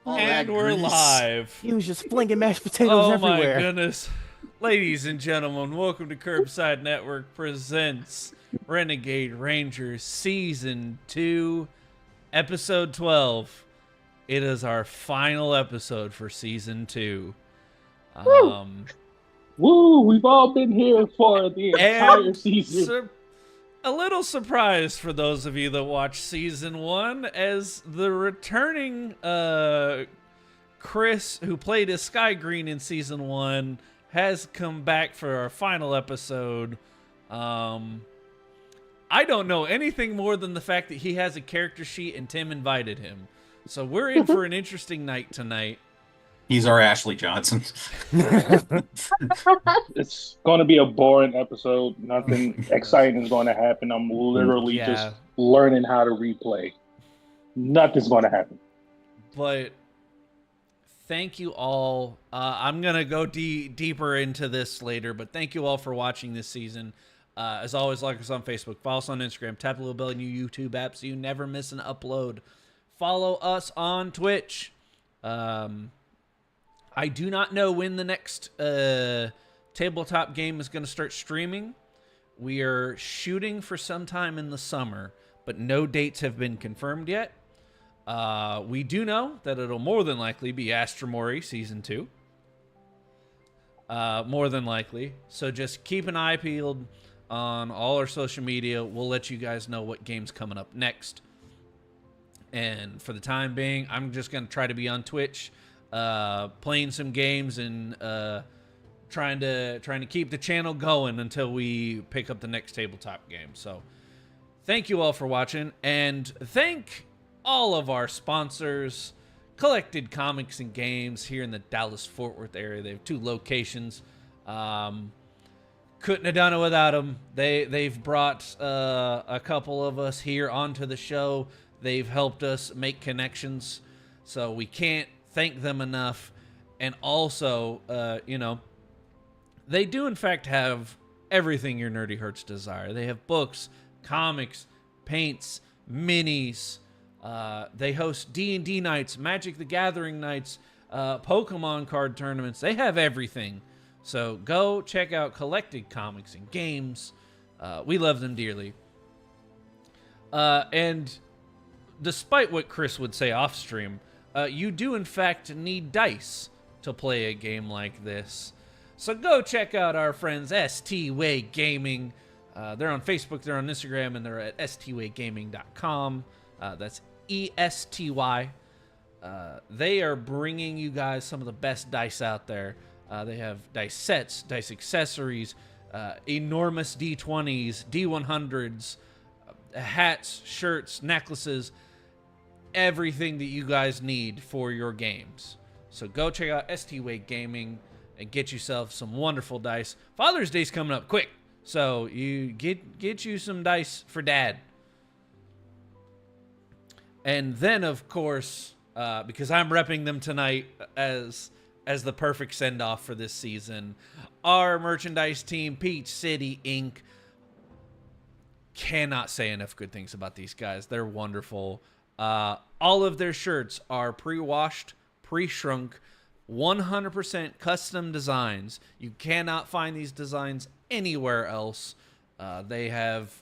And we're live. He was just flinging mashed potatoes everywhere. Oh my goodness. Ladies and gentlemen, welcome to Curbside Network presents Renegade Rangers Season 2, Episode 12. It is our final episode for Season 2. Woo! We've all been here for the entire season. A little surprise for those of you that watched Season 1, as the returning Chris, who played as Sky Green in Season 1, has come back for our final episode. I don't know anything more than the fact that he has a character sheet and Tim invited him. So we're in for an interesting night tonight. He's our Ashley Johnson. It's going to be a boring episode. Nothing exciting is going to happen. I'm literally just learning how to replay. Nothing's going to happen. But thank you all. I'm going to go deeper into this later, but thank you all for watching this season. As always, like us on Facebook, follow us on Instagram, tap the little bell in your YouTube app so you never miss an upload. Follow us on Twitch. I do not know when the next tabletop game is going to start streaming. We are shooting for sometime in the summer, but no dates have been confirmed yet. We do know that it'll more than likely be Astromori Season 2. More than likely. So just keep an eye peeled on all our social media. We'll let you guys know what game's coming up next. And for the time being, I'm just going to try to be on Twitch, playing some games and trying to keep the channel going until we pick up the next tabletop game. So thank you all for watching, and thank all of our sponsors, Collected Comics and Games here in the Dallas-Fort Worth area. They have 2 locations. Couldn't have done it without them. They've brought a couple of us here onto the show. They've helped us make connections, so we can't thank them enough. And also, they do in fact have everything your nerdy hearts desire. They have books, comics, paints, minis. They host D&D nights, Magic the Gathering nights, Pokemon card tournaments. They have everything. So go check out Collected Comics and Games. We love them dearly. And despite what Chris would say off stream, you do in fact need dice to play a game like this. So go check out our friends ST Way Gaming. They're on Facebook, they're on Instagram, and they're at stwaygaming.com. That's ESTY. They are bringing you guys some of the best dice out there. They have dice sets, dice accessories, enormous D20s, D100s, hats, shirts, necklaces, everything that you guys need for your games. So go check out ST Way Gaming and get yourself some wonderful dice. Father's Day's coming up quick, so you get you some dice for Dad. And then, of course, because I'm repping them tonight as the perfect send-off for this season, our merchandise team, Peach City Inc. Cannot say enough good things about these guys. They're wonderful. All of their shirts are pre-washed, pre-shrunk, 100% custom designs. You cannot find these designs anywhere else. They have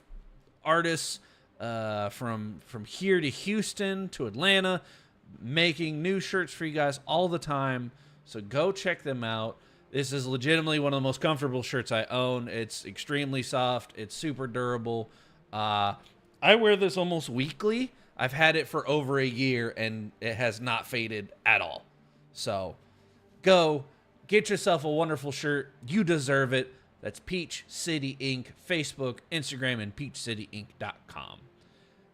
artists from here to Houston to Atlanta making new shirts for you guys all the time. So go check them out. This is legitimately one of the most comfortable shirts I own. It's extremely soft. It's super durable. I wear this almost weekly. I've had it for over a year, and it has not faded at all. So go get yourself a wonderful shirt. You deserve it. That's Peach City Inc. Facebook, Instagram, and peachcityinc.com.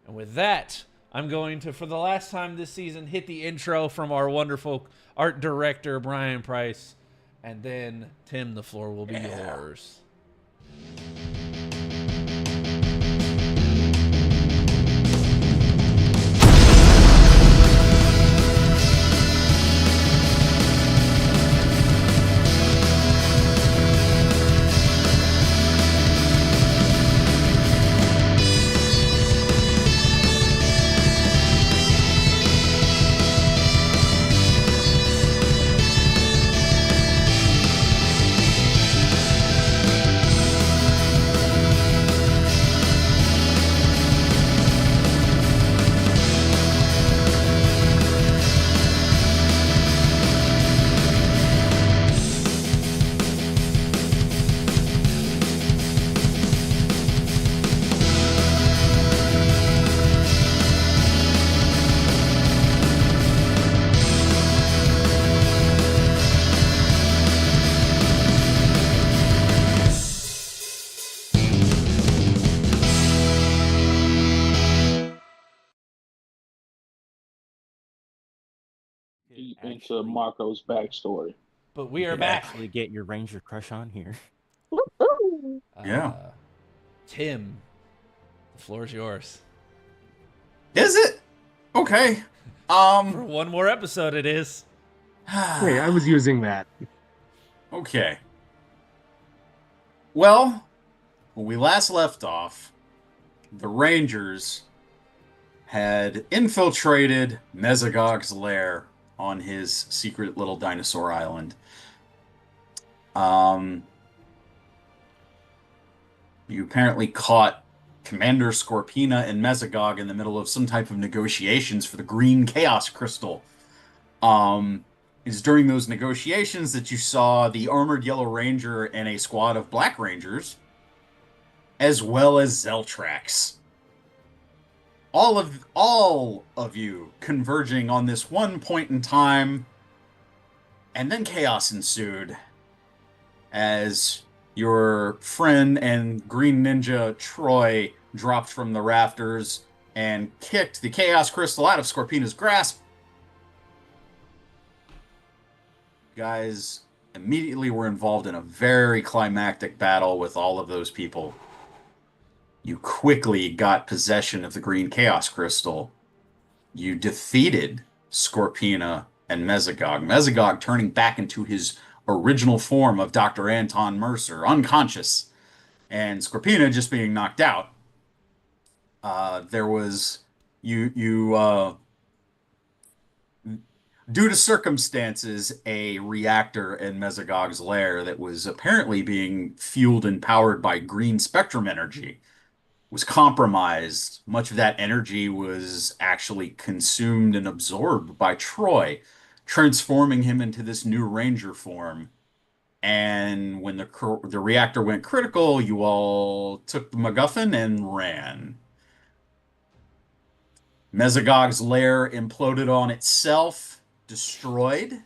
And with that, I'm going to, for the last time this season, hit the intro from our wonderful art director, Brian Price. And then, Tim, the floor will be yours. deep into Marco's backstory. But we are You back. actually get your Ranger crush on here. Yeah. Tim, the floor is yours. Is it? Okay. For one more episode, it is. Hey, I was using that. Okay. Well, when we last left off, the Rangers had infiltrated Mesogog's lair on his secret little dinosaur island. You apparently caught Commander Scorpina and Mesogog in the middle of some type of negotiations for the green chaos crystal. It's during those negotiations that you saw the armored Yellow Ranger and a squad of Black Rangers, as well as Zeltrax. All of you converging on this one point in time, and then chaos ensued as your friend and Green Ninja Troy dropped from the rafters and kicked the Chaos Crystal out of Scorpina's grasp. You guys immediately were involved in a very climactic battle with all of those people. You quickly got possession of the Green Chaos Crystal. You defeated Scorpina and Mesogog. Mesogog turning back into his original form of Dr. Anton Mercer, unconscious, and Scorpina just being knocked out. There was due to circumstances, a reactor in Mesogog's lair that was apparently being fueled and powered by green spectrum energy was compromised. Much of that energy was actually consumed and absorbed by Troy, transforming him into this new Ranger form. And when the reactor went critical, you all took the MacGuffin and ran. Mesogog's lair imploded on itself, destroyed.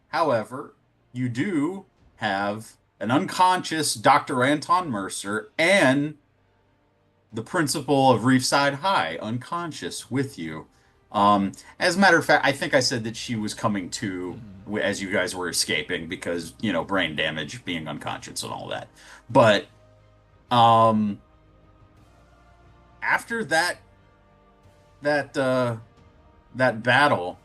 However, you do have an unconscious Dr. Anton Mercer and the principal of Reefside High unconscious with you. As a matter of fact, I think I said that she was coming to as you guys were escaping because, you know, brain damage, being unconscious and all that. But after that battle,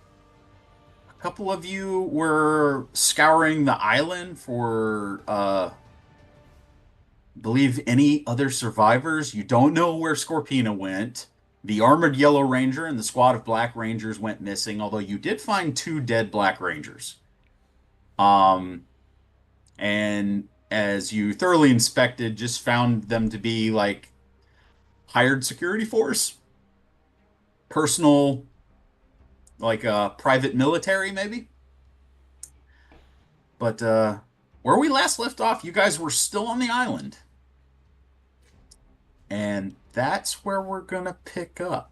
a couple of you were scouring the island for believe any other survivors. You don't know where Scorpina went. The armored Yellow Ranger and the squad of Black Rangers went missing, although you did find 2 dead Black Rangers. And as you thoroughly inspected, just found them to be like hired security force, personal, like private military maybe. But where we last left off, you guys were still on the island. And that's where we're going to pick up.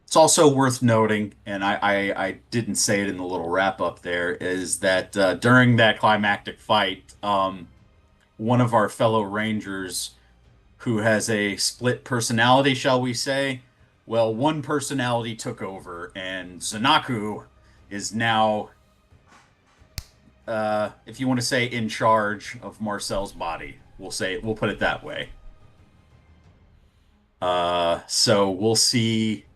It's also worth noting, and I didn't say it in the little wrap-up there, is that during that climactic fight, one of our fellow Rangers, who has a split personality, shall we say, well, one personality took over, and Zanaku is now, if you want to say, in charge of Marcel's body. We'll put it that way. So we'll see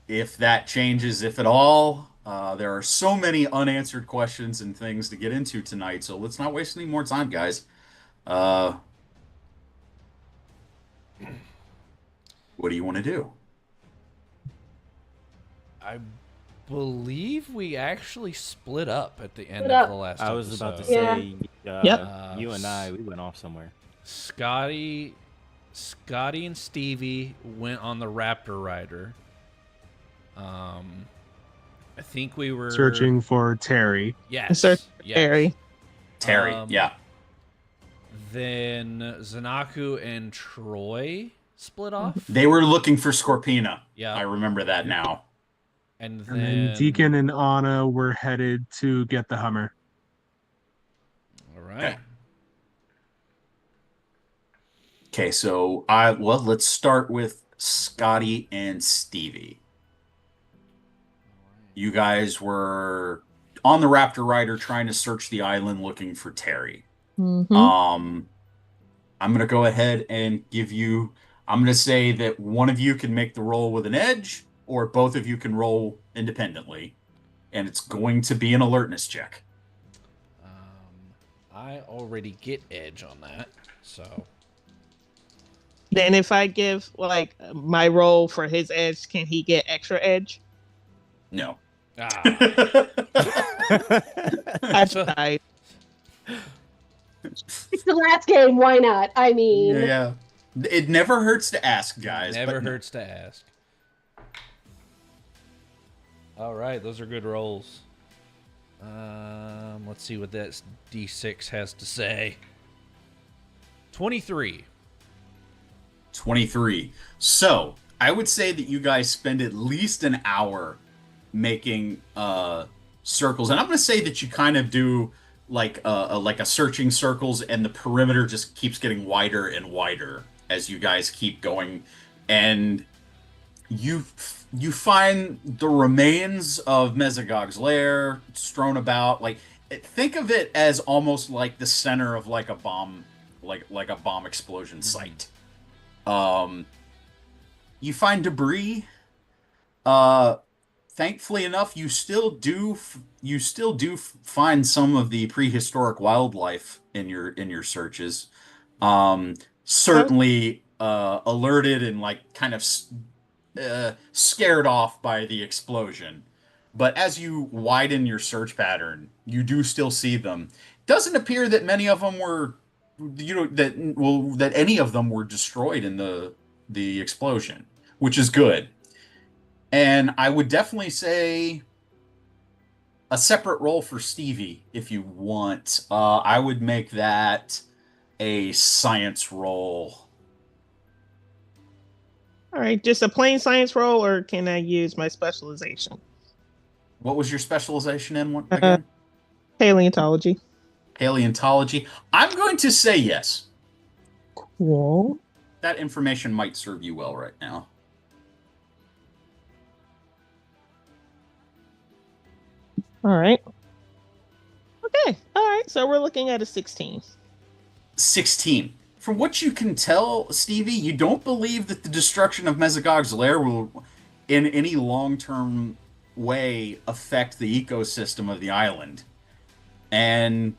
if that changes, if at all. There are so many unanswered questions and things to get into tonight, so let's not waste any more time, guys. What do you want to do? I believe we actually split up at the end of the last episode. I was about to say, you and we went off somewhere. Scotty and Stevie went on the Raptor Rider. I think we were Searching for Terry. Yes. Terry. Terry, yeah. Then Zanaku and Troy split off. They were looking for Scorpina. Yeah. I remember that now. And And then Deacon and Anna were headed to get the Hummer. All right. Okay, so let's start with Scotty and Stevie. You guys were on the Raptor Rider trying to search the island looking for Terry. Mm-hmm. I'm going to go ahead and give you, I'm going to say that one of you can make the roll with an edge, or both of you can roll independently. And it's going to be an alertness check. I already get edge on that, so. Then if I give like my roll for his edge, can he get extra edge? No. Ah. I tried. It's the last game. Why not? I mean, Yeah. It never hurts to ask, guys. Never but no. hurts to ask. All right, those are good rolls. Let's see what that D6 has to say. 23. 23. So, I would say that you guys spend at least an hour making circles. And I'm going to say that you kind of do like a searching circles, and the perimeter just keeps getting wider and wider as you guys keep going. And you find the remains of Mesogog's lair strewn about. Like, think of it as almost like the center of like a bomb, like a bomb explosion site. You find debris. Thankfully enough, you still do find some of the prehistoric wildlife in your searches. Certainly alerted and like kind of scared off by the explosion. But as you widen your search pattern, you do still see them. Doesn't appear that many of them were, that any of them were destroyed in the explosion, which is good. And I would definitely say a separate roll for Stevie if you want. I would make that a science roll. All right, just a plain science roll, or can I use my specialization? What was your specialization in again? Paleontology. Paleontology. I'm going to say yes. Cool. That information might serve you well right now. All right. Okay. All right. So we're looking at a 16. 16. From what you can tell, Stevie, you don't believe that the destruction of Mesogog's lair will, in any long-term way, affect the ecosystem of the island. And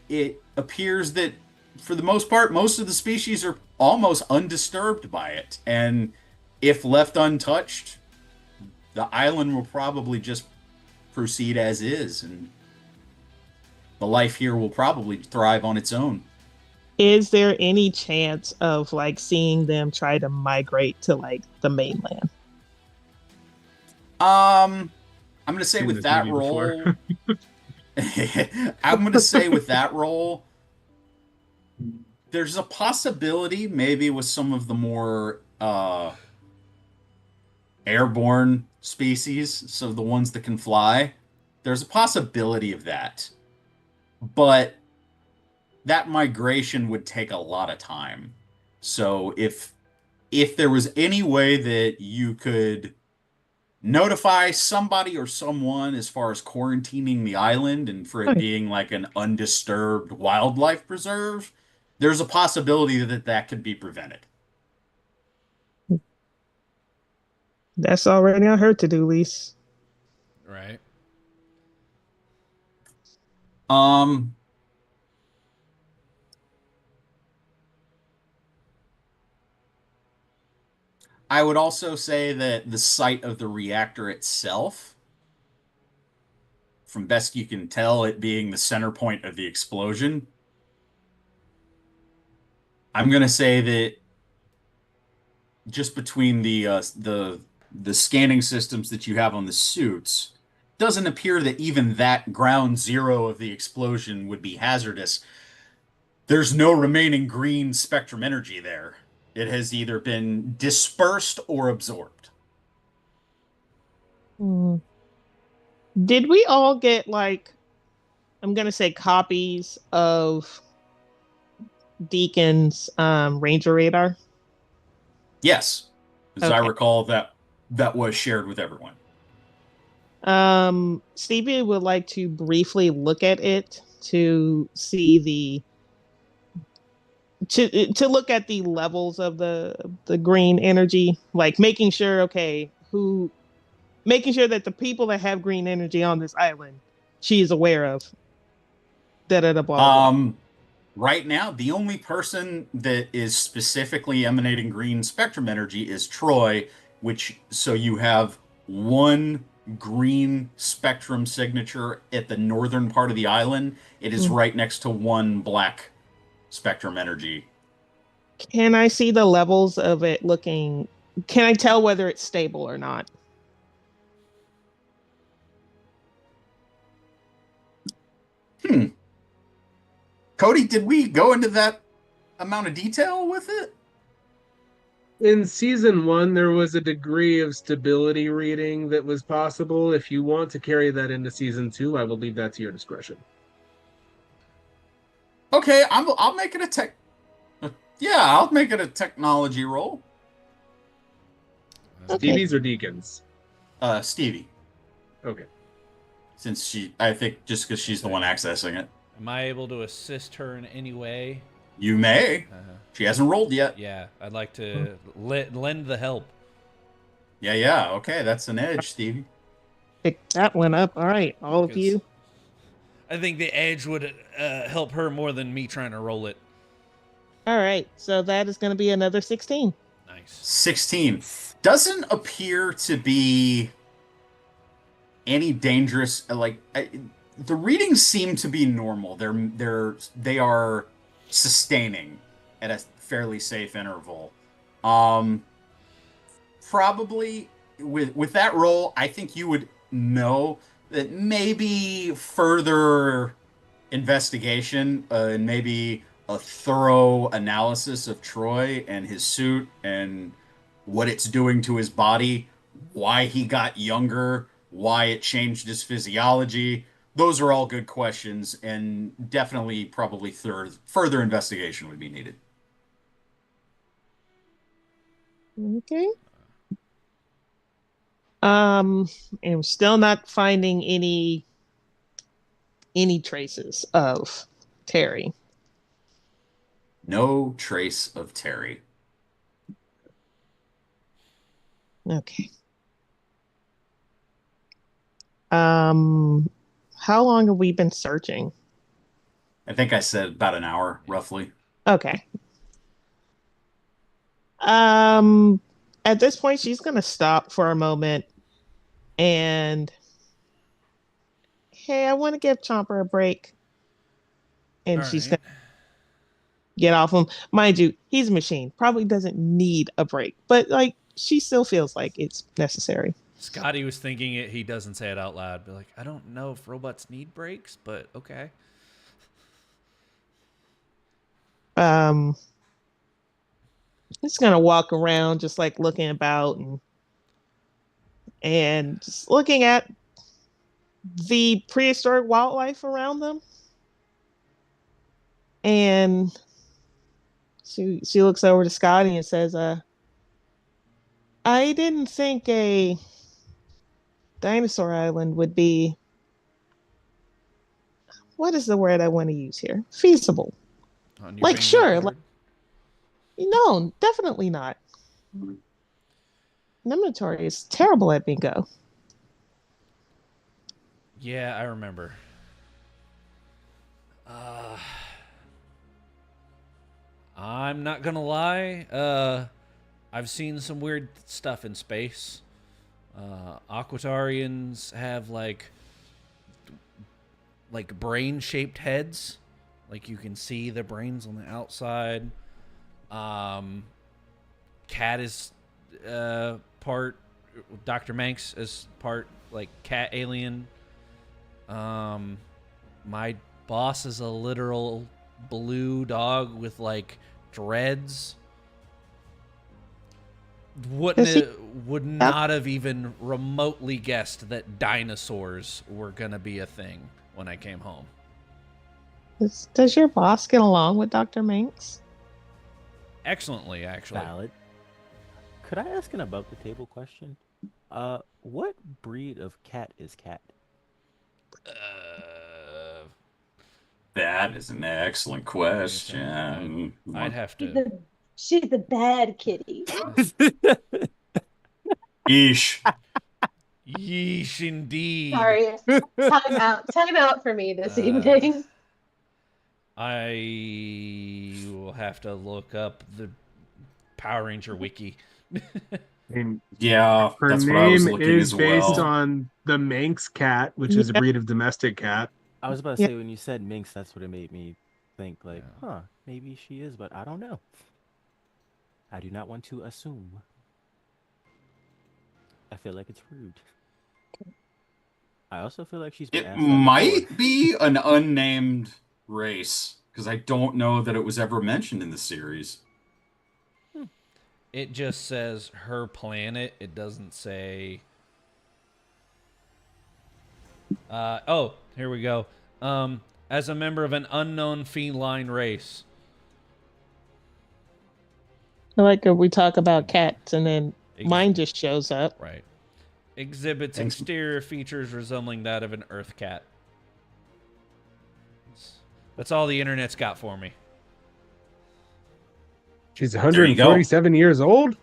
it appears that, for the most part, most of the species are almost undisturbed by it. And if left untouched, the island will probably just proceed as is, and the life here will probably thrive on its own. Is there any chance of like seeing them try to migrate to like the mainland? I'm gonna say Seen with this that movie roll, before. I'm gonna say with that roll, there's a possibility maybe with some of the more airborne species, so the ones that can fly, there's a possibility of that. But that migration would take a lot of time. So if there was any way that you could notify somebody or someone as far as quarantining the island and for it being like an undisturbed wildlife preserve, there's a possibility that could be prevented. That's already on her to-do list. Right. I would also say that the site of the reactor itself, from best you can tell, it being the center point of the explosion, I'm going to say that just between the scanning systems that you have on the suits, doesn't appear that even that ground zero of the explosion would be hazardous. There's no remaining green spectrum energy there. It has either been dispersed or absorbed. Did we all get like, I'm gonna say copies of Deacon's Ranger radar? Yes, as I Okay. recall that that was shared with everyone. Stevie would like to briefly look at it to see to look at the levels of the green energy, like making sure that the people that have green energy on this island, she is aware of. Da da da blah blah. Right now, the only person that is specifically emanating green spectrum energy is Troy, so you have one green spectrum signature at the northern part of the island. It is right next to one black spectrum energy. Can I see the levels of it looking? Can I tell whether it's stable or not? Cody, did we go into that amount of detail with it? In season 1, there was a degree of stability reading that was possible. If you want to carry that into season 2, I will leave that to your discretion. Okay, I'll make it a tech. Yeah, I'll make it a technology roll. Stevie's or Deacon's? Stevie. Okay. Since I think just because she's the one accessing it. Am I able to assist her in any way? You may. She hasn't rolled yet. Yeah, I'd like to lend the help. Yeah. Okay, that's an edge, Stevie. Pick that one up. All right, all of you. I think the edge would help her more than me trying to roll it. All right, so that is going to be another 16. Nice. 16. Doesn't appear to be any dangerous. The readings seem to be normal. They are sustaining at a fairly safe interval. Probably with that roll, I think you would know that maybe further investigation and maybe a thorough analysis of Troy and his suit and what it's doing to his body, why he got younger, why it changed his physiology. Those are all good questions, and definitely probably further investigation would be needed. Okay. And we're still not finding any traces of Terry. No trace of Terry. Okay. How long have we been searching? I think I said about an hour, roughly. Okay. At this point, she's gonna stop for a moment and, hey, I want to give Chomper a break. And she's gonna get off him. Mind you, he's a machine. Probably doesn't need a break, but she still feels like it's necessary. Scotty was thinking it. He doesn't say it out loud. But I don't know if robots need breaks, but okay. Just gonna walk around, just looking about and just looking at the prehistoric wildlife around them. And she looks over to Scotty and says, I didn't think a dinosaur island would be, what is the word I want to use here? Feasible. Sure. No, definitely not. Nematory is terrible at bingo. Yeah, I remember. I'm not gonna lie. I've seen some weird stuff in space. Aquatarians have like brain-shaped heads. You can see the brains on the outside. Cat is part. Dr. Manx is part cat alien. My boss is a literal blue dog with dreads. Would not have even remotely guessed that dinosaurs were gonna be a thing when I came home. Does your boss get along with Dr. Manx? Excellently, actually. Valid. Could I ask an about the table question? What breed of cat is cat? That is an excellent question. I'd have She's to. the bad kitty. Yeesh. Yeesh, indeed. Sorry. Time out. Time out for me this evening. I will have to look up the Power Ranger wiki. And Yeah, her that's what I was name looking is as based well. on the Manx cat, which is a Yeah. breed of domestic cat. I was about to Yeah. say, when you said minx, that's what it made me think, like, huh, maybe she is, but I don't know. I do not want to assume. I feel like it's rude. I also feel like she's been It asked that before. might be an unnamed race, because I don't know that it was ever mentioned in the series. It just says her planet. It doesn't say. Oh, here we go. As a member of an unknown feline race. I like if we talk about cats and then mine just shows up. Right. Exhibits Thanks. exterior features resembling that of an earth cat. That's all the internet's got for me. She's There you go. 147 years old.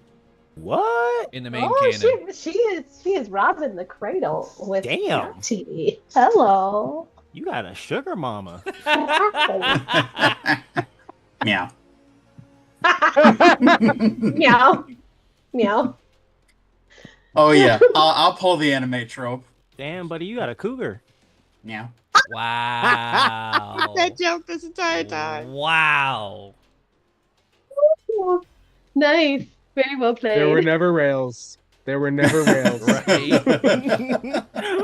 What? In the main Oh, canon. she is robbing the cradle with Damn. tea. Hello. You got a sugar mama. Meow. Meow. Meow. Oh yeah, I'll pull the anime trope. Damn, buddy, you got a cougar. Meow. Wow. That joke this entire time. Wow. Nice. Very well played. There were never rails. There were never rails. Right.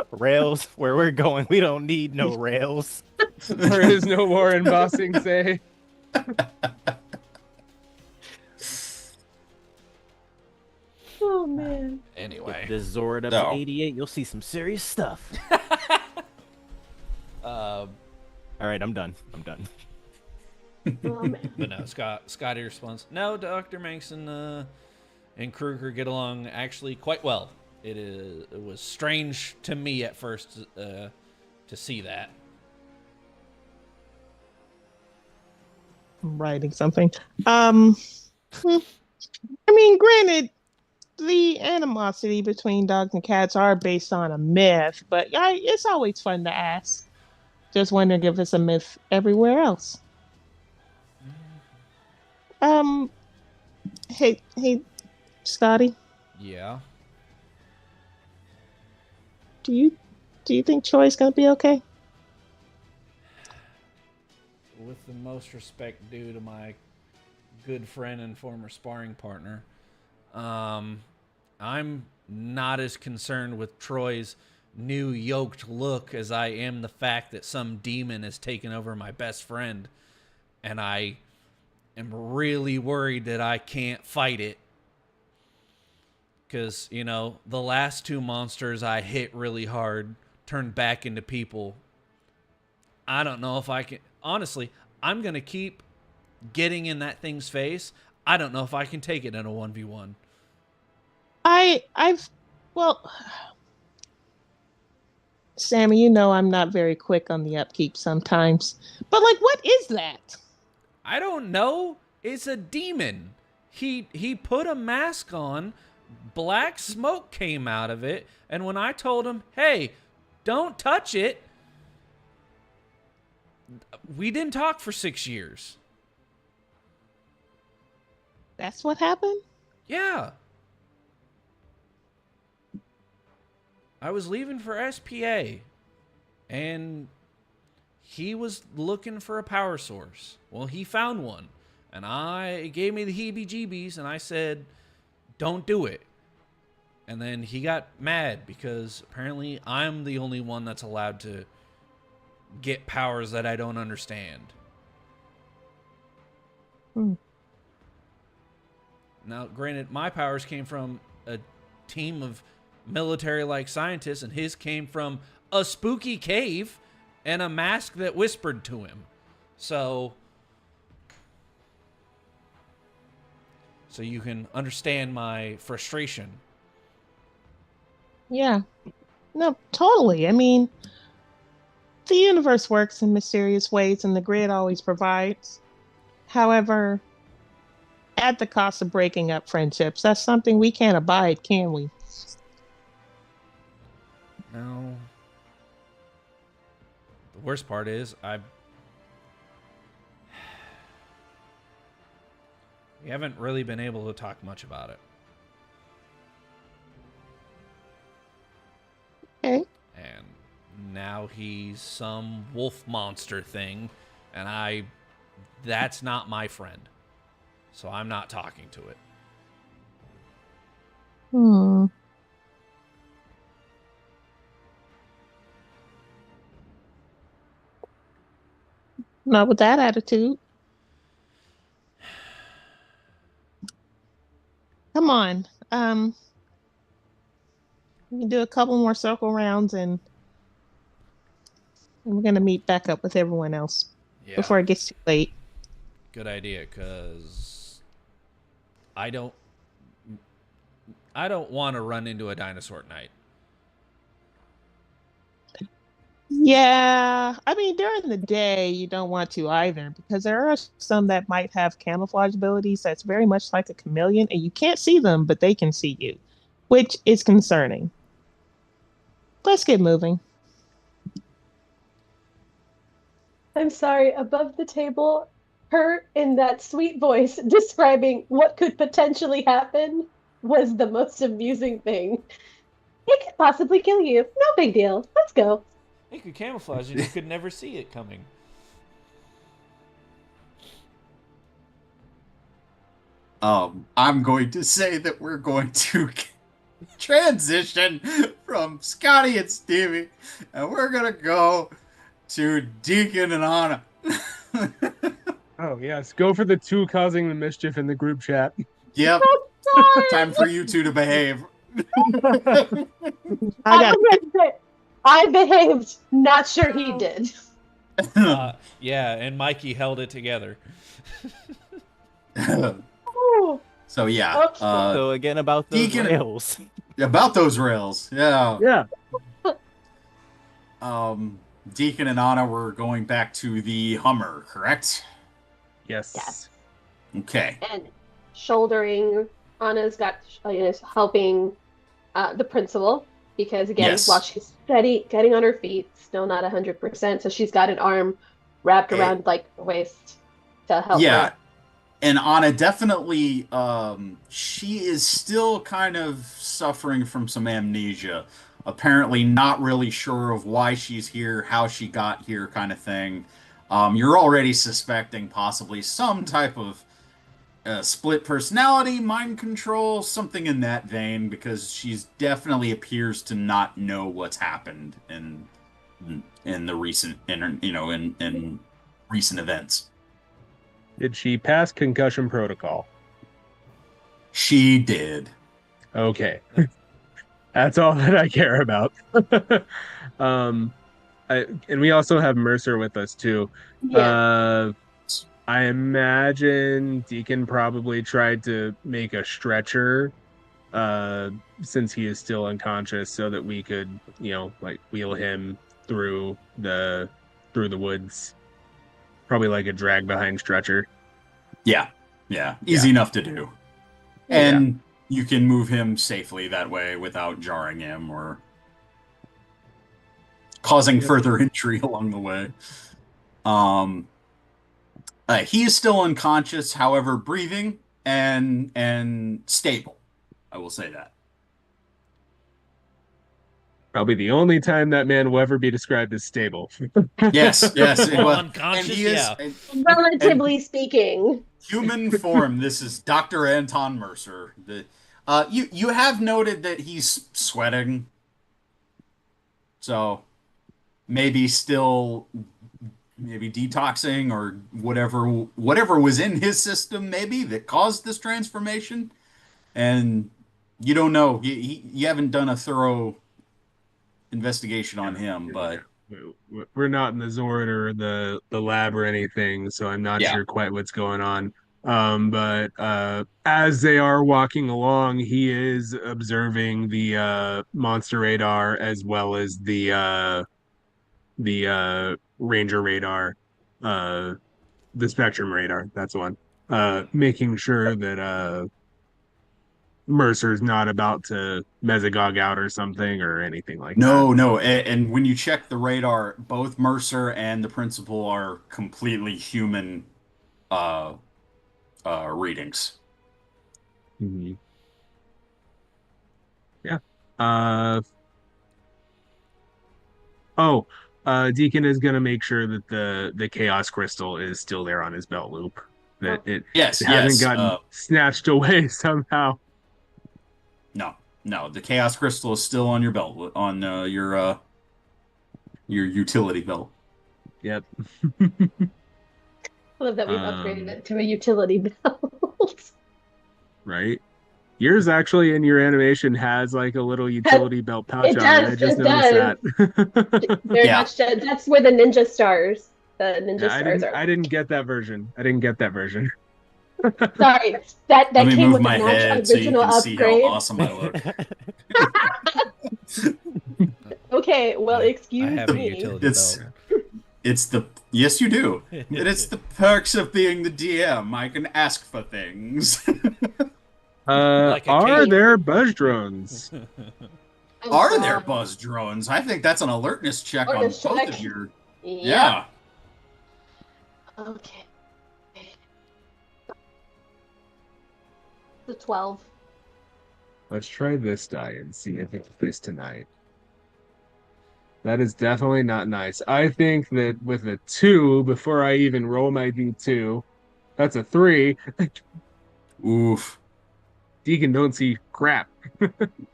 Rails, where we're going, we don't need no rails. There is no war in Bossing Say. Oh man. Anyway. Get this Zord up No. to 88, you'll see some serious stuff. All right, I'm done. Oh man. But no, Scotty responds, no, Dr. Manson and Kruger get along actually quite well. It was strange to me at first to see that. I'm writing something. I mean, granted, the animosity between dogs and cats are based on a myth, but it's always fun to ask. Just wondering if it's a myth everywhere else. Hey, Scotty, Yeah. do you think Troy's gonna be okay? With the most respect due to my good friend and former sparring partner, I'm not as concerned with Troy's new yoked look as I am the fact that some demon has taken over my best friend, and I am really worried that I can't fight it. Because, the last two monsters I hit really hard turned back into people. I don't know if I can... Honestly, I'm going to keep getting in that thing's face. I don't know if I can take it in a 1v1. Well, Sammy, I'm not very quick on the upkeep sometimes. But, what is that? I don't know. It's a demon. He put a mask on. Black smoke came out of it. And when I told him, hey, don't touch it, we didn't talk for 6 years. That's what happened? Yeah. I was leaving for SPA, and he was looking for a power source. Well, he found one, and it gave me the heebie-jeebies, and I said, don't do it. And then he got mad because apparently I'm the only one that's allowed to get powers that I don't understand. Now, granted, my powers came from a team of military-like scientists, and his came from a spooky cave and a mask that whispered to him. So you can understand my frustration. Yeah. No, totally. I mean, the universe works in mysterious ways and the grid always provides. However, at the cost of breaking up friendships, that's something we can't abide, can we? No. The worst part is we haven't really been able to talk much about it. Okay. And now he's some wolf monster thing, and that's not my friend. So I'm not talking to it. Hmm. Not with that attitude. Come on. We can do a couple more circle rounds and we're gonna meet back up with everyone else Yeah. before it gets too late. Good idea, because I don't want to run into a dinosaur at night. Yeah, I mean, during the day, you don't want to either because there are some that might have camouflage abilities that's very much like a chameleon, and you can't see them, but they can see you, which is concerning. Let's get moving. I'm sorry, above the table, her in that sweet voice describing what could potentially happen was the most amusing thing. It could possibly kill you. No big deal. Let's go. It could camouflage and you could never see it coming. I'm going to say that we're going to transition from Scotty and Stevie, and we're gonna go to Deacon and Anna. Oh yes, go for the two causing the mischief in the group chat. Yep. Time for you two to behave. I behaved. Not sure he did. Yeah, and Mikey held it together. So yeah. Okay. So again about those Deacon- rails. About those rails. Yeah. Yeah. Deacon and Anna were going back to the Hummer, correct? Yes. Yes. Okay. And shouldering, Anna's got is helping the principal because again, Yes. while she's getting on her feet, still not 100%, so she's got an arm wrapped around like her waist to help Yeah. her. And Anna definitely, she is still kind of suffering from some amnesia. Apparently not really sure of why she's here, how she got here kind of thing. You're already suspecting possibly some type of split personality, mind control, something in that vein, because she's definitely appears to not know what's happened in the recent, in recent events. Did she pass concussion protocol? She did. Okay. That's all that I care about. And we also have Mercer with us too. Yeah. I imagine Deacon probably tried to make a stretcher since he is still unconscious so that we could, like wheel him through the woods. Probably like a drag behind stretcher. Yeah. Easy enough to do. Yeah. And you can move him safely that way without jarring him or causing further injury along the way. He is still unconscious, however, breathing and stable. I will say that. Probably the only time that man will ever be described as stable. Yes. Well, And unconscious, he is yeah. Relatively speaking. human form. This is Dr. Anton Mercer. You have noted that he's sweating, so maybe detoxing or whatever was in his system maybe that caused this transformation, and you don't know. You haven't done a thorough investigation on him, but We're not in the Zord or the lab or anything, so I'm not Yeah. sure quite what's going on. But as they are walking along, he is observing the monster radar as well as the ranger radar, uh, the spectrum radar. That's the one. Making sure that Mercer's not about to Mesogog out or something or anything like that. No. And when you check the radar, both Mercer and the principal are completely human uh, readings. Mhm. Yeah. Uh, oh, Deacon is gonna make sure that the Chaos Crystal is still there on his belt loop. That Yes, it hasn't yes. gotten snatched away somehow. No. The Chaos Crystal is still on your belt, on your utility belt. Yep. I love that we've upgraded it to a utility belt. Right. Yours actually in your animation has like a little utility belt pouch It on it. I does. just It noticed does. that. Very Yeah. much. That's where the ninja stars. The ninja Yeah, stars are. I didn't get that version. I didn't get that version. Sorry, that Let me came move with my an head so you original can see how upgrade. awesome I look. Okay, well, I excuse have a me. utility belt. It's the yes, you do. It's the perks of being the DM. I can ask for things. Like a Are cape. there buzz drones? Oh, Are there God. buzz drones? I think that's an alertness check on Alertness both check. of your. Yep. Yeah. Okay. The 12. Let's try this die and see if it's this tonight. That is definitely not nice. I think that with a 2, before I even roll my D2, that's a 3. Oof. Deacon don't see crap.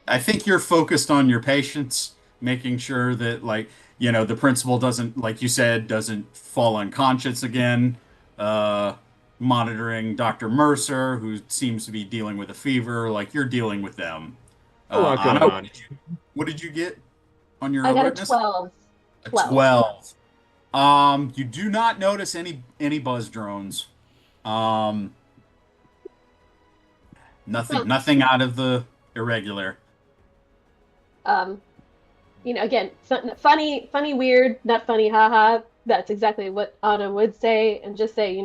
I think you're focused on your patients, making sure that, like, the principal doesn't, like you said, doesn't fall unconscious again. Uh, Monitoring Dr. Mercer, who seems to be dealing with a fever, like you're dealing with them. A lot going Anna, on. what did you get on your I got a alertness? 12. A 12. 12. You do not notice any buzz drones. Um, nothing out of the irregular. Again, funny, weird, not funny, haha. That's exactly what Anna would say, and just say,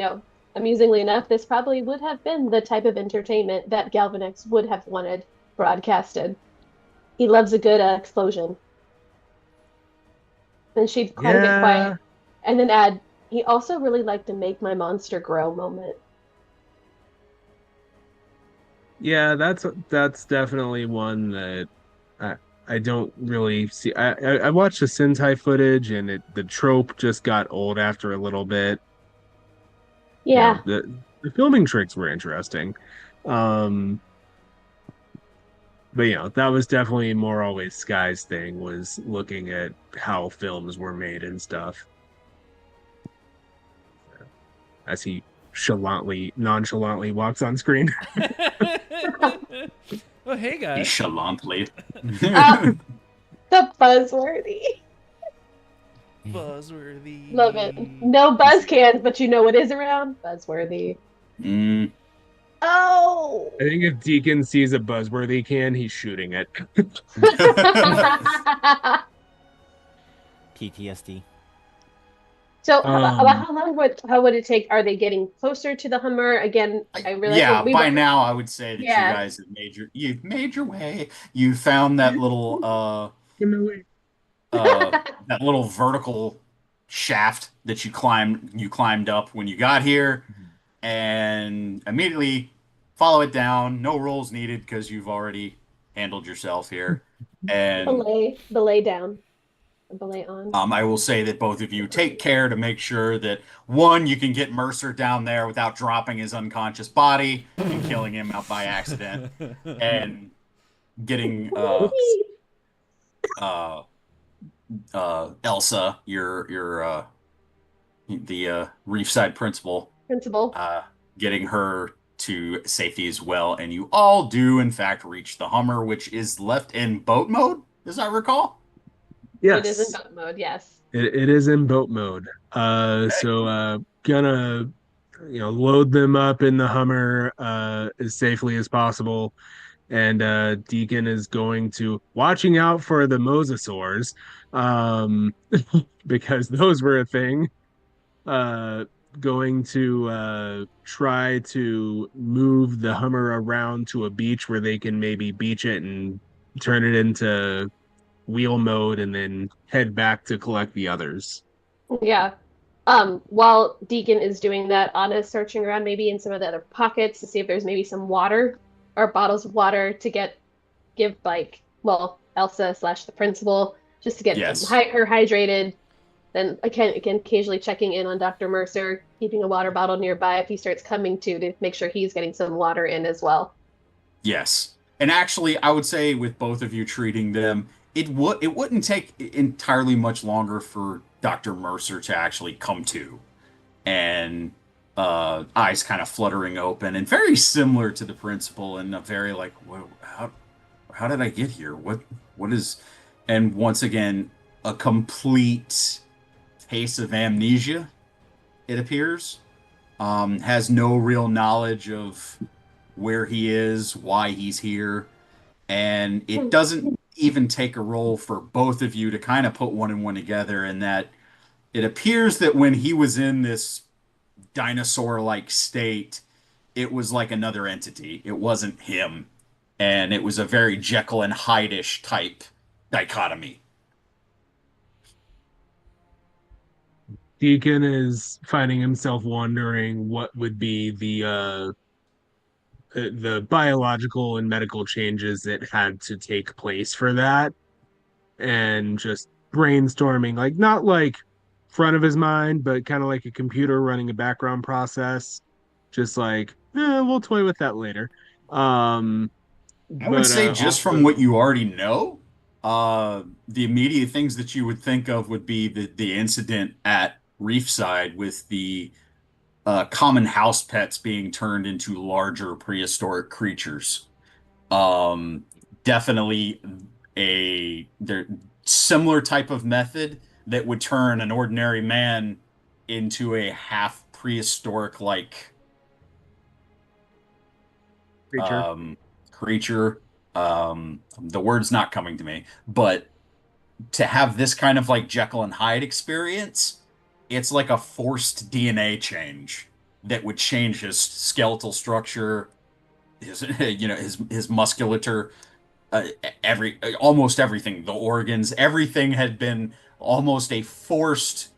amusingly enough, this probably would have been the type of entertainment that Galvanex would have wanted broadcasted. He loves a good explosion. Then she'd kind of get quiet, and then add, he also really liked to make my monster grow moment. Yeah, that's definitely one that I don't really see. I watched the Sentai footage and the trope just got old after a little bit. Yeah. The filming tricks were interesting. But that was definitely more always Sky's thing, was looking at how films were made and stuff. As he nonchalantly walks on screen. Oh, hey guys. Chalantly. The buzzworthy. Buzzworthy. Love it. No buzz cans, but you know what is around? Buzzworthy. Mm. Oh! I think if Deacon sees a buzzworthy can, he's shooting it. PTSD. So how would it take? Are they getting closer to the Hummer again? I realize By now I would say that you guys you've made your way. You found that little that little vertical shaft that you climbed up when you got here, and immediately follow it down. No rolls needed because you've already handled yourself here. And belay down. Belay on. I will say that both of you take care to make sure that, one, you can get Mercer down there without dropping his unconscious body and killing him out by accident, and getting Elsa, the Reefside principal, getting her to safety as well. And you all do, in fact, reach the Hummer, which is left in boat mode, as I recall. Yes. It is in boat mode, yes. It is in boat mode. So gonna load them up in the Hummer as safely as possible. And Deacon is going to watching out for the mosasaurs, um, because those were a thing. Uh, Going to try to move the Hummer around to a beach where they can maybe beach it and turn it into wheel mode, and then head back to collect the others. Yeah. While Deacon is doing that, Anna's searching around maybe in some of the other pockets to see if there's maybe some water or bottles of water to give like, well, Elsa slash the principal just to get Yes. her hydrated. Then again, occasionally checking in on Dr. Mercer, keeping a water bottle nearby if he starts coming to make sure he's getting some water in as well. Yes. And actually, I would say with both of you treating them, it wouldn't take entirely much longer for Dr. Mercer to actually come to, and eyes kind of fluttering open, and very similar to the principal, and a very like, how did I get here? What is? And once again, a complete case of amnesia. It appears, has no real knowledge of where he is, why he's here, and it doesn't even take a roll for both of you to kind of put one and one together, and that it appears that when he was in this dinosaur-like state, it was like another entity. It wasn't him, and it was a very Jekyll and Hyde-ish type dichotomy. Deacon is finding himself wondering what would be the biological and medical changes that had to take place for that, and just brainstorming, like not like front of his mind, but kind of like a computer running a background process, just like we'll toy with that later. um I would but say just also from what you already know, the immediate things that you would think of would be the incident at Reefside with the common house pets being turned into larger prehistoric creatures. Um, Definitely they're similar type of method that would turn an ordinary man into a half prehistoric like creature. creature. The word's not coming to me, but to have this kind of like Jekyll and Hyde experience, it's like a forced DNA change that would change his skeletal structure, his his musculature, almost everything, the organs, everything had been almost a forced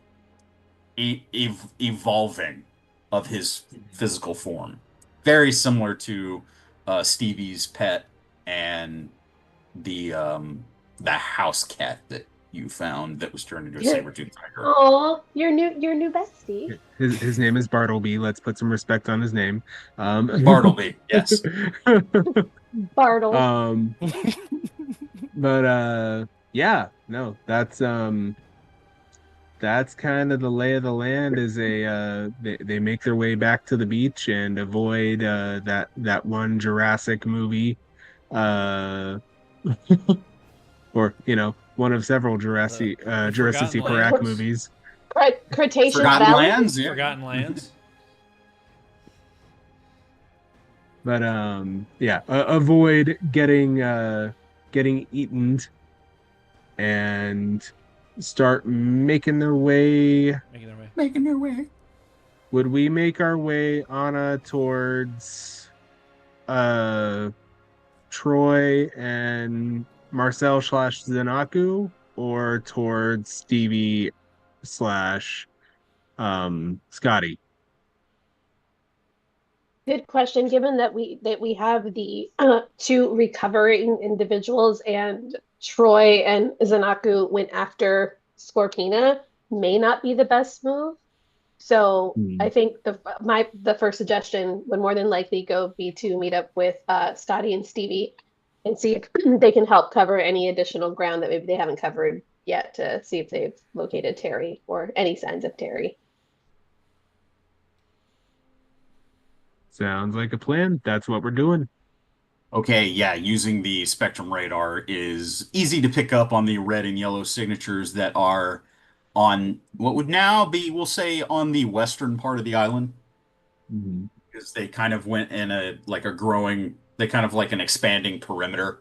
evolving of his physical form. Very similar to Stevie's pet and the house cat that you found that was turned into a saber-toothed tiger. Oh, your new bestie. His name is Bartleby. Let's put some respect on his name. Bartleby, yes. Bartle. But yeah, no, that's kind of the lay of the land. Is they make their way back to the beach and avoid that one Jurassic movie, or one of several Jurassic Park movies. Cretaceous Forgotten Valley? Lands, yeah. Forgotten Lands. But yeah, avoid getting eaten, and start making their way. Making their way. Would we make our way, Anna, towards Troy and Marcel / Zanaku, or towards Stevie / Scotty? Good question. Given that we have the two recovering individuals, and Troy and Zanaku went after Scorpina, may not be the best move. So I think the first suggestion would more than likely be to meet up with Scotty and Stevie and see if they can help cover any additional ground that maybe they haven't covered yet, to see if they've located Terry or any signs of Terry. Sounds like a plan. That's what we're doing. Okay, yeah, using the spectrum radar is easy to pick up on the red and yellow signatures that are on what would now be, we'll say, on the western part of the island. because they kind of went in a growing, they kind of like an expanding perimeter.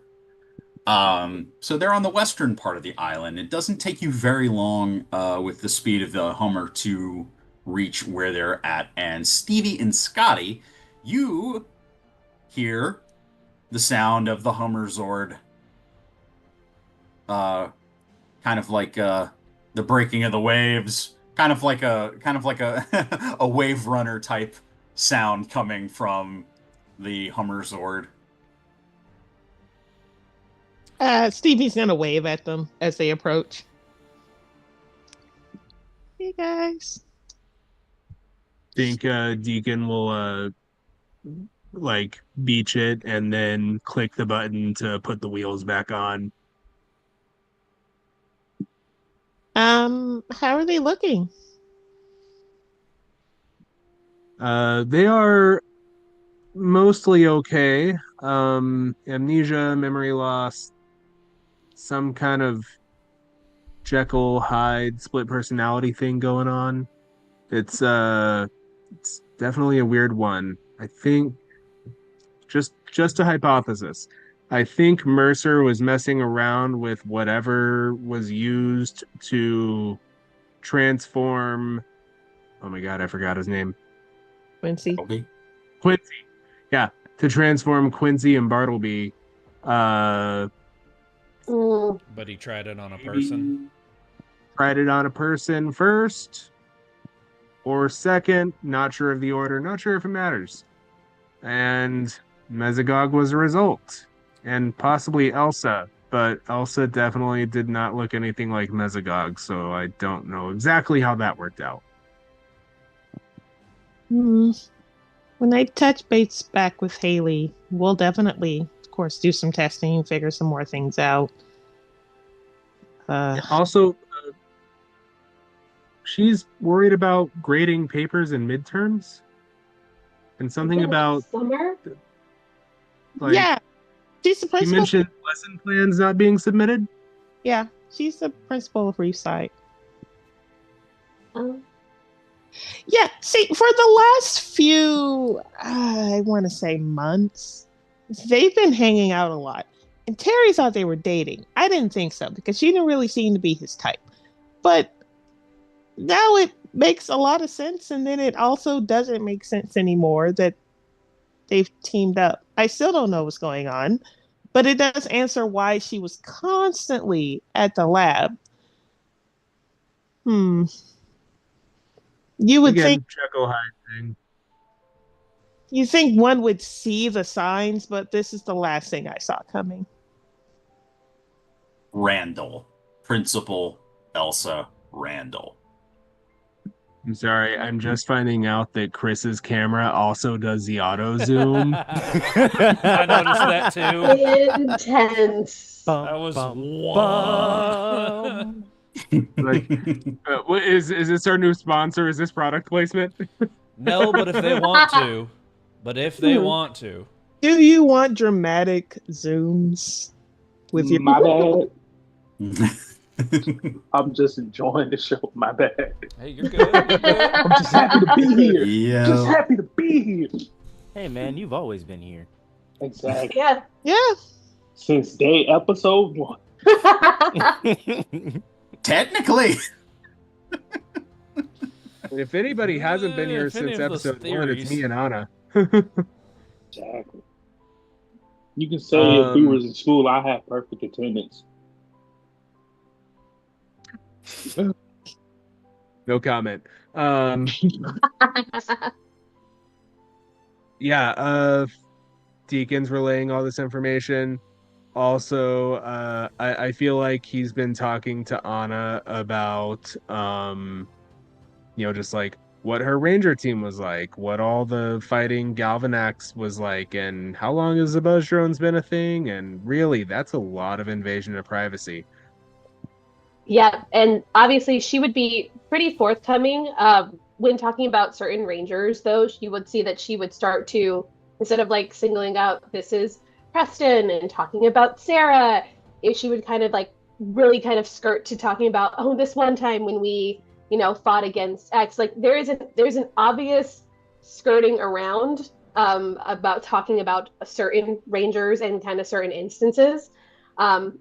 So they're on the western part of the island. It doesn't take you very long with the speed of the Hummer to reach where they're at. And Stevie and Scotty, you hear the sound of the Hummer Zord, kind of like the breaking of the waves, kind of like a a wave runner type sound coming from the Hummer Zord. Stevie's gonna wave at them as they approach. Hey guys. Think Deacon will like beach it and then click the button to put the wheels back on. How are they looking? They are mostly okay. Amnesia, memory loss, some kind of Jekyll Hyde split personality thing going on. It's definitely a weird one. I think just a hypothesis. I think Mercer was messing around with whatever was used to transform. Oh my god, I forgot his name. Quincy. Quincy. Yeah, to transform Quincy and Bartleby. But he tried it on a person. Tried it on a person first or second. Not sure of the order. Not sure if it matters. And Mesogog was a result. And possibly Elsa. But Elsa definitely did not look anything like Mesogog. So I don't know exactly how that worked out. When I touch base back with Haley, we'll definitely, of course, do some testing and figure some more things out. Also, she's worried about grading papers and midterms, and something about summer. Like, yeah, she's the you principal. mentioned lesson plans not being submitted. Yeah, she's the principal of Reefside. Yeah, see, for the last few, I want to say months, they've been hanging out a lot. And Terry thought they were dating. I didn't think so because she didn't really seem to be his type. But now it makes a lot of sense, and then it also doesn't make sense anymore that they've teamed up. I still don't know what's going on, but it does answer why she was constantly at the lab. You would think Jekyll Hyde thing. You think one would see the signs, but this is the last thing I saw coming. Randall. Principal Elsa Randall. I'm sorry, I'm just finding out that Chris's camera also does the auto zoom. I noticed that too. Intense. That was one. Like, is this our new sponsor? Is this product placement? No, but if they want to. Do you want dramatic zooms with your My bad. I'm just enjoying the show. My bad. Hey, you're good. I'm just happy to be here. Yeah. Just happy to be here. Hey man, you've always been here. Exactly. Yeah. Since episode 1. Technically. If anybody hasn't been here If any since of those episode 1, it's theories. me and Anna. Exactly. You can say if we was in school, I had perfect attendance. No comment. Deacon's relaying all this information. Also, I feel like he's been talking to Anna about, just like what her ranger team was like, what all the fighting Galvanax was like, and how long has the buzz drones been a thing, and really, that's a lot of invasion of privacy. Yeah, and obviously she would be pretty forthcoming when talking about certain rangers, though. You would see that she would start to, instead of like singling out, this is Preston, and talking about Sarah, if she would kind of like really kind of skirt to talking about, oh, this one time when we, fought against X. Like there's an obvious skirting around about talking about certain rangers and kind of certain instances. And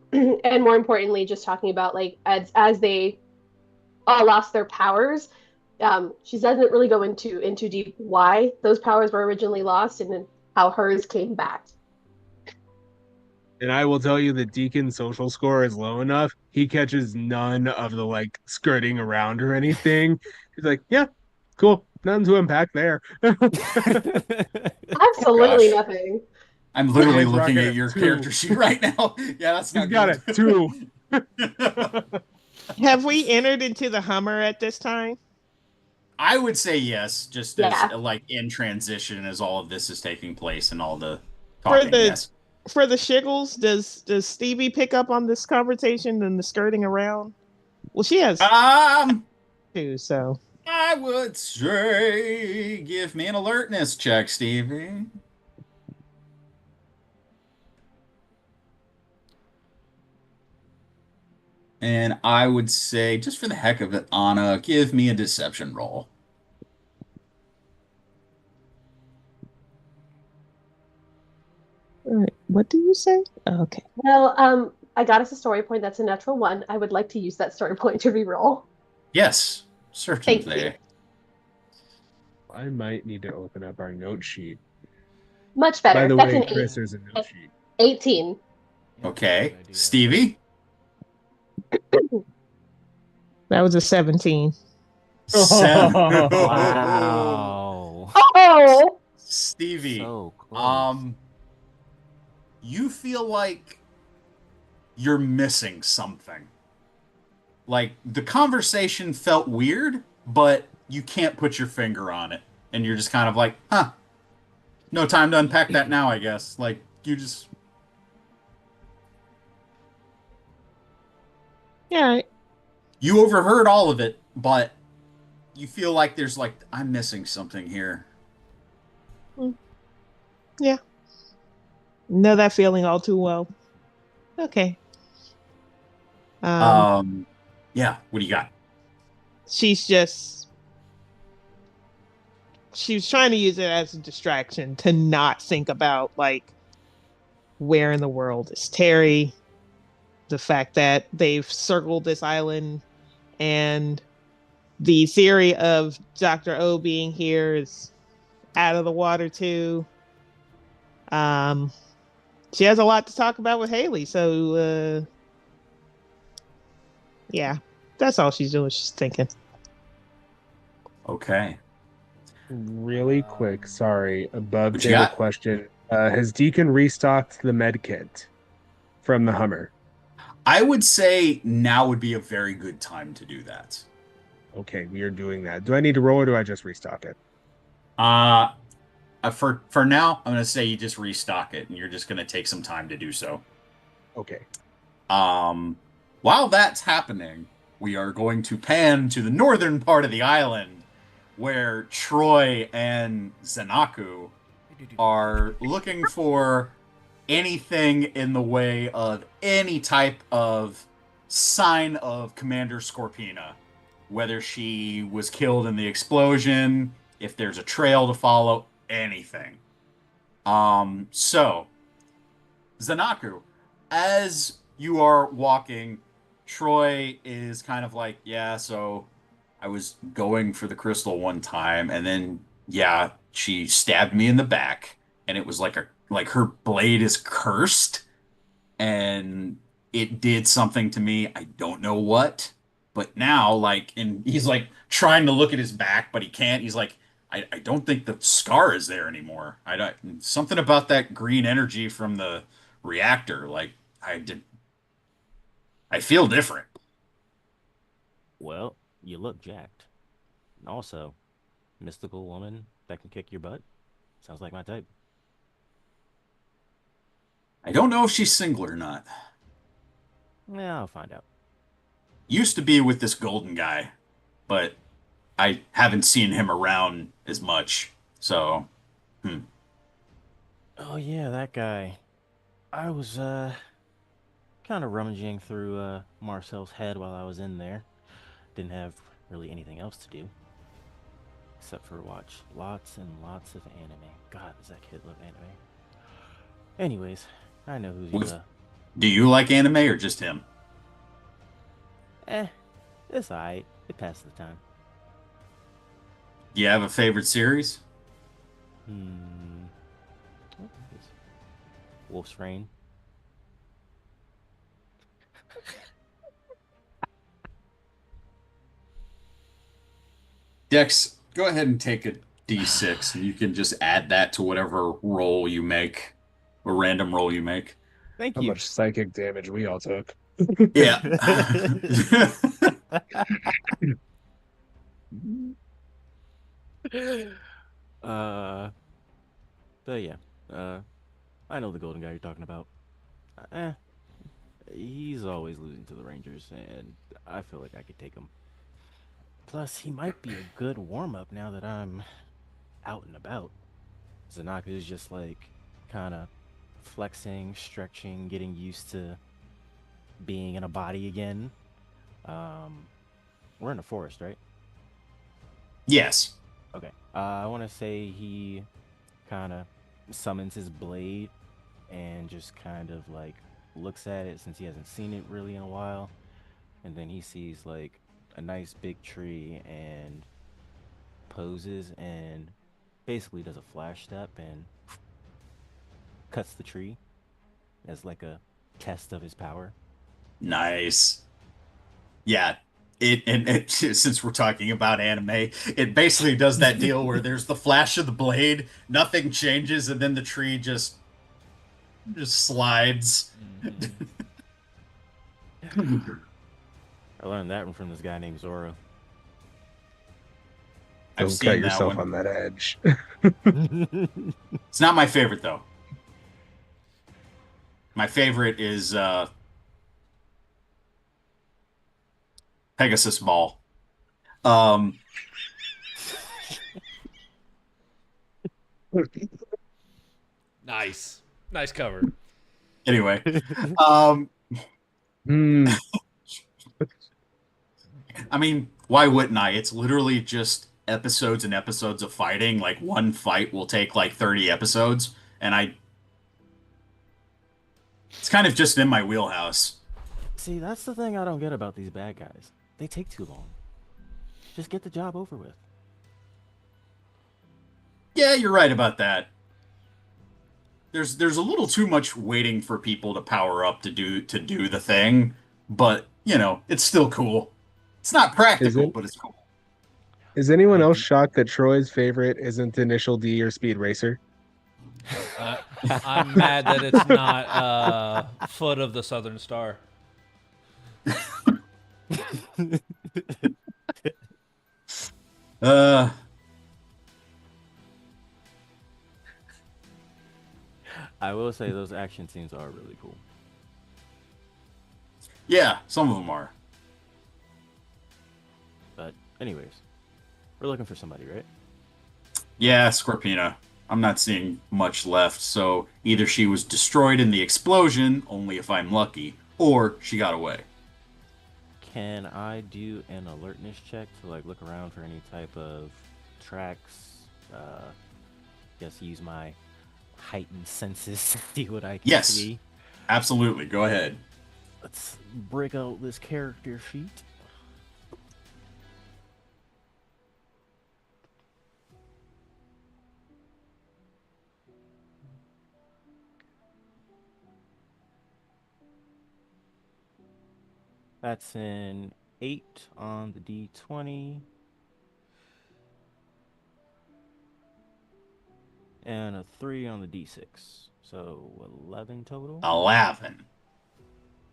more importantly, just talking about like as they all lost their powers. She doesn't really go into deep why those powers were originally lost and then how hers came back. And I will tell you that Deacon's social score is low enough. He catches none of the like skirting around or anything. He's like, yeah, cool. Nothing to unpack there. Absolutely Gosh. nothing. I'm literally Man's looking rocking at a your 2. character sheet right now. Yeah, that's He's not got good. it, 2. Have we entered into the Hummer at this time? I would say yes, just as Yeah. like in transition as all of this is taking place and all the For talking. the Yes. for the shiggles, does Stevie pick up on this conversation and the skirting around? Well, she has too, so I would say give me an alertness check, Stevie. And I would say, just for the heck of it, Anna, give me a deception roll. all right, what do you say? Okay. Well, I got us a story point. That's a natural 1. I would like to use that story point to reroll. Yes, Thank certainly. you. I might need to open up our note sheet. Much better. By the That's way, an Chris, there's a note sheet. 18. Okay, Stevie? That was a 17. 7. Wow. Oh! Stevie, So close. you feel like you're missing something. Like the conversation felt weird, but you can't put your finger on it. And you're just kind of like, huh, no time to unpack that now, I guess. Like, you just. Yeah. You overheard all of it, but you feel like there's like, I'm missing something here. Yeah. Know that feeling all too well. Okay. Yeah, what do you got? She was trying to use it as a distraction to not think about like where in the world is Terry, the fact that they've circled this island, and the theory of Dr. O being here is out of the water too. She has a lot to talk about with Haley, so yeah, that's all she's doing. She's thinking. Okay. Really quick, sorry, above What you table got? question. Has Deacon restocked the med kit from the Hummer? I would say now would be a very good time to do that. Okay, we are doing that. Do I need to roll or do I just restock it? For now, I'm gonna say you just restock it, and you're just gonna take some time to do so. Okay. While that's happening, we are going to pan to the northern part of the island, where Troy and Zanaku are looking for anything in the way of any type of sign of Commander Scorpina, whether she was killed in the explosion, if there's a trail to follow, anything. So Zanaku, as you are walking, Troy is kind of like, yeah, so I was going for the crystal one time, and then yeah, she stabbed me in the back, and it was like her blade is cursed, and it did something to me. I don't know what, but now and he's like trying to look at his back, but he can't. He's like, I don't think the scar is there anymore. I don't something about that green energy from the reactor. Like I feel different. Well, you look jacked. And also, mystical woman that can kick your butt. Sounds like my type. I don't know if she's single or not. Yeah, I'll find out. Used to be with this golden guy, but I haven't seen him around as much. So, Oh yeah, that guy. I was kind of rummaging through Marcel's head while I was in there. Didn't have really anything else to do. except for watch lots and lots of anime. God, does that kid love anime? Anyways, I know who's With- Do you like anime or just him? It's alright. It passes the time. Do you have a favorite series? What is this? Wolf's Rain. Dex, go ahead and take a d6, and you can just add that to whatever roll you make, a random roll you make. Thank How you. much psychic damage we all took. Yeah. But yeah, I know the golden guy you're talking about. He's always losing to the Rangers, and I feel like I could take him. Plus, he might be a good warm-up now that I'm out and about. Zanaka is just like kind of flexing, stretching, getting used to being in a body again. We're in the forest, right? Yes. Okay. I want to say he kind of summons his blade and just kind of like looks at it since he hasn't seen it really in a while. And then he sees like a nice big tree and poses and basically does a flash step and cuts the tree as like a test of his power. Nice. Yeah. Since we're talking about anime, it basically does that deal where there's the flash of the blade, nothing changes, and then the tree just slides. Mm-hmm. I learned that one from this guy named Zoro. I've Don't seen cut that yourself one. on that edge. It's not my favorite though. My favorite is Pegasus Ball. Nice cover. Anyway, Hmm. I mean, why wouldn't I? It's literally just episodes and episodes of fighting. Like one fight will take like 30 episodes, and it's kind of just in my wheelhouse. See, that's the thing I don't get about these bad guys. They take too long. Just get the job over with. Yeah, you're right about that. There's a little too much waiting for people to power up to do the thing, but you know, it's still cool. It's not practical, but it's cool. Is anyone else shocked that Troy's favorite isn't Initial D or Speed Racer? I'm mad that it's not Foot of the Southern Star. I will say those action scenes are really cool. Yeah, some of them are. But anyways, we're looking for somebody, right? Yeah, Scorpina. I'm not seeing much left, so either she was destroyed in the explosion, only if I'm lucky, or she got away. Can I do an alertness check to like look around for any type of tracks? Guess use my heightened senses to see what I can Yes. see. Absolutely, go ahead. Let's break out this character sheet. That's an 8 on the D20. And a 3 on the D6. So 11 total. 11.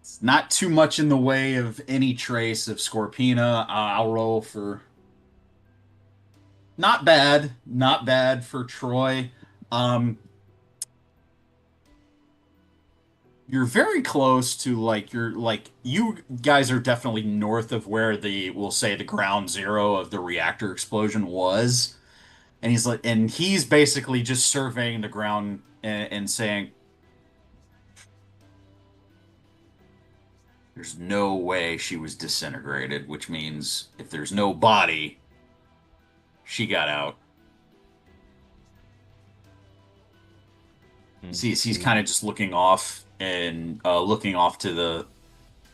It's not too much in the way of any trace of Scorpina. I'll roll for... Not bad for Troy. You're very close to you guys are definitely north of where we'll say the ground zero of the reactor explosion was. And he's basically just surveying the ground and saying, there's no way she was disintegrated, which means if there's no body, she got out. He's kind of just looking off and looking off to the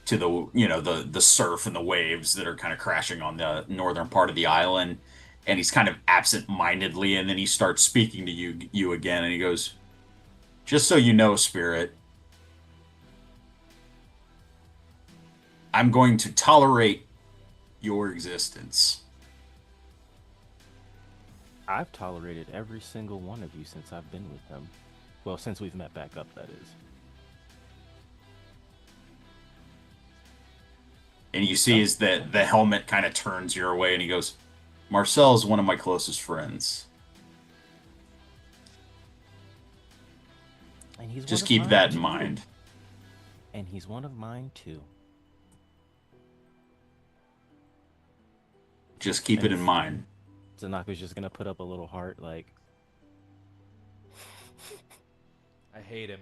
the surf and the waves that are kind of crashing on the northern part of the island, and he's kind of absent-mindedly, and then he starts speaking to you again, and he goes, "Just so you know, Spirit, I'm going to tolerate your existence." I've tolerated every single one of you since I've been with him. Well, since we've met back up, that is. And you see is that the helmet kind of turns your way, and he goes, "Marcel's one of my closest friends. And he's Just one of keep mine, that in too. mind." And he's one of mine too. Just keep it in mind. Tanaka's just gonna put up a little heart, like. I hate him.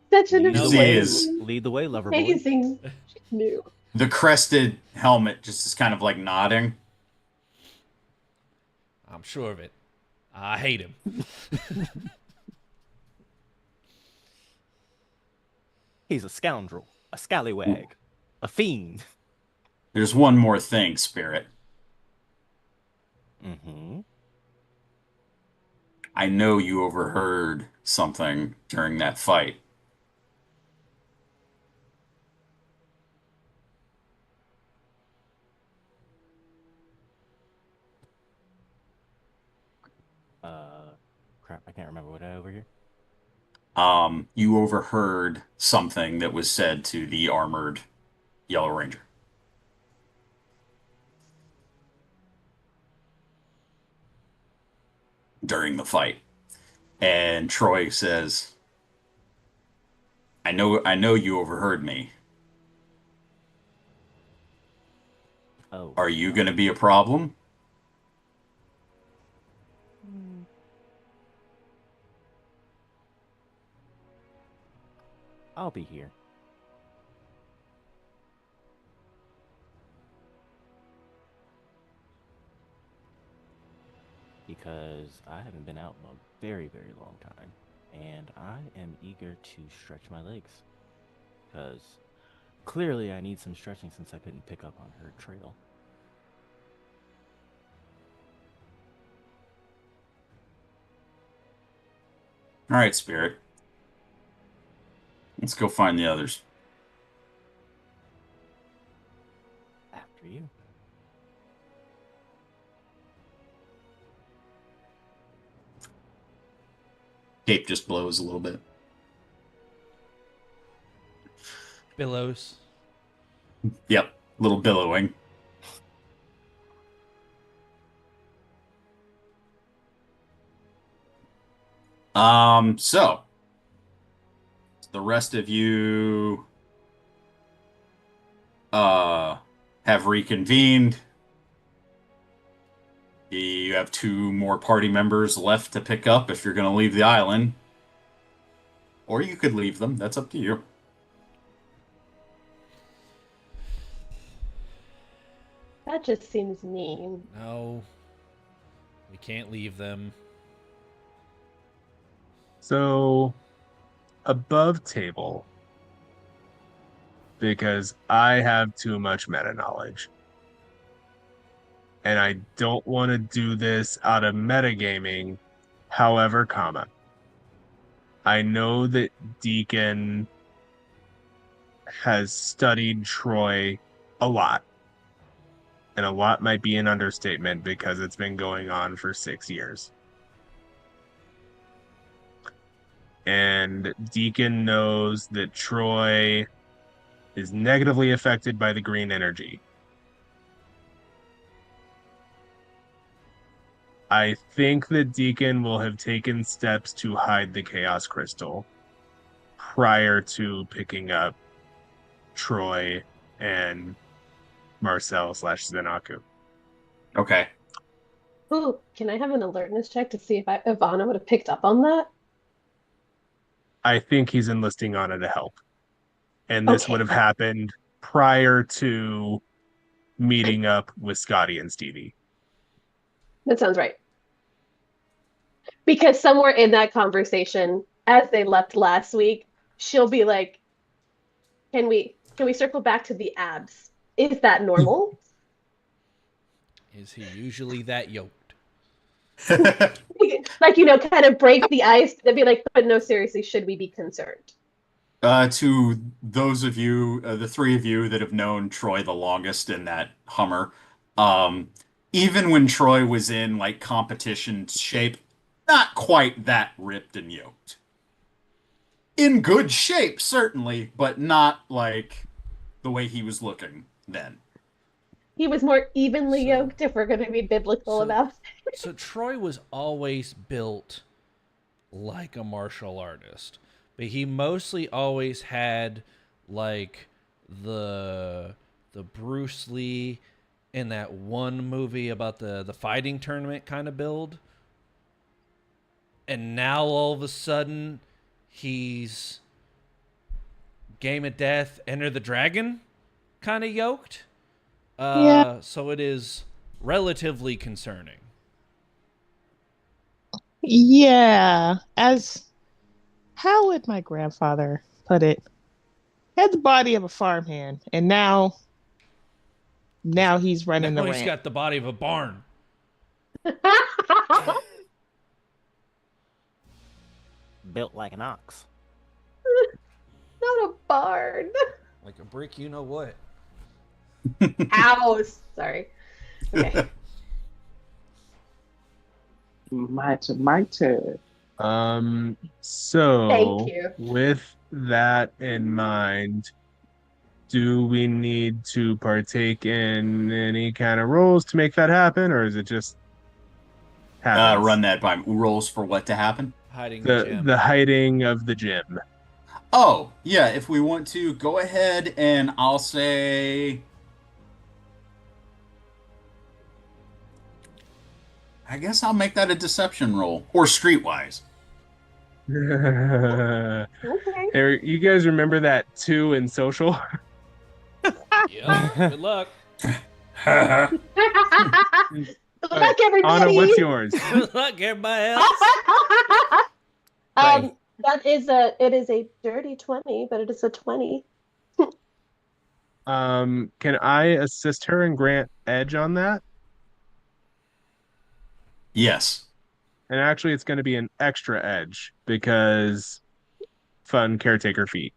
Such an Lead the See way, is- lead the way, lover boy. amazing new. The crested helmet just is kind of like nodding. I'm sure of it. I hate him. He's a scoundrel, a scallywag, a fiend. There's one more thing, Spirit. Mm-hmm. I know you overheard something during that fight. Crap, I can't remember what I overhear. You overheard something that was said to the armored Yellow Ranger. During the fight. And Troy says, I know you overheard me. Oh. Are you going to be a problem? I'll be here. Because I haven't been out in a very, very long time. And I am eager to stretch my legs. Because clearly I need some stretching since I couldn't pick up on her trail. All right, Spirit. Let's go find the others. After you. Cape just blows a little bit. Billows. Yep, little billowing. So the rest of you have reconvened. You have 2 more party members left to pick up if you're going to leave the island. Or you could leave them. That's up to you. That just seems mean. No. We can't leave them. So, above table, because I have too much meta knowledge. And I don't want to do this out of metagaming. However, I know that Deacon has studied Troy a lot. And a lot might be an understatement because it's been going on for 6 years. And Deacon knows that Troy is negatively affected by the green energy. I think that Deacon will have taken steps to hide the Chaos Crystal prior to picking up Troy and Marcel/Zenaku. Okay. Ooh, can I have an alertness check to see if Ivana would have picked up on that? I think he's enlisting Anna to help. And this Okay. would have happened prior to meeting up with Scotty and Stevie. That sounds right. Because somewhere in that conversation, as they left last week, she'll be like, Can we circle back to the abs? Is that normal?" Is he usually that yoked? Like, kind of break the ice. They'd be like, "But no, seriously, should we be concerned?" To those of you, the three of you that have known Troy the longest in that Hummer, even when Troy was in like competition shape, not quite that ripped and yoked. In good shape, certainly, but not like the way he was looking then. He was more evenly yoked, if we're going to be biblical about it. So Troy was always built like a martial artist, but he mostly always had like the Bruce Lee in that one movie about the fighting tournament kind of build. And now all of a sudden he's Game of Death, Enter the Dragon kind of yoked. Yeah. So it is relatively concerning. Yeah. How would my grandfather put it? Had the body of a farmhand, and now he's running Now the he's ranch. got the body of a barn. Built like an ox. Not a barn. Like a brick, you know what? House. Sorry. Okay. My turn. So Thank you. with that in mind, do we need to partake in any kind of roles to make that happen, or is it just happens? Run that by rolls for what to happen. Hiding the gem. the hiding of the gem. Oh, yeah, if we want to, go ahead and I'll say... I guess I'll make that a deception roll. Or streetwise. Okay. Hey, you guys remember that 2 in social? Yeah. Good luck. Good luck, everybody. Anna, what's yours? Good luck, everybody else. It is a dirty 20, but it is a 20. Can I assist her and grant edge on that? Yes. And actually, it's going to be an extra edge because fun caretaker feat.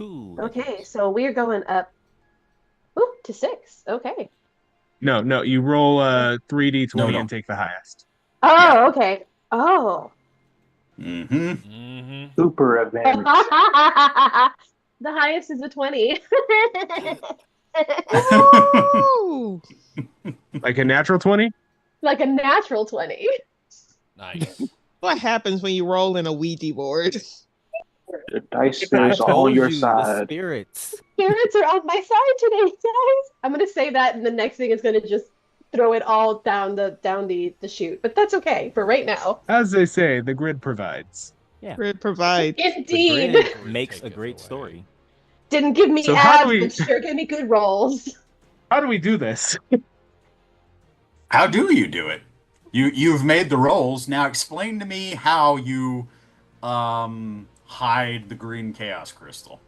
Ooh, Okay, so we're going up to 6. Okay. No, you roll a 3d20 No. and take the highest. Oh, Yeah. okay. Oh. Mm-hmm. Mm-hmm. Super advantage. The highest is a 20. Ooh. Like a natural 20? Like a natural 20. Nice. What happens when you roll in a Ouija board? The dice I is on told your you, the side. spirits. Spirits are on my side today, guys. I'm gonna say that, and the next thing is gonna just throw it all down the chute. But that's okay for right now. As they say, the grid provides. Grid provide. The Indeed. grid makes Take a it great away. story. Didn't give me So how abs, do we- but sure gave me good rolls. How do we do this? How do you do it? You've made the rolls. Now explain to me how you hide the green chaos crystal.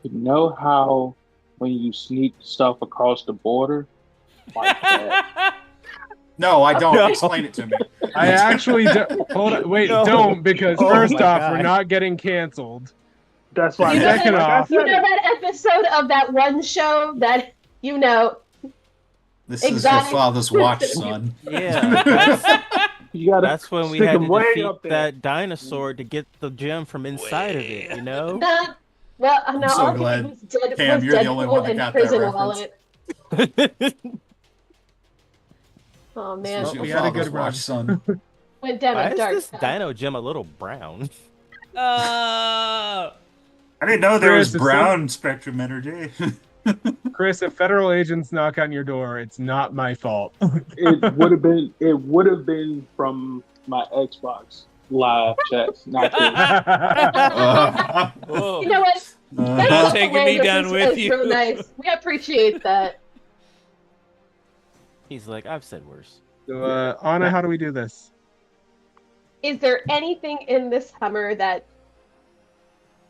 You know how when you sneak stuff across the border? Like that. No, I don't. No. Explain it to me. I actually don't. Hold on. Wait, No. don't, because Oh first my off, God. we're not getting canceled. That's why. You know, Second off- you know that episode of that one show that This Exotic. is your father's watch, son. Yeah, You gotta that's when we stick had 'em to way defeat up there. that dinosaur to get the gem from inside of it, you know? well, no, so all I glad. think was dead Cam, was you're the only Deadpool one that and got that Prison reference. Wallet. Oh man, This is we your had a father's good run. watch, son. went down Why a is dark this path. dino gem a little brown? I didn't know there was brown spectrum energy. Chris, if federal agents knock on your door, it's not my fault. It would have been from my Xbox live chats. Not kidding. Whoa. You know what? Not taking me Awareness down with is you. real nice. We appreciate that. He's like, I've said worse. So, Anna, how do we do this? Is there anything in this Hummer that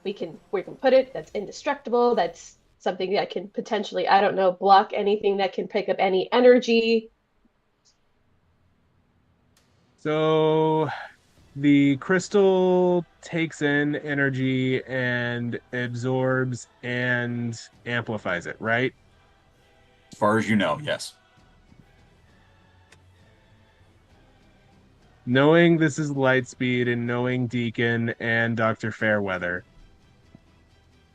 we can put it that's indestructible, that's something that can potentially, I don't know, block anything that can pick up any energy? So the crystal takes in energy and absorbs and amplifies it, right? As far as you know, yes. Knowing this is Lightspeed and knowing Deacon and Dr. Fairweather,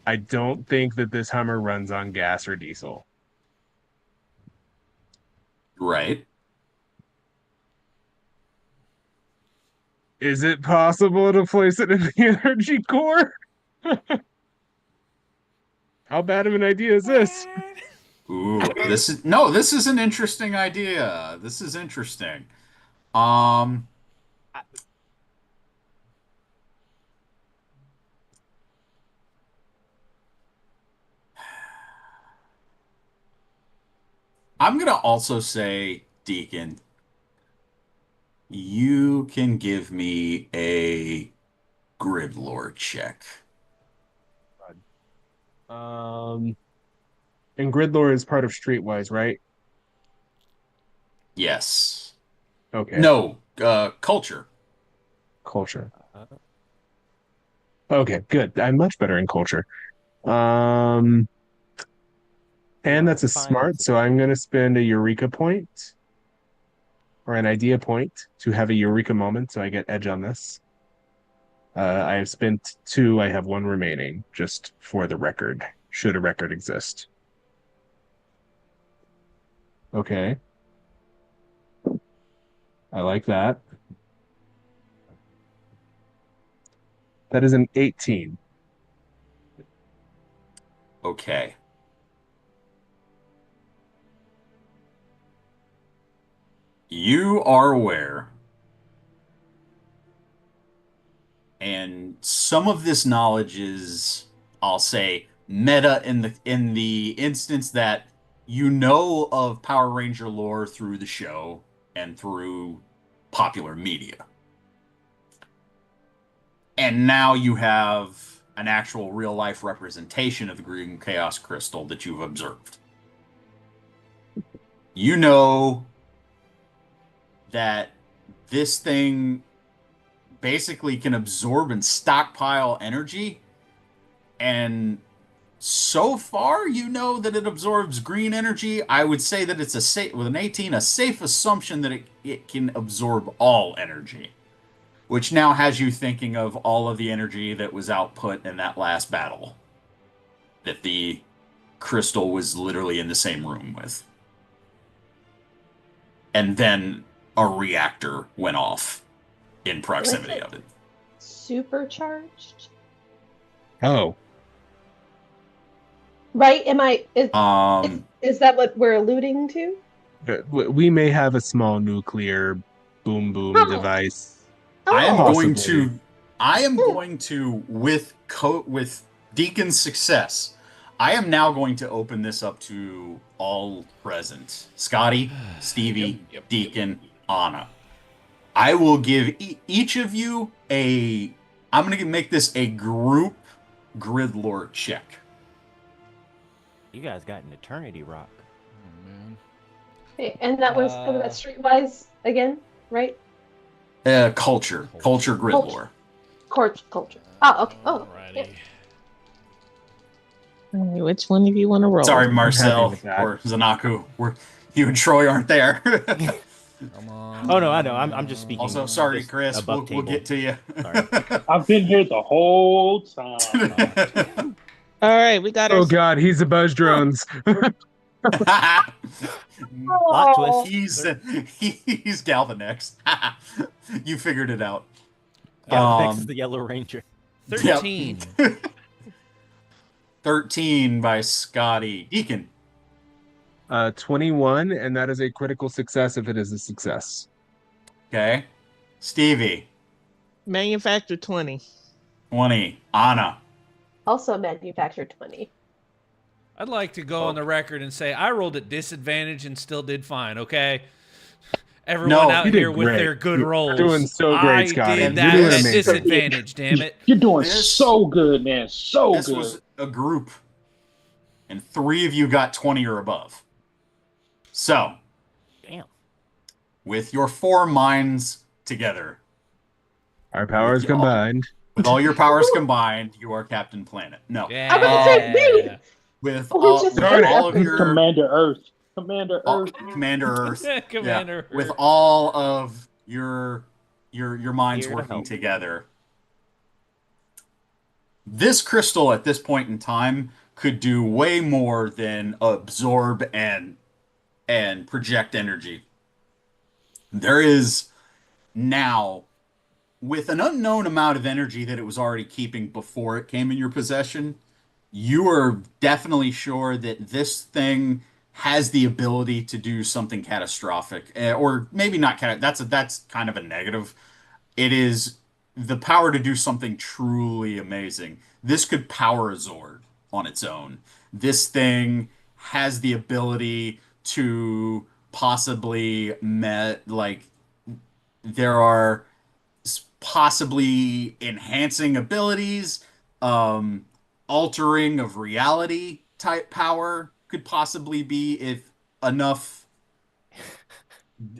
I don't think that this Hummer runs on gas or diesel. Right. Is it possible to place it in the energy core? How bad of an idea is this? Ooh, this is an interesting idea. This is interesting. I'm gonna also say, Deacon, you can give me a grid lore check. And grid lore is part of Streetwise, right? Yes. Okay. No, culture. Culture. Okay, good. I'm much better in culture. And that's a smart, so I'm going to spend a Eureka point or an idea point to have a Eureka moment, so I get edge on this. I have spent 2. I have 1 remaining, just for the record, should a record exist. Okay. I like that. That is an 18. Okay. You are aware, and some of this knowledge is, I'll say, meta in the instance that you know of Power Ranger lore through the show and through popular media. And now you have an actual real life representation of the Green Chaos Crystal that you've observed. You know that this thing basically can absorb and stockpile energy, and so far you know that it absorbs green energy. I would say that it's with an 18, a safe assumption that it can absorb all energy, which now has you thinking of all of the energy that was output in that last battle that the crystal was literally in the same room with. And then a reactor went off in proximity of it. Supercharged? Oh. Right? Is that what we're alluding to? We may have a small nuclear boom device. I am Possibly. going to with Deacon's success, I am now going to open this up to all present. Scotty, Stevie, Deacon, Anna. I will give each of you I'm going to make this a group grid lore check. You guys got an eternity rock. Oh, man. Okay, and that was that Streetwise again, right? Culture grid lore. Culture. Oh, okay. Oh, yeah. All right, which one of you want to roll? Sorry, Marcel or Zanaku. You and Troy aren't there. Come on. Oh no, I know. I'm just speaking. Also, sorry, Chris. We'll get to you. I've been here the whole time. All right, we got our. Oh God, he's a buzz drones. Plot twist. He's Galvanex. You figured it out. Galvanex is the Yellow Ranger. 13. Yep. 13 by Scotty. Deacon. 21, and that is a critical success if it is a success. Okay. Stevie. Manufacture 20. 20. Anna. Also manufactured 20. I'd like to go on the record and say I rolled at disadvantage and still did fine, okay? Everyone out you did here with great. their good You're rolls. doing so great, I Scotty. did You're that doing at amazing. disadvantage, damn it. You're doing This- so good, man. So This good. was a group, and 3 of you got 20 or above. So, Damn. with your 4 minds together, Our powers With y'all. combined. with all your powers combined, you are Captain Planet. No. Yeah. I'm gonna say me. With We all, just with Darn it. all of your Commander Earth. Commander Earth. Commander Earth, Commander. yeah, with all of your minds Here to working help. together. This crystal at this point in time could do way more than absorb and project energy. There is now, with an unknown amount of energy that it was already keeping before it came in your possession, you are definitely sure that this thing has the ability to do something catastrophic, or maybe not that's kind of a negative. It is the power to do something truly amazing. This could power a Zord on its own. This thing has the ability to possibly there are possibly enhancing abilities, altering of reality type power could possibly be if enough.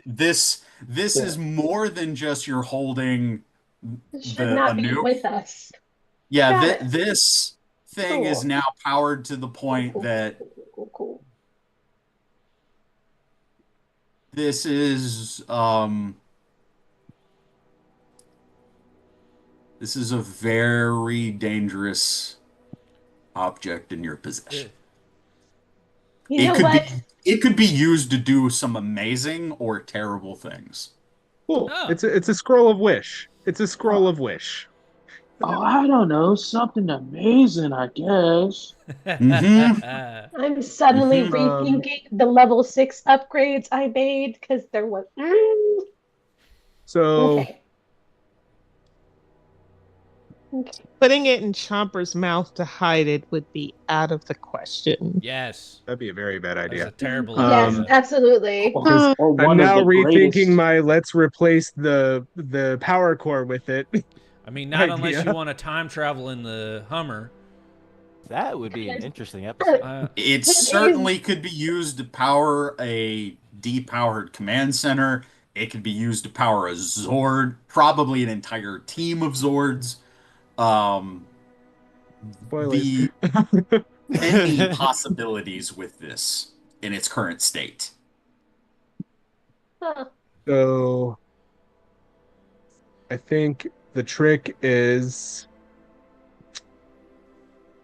This is more than just you're holding Should a not be nuke. with us. Yeah, Got it. this thing is Cool. now powered to the point Cool, that cool. this is a very dangerous object in your possession. You know what? It could be used to do some amazing or terrible things. Cool. Oh. It's a scroll of wish. It's a scroll of wish. Oh, I don't know. Something amazing, I guess. Mhm. I'm suddenly Mhm. rethinking the level 6 upgrades I made because there was. So Okay. Okay. Putting it in Chomper's mouth to hide it would be out of the question. Yes. that'd be a very bad That's a idea. terrible Yes, idea. absolutely. Or I'm one now of the rethinking greatest. my let's replace the power core with it. I mean, not unless idea. you want to time travel in the Hummer. That would be an interesting episode. It certainly could be used to power a depowered command center. It could be used to power a Zord, probably an entire team of Zords. Spoilers. The many possibilities with this in its current state. Huh. So I think the trick is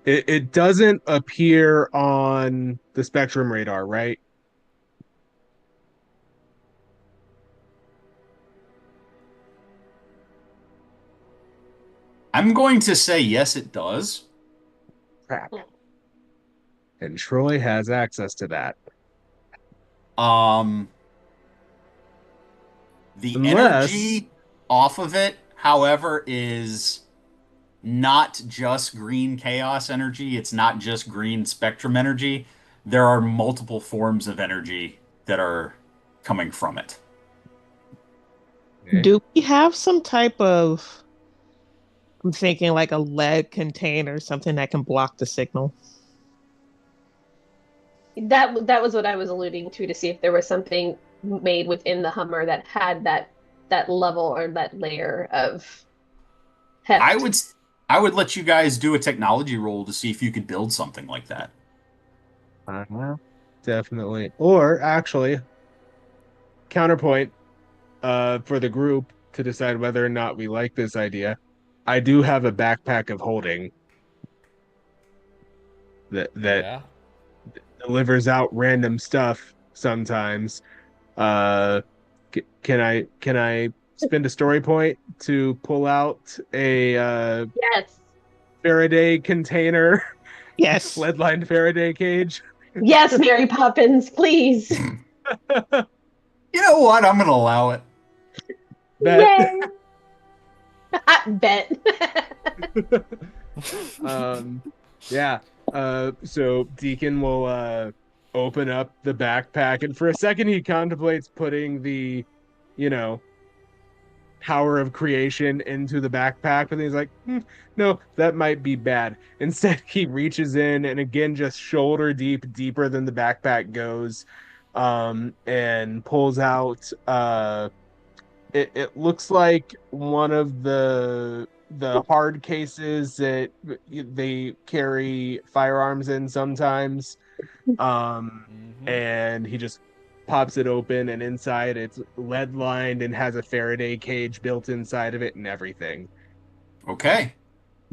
it doesn't appear on the spectrum radar, right? I'm going to say yes, it does. Crap. And Troy has access to that. The Unless- energy off of it, however, is not just green chaos energy. It's not just green spectrum energy. There are multiple forms of energy that are coming from it. Okay. Do we have some type of, I'm thinking like a lead container, something that can block the signal? That was what I was alluding to see if there was something made within the Hummer that had that level or that layer of heft. I would let you guys do a technology roll to see if you could build something like that. Definitely. Or actually, counterpoint for the group to decide whether or not we like this idea. I do have a backpack of holding that Yeah. delivers out random stuff sometimes. Can I spend a story point to pull out a Yes. Faraday container, Yes. lead-lined Faraday cage? Yes, Mary Poppins, please. You know what? I'm going to allow it. Bet. Yay. Bet. Yeah. So Deacon will open up the backpack, and for a second he contemplates putting the, you know, power of creation into the backpack, but then he's like, no, that might be bad. Instead, he reaches in and again, just shoulder deep, deeper than the backpack goes, and pulls out. It looks like one of the hard cases that they carry firearms in sometimes. And he just pops it open, and inside it's lead lined and has a Faraday cage built inside of it and everything. Okay.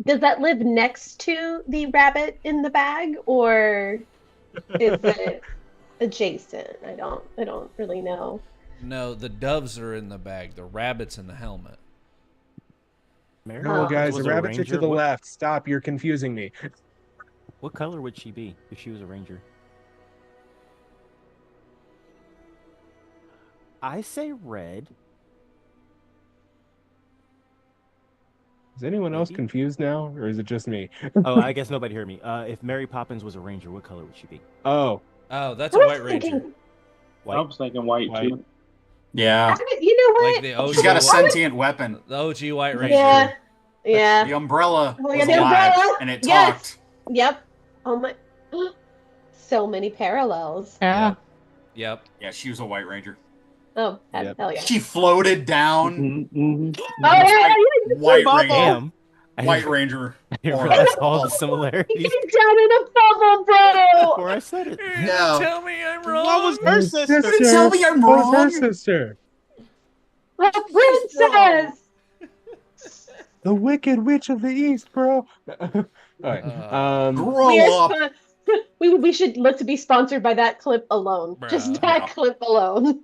Does that live next to the rabbit in the bag, or is it adjacent? I don't really know. No, the doves are in the bag. The rabbit's in the helmet. Mary No, Poppins guys, was the a rabbits are to ranger. the What- left. Stop, you're confusing me. What color would she be if she was a ranger? I say red. Is anyone else Maybe? confused now, or is it just me? Oh, I guess nobody heard me. If Mary Poppins was a ranger, what color would she be? Oh, Oh, that's a I was white ranger. thinking- I was thinking white, too. Yeah. You know what? Like the OG. She's got a White- sentient weapon. The OG white ranger. Yeah. Yeah. The umbrella Oh, yeah, was the alive, umbrella. and it Yes. talked. Yep. Oh my. So many parallels. Yeah. Yep. Yeah, she was a white ranger. Oh, Yep. hell yeah. She floated down. Mm-hmm. Oh, yeah. White bubble. ranger. Damn. I White didn't- ranger. I didn't Or- realize all the You similarities came down in a bubble, bro. before I said it. No. Tell me I'm wrong. What was her sister? Tell me I'm What was her wrong. sister? A princess. The Wicked Witch of the East, bro. All right. Grow We are up. we should look to be sponsored by that clip alone. Bruh. Just that Yeah. clip alone.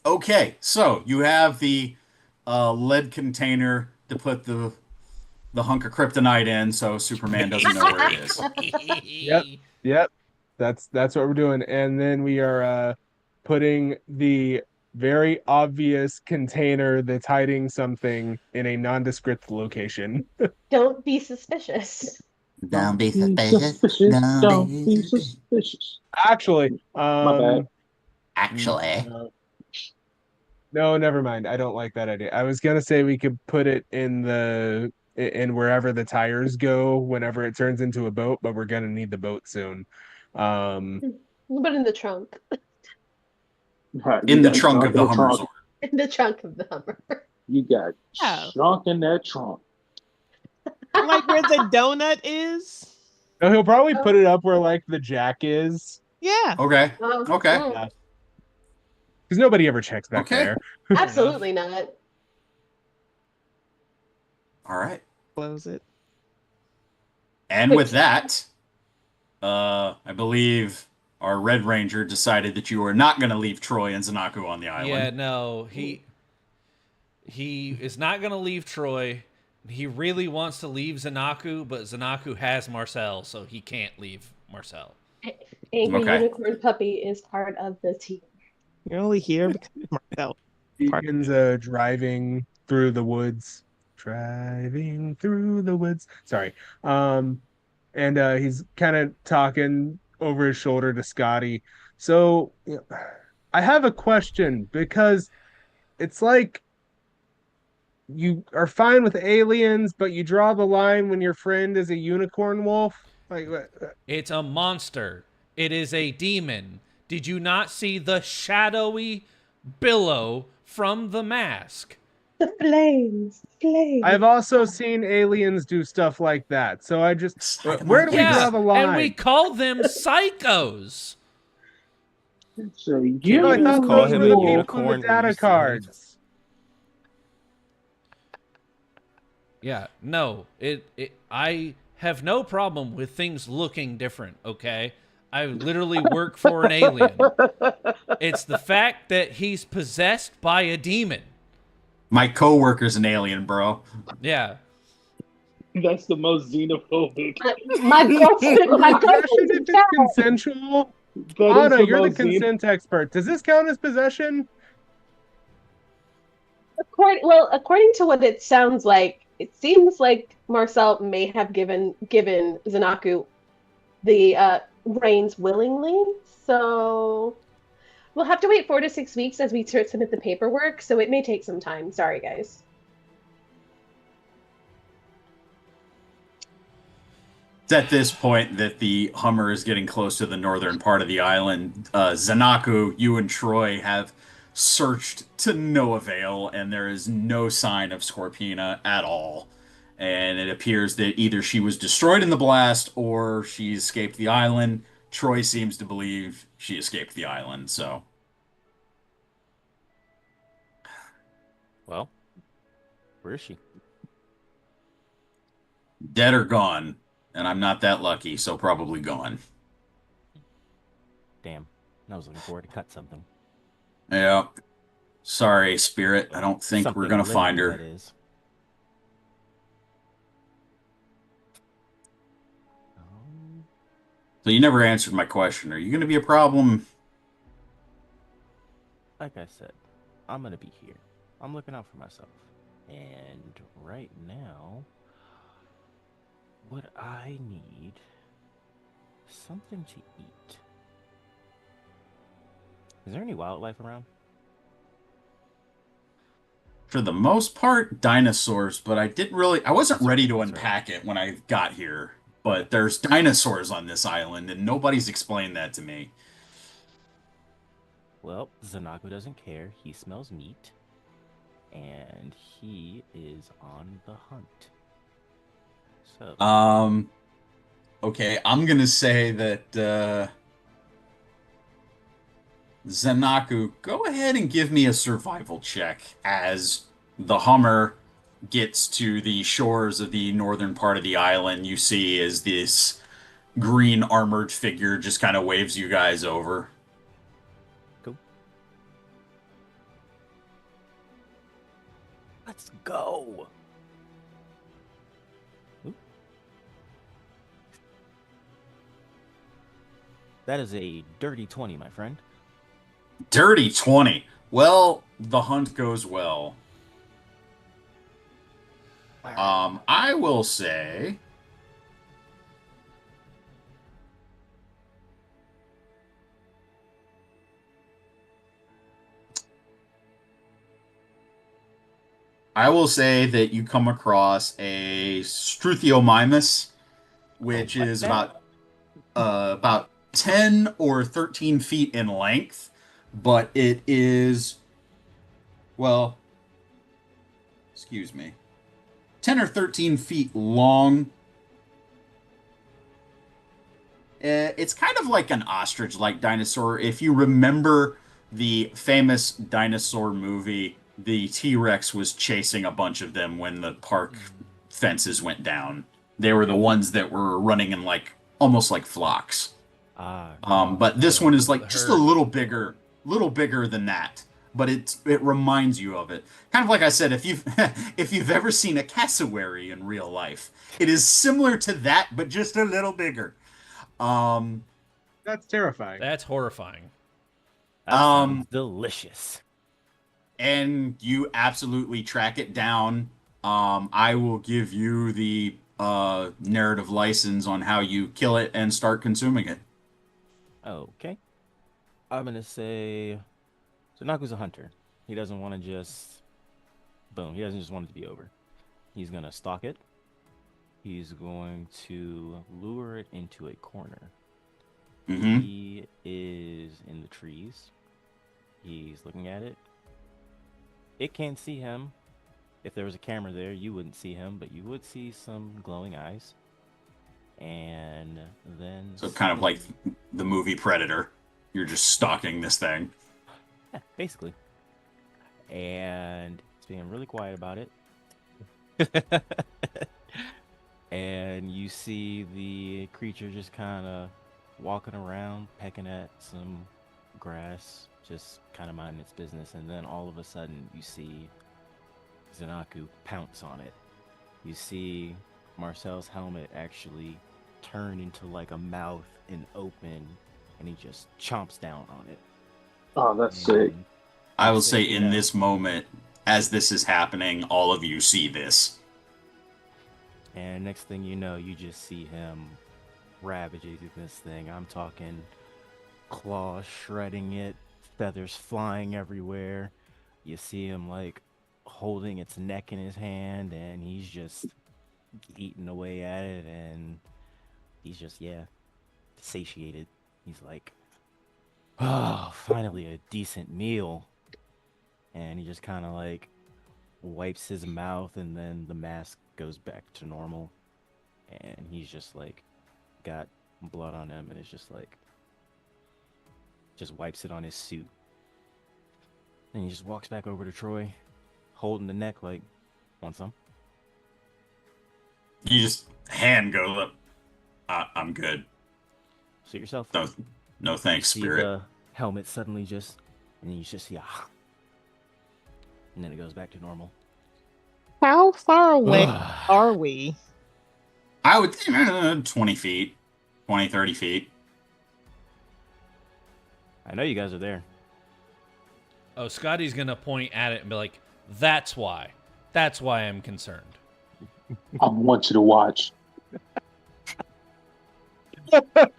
Okay, so you have the lead container to put the hunk of kryptonite in, so Superman doesn't know where it is. Yep. That's what we're doing. And then we are putting the very obvious container that's hiding something in a nondescript location. Don't be suspicious. Don't be Don't be suspicious. Actually, My bad. Actually. no, never mind. I don't like that idea. I was gonna say we could put it in wherever the tires go whenever it turns into a boat, but we're gonna need the boat soon. But in the trunk. In the trunk of the Hummer's. In the trunk of the Hummer. You got Oh. junk in that trunk. Like where the donut is? No, he'll probably put it up where like the jack is, Yeah. Okay. Oh, Okay. mm, because nobody ever checks back Okay. there. absolutely not. All right. Close it. And with that, I believe our Red Ranger decided that you are not going to leave Troy and Zanaku on the island. Yeah, no, he is not gonna leave Troy. He really wants to leave Zanaku, but Zanaku has Marcel, so he can't leave Marcel. Angry Okay. Unicorn Puppy is part of the team. You're only here because of Marcel. Deacon's driving through the woods. Driving through the woods. Sorry. And he's kind of talking over his shoulder to Scotty. So I have a question, because it's like you are fine with aliens, but you draw the line when your friend is a unicorn wolf. Like, It's a monster. It is a demon. Did you not see the shadowy billow from the mask? The flames. I've also seen aliens do stuff like that. So I just, where do we draw the line? and we call them psychos. So No, I thought Call those him were a the people unicorn with the data recently. cards. Yeah, no, I have no problem with things looking different, okay? I literally work for an alien. It's the fact that he's possessed by a demon. My coworker's an alien, bro. Yeah. That's the most xenophobic. My girlfriend, my Possession girlfriend's if a it's cat. consensual. That is Anna, the you're the most xen- consent expert. Does this count as possession? According to what it sounds like, it seems like Marcel may have given Zanaku the reins willingly. So we'll have to wait 4 to 6 weeks as we submit the paperwork. So it may take some time. Sorry, guys. It's at this point that the Hummer is getting close to the northern part of the island. Zanaku, you and Troy have searched to no avail, and there is no sign of Scorpina at all. And it appears that either she was destroyed in the blast or she escaped the island. Troy seems to believe she escaped the island, so. Well, where is she? Dead or gone. And I'm not that lucky, so probably gone. Damn. I was looking forward to cut something. Yeah. Sorry, Spirit. I don't think we're going to find her. That is. So you never answered my question. Are you going to be a problem? Like I said, I'm going to be here. I'm looking out for myself. And right now, what I need is something to eat. Is there any wildlife around? For the most part, dinosaurs, but I wasn't ready to unpack it when I got here. But there's dinosaurs on this island, and nobody's explained that to me. Well, Zanaku doesn't care. He smells meat. And he is on the hunt. So. Okay, I'm gonna say that, Zanaku, go ahead and give me a survival check as the Hummer gets to the shores of the northern part of the island. You see as this green armored figure just kind of waves you guys over. Cool. Let's go. Oop. That is a dirty 20, my friend. Dirty 20. Well, the hunt goes well. I will say that you come across a Struthiomimus, which is about 10 or 13 feet in length, but it is, well, excuse me, 10 or 13 feet long. It's kind of like an ostrich-like dinosaur. If you remember the famous dinosaur movie, the T-Rex was chasing a bunch of them when the park fences went down. They were the ones that were running in almost like flocks. But this one is just a little bigger than that. But it reminds you of it. Kind of like I said, if you've ever seen a cassowary in real life, it is similar to that, but just a little bigger. That's terrifying. That's horrifying. That sounds delicious. And you absolutely track it down. I will give you the narrative license on how you kill it and start consuming it. Okay. I'm going to say Zanaku's a hunter. He doesn't want to just, boom, he doesn't just want it to be over. He's going to stalk it. He's going to lure it into a corner. Mm-hmm. He is in the trees. He's looking at it. It can't see him. If there was a camera there, you wouldn't see him, but you would see some glowing eyes. And then... So kind of like the movie Predator. You're just stalking this thing. Yeah, basically. And it's being really quiet about it. And you see the creature just kind of walking around, pecking at some grass, just kind of minding its business. And then all of a sudden, you see Zanaku pounce on it. You see Marcel's helmet actually turn into like a mouth and open, and he just chomps down on it. Oh, that's sick. I will say in this moment, as this is happening, all of you see this. And next thing you know, you just see him ravaging this thing. I'm talking claws shredding it, feathers flying everywhere. You see him like holding its neck in his hand, and he's just eating away at it, and he's just satiated. He's like, oh, finally a decent meal. And he just kind of like wipes his mouth, and then the mask goes back to normal, and he's just like got blood on him, and it's just like just wipes it on his suit. And he just walks back over to Troy, holding the neck like, want some? You just hand go, look, I'm good. Suit yourself. No thanks, See spirit. the helmet suddenly just, and then you just see and then it goes back to normal. How far away are we? I would think 20 feet, 20, 30 feet. I know you guys are there. Oh, Scotty's going to point at it and be like, that's why. That's why I'm concerned. I want you to watch.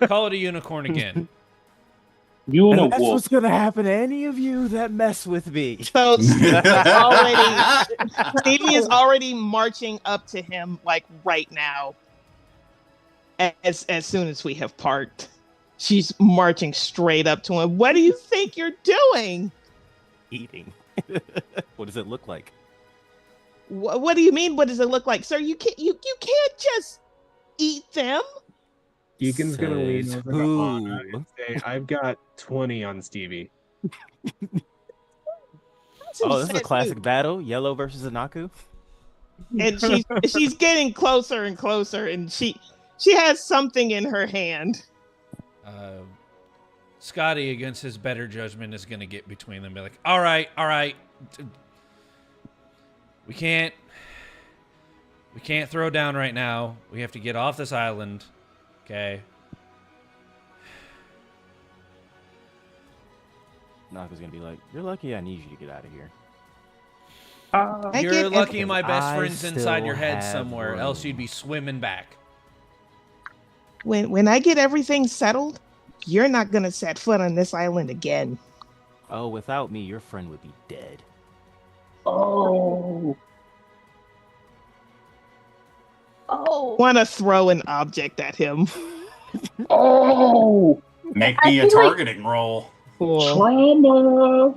Call it a unicorn again. You and And a that's wolf. what's gonna happen to any of you that mess with me. So Stevie is already marching up to him like right now. As soon as we have parked, she's marching straight up to him. What do you think you're doing? Eating. What does it look like? What do you mean? What does it look like, sir? You can't just eat them. Deacon's gonna lean Says over to who? Anna and say, "I've got 20 on Stevie." Oh, this is a classic battle. Yellow versus Anaku. And she's getting closer and closer, and she has something in her hand. Scotty, against his better judgment, is going to get between them and be like, all right. We can't throw down right now. We have to get off this island. Okay. Anaku's gonna be like, "You're lucky I need you to get out of here." I You're get lucky everything. my best I friend's inside still your head have somewhere, else room. you'd be swimming back. When I get everything settled, you're not gonna set foot on this island again. Oh, without me, your friend would be dead. Oh. Oh, Want to throw an object at him? Oh. Make I me a feel like- targeting roll. Cool. Trauma.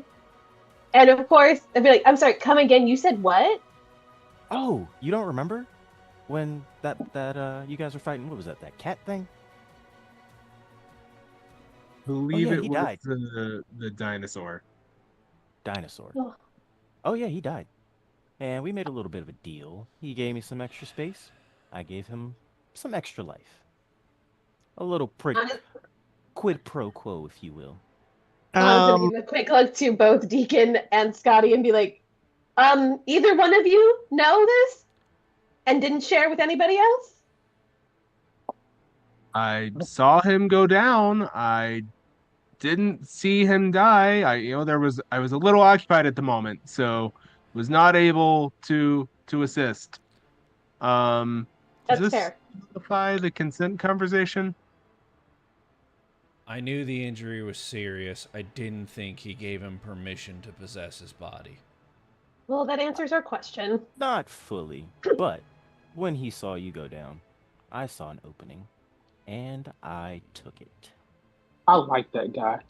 and of course, I'd be like, I'm sorry, come again. You said what? Oh, you don't remember when that you guys were fighting? What was that? That cat thing? Believe yeah, it he was died. the dinosaur. Dinosaur. Oh. Oh yeah, he died. And we made a little bit of a deal. He gave me some extra space. I gave him some extra life. A little quid pro quo, if you will. I was gonna give a quick look to both Deacon and Scotty and be like, either one of you know this and didn't share with anybody else? I saw him go down. I didn't see him die. I was a little occupied at the moment, so was not able to assist. Does That's this fair. justify the consent conversation? I knew the injury was serious. I didn't think he gave him permission to possess his body. Well, that answers our question. Not fully, but when he saw you go down, I saw an opening, and I took it. I like that guy.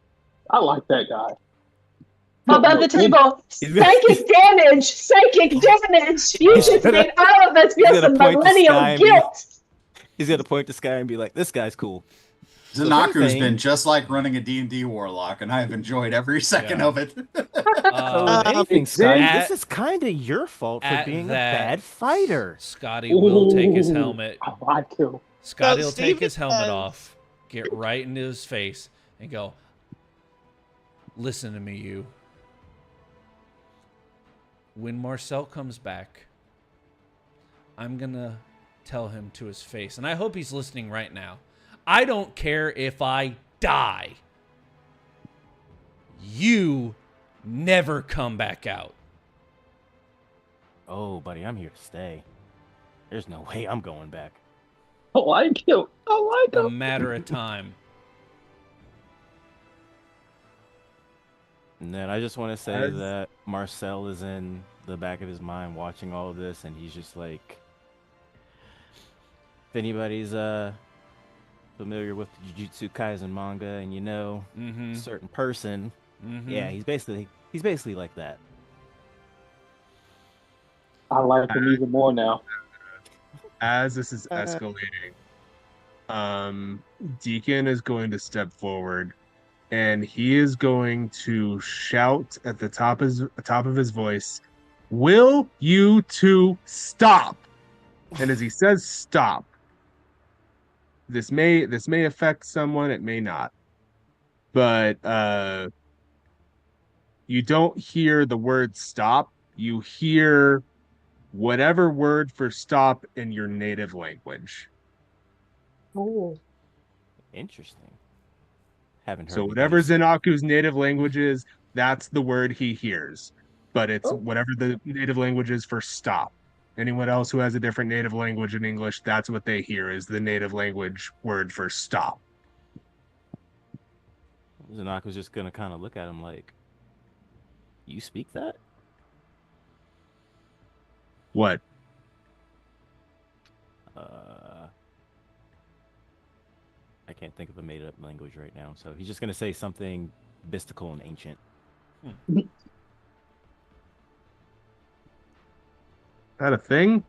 Above the table, psychic damage! Psychic damage! You just made all of us feel gonna some point to Sky millennial and be- guilt! He's gonna point to Sky and be like, "This guy's cool." So if Zanaku's anything- been just like running a D&D warlock, and I have enjoyed every second Yeah. of it. So if anything, Sky, at- this is kind of your fault for at being a that- bad fighter. Scotty will take his Ooh. helmet. I like him. Scotty will Stevie take his helmet says- off, get right into his face, and go, listen to me, you. When Marcel comes back, I'm going to tell him to his face. And I hope he's listening right now. I don't care if I die. You never come back out. Oh, buddy, I'm here to stay. There's no way I'm going back. I like him. I like A him. matter of time. And then I just want to say As- that Marcel is in the back of his mind watching all of this, and he's just like, if anybody's familiar with the Jujutsu Kaisen manga, and you know, Mm-hmm. a certain person, Mm-hmm. yeah, he's basically like that. I like him even more now. As this is escalating, Deacon is going to step forward, and he is going to shout at the top of his voice, "Will you two stop?" And as he says "stop," this may affect someone, it may not, but you don't hear the word "stop." You hear whatever word for "stop" in your native language. Oh. Interesting. Haven't heard So anybody whatever say- Zenaku's native language is, that's the word he hears. But it's Oh. whatever the native language is for "stop." Anyone else who has a different native language in English, that's what they hear is the native language word for "stop." Zanako's just gonna kind of look at him like, "You speak that?" What? I can't think of a made-up language right now, so he's just gonna say something mystical and ancient. Is that a thing?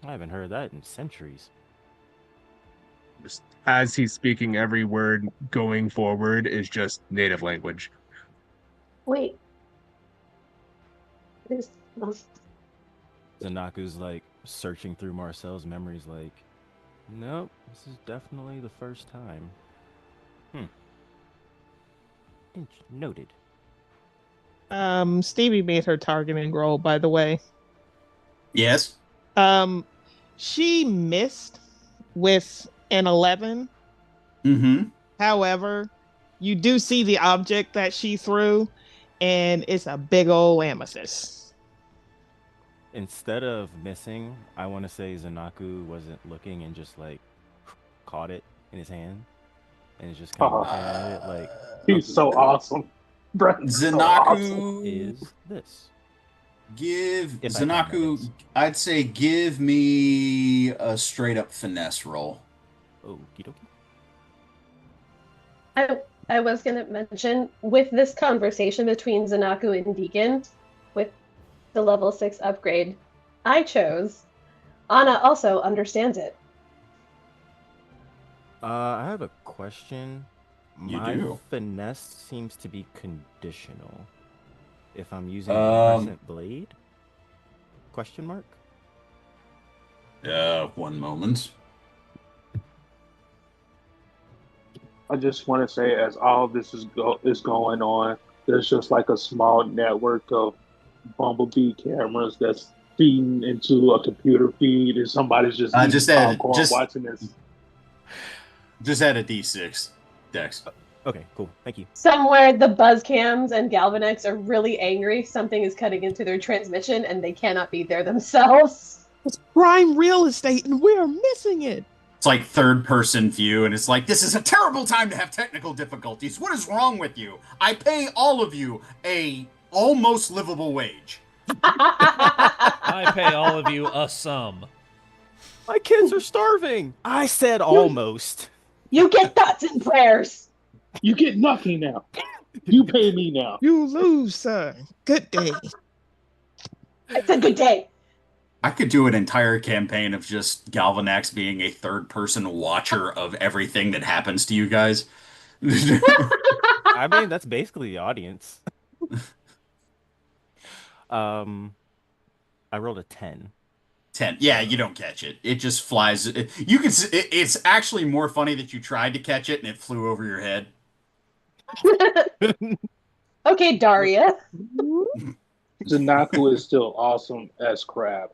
I haven't heard that in centuries. Just as he's speaking, every word going forward is just native language. Wait. This must. Zanaku's like searching through Marcel's memories, like, nope, this is definitely the first time. Noted. Stevie made her targeting roll, by the way. Yes. She missed with an 11. Mm-hmm. However, you do see the object that she threw, and it's a big old amethyst. Instead of missing, I want to say Zanaku wasn't looking and just like caught it in his hand and is just kind of looking at it like, He's so awesome. Bro, he's so awesome. Zanaku, is this? give If I can, that Zanaku. is. I'd say give me a straight up finesse roll. Oh, dokie. I was going to mention with this conversation between Zanaku and Deacon, with the level 6 upgrade, I chose Anna also understands it. I have a question. You My do. finesse seems to be conditional. If I'm using Crescent Blade? Question mark? 1 moment. I just want to say, as all this is going on, there's just like a small network of Bumblebee cameras that's feeding into a computer feed, and somebody's just eating Just add- popcorn just- watching this. Just add a D6, Dex. Okay, cool. Thank you. Somewhere the Buzzcams and Galvanex are really angry. Something is cutting into their transmission and they cannot be there themselves. It's prime real estate, and we're missing it. It's like third person view, and it's like, this is a terrible time to have technical difficulties. What is wrong with you? I pay all of you a almost livable wage. I pay all of you a sum. My kids are starving! I said almost. You get thoughts and prayers. You get nothing now. You pay me now. You lose, sir. Good day. It's a good day. I could do an entire campaign of just Galvanax being a third person watcher of everything that happens to you guys. I mean, that's basically the audience. I rolled a 10. 10. Yeah, you don't catch it. It just flies. You can. It's actually more funny that you tried to catch it and it flew over your head. Okay, Daria. Zanaku is still awesome as crab.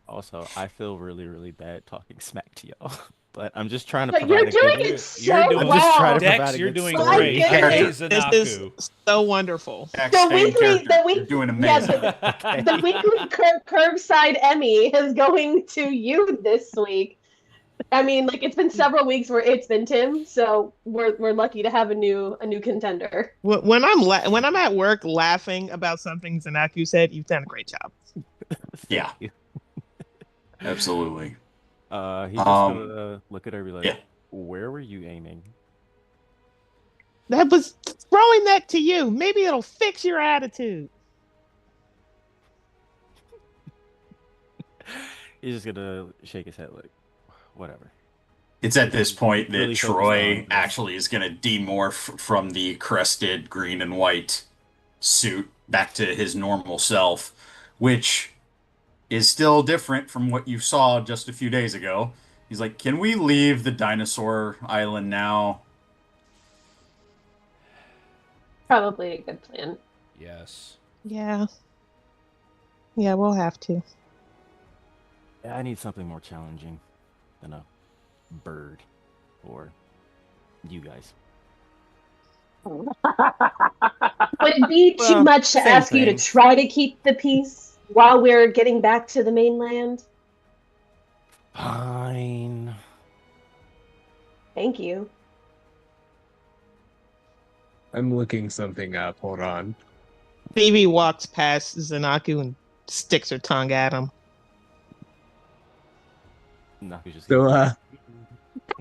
Also, I feel really, really bad talking smack to y'all. but I'm just trying to But you're provide a doing good. it You're so doing- I'm just trying well. to provide Dex, a you're good doing My great. story. goodness. Hey, This is Zanaku. so wonderful. X The main weekly, character, the week, you're doing yeah, amazing. the weekly curbside Emmy is going to you this week. I mean, like it's been several weeks where it's been Tim, so we're lucky to have a new contender. When when I'm at work laughing about something Zanaku said, you've done a great job. Yeah. You. Absolutely. He's just gonna look at her and be like, yeah. "Where were you aiming?" That was throwing that to you. Maybe it'll fix your attitude. He's just gonna shake his head like, "Whatever." It's at this point that Really focused Troy on- actually is going to demorph from the crested green and white suit back to his normal self, which is still different from what you saw just a few days ago. He's like, "Can we leave the dinosaur island now?" Probably a good plan. Yes. Yeah. Yeah, we'll have to. Yeah, I need something more challenging than a bird or you guys. Would it be too Well, much to same ask you to thing. try to keep the peace while we're getting back to the mainland? Fine. Thank you. I'm looking something up. Hold on. Phoebe walks past Zanaku and sticks her tongue at him. Naku's just So,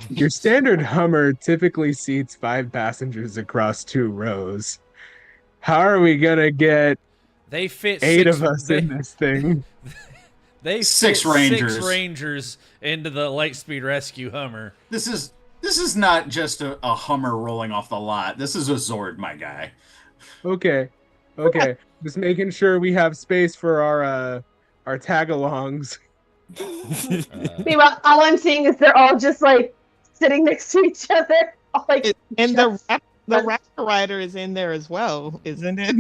your standard Hummer typically seats 5 passengers across 2 rows. How are we gonna get They fit 8 six, of us they, in this thing? They Six fit Rangers. 6 Rangers into the Lightspeed Rescue Hummer. This is not just a Hummer rolling off the lot. This is a Zord, my guy. Okay, just making sure we have space for our tag-alongs. Meanwhile, all I'm seeing is they're all just like sitting next to each other. Like, And just- the Raptor Rider is in there as well, isn't it?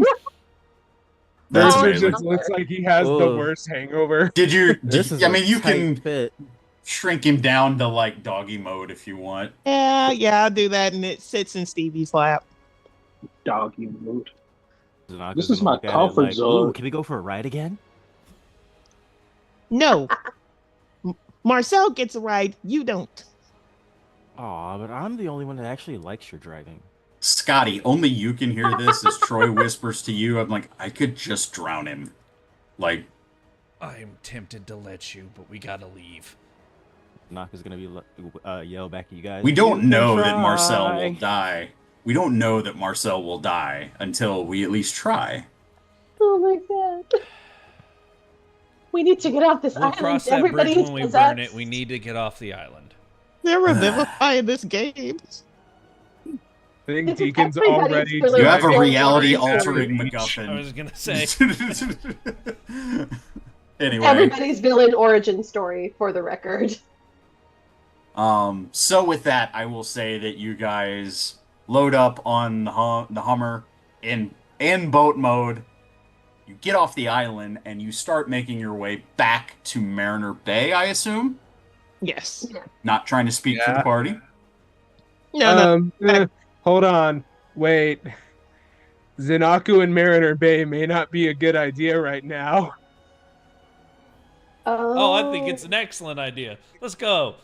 That's Mercer amazing. just looks like he has the Ugh. worst hangover. Did you? This is I mean, you tight can fit. shrink him down to like doggy mode if you want. Yeah, I'll do that, and it sits in Stevie's lap. Doggy mood. Zanaku's This is gonna my look at it comfort like, zone. "Ooh, can we go for a ride again?" No, Marcel gets a ride. You don't. Aw, but I'm the only one that actually likes your driving. Scotty, only you can hear this as Troy whispers to you. I'm like, I could just drown him. Like, I'm tempted to let you, but we gotta leave. Zanaku's gonna be yell back at you guys. we "You don't can know that Marcel try." will die. We don't know that Marcel will die until we at least try. oh my god. We need to get off this We'll island. cross that Everybody bridge when we needs burn us. it. We need to get off the island. They're revivifying this game. I think It's Deacon's everybody's already. feeling You have a Very reality-altering Beach. I MacGuffin. was gonna say. Anyway, Everybody's villain origin story, for the record. so with that, I will say that you guys load up on the Hummer in boat mode. You get off the island and you start making your way back to Mariner Bay, I assume. Yes. Not trying to speak for the Yeah. party. No. Hold on. Wait. Zanaku and Mariner Bay may not be a good idea right now. Oh, I think it's an excellent idea. Let's go.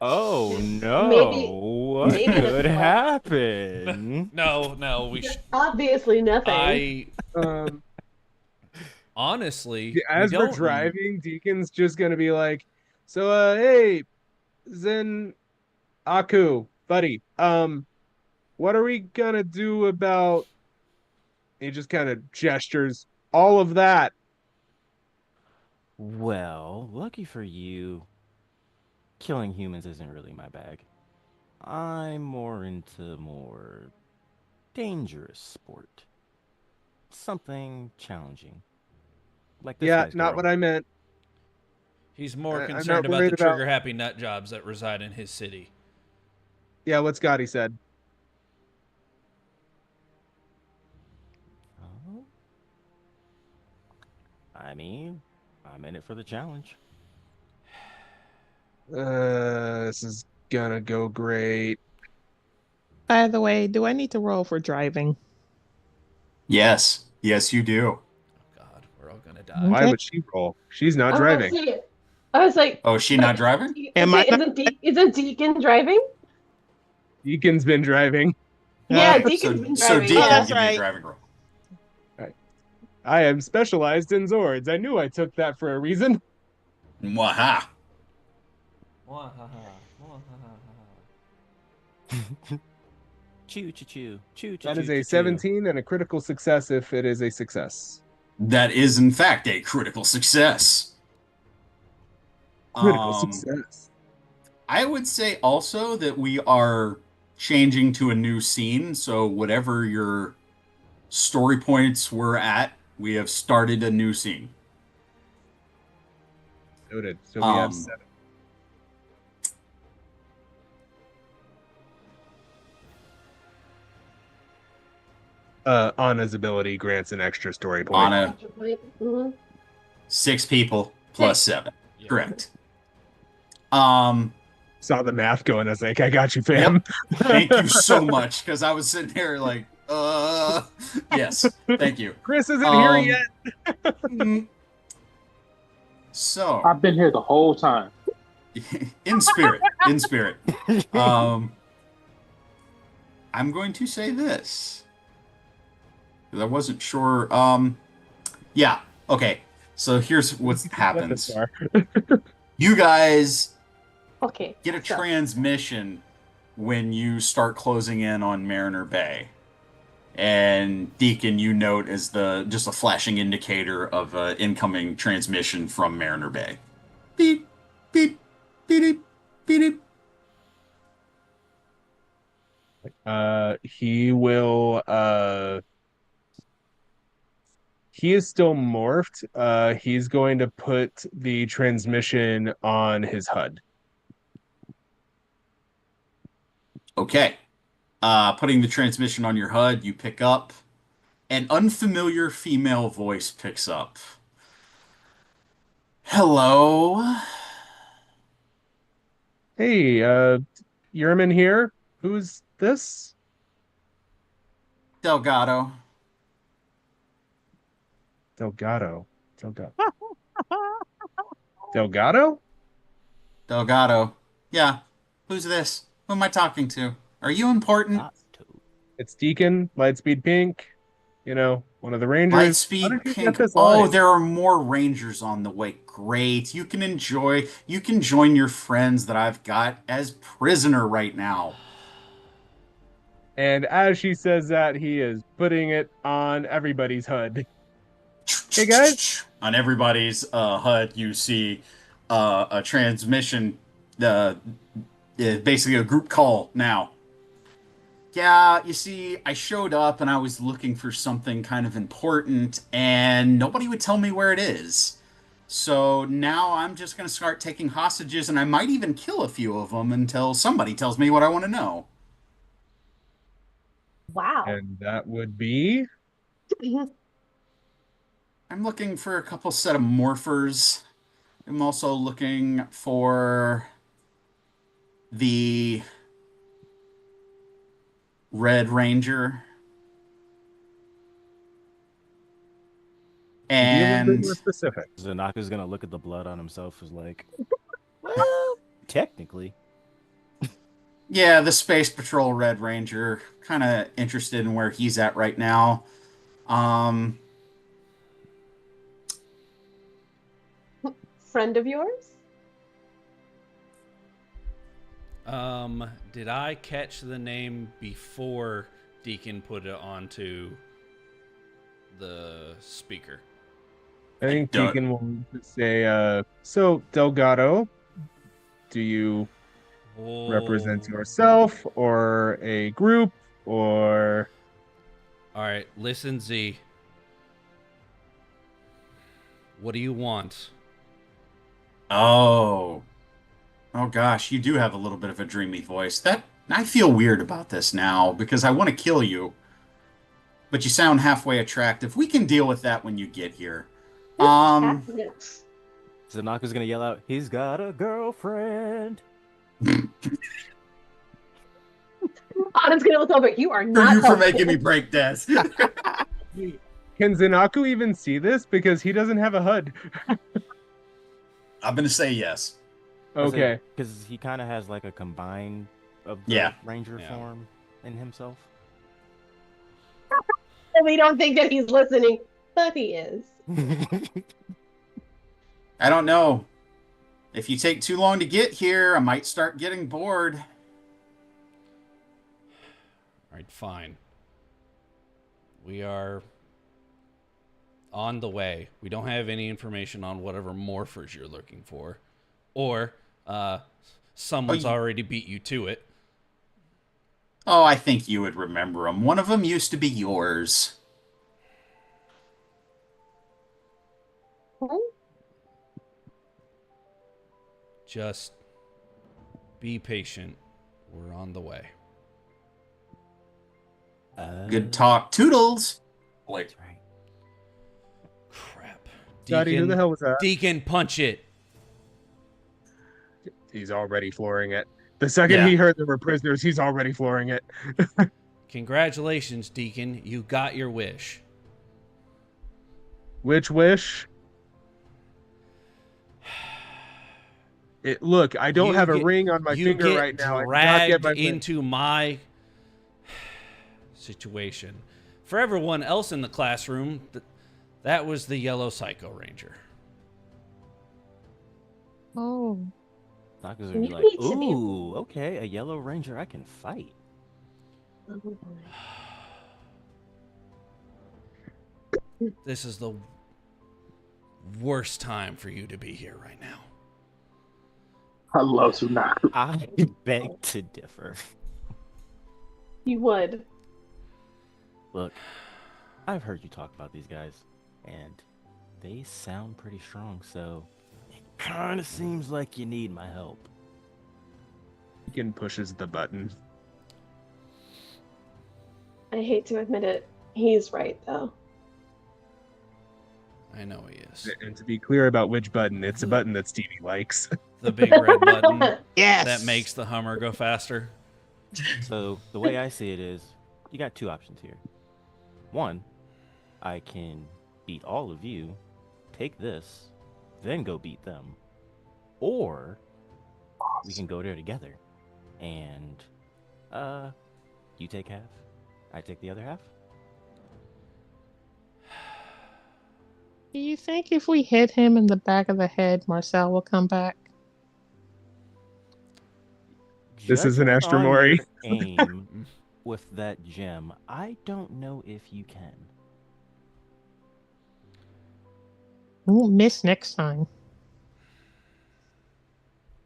Oh no! Maybe- What maybe could that's why. happen? No, we should. Obviously nothing. I Um, honestly, as we we're don't- driving, Deacon's just gonna be like, "So, hey, Zen, Aku, buddy, what are we gonna do about?" He just kind of gestures all of that. Well, lucky for you, killing humans isn't really my bag. I'm more into more dangerous sport. Something challenging. Like this Yeah, guy's not girl. what I meant. He's more I'm not concerned about worried the about- trigger happy nut jobs that reside in his city. Yeah, what Scotty said. Oh. I mean, I'm in it for the challenge. This is gonna go great. By the way, do I need to roll for driving? Yes. Yes, you do. God, we're all gonna die. Why Okay. would she roll? She's not I was driving. say, I was like, Oh, is she but not driving? Am I not? isn't Deacon driving? Deacon's been driving. Yeah, Okay, Deacon's been so driving. Deacon, Oh, that's give me a right. driving roll. I am specialized in Zords. I knew I took that for a reason. Mwaha. Choo choo choo choo choo. That is choo, a choo, choo. 17 and a critical success if it is a success. That is, in fact, a critical success. Critical Um, success. I would say also that we are changing to a new scene. So whatever your story points were at, we have started a new scene. Noted. So we have Um, 7. Anna's ability grants an extra story point. Anna, Mhm. 6 people plus 7. Yeah. Correct. Saw the math going. I was like, I got you, fam. Thank you so much, because I was sitting here like, yes, thank you. Chris isn't here yet. mm, So, I've been here the whole time. in spirit, I'm going to say this, because I wasn't sure. Yeah, okay. So here's what happens. You guys Okay. get a so- transmission when you start closing in on Mariner Bay. And Deacon, you note as just a flashing indicator of incoming transmission from Mariner Bay. Beep, beep, beep, beep, beep. He will he is still morphed. He's going to put the transmission on his HUD. Okay. Putting the transmission on your HUD, you pick up an unfamiliar female voice picks up. Hello. Hey, Yerman here. Who's this? Delgado. Delgado. Delgado? Delgado. Yeah. Who's this? Who am I talking to? Are you important? Not to. It's Deacon, Lightspeed Pink. You know, one of the Rangers. How Lightspeed did you get Pink. this Oh, line? there are more Rangers on the way. Great. You can join your friends that I've got as prisoner right now. And as she says that, he is putting it on everybody's HUD. Hey, guys. On everybody's HUD, you see a transmission, basically a group call now. Yeah, you see, I showed up and I was looking for something kind of important, and nobody would tell me where it is. So now I'm just going to start taking hostages, and I might even kill a few of them until somebody tells me what I want to know. Wow. And that would be I'm looking for a couple set of morphers. I'm also looking for the Red Ranger. be a little bit And more specific. Zanaka's gonna look at the blood on himself as like, well, technically. yeah, the Space Patrol Red Ranger. Kind of interested in where he's at right now. Friend of yours? Did I catch the name before Deacon put it onto the speaker? I think don't- Deacon will say, so Delgado, do you represent Oh. yourself or a group or All right, listen, Z. What do you want? Oh gosh, you do have a little bit of a dreamy voice. That I feel weird about this now because I want to kill you, but you sound halfway attractive. We can deal with that when you get here. Zanaka's gonna yell out, "He's got a girlfriend." Autumn's gonna look over. You are For not you for helpful. making me break Des. Can Zanaku even see this? Because he doesn't have a HUD. I'm gonna say yes. Okay. Because he kind of has like a combine of the Yeah. ranger Yeah. form in himself. We don't think that he's listening, but he is. I don't know. If you take too long to get here, I might start getting bored. All right, fine. We are on the way. We don't have any information on whatever morphers you're looking for. Or someone's already beat you to it. Oh, I think you would remember them. One of them used to be yours. Just be patient. We're on the way. Good talk. Toodles. Like, Right. Crap. Scotty, who the hell was that? Deacon, punch it. He's already flooring it. The second Yeah. he heard there were prisoners, he's already flooring it. Congratulations, Deacon. You got your wish. Which wish? Look, I don't have a ring on my finger right now. I did not get my dragged into my situation. For everyone else in the classroom, that was the yellow Psycho Ranger. Oh. Doctor's gonna be You like, need to be- ooh, okay, a yellow ranger I can fight. This is the worst time for you to be here right now. I love Sunaku. I beg to differ. You would. Look, I've heard you talk about these guys, and they sound pretty strong, so it kind of seems like you need my help. Deacon pushes the button. I hate to admit it. He's right, though. I know he is. And to be clear about which button, it's a button that Stevie likes. The big red button Yes. that makes the Hummer go faster. So the way I see it is, you got two options here. One, I can beat all of you, take this, then go beat them. Or we can go there together and you take half, I take the other half. Do you think if we hit him in the back of the head, Marcel will come back? This is an Judging on Astromori. your aim with that gem, I don't know if you can. We won't miss next time.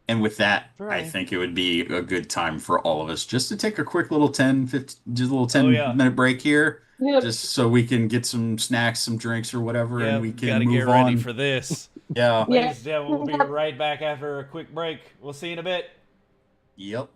and with that, I Right. think it would be a good time for all of us just to take a quick little 10, 15, just a little 10 Oh, yeah. minute break here. Yep. Just so we can get some snacks, some drinks or whatever, Yeah, and we gotta can move get ready on. for this. Yeah. Yeah. Ladies and gentlemen, we'll be right back after a quick break. We'll see you in a bit. Yep.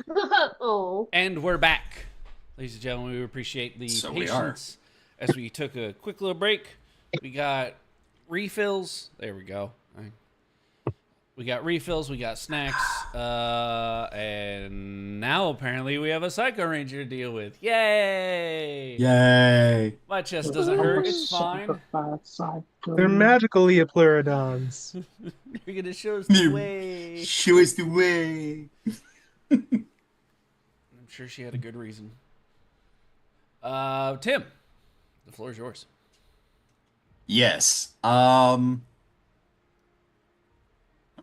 Oh. And we're back. Ladies and gentlemen, we appreciate the So we are. patience as we took a quick little break. We got refills. There we go. We got refills, we got snacks, and now apparently we have a Psycho Ranger to deal with. Yay! Yay! My chest doesn't hurt, it's fine. They're magical Eopleurodons. You're gonna show us the way. Show us the way. I'm sure she had a good reason. Tim, the floor is yours. Yes.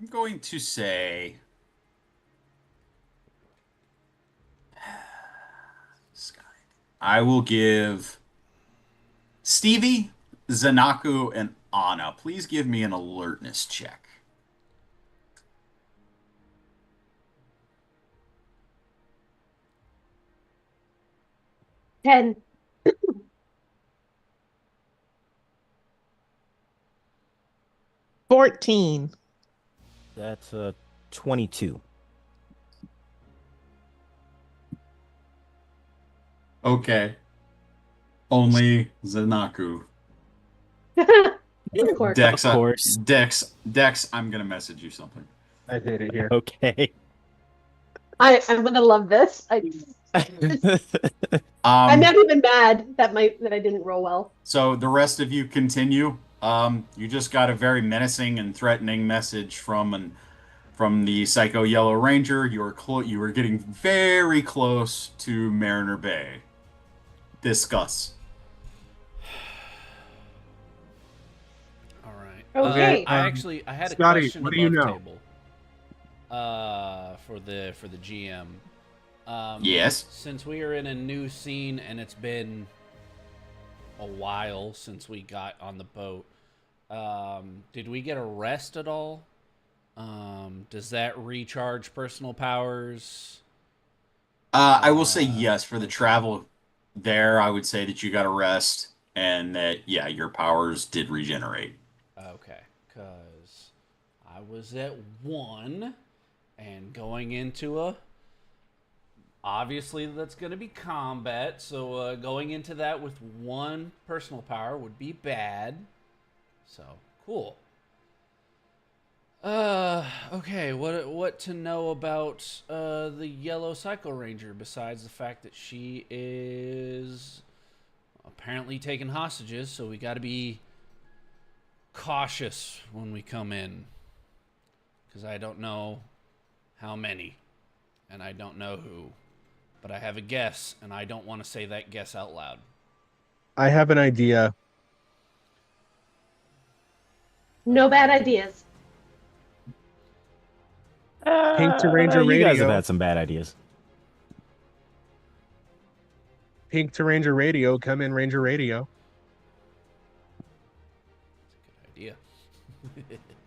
I'm going to say I will give Stevie, Zanaku, and Anna. Please give me an alertness check. Ten. 14. That's 22. Okay. Only Zanaku. Of course. Dex, Of course. Dex, I'm gonna message you something. I hate it here. Okay. I'm gonna love this. I'm not even mad that I didn't roll well. So the rest of you continue. You just got a very menacing and threatening message from the Psycho Yellow Ranger. You were getting very close to Mariner Bay. Discuss. All right. Okay. I had Scotty, a question what above do you know? table. For the GM. Yes. Since we are in a new scene and it's been a while since we got on the boat, did we get a rest at all? Does that recharge personal powers? I will say yes for the travel there. I would say that you got a rest and that, yeah, your powers did regenerate. Okay, because I was at 1 and going into obviously that's going to be combat, so going into that with 1 personal power would be bad. So, cool. Okay, what to know about the Yellow Psycho Ranger besides the fact that she is apparently taking hostages, so we got to be cautious when we come in, because I don't know how many and I don't know who, but I have a guess and I don't want to say that guess out loud. I have an idea. No bad ideas. Pink to Ranger You guys have Radio. had some bad ideas. Pink to Ranger Radio. Come in, Ranger Radio. Good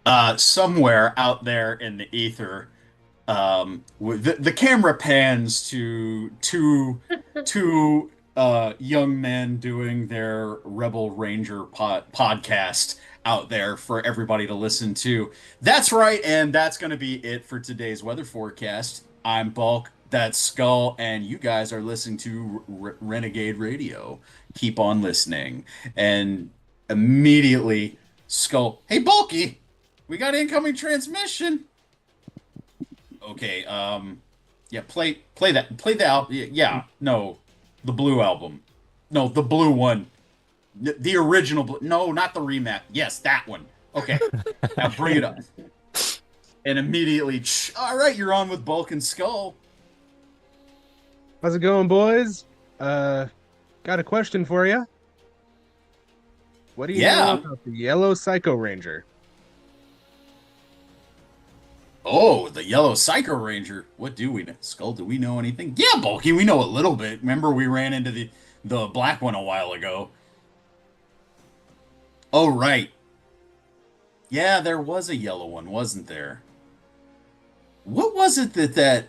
idea. Somewhere out there in the ether, the camera pans to two young men doing their Rebel Ranger podcast out there for everybody to listen to. That's right, and that's going to be it for today's weather forecast. I'm Bulk, that's Skull, and you guys are listening to Renegade Radio. Keep on listening. And immediately, Skull, hey, Bulky, we got incoming transmission. Okay, yeah, play the album. Yeah, no, the blue album. No, the blue one. The original. No, not the remap. Yes, that one. Okay, now bring it up. And immediately, all right, you're on with Bulk and Skull. How's it going, boys? Got a question for you. What do you know about the Yellow Psycho Ranger? Oh, the Yellow Psycho Ranger. What do we know? Skull, do we know anything? Yeah, Bulky, we know a little bit. Remember we ran into the black one a while ago. Oh, right. Yeah, there was a yellow one, wasn't there? What was it that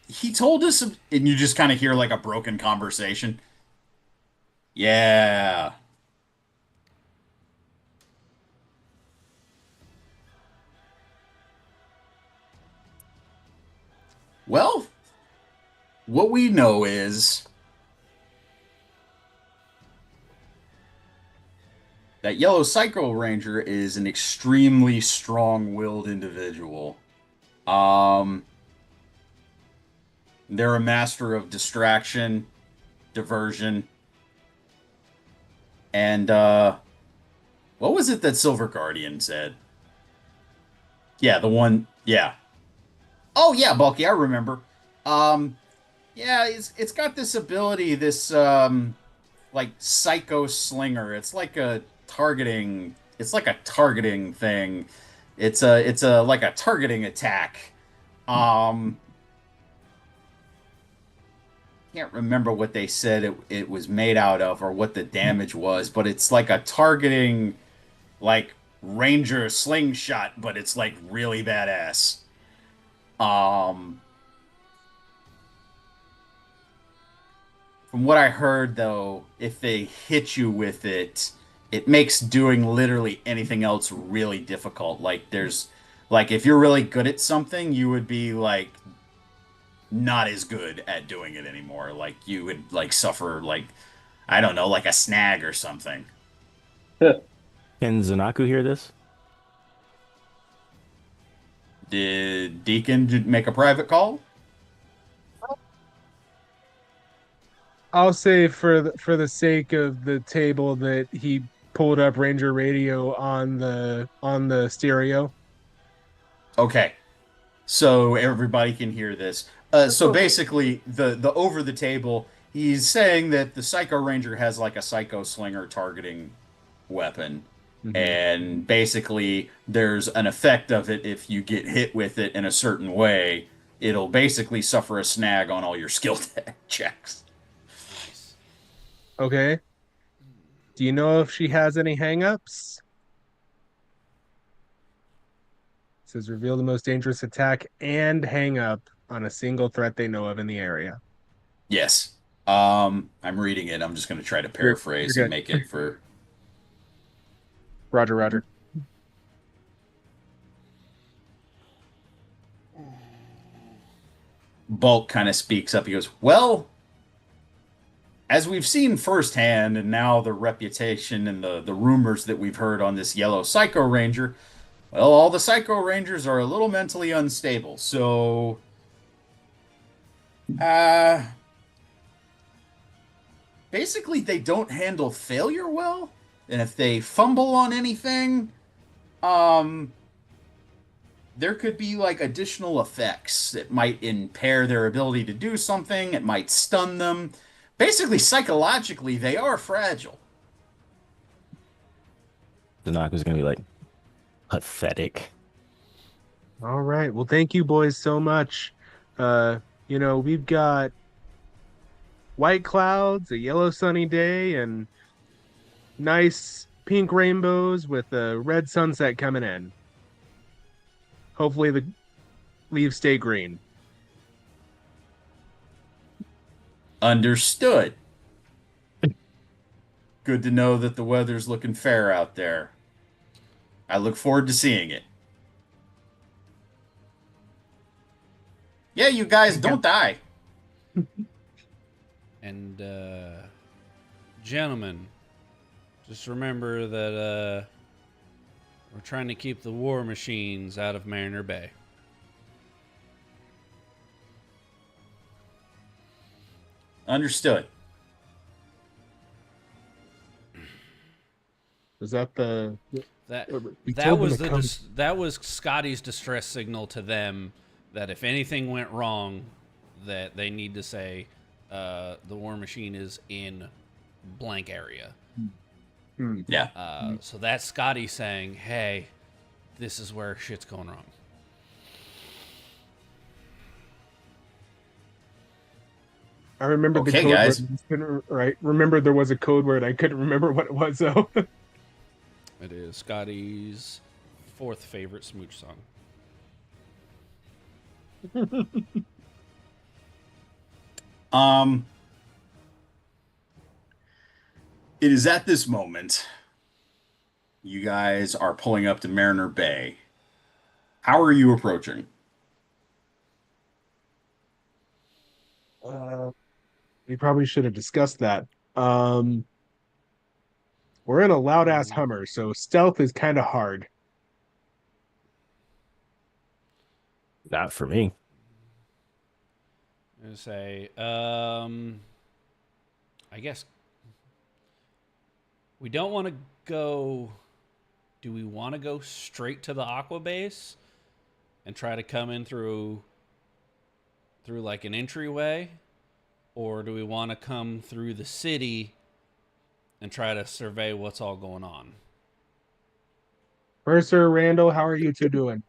he told us, and you just kind of hear like a broken conversation? Yeah. Well, what we know is that Yellow Psycho Ranger is an extremely strong-willed individual. Um, they're a master of distraction, diversion, and what was it that Silver Guardian said? Yeah, the one. Yeah. Oh yeah, Bulky, I remember. Um, yeah, it's got this ability, this like psycho slinger. It's like a targeting thing. It's a like a targeting attack. Um, can't remember what they said it was made out of or what the damage was, but it's like a targeting like ranger slingshot, but it's like really badass. Um, from what I heard though, if they hit you with it, it makes doing literally anything else really difficult. Like if you're really good at something, you would be like not as good at doing it anymore. Like you would like suffer like I don't know, like a snag or something. Can Zanaku hear this? Did Deacon make a private call? I'll say for the sake of the table that he pulled up Ranger Radio on the stereo. Okay. So everybody can hear this. So basically, the over the table, he's saying that the Psycho Ranger has like a Psycho Slinger targeting weapon, and basically there's an effect of it if you get hit with it in a certain way, it'll basically suffer a snag on all your skill checks. Okay. Do you know if she has any hangups? It says reveal the most dangerous attack and hang up on a single threat they know of in the area. Yes. I'm reading it. I'm just going to try to You're paraphrase good. and make it for. Roger, Roger. Bulk kind of speaks up. He goes, well, as we've seen firsthand, and now the reputation and the rumors that we've heard on this yellow Psycho Ranger, well, all the Psycho Rangers are a little mentally unstable. So, basically, they don't handle failure well. And if they fumble on anything, there could be like additional effects that might impair their ability to do something. It might stun them. Basically, psychologically, they are fragile. Zanaku's gonna be like pathetic. All right. Well, thank you boys so much. We've got white clouds, a yellow sunny day, and nice pink rainbows with a red sunset coming in. Hopefully the leaves stay green. Understood. Good to know that the weather's looking fair out there. I look forward to seeing it. Yeah, you guys don't die. And gentlemen, just remember that we're trying to keep the war machines out of Mariner Bay. Understood. Was that the that was Scotty's distress signal to them that if anything went wrong, that they need to say the war machine is in blank area. Yeah. So that's Scotty saying, "Hey, this is where shit's going wrong." I remember the Okay, code guys. word. Right. Remember there was a code word. I couldn't remember what it was though. It is Scotty's fourth favorite smooch song. It is at this moment you guys are pulling up to Mariner Bay. How are you approaching? We probably should have discussed that. Um, we're in a loud ass Hummer, so stealth is kind of hard. Not for me. I'm gonna say, I guess we don't want to go. Do we want to go straight to the Aqua Base and try to come in through like an entryway, or do we want to come through the city and try to survey what's all going on? Mercer, Randall, how are you two doing?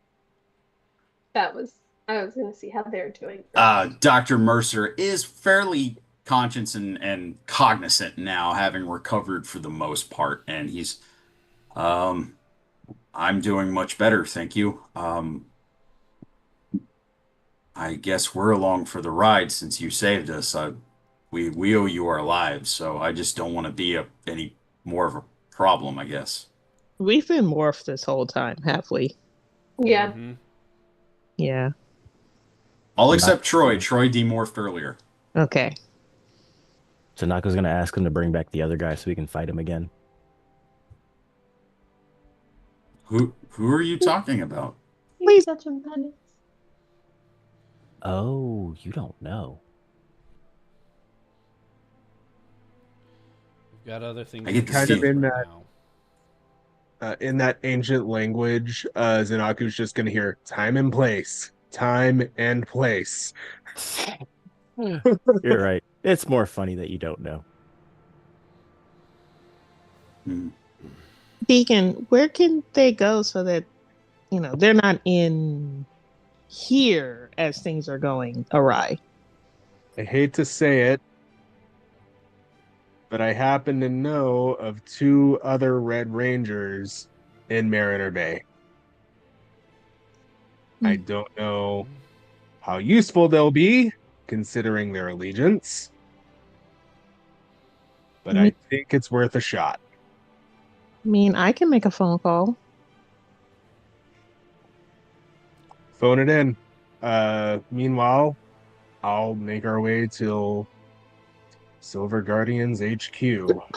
I was gonna see how they're doing. Dr. Mercer is fairly conscious and cognizant now, having recovered for the most part, and he's, I'm doing much better, thank you. I guess we're along for the ride since you saved us. We owe you our lives, so I just don't want to be any more of a problem, I guess. We've been morphed this whole time, have we? Yeah. Mm-hmm. Yeah. All except Troy. Troy demorphed earlier. Okay. So Nako's gonna ask him to bring back the other guy so we can fight him again. Who are you talking about? He's such a menace. Oh, you don't know. We've got other things I get to Kind see of in right in that ancient language, Zanaku's just gonna hear time and place. Time and place. You're right. It's more funny that you don't know. Deacon, where can they go so that, they're not in here as things are going awry? I hate to say it, but I happen to know of 2 other Red Rangers in Mariner Bay. I don't know how useful they'll be, considering their allegiance, but I think it's worth a shot. I mean, I can make a phone call. Phone it in. Meanwhile, I'll make our way till Silver Guardians HQ.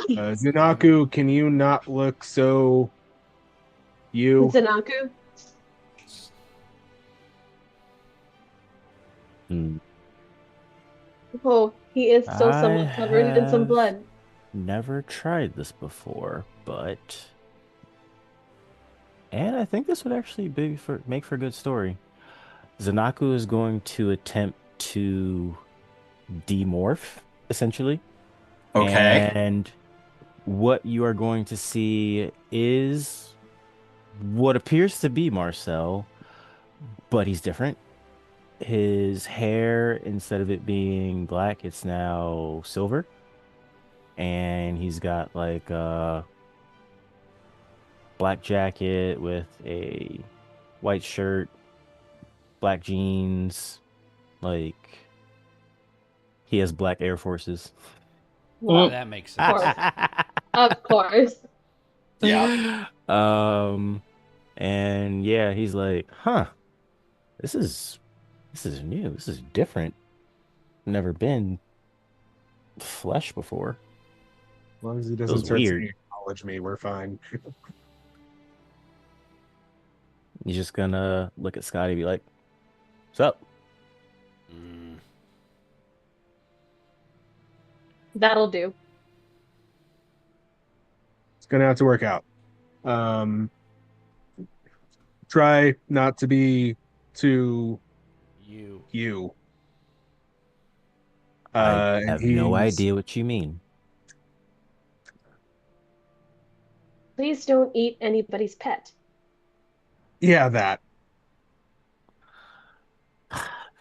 Zanaku, can you not look so you? Zanaku? Oh, he is still somewhat covered in some blood. Never tried this before, but and I think this would actually make for a good story. Zanaku is going to attempt to demorph, essentially. Okay. And what you are going to see is what appears to be Marcel, but he's different. His hair, instead of it being black, it's now silver. And he's got like a black jacket with a white shirt, black jeans, like he has black Air Forces. now. That makes sense. Of course. Yeah. And yeah, he's like, huh, this is new. This is different. Never been flesh before. As long as he doesn't Feels start weird. to acknowledge me, we're fine. He's just gonna look at Scotty and be like, what's up? That'll do. It's gonna have to work out. Try not to be too you. I have no he's- idea what you mean. Please don't eat anybody's pet. Yeah, that.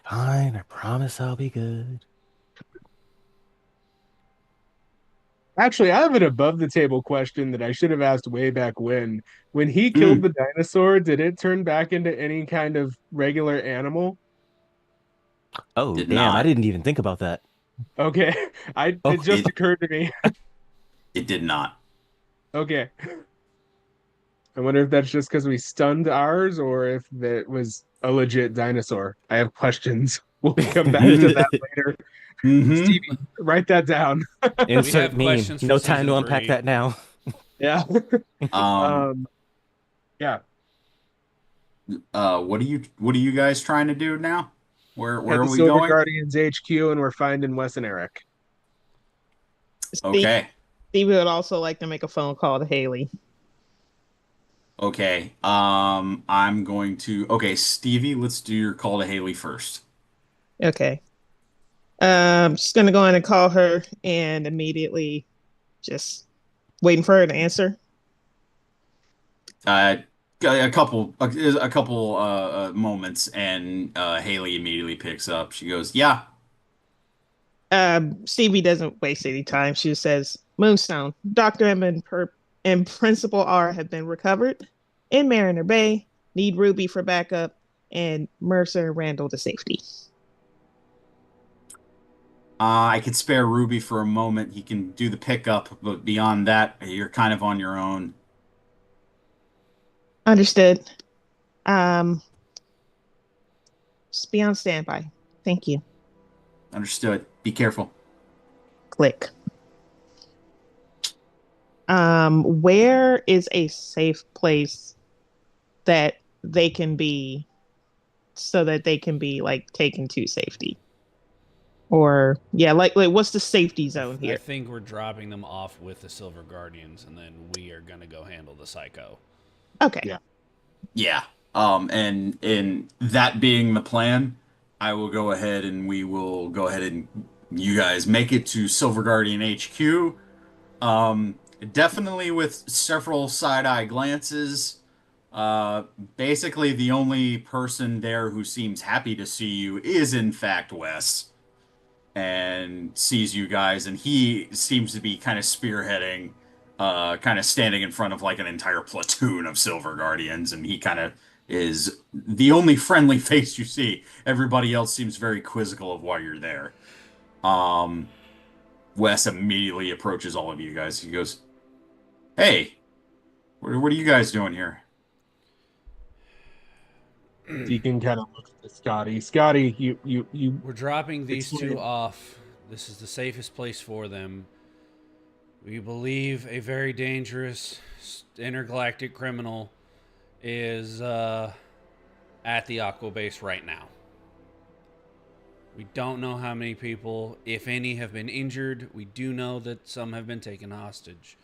Fine, I promise I'll be good. Actually, I have an above the table question that I should have asked way back when. When he killed the dinosaur, did it turn back into any kind of regular animal? Oh, Did damn, not. I didn't even think about that. Okay. It just occurred to me. It did not. Okay. I wonder if that's just because we stunned ours or if that was a legit dinosaur. I have questions. We'll come back to that later. Mhm. Stevie, write that down. Insert have meme. questions for No time season to unpack 3. that now. Yeah. Um, Yeah. what are you guys trying to do now? Where Head are to we Silver going? Guardians HQ, and we're finding Wes and Eric. Okay. Stevie would also like to make a phone call to Haley. Okay. I'm going to. Okay, Stevie, let's do your call to Haley first. Okay. Just gonna go in and call her and immediately just waiting for her to answer. A couple moments, and Haley immediately picks up. She goes, "Yeah, Stevie doesn't waste any time. She says, Moonstone, Dr. M and Principal R have been recovered in Mariner Bay. Need Ruby for backup and Mercer and Randall to safety. I could spare Ruby for a moment. He can do the pickup, but beyond that, you're kind of on your own." Understood. Just be on standby. Thank you. Understood. Be careful. Click. Where is a safe place that they can be so that they can be like taken to safety? Or yeah, like what's the safety zone I here? think we're dropping them off with the Silver Guardians, and then we are gonna go handle the Psycho. Okay. Yeah. Yeah. And in that being the plan, I will go ahead and we will go ahead and you guys make it to Silver Guardian HQ. Definitely with several side-eye glances. Basically, the only person there who seems happy to see you is, in fact, Wes, and sees you guys, and he seems to be kind of spearheading, kind of standing in front of like an entire platoon of Silver Guardians, and he kind of is the only friendly face you see. Everybody else seems very quizzical of why you're there. Wes immediately approaches all of you guys. He goes, "Hey, what are you guys doing here?" Deacon kind of looks at Scotty. Scotty, you. We're dropping these Explain. two off. This is the safest place for them. We believe a very dangerous intergalactic criminal is at the Aqua Base right now. We don't know how many people, if any, have been injured. We do know that some have been taken hostage.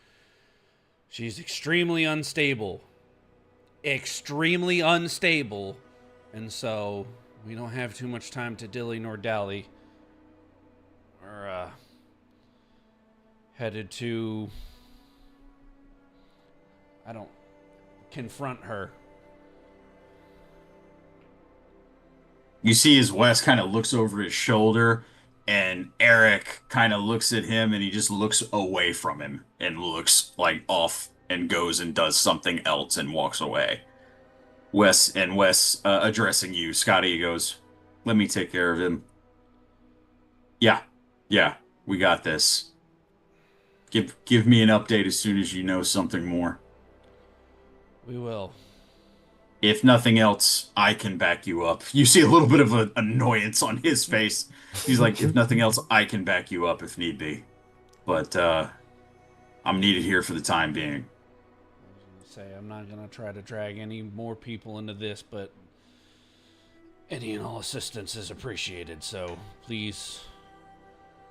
She's extremely unstable. Extremely unstable. And so we don't have too much time to dilly nor dally. We're headed to confront her. You see as Wes kind of looks over his shoulder, and Eric kind of looks at him, and he just looks away from him and looks like off and goes and does something else and walks away. Wes addressing you, Scotty goes, "Let me take care of him." Yeah, we got this. Give me an update as soon as you know something more. We will. If nothing else, I can back you up. You see a little bit of an annoyance on his face. He's like, "If nothing else, I can back you up if need be. But I'm needed here for the time being." I'm not going to try to drag any more people into this, but any and all assistance is appreciated. So please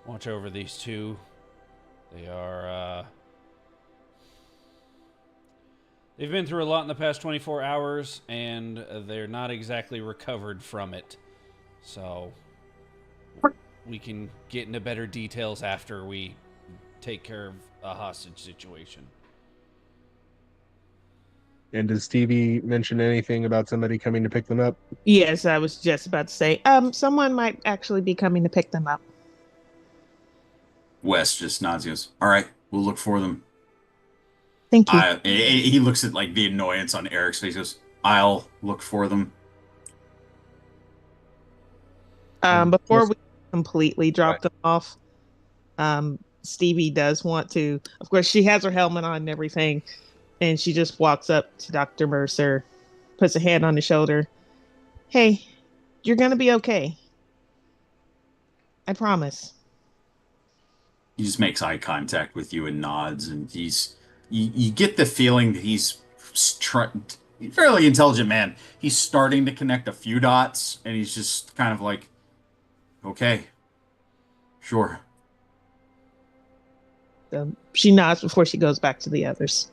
watch over these two. They are, they've been through a lot in the past 24 hours, and they're not exactly recovered from it. So we can get into better details after we take care of a hostage situation. And does Stevie mention anything about somebody coming to pick them up? Yes, I was just about to say, someone might actually be coming to pick them up. Wes just nods and goes, "All right, we'll look for them." Thank you. He looks at like the annoyance on Eric's face. He goes, "I'll look for them." Before we completely drop them off, Stevie does want to, of course, she has her helmet on and everything, and she just walks up to Dr. Mercer, puts a hand on his shoulder. Hey, you're going to be okay. I promise. He just makes eye contact with you and nods, and you get the feeling that he's fairly intelligent man. He's starting to connect a few dots, and he's just kind of like, okay, sure. She nods before she goes back to the others.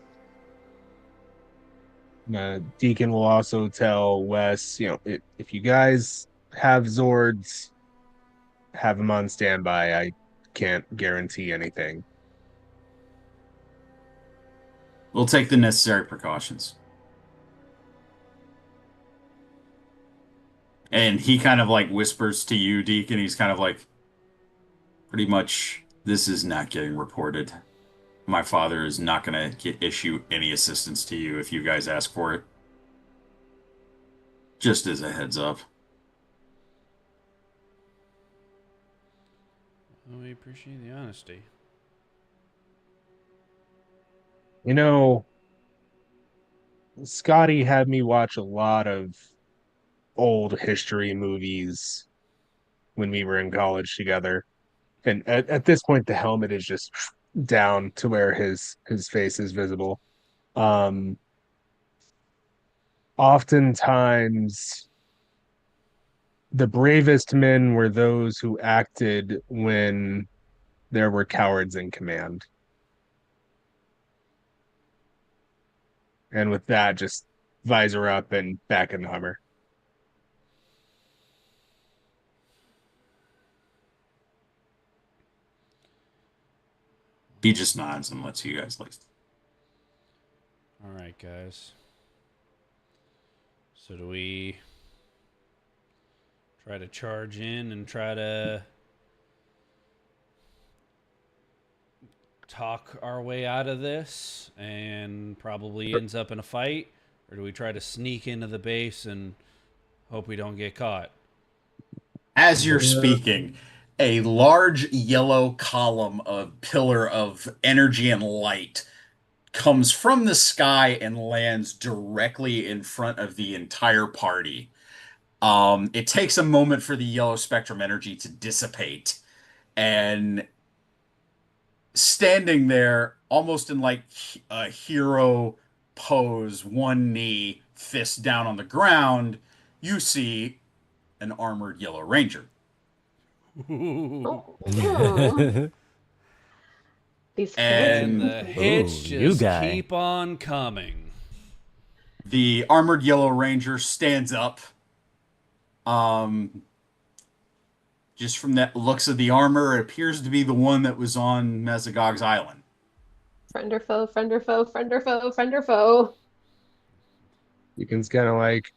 Deacon will also tell Wes, if you guys have Zords, have them on standby. I can't guarantee anything. We'll take the necessary precautions. And he kind of like whispers to you, Deacon. He's kind of like, pretty much, this is not getting reported. My father is not going to issue any assistance to you if you guys ask for it. Just as a heads up. Well, we appreciate the honesty. Scotty had me watch a lot of old history movies when we were in college together. And at this point, the helmet is just down to where his face is visible. Oftentimes, the bravest men were those who acted when there were cowards in command. And with that, just visor up and back in the Hummer. He just nods and lets you guys like. All right, guys. So do we try to charge in and try to talk our way out of this and probably ends up in a fight? Or do we try to sneak into the base and hope we don't get caught? As you're speaking, a large yellow column of pillar of energy and light comes from the sky and lands directly in front of the entire party. It takes a moment for the yellow spectrum energy to dissipate, and standing there, almost in like a hero pose, one knee, fist down on the ground, you see an armored yellow ranger. Oh. These And the hits you just guy. keep on coming. The armored yellow ranger stands up. Just from that looks of the armor, it appears to be the one that was on Mesogog's island. friend or foe, friend or foe, friend or foe, friend or foe. Deacon's kind of like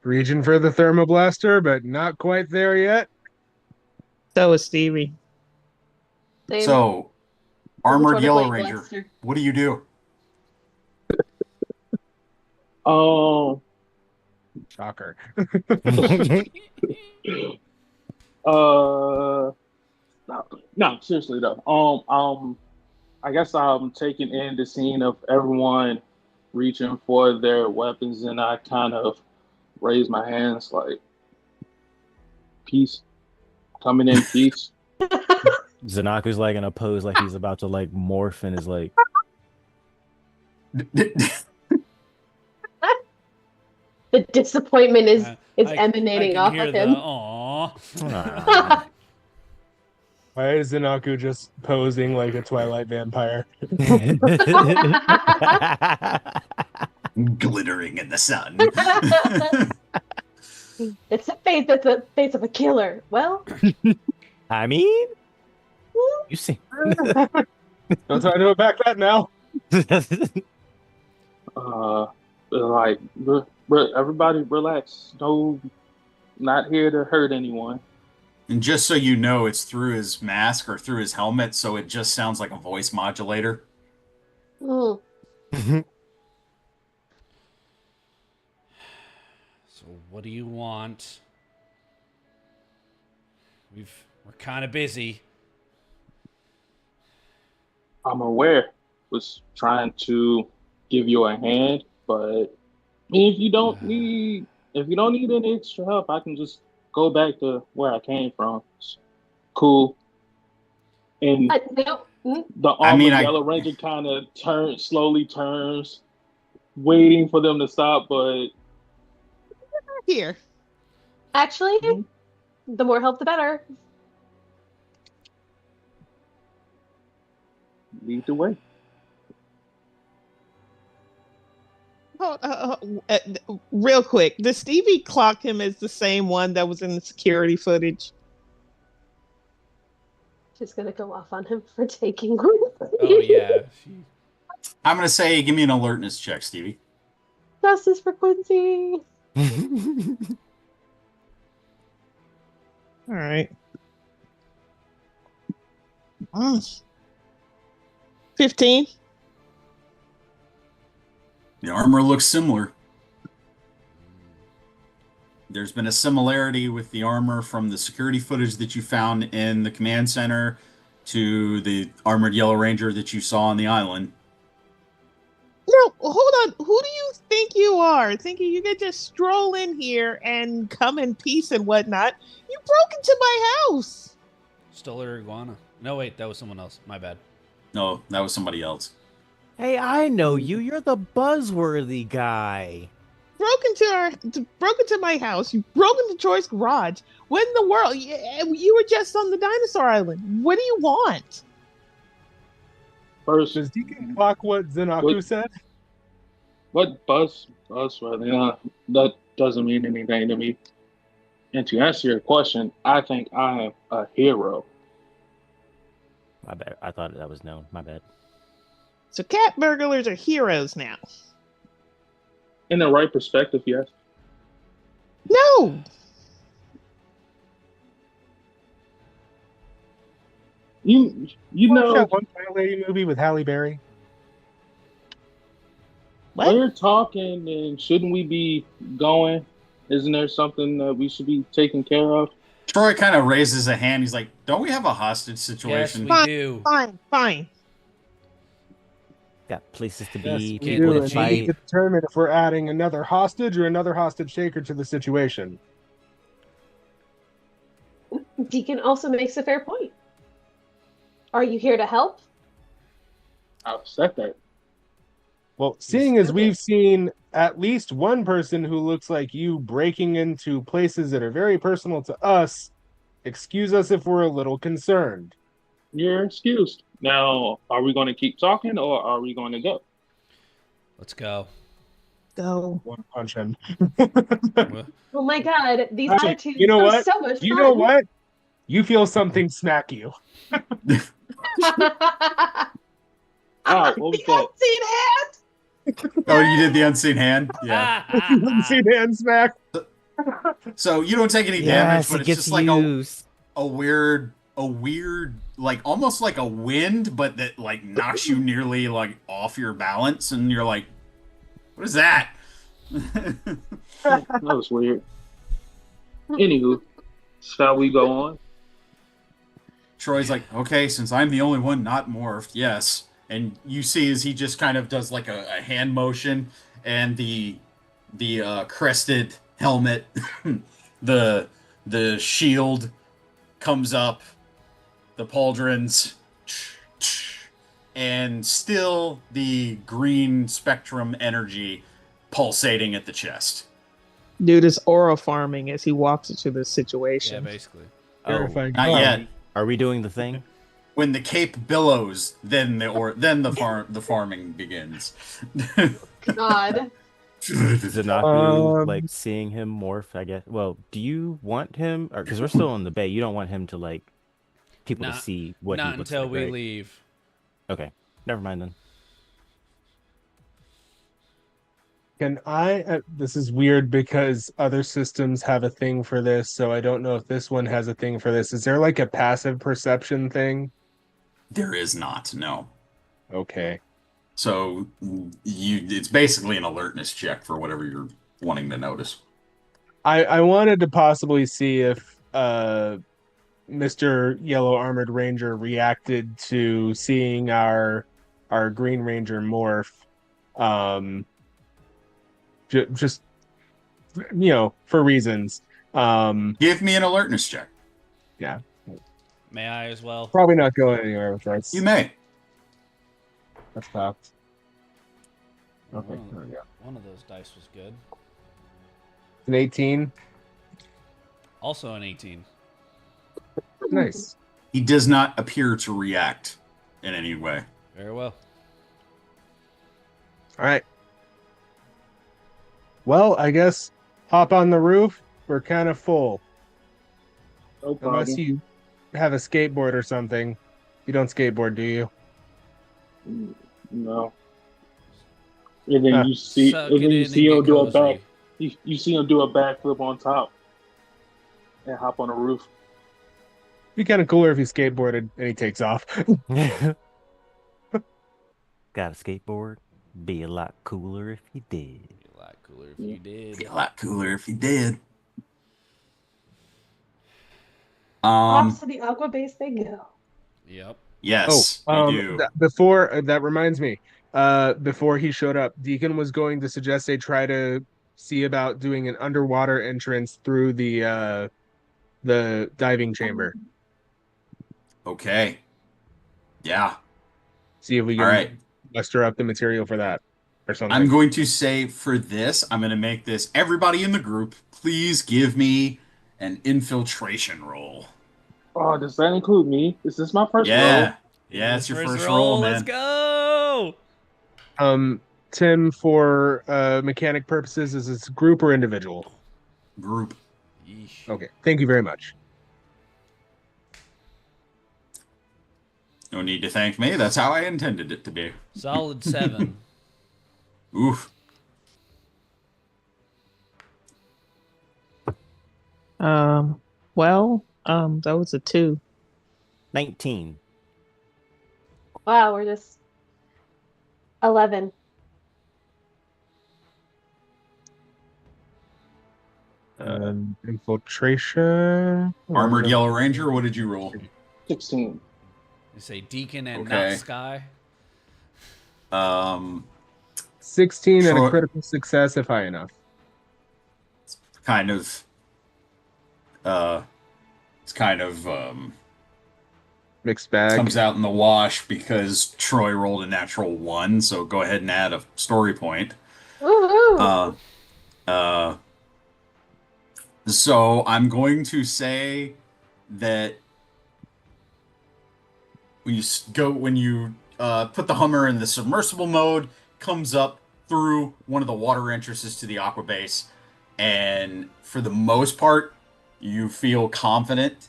reaching for the thermoblaster, but not quite there yet. So is Stevie. Same. So, armored Retorted yellow blade ranger, blaster. what do you do? Shocker. No, seriously though. I guess I'm taking in the scene of everyone reaching for their weapons, and I kind of raise my hands like, peace, coming in peace. Zanaku's like in a pose like he's about to like morph and is like, The disappointment is I emanating can off hear of him. Aw. "Ah." Why is Zanaku just posing like a Twilight vampire? Glittering in the sun. It's the face of a killer. Well, I mean, you see. Don't try to back that now. Like, everybody relax. No, not here to hurt anyone. And just so you know, it's through his mask or through his helmet, so it just sounds like a voice modulator. mm, So what do you want? We're kind of busy. I'm aware. Was trying to give you a hand, but I mean, if you don't need any extra help, I can just go back to where I came from. It's Cool. And No. the Yellow Ranger kind of slowly turns, waiting for them to stop, but Here. Actually, the more help, the better. lead the way. Real quick, does Stevie clock him as the same one that was in the security footage? She's gonna go off on him for taking. Oh yeah. I'm gonna say, give me an alertness check, Stevie. Justice for Quincy. All right. 15. The armor looks similar. There's been a similarity with the armor from the security footage that you found in the command center to the armored Yellow Ranger that you saw on the island. No, hold on. Who do you think you are? Thinking you could just stroll in here and come in peace and whatnot? You broke into my house. Stole her iguana. No, wait, that was someone else. My bad. No, that was somebody else. Hey, I know you. You're the buzzworthy guy. Broke into my house. You broke into Troy's garage. What in the world? You were just on the dinosaur island. What do you want? First, Does Deacon clock what Zenaku said? what buzz right? That doesn't mean anything to me. And to answer your question, I think I am a hero. My bad. I thought that was known. My bad. So cat burglars are heroes now. In the right perspective, yes. No. You Watch know, that one Fire Lady movie with Halle Berry. What? we're talking, and shouldn't we be going? Isn't there something that we should be taking care of? Troy kind of raises a hand. He's like, don't we have a hostage Yes, situation? we do. Fine. Got places to Yes, be, we Get people do. to And we need fight. to determine if we're adding another hostage or another hostage taker to the situation. Deacon also makes a fair point. Are you here to help? I've said that. Well, seeing as we've seen at least one person who looks like you breaking into places that are very personal to us, excuse us if we're a little concerned. You're excused. Now, are we going to keep talking, or are we going to go? Let's go. Go. Want to punch him. Oh my god, these Actually, attitudes you know are what? so much You fun. know what? You feel something smack you. Wow, what was that? Unseen hand. Oh, you did the unseen hand? Yeah. See hand smack. So you don't take any damage, Yes, but it it's gets just like used. a weird, like almost like a wind, but that like knocks you nearly like off your balance, and you're like, what is that? That was weird. Anywho, shall we go on? Troy's like, okay, since I'm the only one not morphed, yes. And you see as he just kind of does like a hand motion, and the crested helmet, the shield comes up, the pauldrons, and still the green spectrum energy pulsating at the chest. Dude is aura farming as he walks into this Yeah, situation. basically. Terrifying. Not yet. Are we doing the thing? When the cape billows, then the farming begins. God. Zenaku, like seeing him morph, I guess. Well, do you want him, or because we're still in the bay, you don't want him to like people to Not- see what Not he looks until like, we right? leave. Okay, never mind then. Can I? This is weird because other systems have a thing for this, so I don't know if this one has a thing for this. Is there like a passive perception thing? There is not, no. Okay. So it's basically an alertness check for whatever you're wanting to notice. I wanted to possibly see if Mr. Yellow Armored Ranger reacted to seeing our Green Ranger morph. Just for reasons. Give me an alertness check. Yeah. May I as well? Probably not going anywhere with this. You may. That's fact. Okay, One of- there we go. One of those dice was good. An 18. Also an 18. Nice. He does not appear to react in any way. Very well. All right. Well, I guess hop on the roof. We're kind of full. No problem. Unless you have a skateboard or something. You don't skateboard, do you? No. And then Huh. you see, Suck and then it you in see and him get do a cozy. back. You see him do a backflip on top, and hop on the roof. Be kind of cooler if he skateboarded and he takes off. Got a skateboard? Be a lot cooler if you did. Be a lot cooler if you did. Be a lot cooler if he did. Off to the aqua base they go. Yep. Yes, you do. Before that reminds me. Before he showed up, Deacon was going to suggest they try to see about doing an underwater entrance through the diving chamber. Okay. Yeah. See if we All can right. muster up the material for that or something. I'm going to say for this, I'm going to make this everybody in the group, please give me an infiltration roll. Oh, does that include me? Is this my first roll? Yeah, it's your first roll, man. Let's go. Tim, for mechanic purposes, is this group or individual? Group. Yeesh. Okay, thank you very much. No need to thank me. That's how I intended it to be. Solid 7. Oof. That was a 2. 19. Wow, we're just 11. Infiltration. Armored Yellow Ranger, what did you roll? 16. You say Deacon and Okay. not Sky. 16 and a Troy- critical success if high enough. Kind of. It's kind of Mixed bag. comes out in the wash because Troy rolled a natural 1. So go ahead and add a story point. Woohoo! So I'm going to say that when you put the Hummer in the submersible mode, comes up through one of the water entrances to the aqua base, and for the most part, you feel confident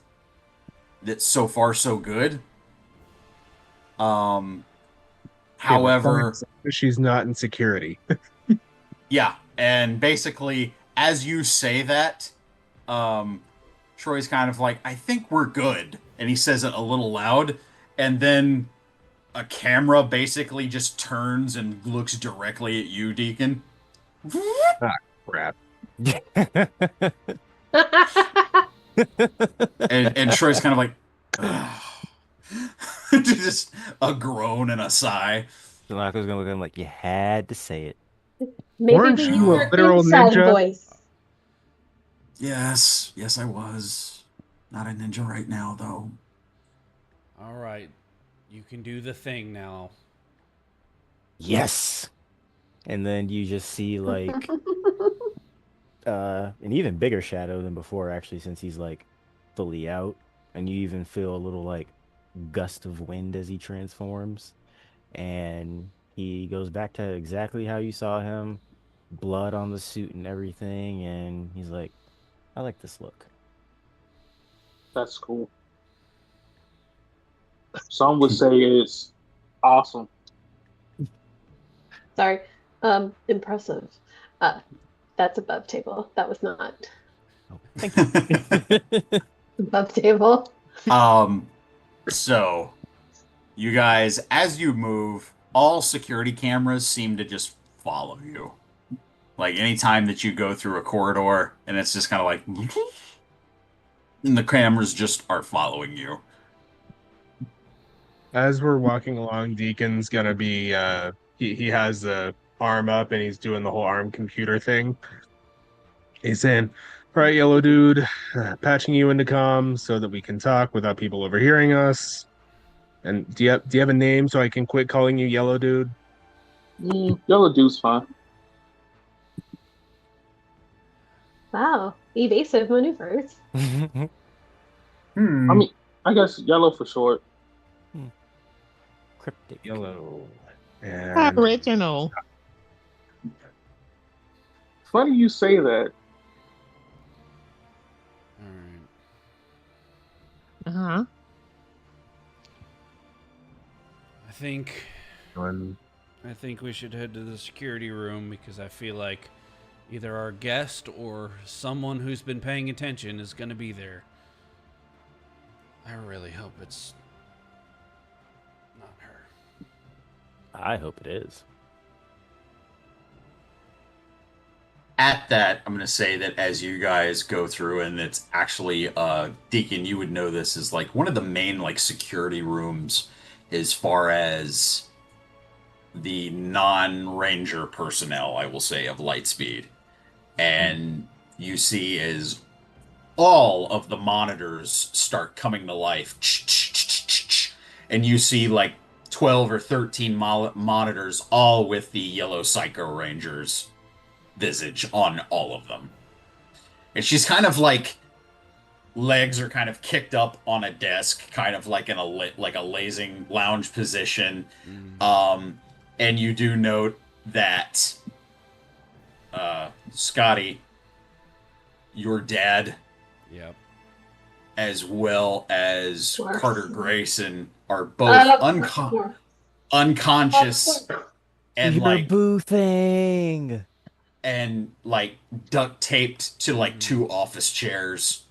that so far so good. However, She's not in security. yeah, and basically, as you say that, Troy's kind of like, I think we're good. And he says it a little loud, and then a camera basically just turns and looks directly at you, Deacon. Crap. And Troy's kind of like, just a groan and a sigh. Shalaka's gonna look at him like, you had to say it. Maybe Weren't we you use a our literal inside ninja? voice. Yes, I was. Not a ninja right now, though. All right. You can do the thing now. Yes. And then you just see like an even bigger shadow than before, actually, since he's like fully out. And you even feel a little like gust of wind as he transforms. And he goes back to exactly how you saw him, blood on the suit and everything. And he's like, I like this look. That's cool. Some would say it's awesome. Sorry. Impressive. That's above table. That was not above table. So you guys, as you move, all security cameras seem to just follow you. Like anytime that you go through a corridor, and it's just kind of like, and the cameras just are following you. As we're walking along, Deacon's gonna be he has the arm up and he's doing the whole arm computer thing. He's saying, All right, yellow dude, patching you into comms so that we can talk without people overhearing us. And do you have a name so I can quit calling you yellow dude? Yellow dude's fine. Wow, evasive maneuvers. I Hmm. mean, I guess yellow for short. Cryptic. Yellow. And Original. Funny you say that. All right. Uh-huh. I think one. I think we should head to the security room because I feel like either our guest or someone who's been paying attention is going to be there. I really hope it's not her. I hope it is. At that, I'm going to say that as you guys go through, and it's actually, Deacon, you would know this is like one of the main like security rooms as far as the non-ranger personnel, I will say, of Lightspeed. And you see as all of the monitors start coming to life. And you see like 12 or 13 monitors, all with the yellow Psycho Rangers visage on all of them. And she's kind of like, legs are kind of kicked up on a desk, kind of like in a lazing lounge position. And you do note that Scotty, your dad, Yep. as well as Sure. Carter Grayson are both unconscious and You're like boofing. and like duct taped to like two office chairs.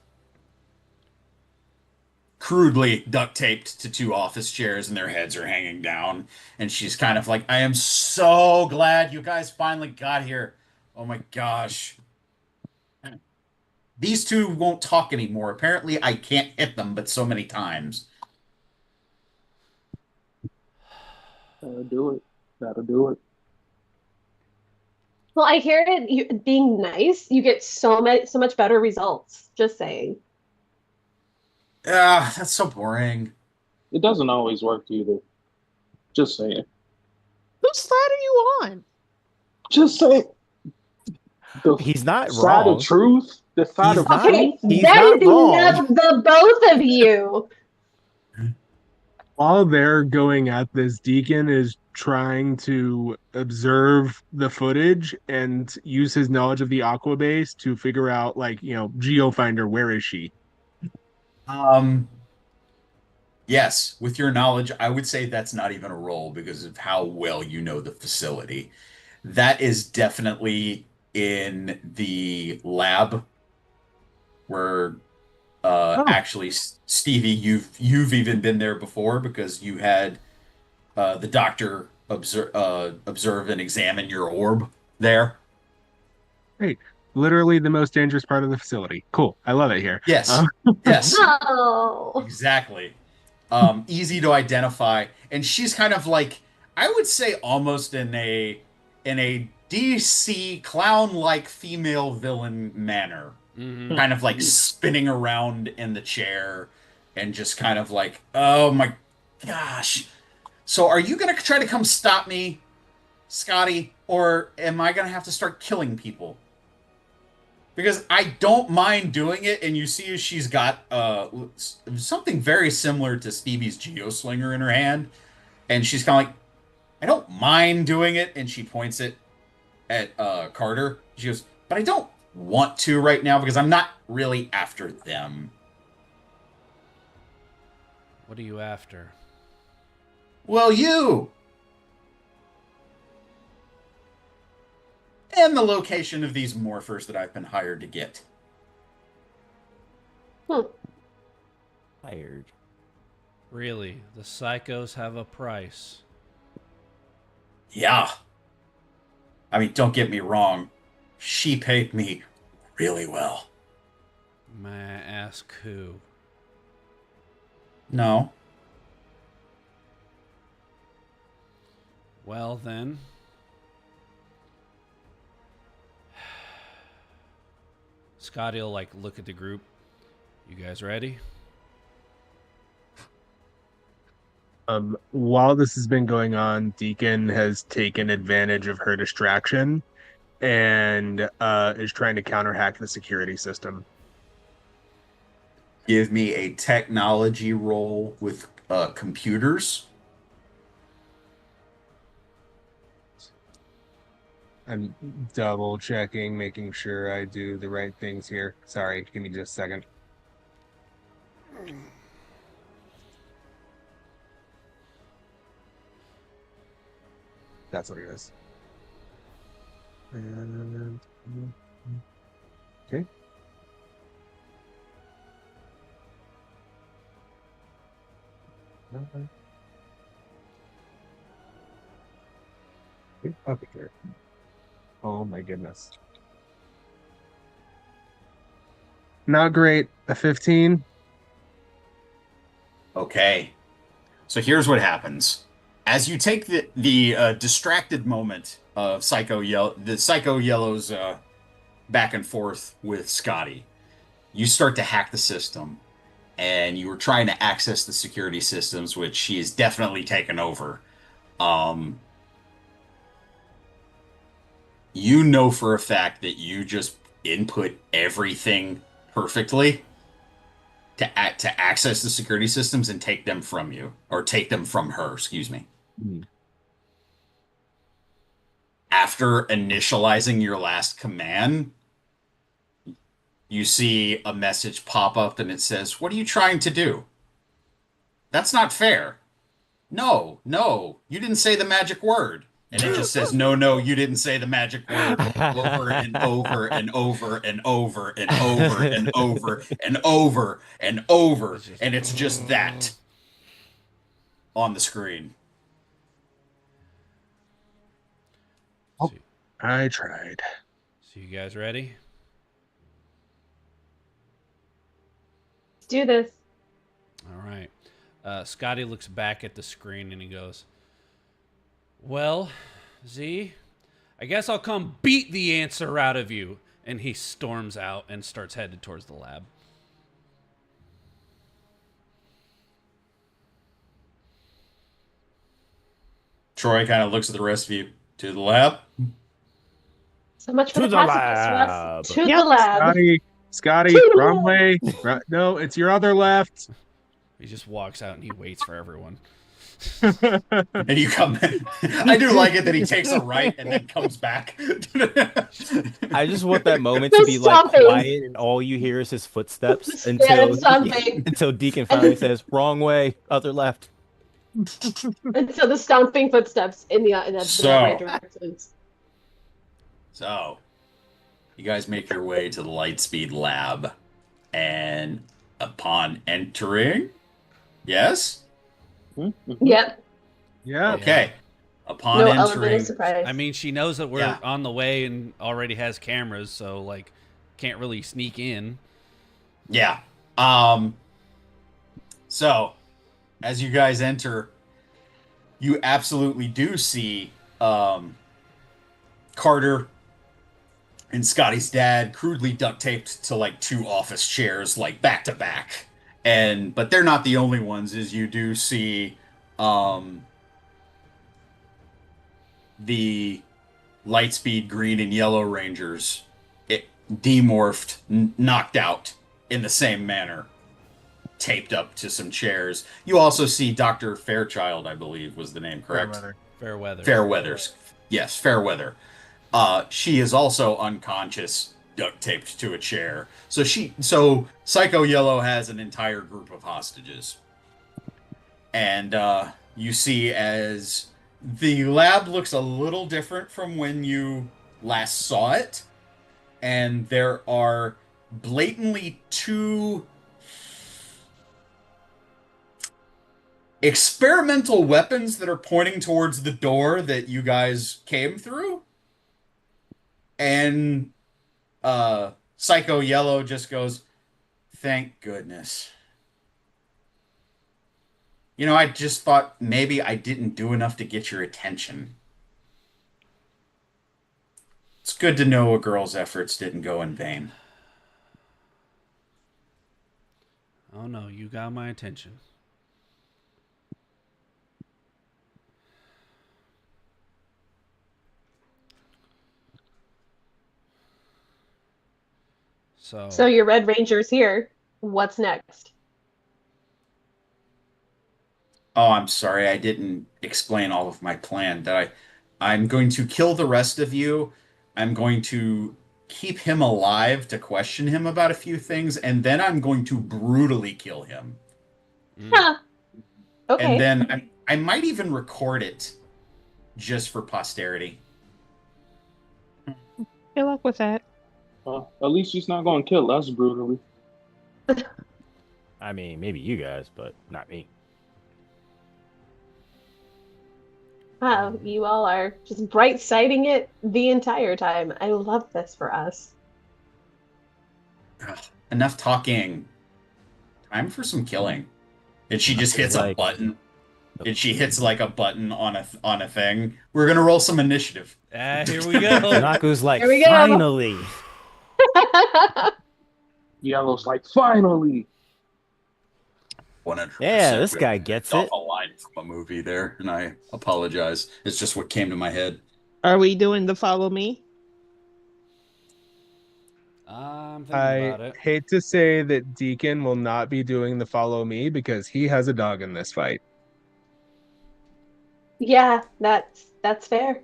Crudely duct taped to two office chairs, and their heads are hanging down. And she's kind of like, I am so glad you guys finally got here. Oh my gosh. These two won't talk anymore. Apparently, I can't hit them, but so many times. Gotta do it. Gotta do it. Well, I hear it. Being nice, you get so much better results. Just saying. Ah, that's so boring. It doesn't always work either. Just saying. Whose side are you on? Just saying. The He's not side wrong. of truth. The side He's of not- truth. Okay, He's that not is wrong. enough. The both of you. While they're going at this, Deacon is trying to observe the footage and use his knowledge of the Aqua base to figure out, like, GeoFinder, where is she? Yes, with your knowledge, I would say that's not even a roll because of how well you know the facility. That is definitely in the lab where actually Stevie, you've even been there before because you had the doctor observe and examine your orb there. Great. Literally the most dangerous part of the facility. Cool. I love it here. Yes. Yes. No. Exactly. Easy to identify, and she's kind of like, I would say almost in a DC clown-like female villain manner, kind of like spinning around in the chair and just kind of like, oh my gosh. So are you gonna try to come stop me, Scotty, or am I gonna have to start killing people? Because I don't mind doing it, and you see she's got something very similar to Stevie's Geoslinger in her hand, and she's kind of like, I don't mind doing it, and she points it at Carter. She goes, but I don't want to right now because I'm not really after them. What are you after? Well, you! And the location of these morphers that I've been hired to get. Tired. Really, the psychos have a price. Yeah. I mean, don't get me wrong. She paid me really well. May I ask who? No. Well then, Scotty will like look at the group. You guys ready? While this has been going on, Deacon has taken advantage of her distraction and is trying to counterhack the security system. Give me a technology roll with computers. I'm double checking, making sure I do the right things here. Sorry, give me just a second. That's what it is. And, okay. Up here. Oh my goodness. Not great. A 15. Okay. So here's what happens. As you take the distracted moment of Psycho Yellow's back and forth with Scotty, you start to hack the system, and you were trying to access the security systems, which she has definitely taken over. You know for a fact that you just input everything perfectly to access the security systems and take them from you, or take them from her, excuse me. After initializing your last command, you see a message pop up and it says, "What are you trying to do? That's not fair. No, you didn't say the magic word." And it just says, no, you didn't say the magic word, over and over and over and over and over and over and over and over. And it's just that on the screen. Oh, I tried. So you guys ready? Let's do this. All right. Scotty looks back at the screen and he goes, "Well, Z, I guess I'll come beat the answer out of you." And he storms out and starts headed towards the lab. Troy kind of looks at the rest of you. To the lab? So much for To the the pacifist, lab. Russ. To Yep. the lab. Scotty, To the wrong lab. way. No, it's your other left. He just walks out and he waits for everyone. And you come in. I do like it that he takes a right and then comes back. I just want that moment to be like Stomping. quiet and all you hear is his footsteps and stomping. until Deacon finally says, "Wrong way, other left." Until the stomping footsteps in the right directions. So, you guys make your way to the Lightspeed lab, and upon entering, yes? Yep. Yeah. Okay. Upon No entering, elevator surprise. I mean, she knows that we're Yeah. on the way and already has cameras, so like can't really sneak in. yeah. So, as you guys enter, you absolutely do see Carter and Scotty's dad crudely duct taped to like two office chairs, like back to back. But they're not the only ones, as you do see the Lightspeed green and yellow Rangers demorphed, knocked out in the same manner, taped up to some chairs. You also see Dr. Fairchild, I believe was the name, correct? Fairweather. Fairweather's. Yes, Fairweather. She is also unconscious, duct taped to a chair. So Psycho Yellow has an entire group of hostages. And you see as the lab looks a little different from when you last saw it. And there are blatantly two experimental weapons that are pointing towards the door that you guys came through. And Psycho Yellow just goes, "Thank goodness. You know, I just thought maybe I didn't do enough to get your attention. It's good to know a girl's efforts didn't go in vain." Oh no, you got my attention. So your Red Ranger's here. What's next? Oh, I'm sorry, I didn't explain all of my plan. I'm going to kill the rest of you. I'm going to keep him alive to question him about a few things, and then I'm going to brutally kill him. Huh. And Okay. then I might even record it just for posterity. Good luck with that. At least she's not going to kill us brutally. I mean, maybe you guys, but not me. Wow, you all are just bright sighting it the entire time. I love this for us. Ugh, enough talking. Time for some killing. And she just hits a button. And she hits like a button on a thing. We're gonna roll some initiative. Here we go. Naku's like, Here we go. finally. Yellow's like, finally. 100%. Yeah, this guy gets it. A line from a movie there, and I apologize. It's just what came to my head. Are we doing the follow me? I'm thinking I about it. hate to say that Deacon will not be doing the follow me because he has a dog in this fight. Yeah, that's fair.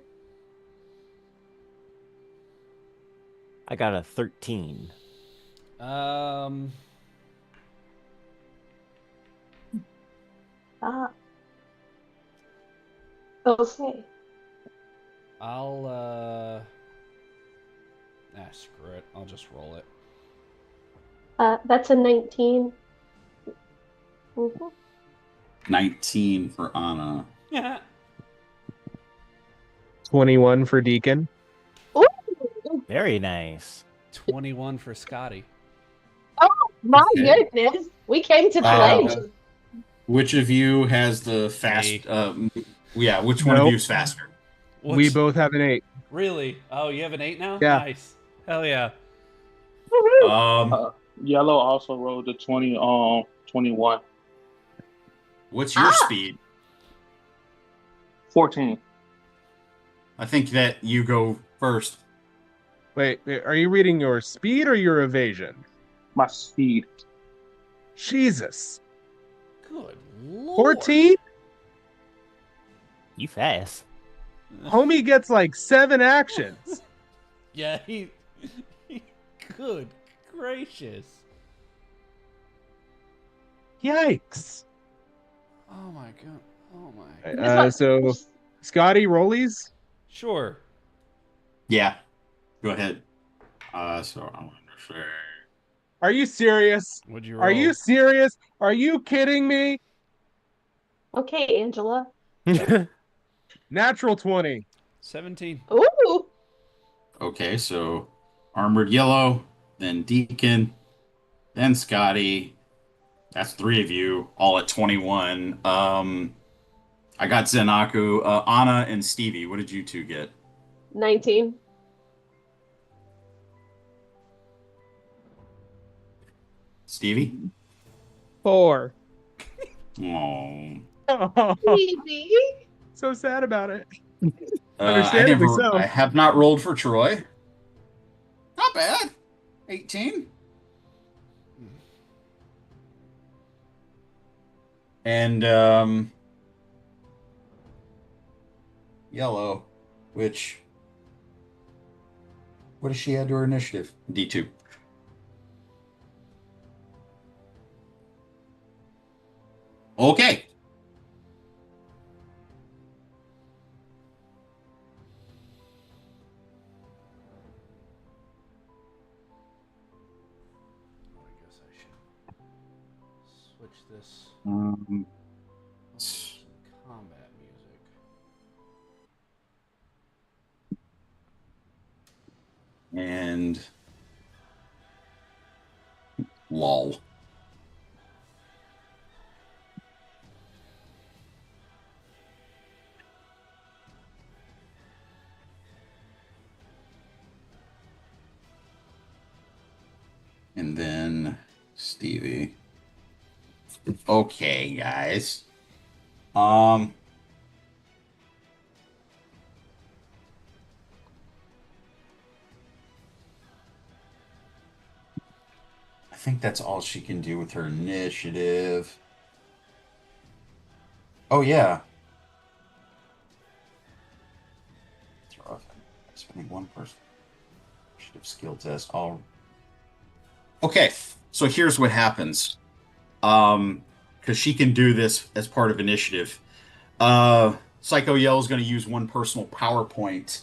I got a 13. Okay. I'll screw it. I'll just roll it. That's a 19. Mhm. 19 for Anna. Yeah. 21 for Deacon. Ooh, Very nice. 21 for Scotty. my Okay. goodness. We came to Wow. play. Which of you has the fast? Me. Yeah, which one of Nope. you is faster? We both have an 8. Really? Oh, you have an 8 now? Yeah. Nice. Hell yeah. Woohoo. Yellow also rolled a 21. What's your speed? 14. I think that you go first. Wait, are you reading your speed or your evasion? My speed. Jesus. Good lord. 14? You fast. Homie gets like 7 actions. Yeah, he good gracious. Yikes. Oh my god. Oh my. So, Scotty, rollies? Sure. Yeah, go ahead. So I want to say. Are you serious? What'd you roll? Are you serious? Are you kidding me? Okay, Angela. Natural 20. 17. Ooh. Okay, so Armored Yellow, then Deacon, then Scotty. That's 3 of you, all at 21. I got Zenaku, Anna, and Stevie. What did you two get? 19. Stevie? 4. Oh. Baby. So sad about it. I Understandably so. I have not rolled for Troy. Not bad. 18. And Yellow, which what does she add to her initiative? D2. Okay. I guess I should switch this Um, to combat music. and lol. And then Stevie. Okay, guys. Um, I think that's all she can do with her initiative. Oh yeah. Throw off spending one person. Initiative skill test. All. Okay, so here's what happens. Because she can do this as part of initiative. Psycho Yell is going to use one personal power point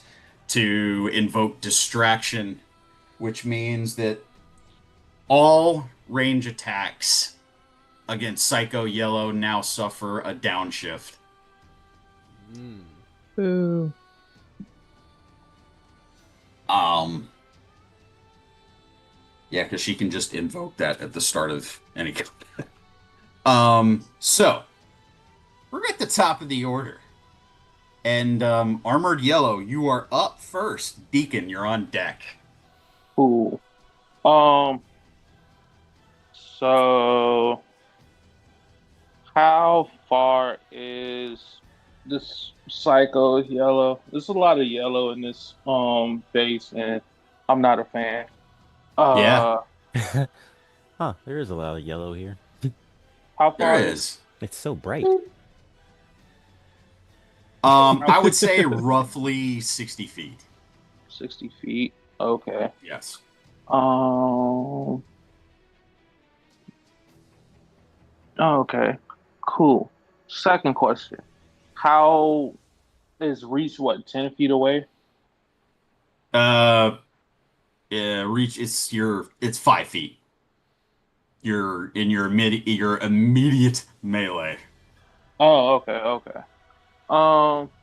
to invoke distraction, which means that all range attacks against Psycho Yellow now suffer a downshift. Ooh. Um, yeah, because she can just invoke that at the start of any. So we're at the top of the order. And Armored Yellow, you are up first. Deacon, you're on deck. Cool. So how far is this Psycho Yellow? There's a lot of yellow in this base, and I'm not a fan. Yeah. Huh, there is a lot of yellow here. How There far is. It's so bright. I would say roughly 60 feet. 60 feet. Okay. Yes. Okay. Cool. Second question. How is Reach, what, 10 feet away? Yeah, reach it's 5 feet. You're in your immediate melee. Oh, okay, okay.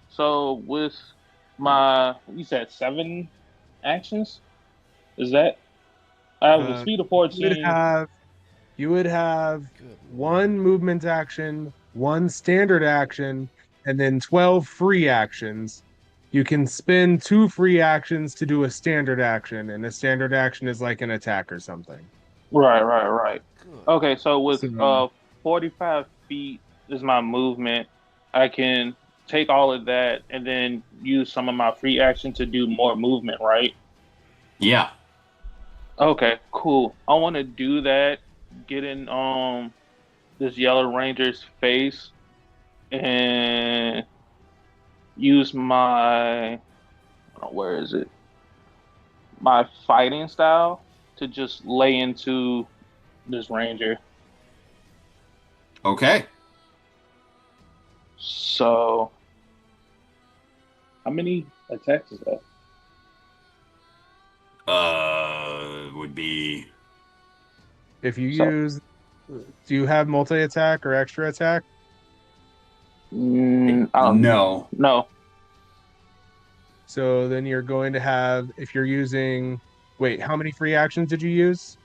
So with my, you said 7 actions? Is that? I have a speed of You would 14. have one movement action, one standard action, and then 12 free actions. You can spend 2 free actions to do a standard action, and a standard action is like an attack or something. Right, right, right. Good. Okay, so with So- 45 feet is my movement. I can take all of that and then use some of my free action to do more movement, right? Yeah. Okay, cool. I want to do that, get in this Yellow Ranger's face and use my, where is it? My fighting style to just lay into this Ranger. Okay. So, how many attacks is that? Would be If you So- use, do you have multi attack or extra attack? I don't no. know. So then you're going to have, if you're using, wait, how many free actions did you use?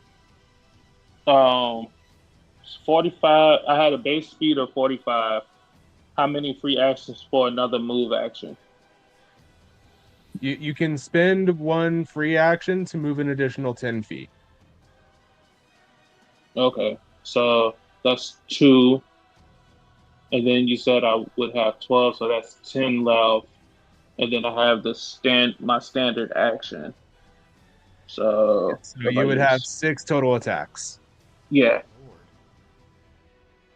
45. I had a base speed of 45. How many free actions for another move action? You can spend 1 free action to move an additional 10 feet. Okay, so that's 2. And then you said I would have 12, so that's 10 left. And then I have my standard action. So, So if I you would have use- 6 total attacks. yeah.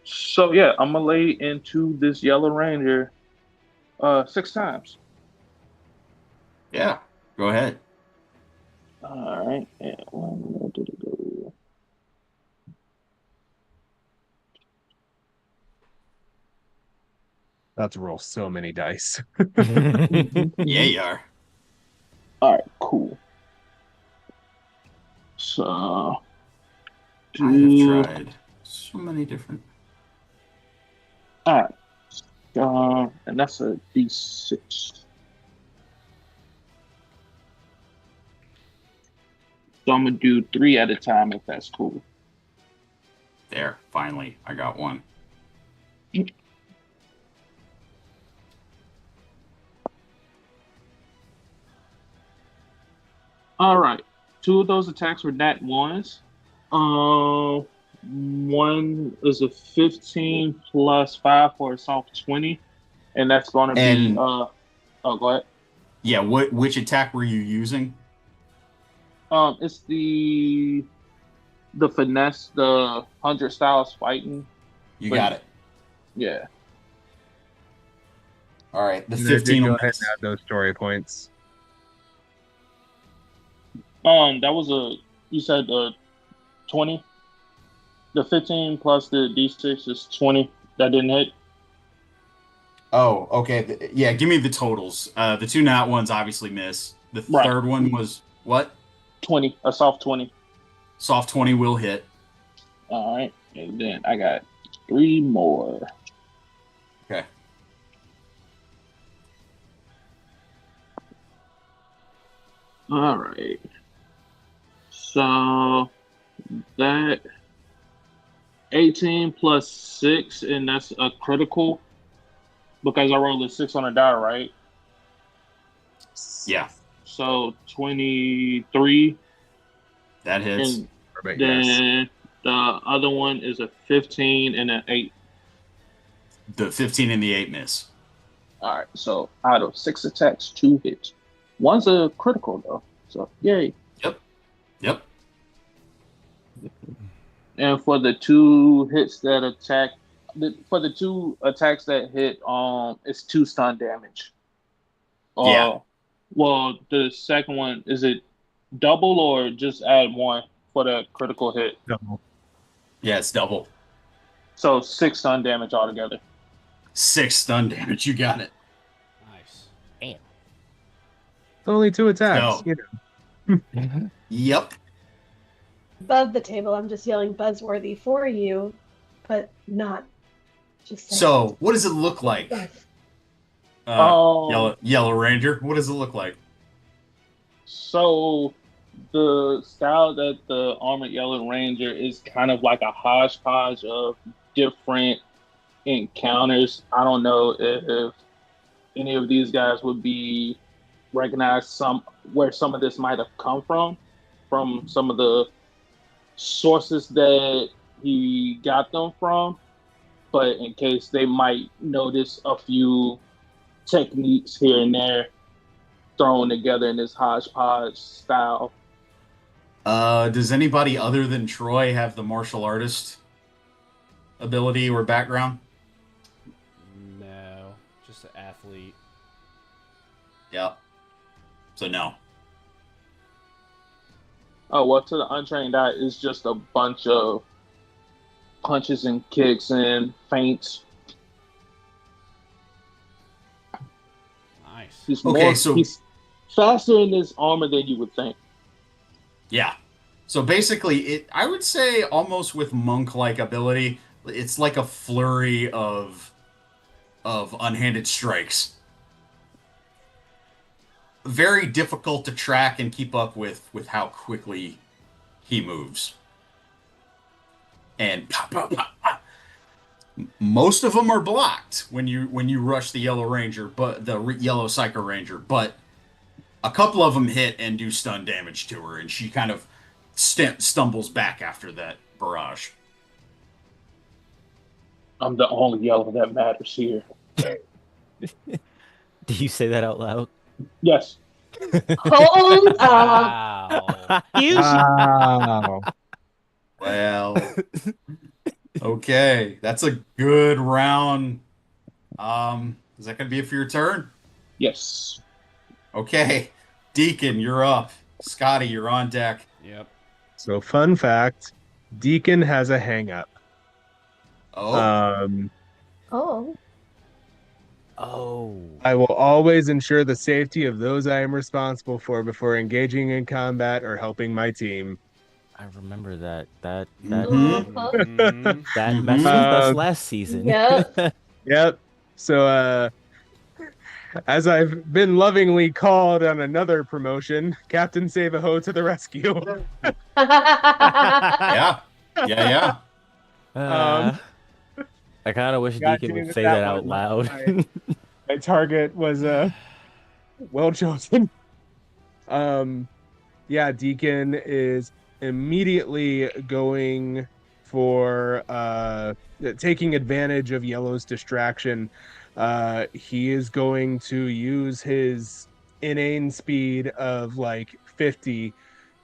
So yeah, I'm gonna lay into this Yellow Ranger 6 times. Yeah. Go ahead. All right, and where did it go? About to roll so many dice. Yeah, you are. All right, cool. So, I have tried so many different. all right, and that's a D6. So I'm gonna do 3 at a time if that's cool. There, finally, I got one. All right, 2 of those attacks were nat 1s. One is a 15 plus 5 for a soft 20, and that's going to be And oh, go ahead. yeah, which attack were you using? It's the finesse, the 100 styles fighting. You got it. Yeah. All right, the And I did 15 go will ahead miss. and add those story points. That was you said 20. The 15 plus the d6 is 20. That didn't hit. Oh, okay. Yeah, give me the totals. The two nat ones obviously miss. The Right. third one was what? 20, a soft 20. Soft 20 will hit. All right, and then I got 3 more. Okay. All right. So that 18 plus 6, and that's a critical because I rolled a 6 on a die, right? Yeah, So 23, that hits. and Perfect, yes. then the other one is a 15 and an 8. The 15 and the 8 miss. All right, so out of 6 attacks, 2 hits. One's a critical though, so yay. Yep. And for the 2 hits that attack, for the 2 attacks that hit, it's 2 stun damage. Yeah. Well, the second one, is it double or just add 1 for the critical hit? Double. Yeah, it's double. So 6 stun damage altogether. 6 stun damage. You got it. Nice. Damn. It's only 2 attacks. So- You know. Yep. Above the table, I'm just yelling buzzworthy for you, but not just saying. So, what does it look like? Oh. Yellow Ranger. What does it look like? So the style that the Armored Yellow Ranger is kind of like a hodgepodge of different encounters. I don't know if any of these guys would be recognized where some of this might have come from some of the sources that he got them from, but in case they might notice a few techniques here and there thrown together in this hodgepodge style. Does anybody other than Troy have the martial artist ability or background? No, just an athlete. Yep. So no. Oh, well, to the untrained eye, it's just a bunch of punches and kicks and feints. Nice. He's Okay, so- he's faster in his armor than you would think. Yeah. So basically, I would say almost with monk-like ability, it's like a flurry of unhanded strikes. Very difficult to track and keep up with how quickly he moves. And pop, pop, pop, pop. Most of them are blocked when you rush the Yellow Ranger, but the Yellow Psycho Ranger. But a couple of them hit and do stun damage to her, and she kind of stumbles back after that barrage. I'm the only yellow that matters here. Do you say that out loud? Yes. Hold up. Wow. Wow. Well, okay, that's a good round. Is that gonna be it for your turn? Yes. Okay, Deacon, you're up. Scotty, you're on deck. Yep. So, fun fact, Deacon has a hang up. Oh, Oh. Oh. I will always ensure the safety of those I am responsible for before engaging in combat or helping my team. I remember that. That Mhm. Mhm. that messed with us Um, last season. Yep. Yep. So, as I've been lovingly called on another promotion, Captain Save-A-Ho to the rescue. yeah, yeah. I kind of wish God Deacon damn would it, say that that out one. loud. My target was well chosen. Yeah, Deacon is immediately going for taking advantage of Yellow's distraction. He is going to use his inane speed of like 50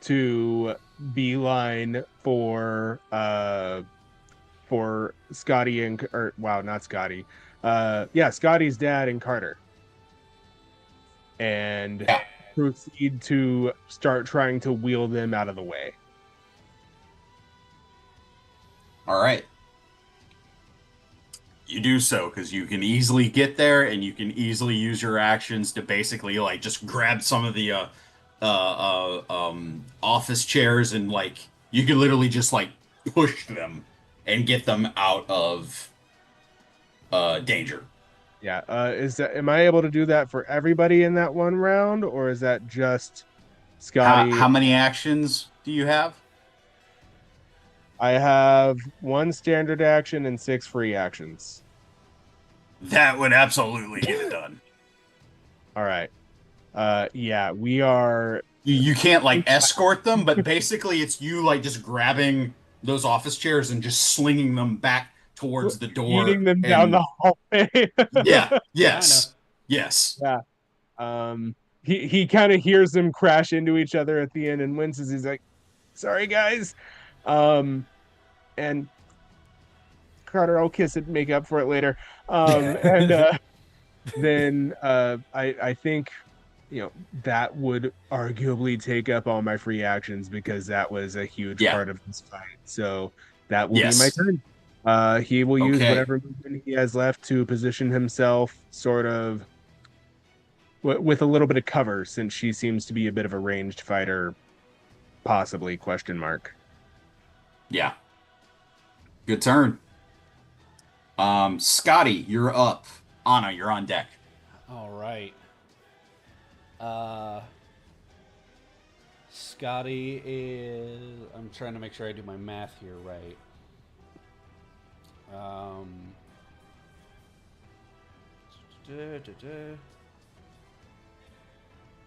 to beeline for Scotty and or wow, not Scotty. Yeah, Scotty's dad and Carter. And Yeah. proceed to start trying to wheel them out of the way. All right. You do so because you can easily get there, and you can easily use your actions to basically like just grab some of the office chairs, and like you can literally just like push them and get them out of danger. Yeah. Am I able to do that for everybody in that one round, or is that just Scotty? How many actions do you have? I have 1 standard action and 6 free actions. That would absolutely get it done. All right. Yeah, we are. You can't like escort them, but basically it's you like just grabbing those office chairs and just slinging them back towards the door, eating them down the hallway. Yeah. Yes. Yes. Yeah. He kind of hears them crash into each other at the end and winces. He's like, "Sorry, guys." And Carter, I'll kiss it, make up for it later. And then I think, that would arguably take up all my free actions because that was a huge part of this fight. So that will be my turn. He will use whatever movement he has left to position himself sort of with a little bit of cover, since she seems to be a bit of a ranged fighter, possibly, question mark. Yeah. Good turn. Scotty, you're up. Anna, you're on deck. All right. Scotty is... I'm trying to make sure I do my math here right.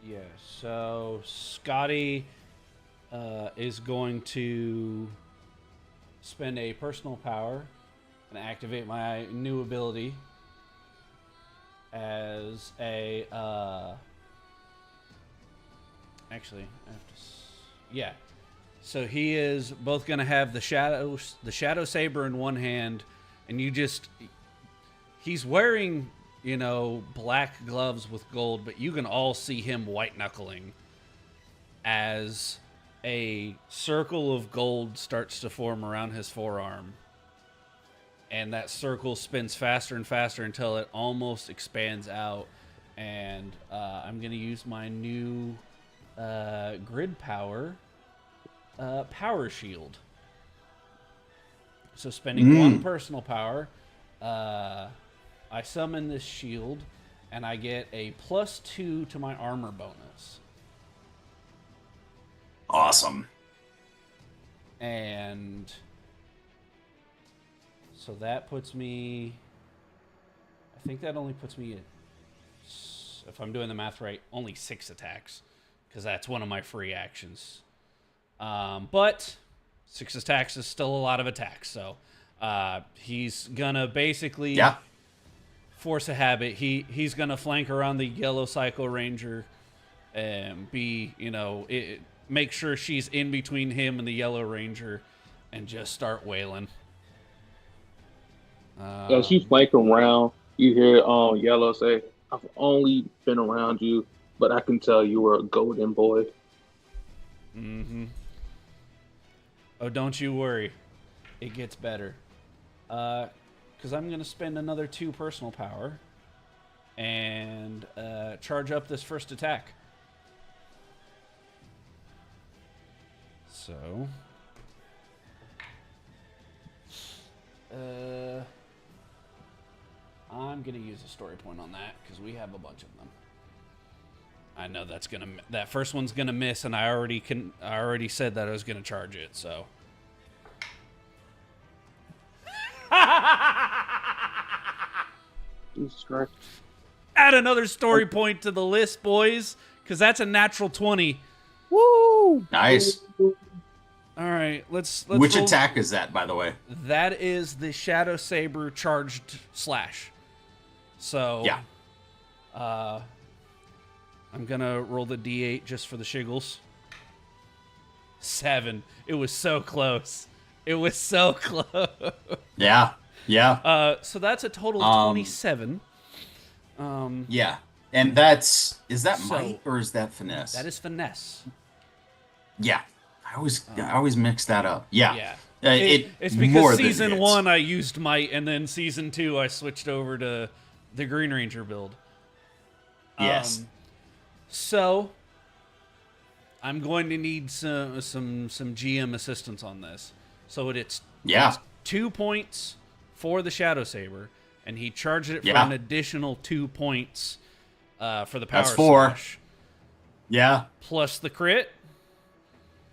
Yeah, so Scotty is going to spend a personal power and activate my new ability as a actually I have to yeah, so he is both going to have the shadow saber in one hand, and he's wearing black gloves with gold, but you can all see him white knuckling as a circle of gold starts to form around his forearm. And that circle spins faster and faster until it almost expands out. And I'm going to use my new grid power, power shield. So spending 1 personal power, I summon this shield, and I get a +2 to my armor bonus. Awesome. And so that puts me... I think that only puts me at, if I'm doing the math right, only 6 attacks, because that's one of my free actions. But 6 attacks is still a lot of attacks, so he's gonna basically force a habit. He's gonna flank around the yellow Psycho Ranger and make sure she's in between him and the Yellow Ranger and just start wailing. As you flank around, you hear Yellow say, "I've only been around you, but I can tell you were a golden boy." Mm-hmm. Oh, don't you worry. It gets better. Because I'm going to spend another 2 personal power and charge up this first attack. So... I'm gonna use a story point on that because we have a bunch of them. I know that first one's gonna miss, and I already said that I was gonna charge it. So. Jesus Christ. Add another story point to the list, boys, because that's a natural 20. Woo! Nice. All right, let's Which roll. attack is that, by the way? That is the Shadow Saber charged slash. So Yeah. I'm gonna roll the D8 just for the shiggles. 7. It was so close. It was so close. Yeah. Yeah. So that's a total of 27. Yeah. And is that So- might or is that finesse? That is finesse. Yeah. I always mix that up. Yeah. Yeah. More It's because than season hits. 1 I used might, and then season 2 I switched over to the Green Ranger build. Yes. So I'm going to need some GM assistance on this. So it's 2 points for the Shadow Saber, and he charged it for an additional 2 points for the power That's 4. slash. Yeah. Plus the crit.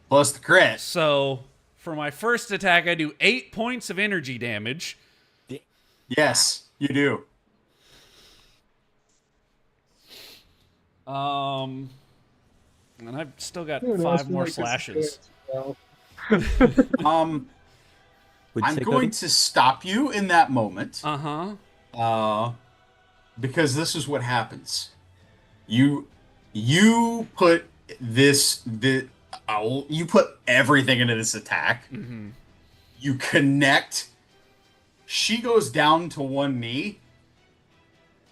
Plus the crit. So for my first attack, I do 8 points of energy damage. Yes, you do. And I've still got Dude, 5 more like slashes. I'm going to stop you in that moment. Because this is what happens. You put you put everything into this attack. Mm-hmm. You connect. She goes down to one knee,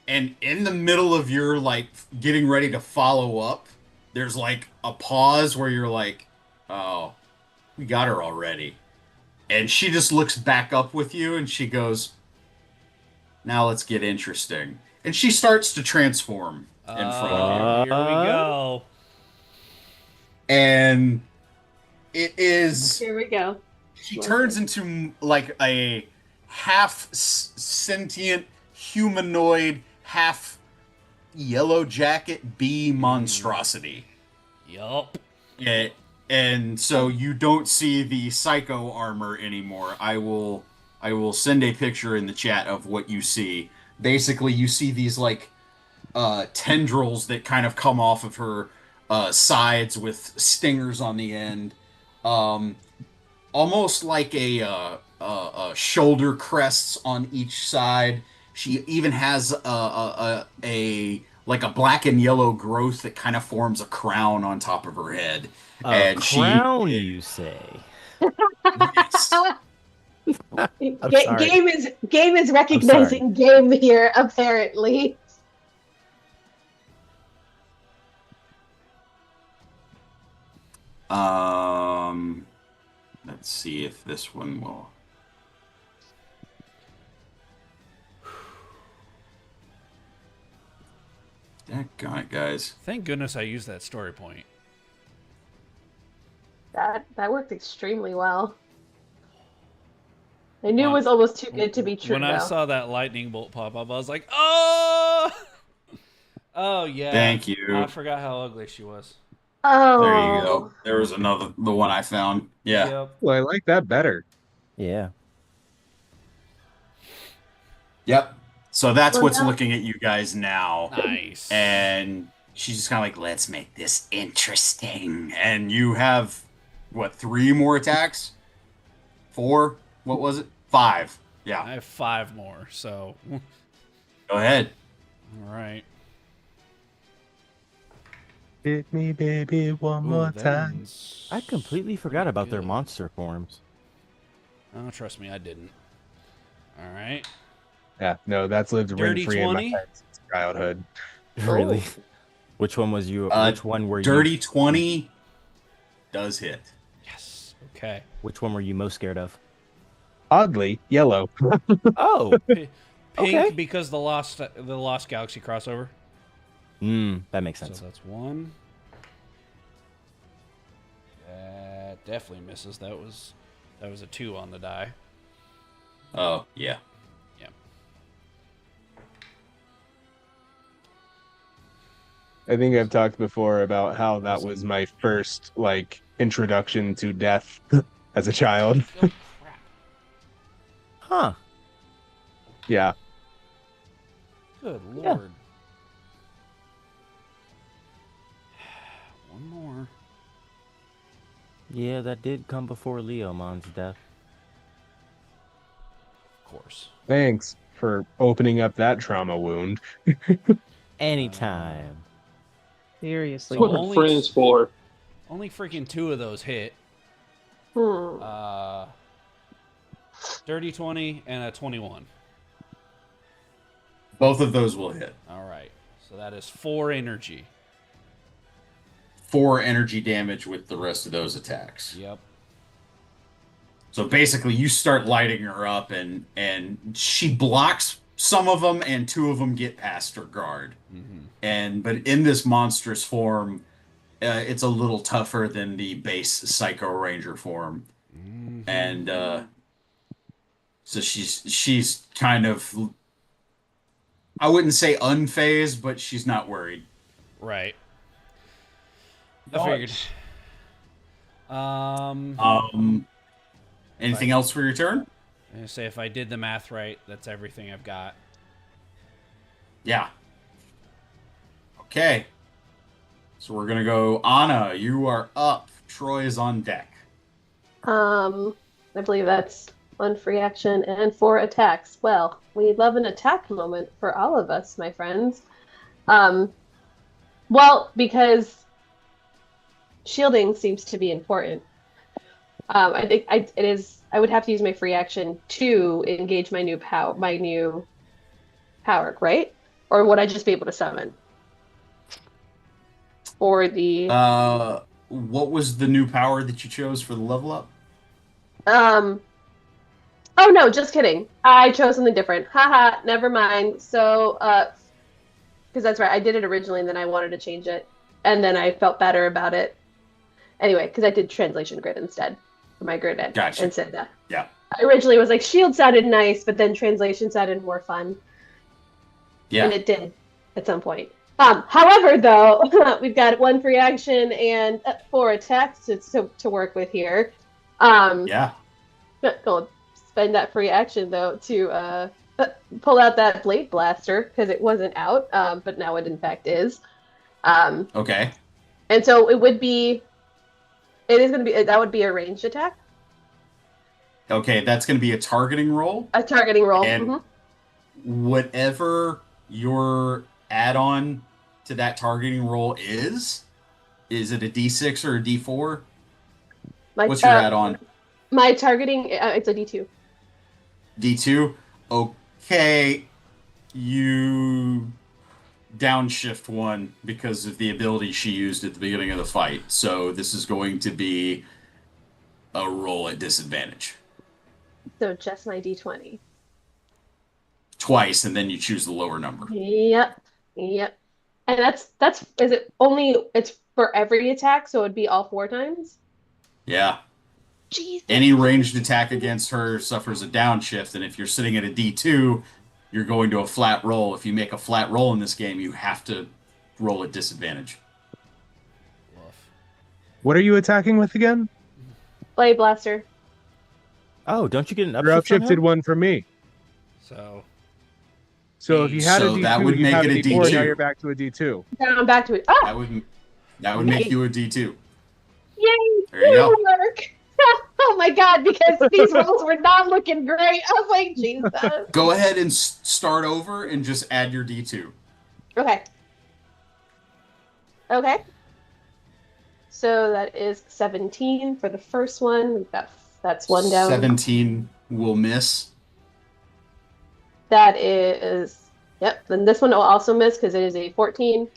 and in the middle of your like getting ready to follow up, there's like a pause where you're like, "Oh, we got her already," and she just looks back up with you, and she goes, "Now let's get interesting," and she starts to transform in front of you. Here we go. And it is. Here we go. She turns into like a half sentient humanoid, half yellow jacket bee monstrosity. Yup. And so you don't see the psycho armor anymore. I will send a picture in the chat of what you see. Basically, you see these like tendrils that kind of come off of her sides with stingers on the end, almost like a shoulder crests on each side. She even has a black and yellow growth that kind of forms a crown on top of her head. Crown, you say? Yes. Game is recognizing game here, apparently. Let's see if this one will. Daggone it, guys. Thank goodness I used that story point. That worked extremely well. I knew it was almost too good to be true. When I saw that lightning bolt pop up, I was like, "Oh, oh yeah." Thank you. I forgot how ugly she was. Oh, There you go. There was the one I found. Yeah. Yep. Well, I like that better. Yeah. Yep. So that's Well, what's now- looking at you guys now. Nice. And she's just kind of like, let's make this interesting. And you have, what, 3 more attacks? 4? What was it? 5. Yeah. I have 5 more, so Go ahead. all right. Hit me, baby, one Ooh, more that time. one's I completely forgot about their good. monster forms. Oh, trust me, I didn't. All right. Yeah, no, that's lived Dirty rent free in my 20? head since childhood. Really? Which one was you? Which one were you? Dirty 20 does hit. Yes. Okay. Which one were you most scared of? Oddly, yellow. Oh, Pink Okay. because the Lost Galaxy crossover. That makes So sense. that's 1. That definitely misses. That was a 2 on the die. Oh, yeah. Yeah. I think I've talked before about how that was my first like introduction to death as a child. Oh, crap. Huh. Yeah. Good Yeah. lord. One more. Yeah, that did come before Leomon's death. Of course. Thanks for opening up that trauma wound. Anytime. Seriously. So What are friends for? only freaking 2 of those hit. Hmm. Dirty 20 and a 21. Both of those will hit. All right. So that is 4 energy. 4 energy damage with the rest of those attacks. Yep. So basically, you start lighting her up, and she blocks some of them, and 2 of them get past her guard. But in this monstrous form, it's a little tougher than the base Psycho Ranger form, and so she's kind of, I wouldn't say unfazed, but she's not worried. Right. I figured. Anything else for your turn? I'm gonna say if I did the math right, that's everything I've got. Yeah. Okay. So we're gonna go. Anna, you are up. Troy is on deck. I believe that's 1 free action and 4 attacks. Well, we love an attack moment for all of us, my friends. Well, because shielding seems to be important. I think it is. I would have to use my free action to engage my new power, right? Or would I just be able to summon? Or the What was the new power that you chose for the level up? Oh no, just kidding. I chose something different. Haha, never mind. So, because that's right, I did it originally, and then I wanted to change it, and then I felt better about it. Anyway, because I did translation grid instead for my grid end. Gotcha. And said that. Yeah. I originally was like, shield sounded nice, but then translation sounded more fun. Yeah. And it did at some point. However, though, we've got 1 free action and 4 attacks to work with here. Yeah. Gonna spend that free action though to pull out that blade blaster because it wasn't out, but now it in fact is. Okay. And so it would be that would be a ranged attack. Okay, that's going to be a targeting roll. A targeting roll. And whatever your add-on to that targeting roll is it a D6 or a D4? What's your add-on? My targeting, it's a D2. D2? Okay, you downshift 1 because of the ability she used at the beginning of the fight. So this is going to be a roll at disadvantage. So just my D20. Twice, and then you choose the lower number. Yep. And that's is it only, it's for every attack, so it'd be all 4 times? Yeah. Jesus. Any ranged attack against her suffers a downshift, and if you're sitting at a D2, you're going to a flat roll. If you make a flat roll in this game, you have to roll at disadvantage. What are you attacking with again? Blade blaster. Oh, don't you get an You're upshift? upshifted 1 from me. So So if you had So a that D2, would you make have it a a D4, D2. now you're back to a D2. Now I'm back to it. That would make you a D2. Yay! There you go. Work. Oh my god, because these rolls were not looking great. I was like, Jesus. Go ahead and start over and just add your D2. Okay. So that is 17 for the first one. That's 1 down. 17 will miss. That is, yep. Then this one will also miss because it is a 14.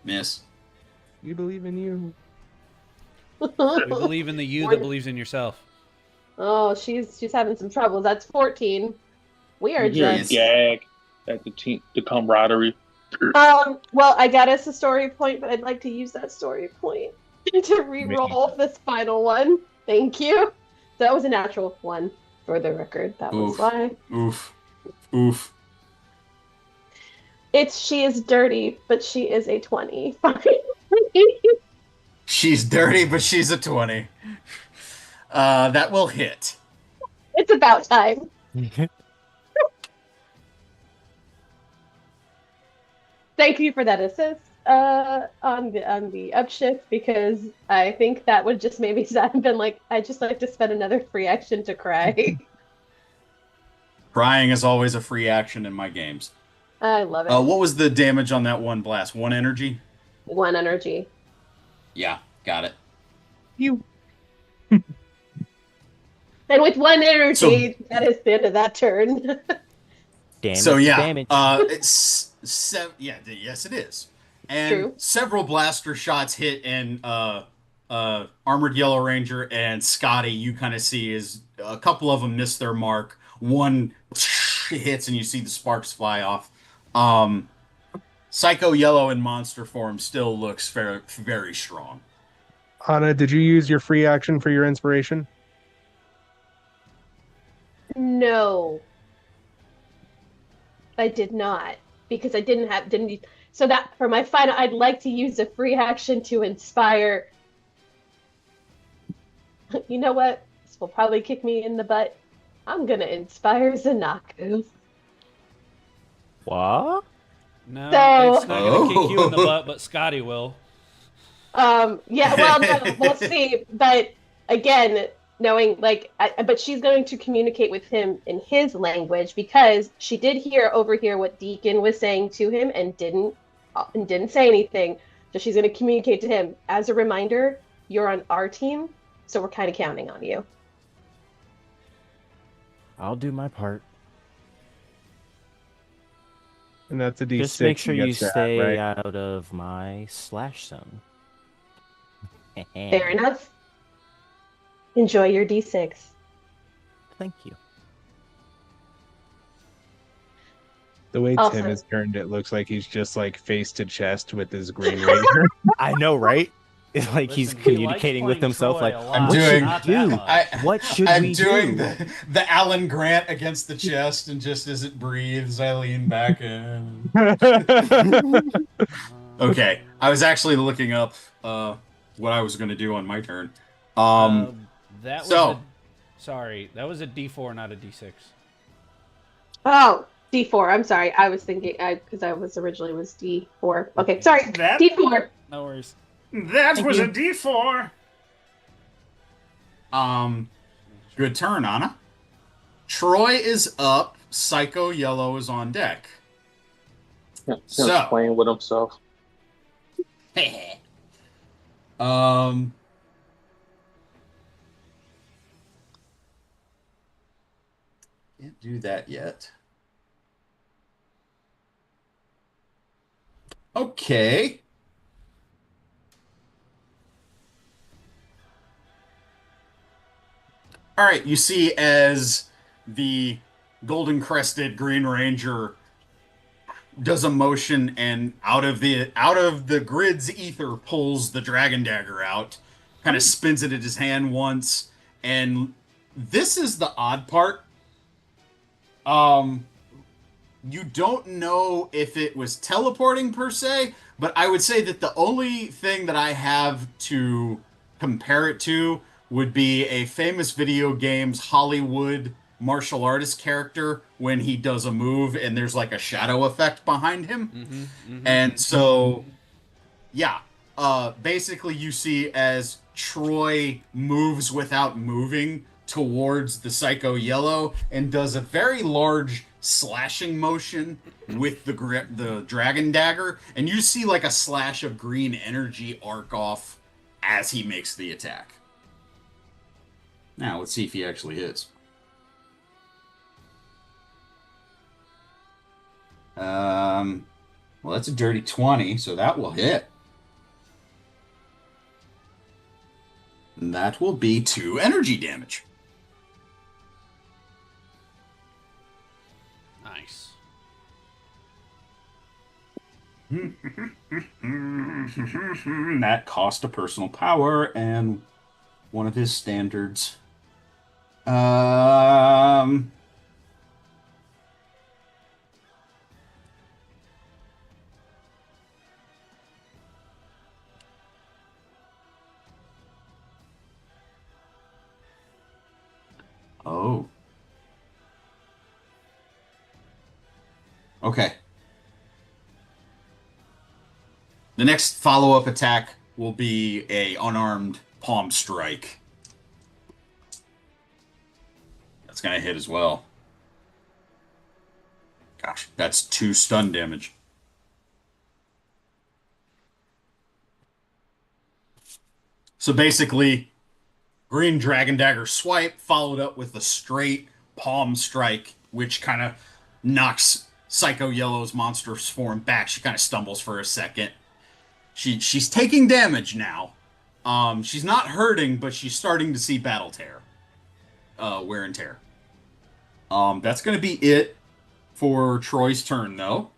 Miss. We believe in you. we believe in the you that believes in yourself. Oh, she's having some troubles. That's 14. We are You hear a just gag at the camaraderie. well, I got us a story point, but I'd like to use that story point to re-roll this final one. Thank you. That was a natural 1 for the record. That was why. Oof. She is dirty, but she is a 20. She's dirty, but she's a 20. That will hit. It's about time. Thank you for that assist. on the upshift because I think that would just maybe have been like, I just like to spend another free action to cry. Crying is always a free action in my games. I love it. What was the damage on that one blast? 1 energy? 1 energy. Yeah, got it. You. And with 1 energy, that is the end of that turn. Damage So is yeah, damage. yes it is. And True. several blaster shots hit, and Armored Yellow Ranger and Scotty, you kind of see is a couple of them miss their mark. One hits and you see the sparks fly off. Psycho Yellow in monster form still looks very, very strong. Anna, did you use your free action for your inspiration? No, I did not because I didn't. So that for my final, I'd like to use a free action to inspire. You know what? This will probably kick me in the butt. I'm gonna inspire Zanaku. What? No, So- it's not going to kick you in the butt, but Scotty will. Yeah, well, no, we'll see. But again, knowing but she's going to communicate with him in his language because she did overhear what Deacon was saying to him and didn't say anything. So she's going to communicate to him as a reminder. You're on our team, so we're kind of counting on you. I'll do my part. And that's a D6. Just make sure you gets to stay add, right? out of my slash zone. Fair enough. Enjoy your D6. Thank you. The way Also- Tim has turned, it looks like he's just like face to chest with his Green Ranger. I know, right? It's like he's Listen, he likes communicating with playing himself. Troy Like, a lot, I'm what doing- should not we that do? much. What should I'm we doing do? the Alan Grant against the chest, and just as it breathes, I lean back in. Okay, I was actually looking up what I was going to do on my turn. That was so- that was a D4, not a D6. Oh, D4. I'm sorry. I was thinking because I was originally was D4. Okay, sorry. That- D4. No worries. That Thank was you. a D4. Good turn, Anna. Troy is up. Psycho Yellow is on deck. Tim's So- playing with himself. Can't do that yet. Okay. All right, you see as the golden crested Green Ranger does a motion and out of the grid's ether pulls the dragon dagger out, kind of spins it in his hand once, and this is the odd part. You don't know if it was teleporting per se, but I would say that the only thing that I have to compare it to would be a famous video game's Hollywood martial artist character when he does a move and there's like a shadow effect behind him. And so, yeah, basically you see as Troy moves without moving towards the Psycho Yellow and does a very large slashing motion with the dragon dagger, and you see like a slash of green energy arc off as he makes the attack. Now let's see if he actually hits. Well, that's a dirty 20, so that will hit. And that will be 2 energy damage. Nice. That cost a personal power and one of his standards. Oh. Okay. The next follow-up attack will be a unarmed palm strike. That's going to hit as well. Gosh, that's 2 stun damage. So basically, green Dragon Dagger swipe followed up with a straight palm strike, which kind of knocks Psycho Yellow's monstrous form back. She kind of stumbles for a second. She's taking damage now. She's not hurting, but she's starting to see battle tear, wear and tear. That's going to be it for Troy's turn, though.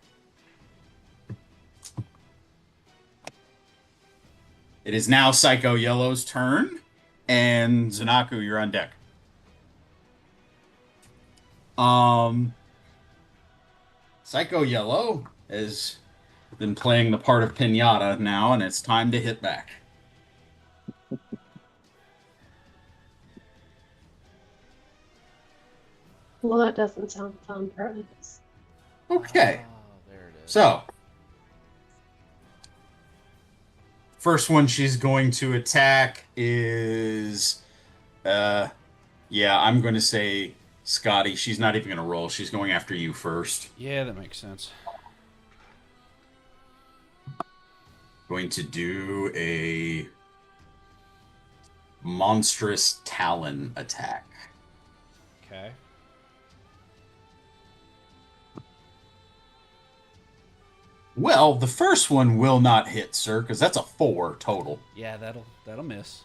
It is now Psycho Yellow's turn, and Zanaku, you're on deck. Psycho Yellow has been playing the part of Pinata now, and it's time to hit back. Well, that doesn't sound fun, perhaps. Okay, there it is. so first one she's going to attack is, yeah, I'm going to say Scotty. She's not even going to roll. She's going after you first. Yeah, that makes sense. Going to do a monstrous talon attack. Okay. Well, the first one will not hit, sir, because that's a 4 total. Yeah, that'll miss.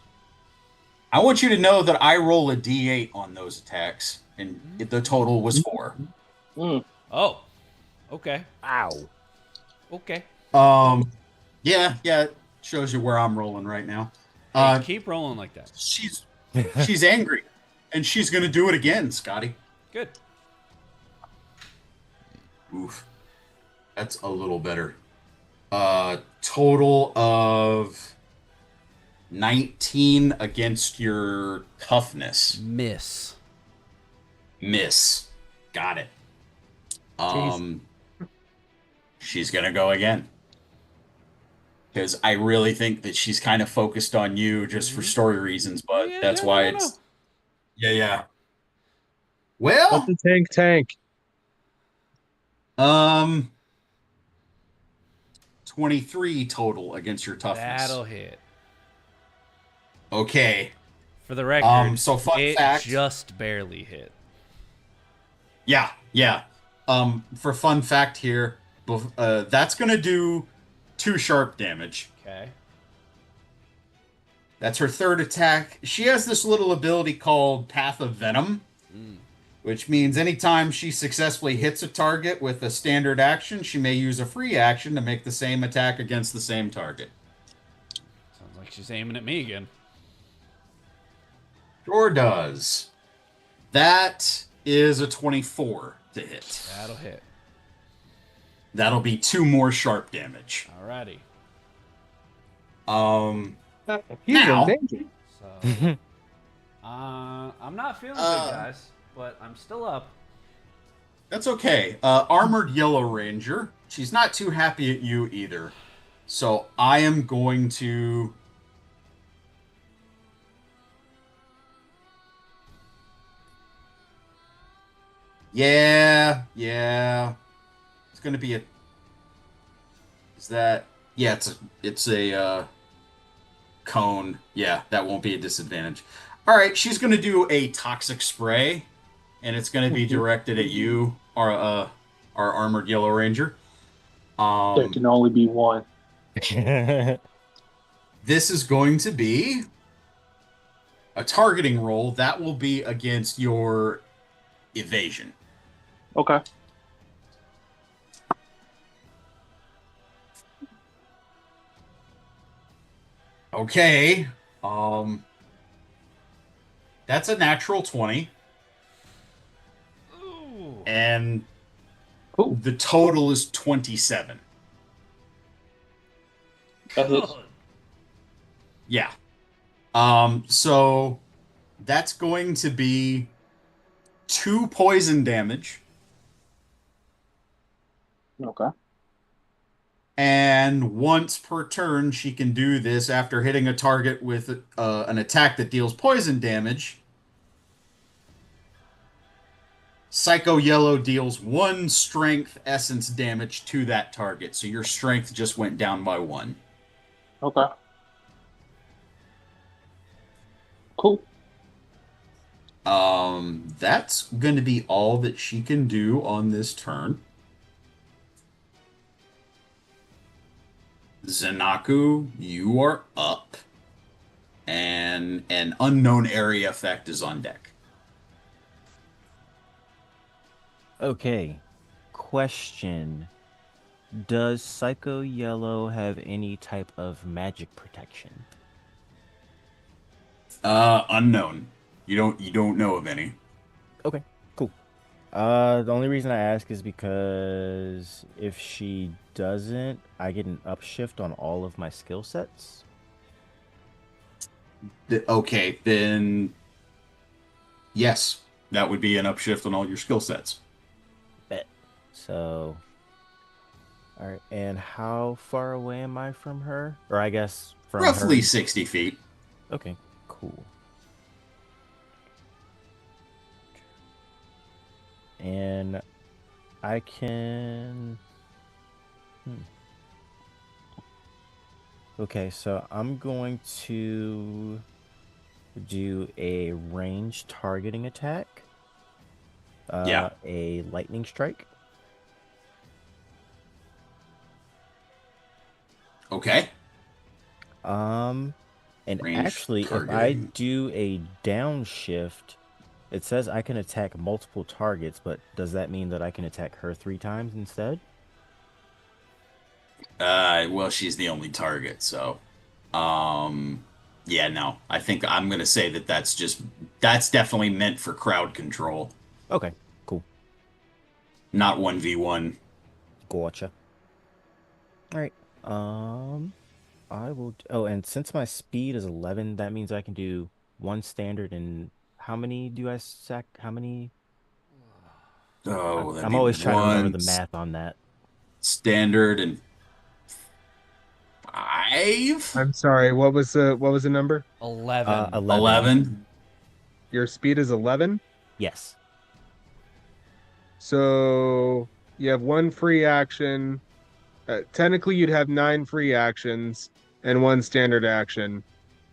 I want you to know that I roll a d8 on those attacks, and the total was 4. Oh. Okay. Ow. Okay. Yeah, it shows you where I'm rolling right now. Hey, keep rolling like that. She's angry, and she's gonna do it again, Scotty. Good. Oof. That's a little better. Total of 19 against your toughness. Miss. Miss. Got it. She's gonna go again. Because I really think that she's kind of focused on you just for story reasons, but that's why it's... Yeah. Well... Let the tank. 23 total against your toughness. That'll hit. Okay. For the record, so fun it fact, just barely hit. Yeah. For fun fact here, that's gonna do 2 sharp damage. Okay. That's her third attack. She has this little ability called Path of Venom, which means anytime she successfully hits a target with a standard action, she may use a free action to make the same attack against the same target. Sounds like she's aiming at me again. Sure does. That is a 24 to hit. That'll hit. That'll be 2 more sharp damage. Alrighty. He's Now- in danger. So, I'm not feeling good, guys, but I'm still up. That's okay. Armored Yellow Ranger. She's not too happy at you either. So I am going to... Yeah. It's going to be a... Is that... Yeah, it's a cone. Yeah, that won't be a disadvantage. All right, she's going to do a toxic spray, and it's going to be directed at you, our Armored Yellow Ranger. There can only be one. This is going to be a targeting roll. That will be against your evasion. Okay. Okay. That's a natural 20. Ooh. And Cool. the total is 27. That hits. Yeah. So that's going to be 2 poison damage. Okay. And once per turn, she can do this after hitting a target with an attack that deals poison damage. Psycho Yellow deals 1 strength essence damage to that target. So your strength just went down by 1. Okay. Cool. That's going to be all that she can do on this turn. Zanaku, you are up. And an unknown area effect is on deck. Okay. Question. Does Psycho Yellow have any type of magic protection? Unknown. You don't know of any. Okay, cool. The only reason I ask is because if she doesn't, I get an upshift on all of my skill sets. Okay, then yes, that would be an upshift on all your skill sets. Bet. So, all right. And how far away am I from her? Or I guess from Roughly her. 60 feet. Okay, cool. And I can. Okay, so I'm going to do a range targeting attack. Yeah. A lightning strike. Okay. And Range actually, if I targeting. do a downshift, it says I can attack multiple targets, but does that mean that I can attack her 3 times instead? Well, she's the only target, so. Yeah, no. I think I'm gonna say that that's definitely meant for crowd control, Okay, cool. not 1v1. Gotcha. All right. I will. Oh, and since my speed is 11, that means I can do 1 standard and how many do I sack? How many? Oh, that'd I'm be always trying to remember the 1 math on that. standard and 5? I'm sorry. What was the number? 11. 11. 11? Your speed is 11. Yes. So you have 1 free action. Technically, you'd have 9 free actions and 1 standard action.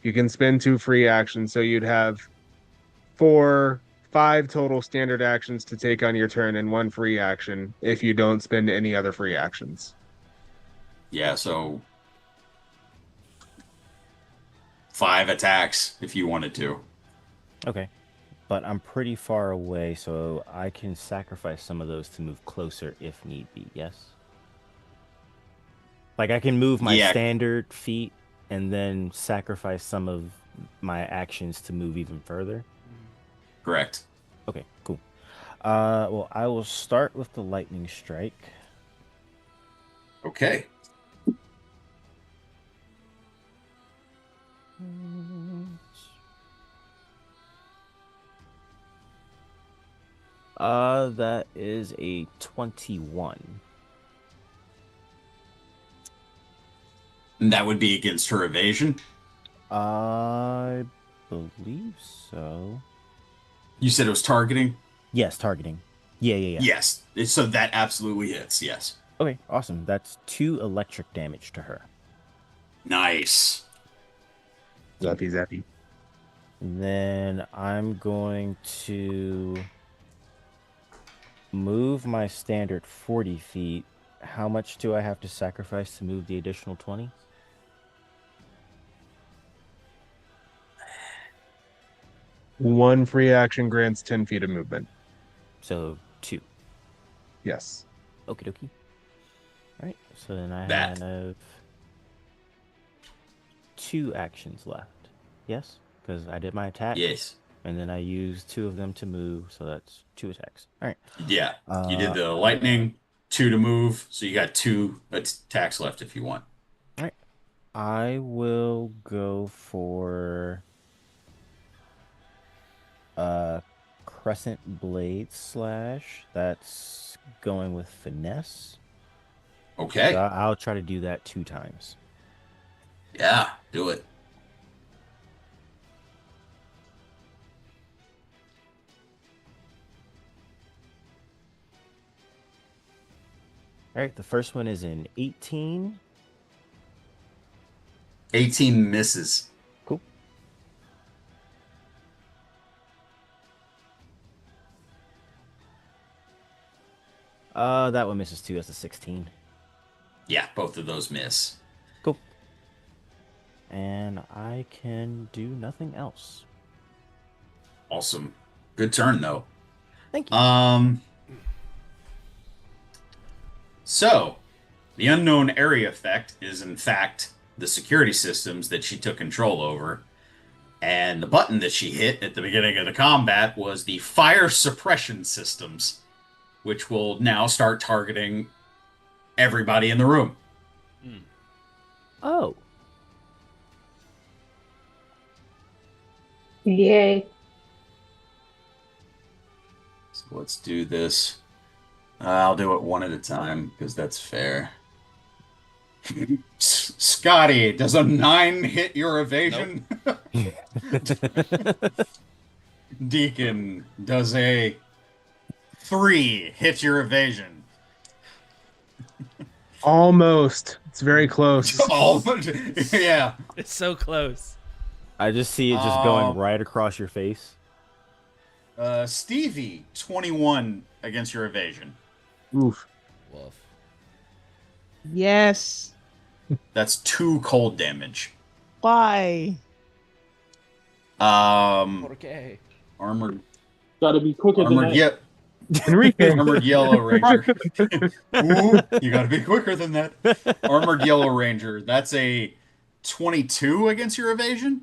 You can spend 2 free actions, so you'd have 5 total standard actions to take on your turn and 1 free action if you don't spend any other free actions. Yeah, so 5 attacks if you wanted to. Okay. But I'm pretty far away, so I can sacrifice some of those to move closer if need be, yes? Like I can move my Yeah. standard feet and then sacrifice some of my actions to move even further. Correct. Okay, cool. Well, I will start with the lightning strike. Okay. That is a 21. And that would be against her evasion. I believe so. You said it was targeting? Yes, targeting. Yeah. Yes. So that absolutely hits, yes. Okay, awesome. That's 2 electric damage to her. Nice. Zappy. Then I'm going to move my standard 40 feet. How much do I have to sacrifice to move the additional 20? One free action grants 10 feet of movement. So 2. Yes. Okie dokie. All right. So then I That. have 2 actions left. Yes? Because I did my attack. Yes. And then I used 2 of them to move. So that's 2 attacks. All right. Yeah. You did the lightning, 2 to move, so you got 2 attacks left if you want. All right. I will go for Crescent Blade Slash. That's going with finesse. Okay. So I'll try to do that 2 times. Yeah, do it. All right, the first one is an 18. 18 misses. Cool. That one misses too. That's a 16. Yeah, both of those miss. Cool. And I can do nothing else. Awesome. Good turn, though. Thank you. So, the unknown area effect is, in fact, the security systems that she took control over. And the button that she hit at the beginning of the combat was the fire suppression systems, which will now start targeting everybody in the room. Oh. Yay. So let's do this. I'll do it one at a time, because that's fair. Scotty, does a 9 hit your evasion? Deacon, does a 3 hit your evasion? Almost. It's very close. Yeah. It's so close. I just see it just going right across your face. Stevie, 21 against your evasion. Oof. Woof. Yes. That's 2 cold damage. Why? Okay. Armored Gotta be quicker than that. Yep. Enrique. Armored Yellow Ranger. Ooh, you gotta be quicker than that. Armored Yellow Ranger. That's a 22 against your evasion?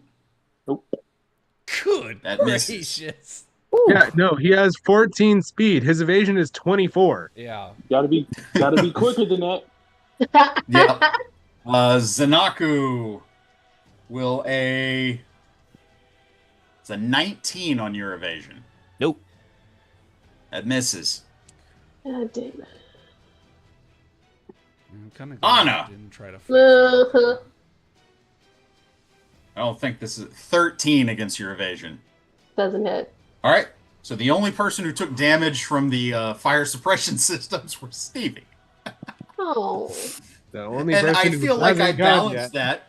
Good That misses. gracious. Yeah, no, he has 14 speed. His evasion is 24. Yeah. Gotta be quicker than that. Yep. Zanaku will it's a 19 on your evasion. Nope. That misses. God damn it. I'm kind of Anna. didn't try to. Uh-huh. I don't think this is 13 against your evasion. Doesn't hit. All right. So the only person who took damage from the fire suppression systems was Stevie. Oh. The only And person I who feel like I hasn't gone balanced yet. that.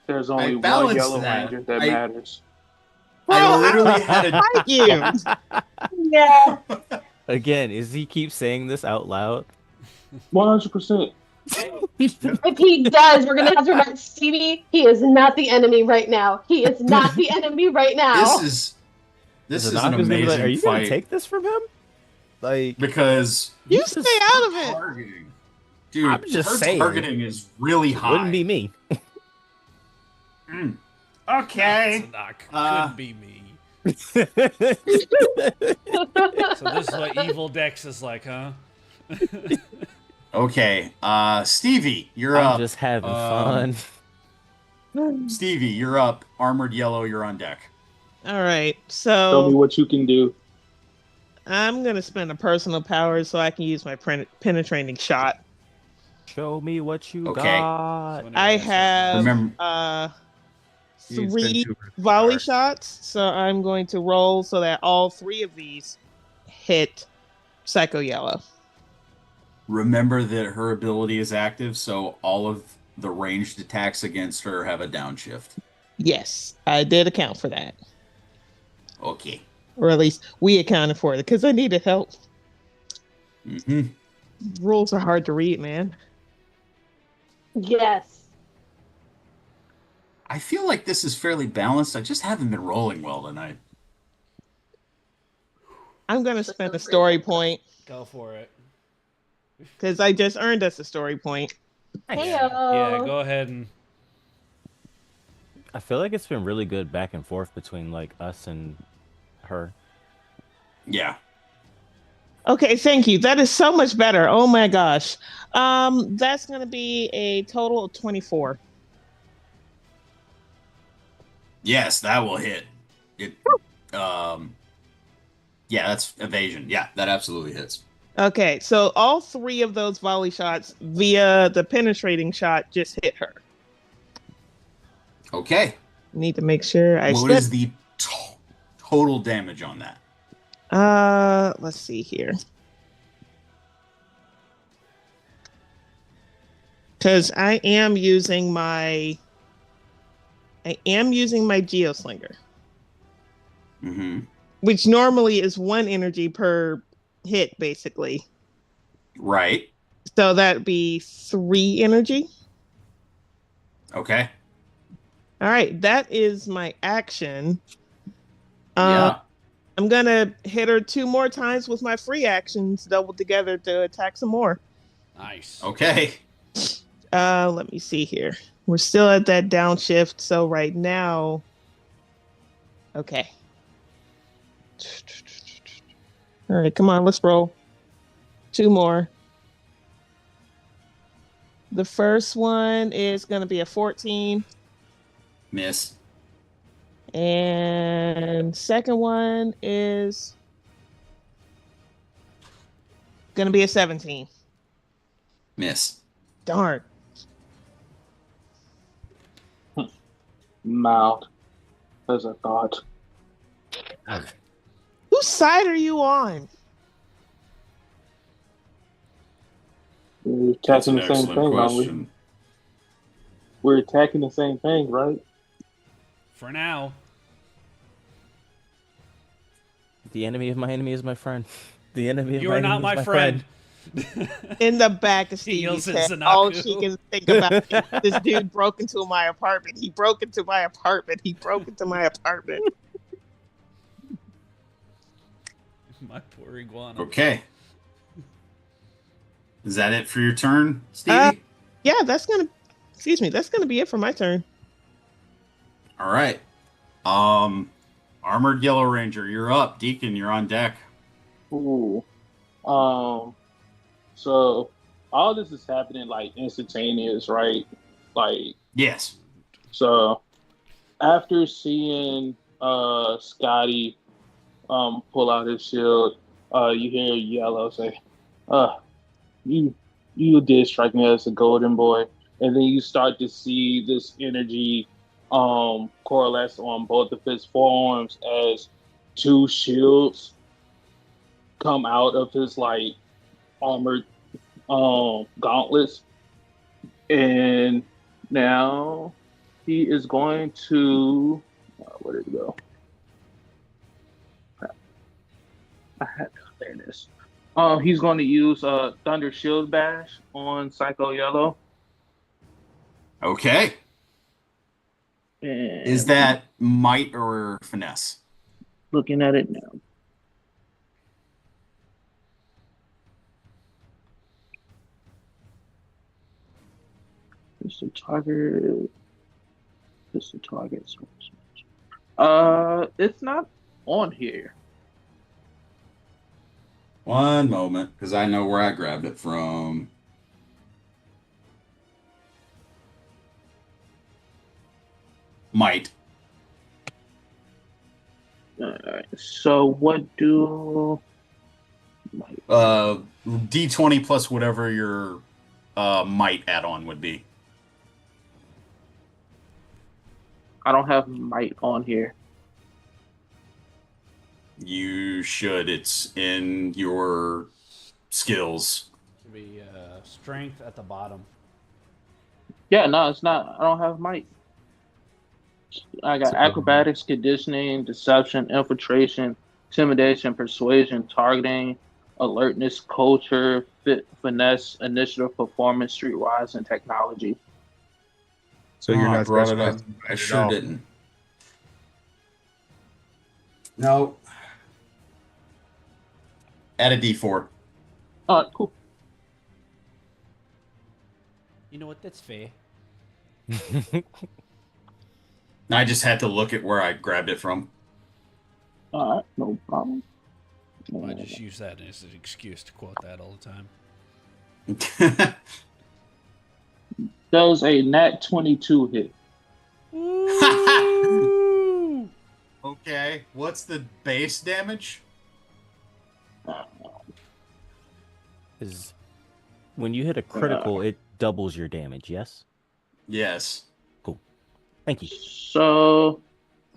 There's I only one balanced Yellow that. Ranger that I- matters. I literally had a. Thank you. Yeah. Again, is he keep saying this out loud? 100%. If he does, we're gonna have to remember Stevie, he is not the enemy right now. He is not the enemy right now. This is an Zanaku's gonna be like, amazing are you gonna fight take this from him? Like, because You stay out of it. targeting, dude. I'm just her saying. targeting is really high. wouldn't be me. Okay. Couldn't be me. So this is what evil Dex is like, huh? Okay. Stevie, you're I'm up. just having fun. Stevie, you're up. Armored Yellow, you're on deck. All right. Tell me So what you can do. I'm going to spend a personal power so I can use my penetrating shot. Show me what you Okay. got. I have Remember, You spend 3 2 personal volley powers. shots, so I'm going to roll so that all 3 of these hit Psycho Yellow. remember that her ability is active, so all of the ranged attacks against her have a downshift. Yes, I did account for that. Okay. Or at least we accounted for it because I needed help. Mm-hmm. Rules are hard to read, man. Yes. I feel like this is fairly balanced. I just haven't been rolling well tonight. I'm going to spend a story point Go for it. because I just earned us a story point. Heyo. Yeah, go ahead and. I feel like it's been really good back and forth between like us and her. Yeah. Okay, thank you. That is so much better. Oh my gosh. That's going to be a total of 24. Yes, that will hit. It. Yeah, that's evasion. Yeah, that absolutely hits. Okay, so all three of those volley shots via the penetrating shot just hit her. Okay. Need to make sure I What spent. is the total damage on that? Let's see here. Because I am using my Geoslinger, Mm-hmm. which normally is 1 energy per hit, basically. Right. So that'd be 3 energy. Okay. All right, that is my action. Yeah. I'm gonna hit her 2 more times with my free actions doubled together to attack some more. Nice. Okay. Let me see here. We're still at that downshift, so right now. Okay. All right, come on, let's roll. 2 more. The first one is gonna be a 14. Miss. And second one is gonna be a 17. Miss. Darn. Mild, as I thought. Whose side are you on? We're That's attacking an the same excellent thing, aren't we? question. We're attacking the same thing, right? For now. The enemy of my enemy is my friend. The enemy of You my are enemy not is my friend. In the back of He yells Stevie's at head, Zanaku. all she can think about is this dude broke into my apartment. He broke into my apartment. He broke into my apartment. My poor iguana. Okay. Is that it for your turn, Stevie? Yeah, that's gonna be it for my turn. All right. Armored Yellow Ranger, you're up. Deacon, you're on deck. Ooh. So all this is happening like instantaneous, right? Like, Yes. so after seeing Scotty pull out his shield, you hear Yellow say, you did strike me as a golden boy. And then you start to see this energy coalesce on both of his forearms as 2 shields come out of his like armored gauntlets. And now he is going to where did it go? I had there it is. He's going to use Thunder Shield Bash on Psycho Yellow. Okay. And Is that might or finesse? looking at it now? Just the target. Just the target. It's not on here. One moment, because I know where I grabbed it from. Might. Alright, so what do D20 plus whatever your might add-on would be. I don't have might on here. You should. It's in your skills. Should be strength at the bottom. Yeah, no, it's not. I don't have might. I got acrobatics, conditioning, deception, infiltration, intimidation, persuasion, targeting, alertness, culture, finesse, initiative, performance, streetwise, and technology. So you're I not brought it up. specifying I at sure all. didn't. No. Add a D4. Cool. You know what? That's fair. I just had to look at where I grabbed it from. All right, no problem. I just use that as an excuse to quote that all the time. Does a nat 22 hit? Okay, what's the base damage? Is when you hit a critical, it doubles your damage. Yes. Yes. Cool. Thank you. So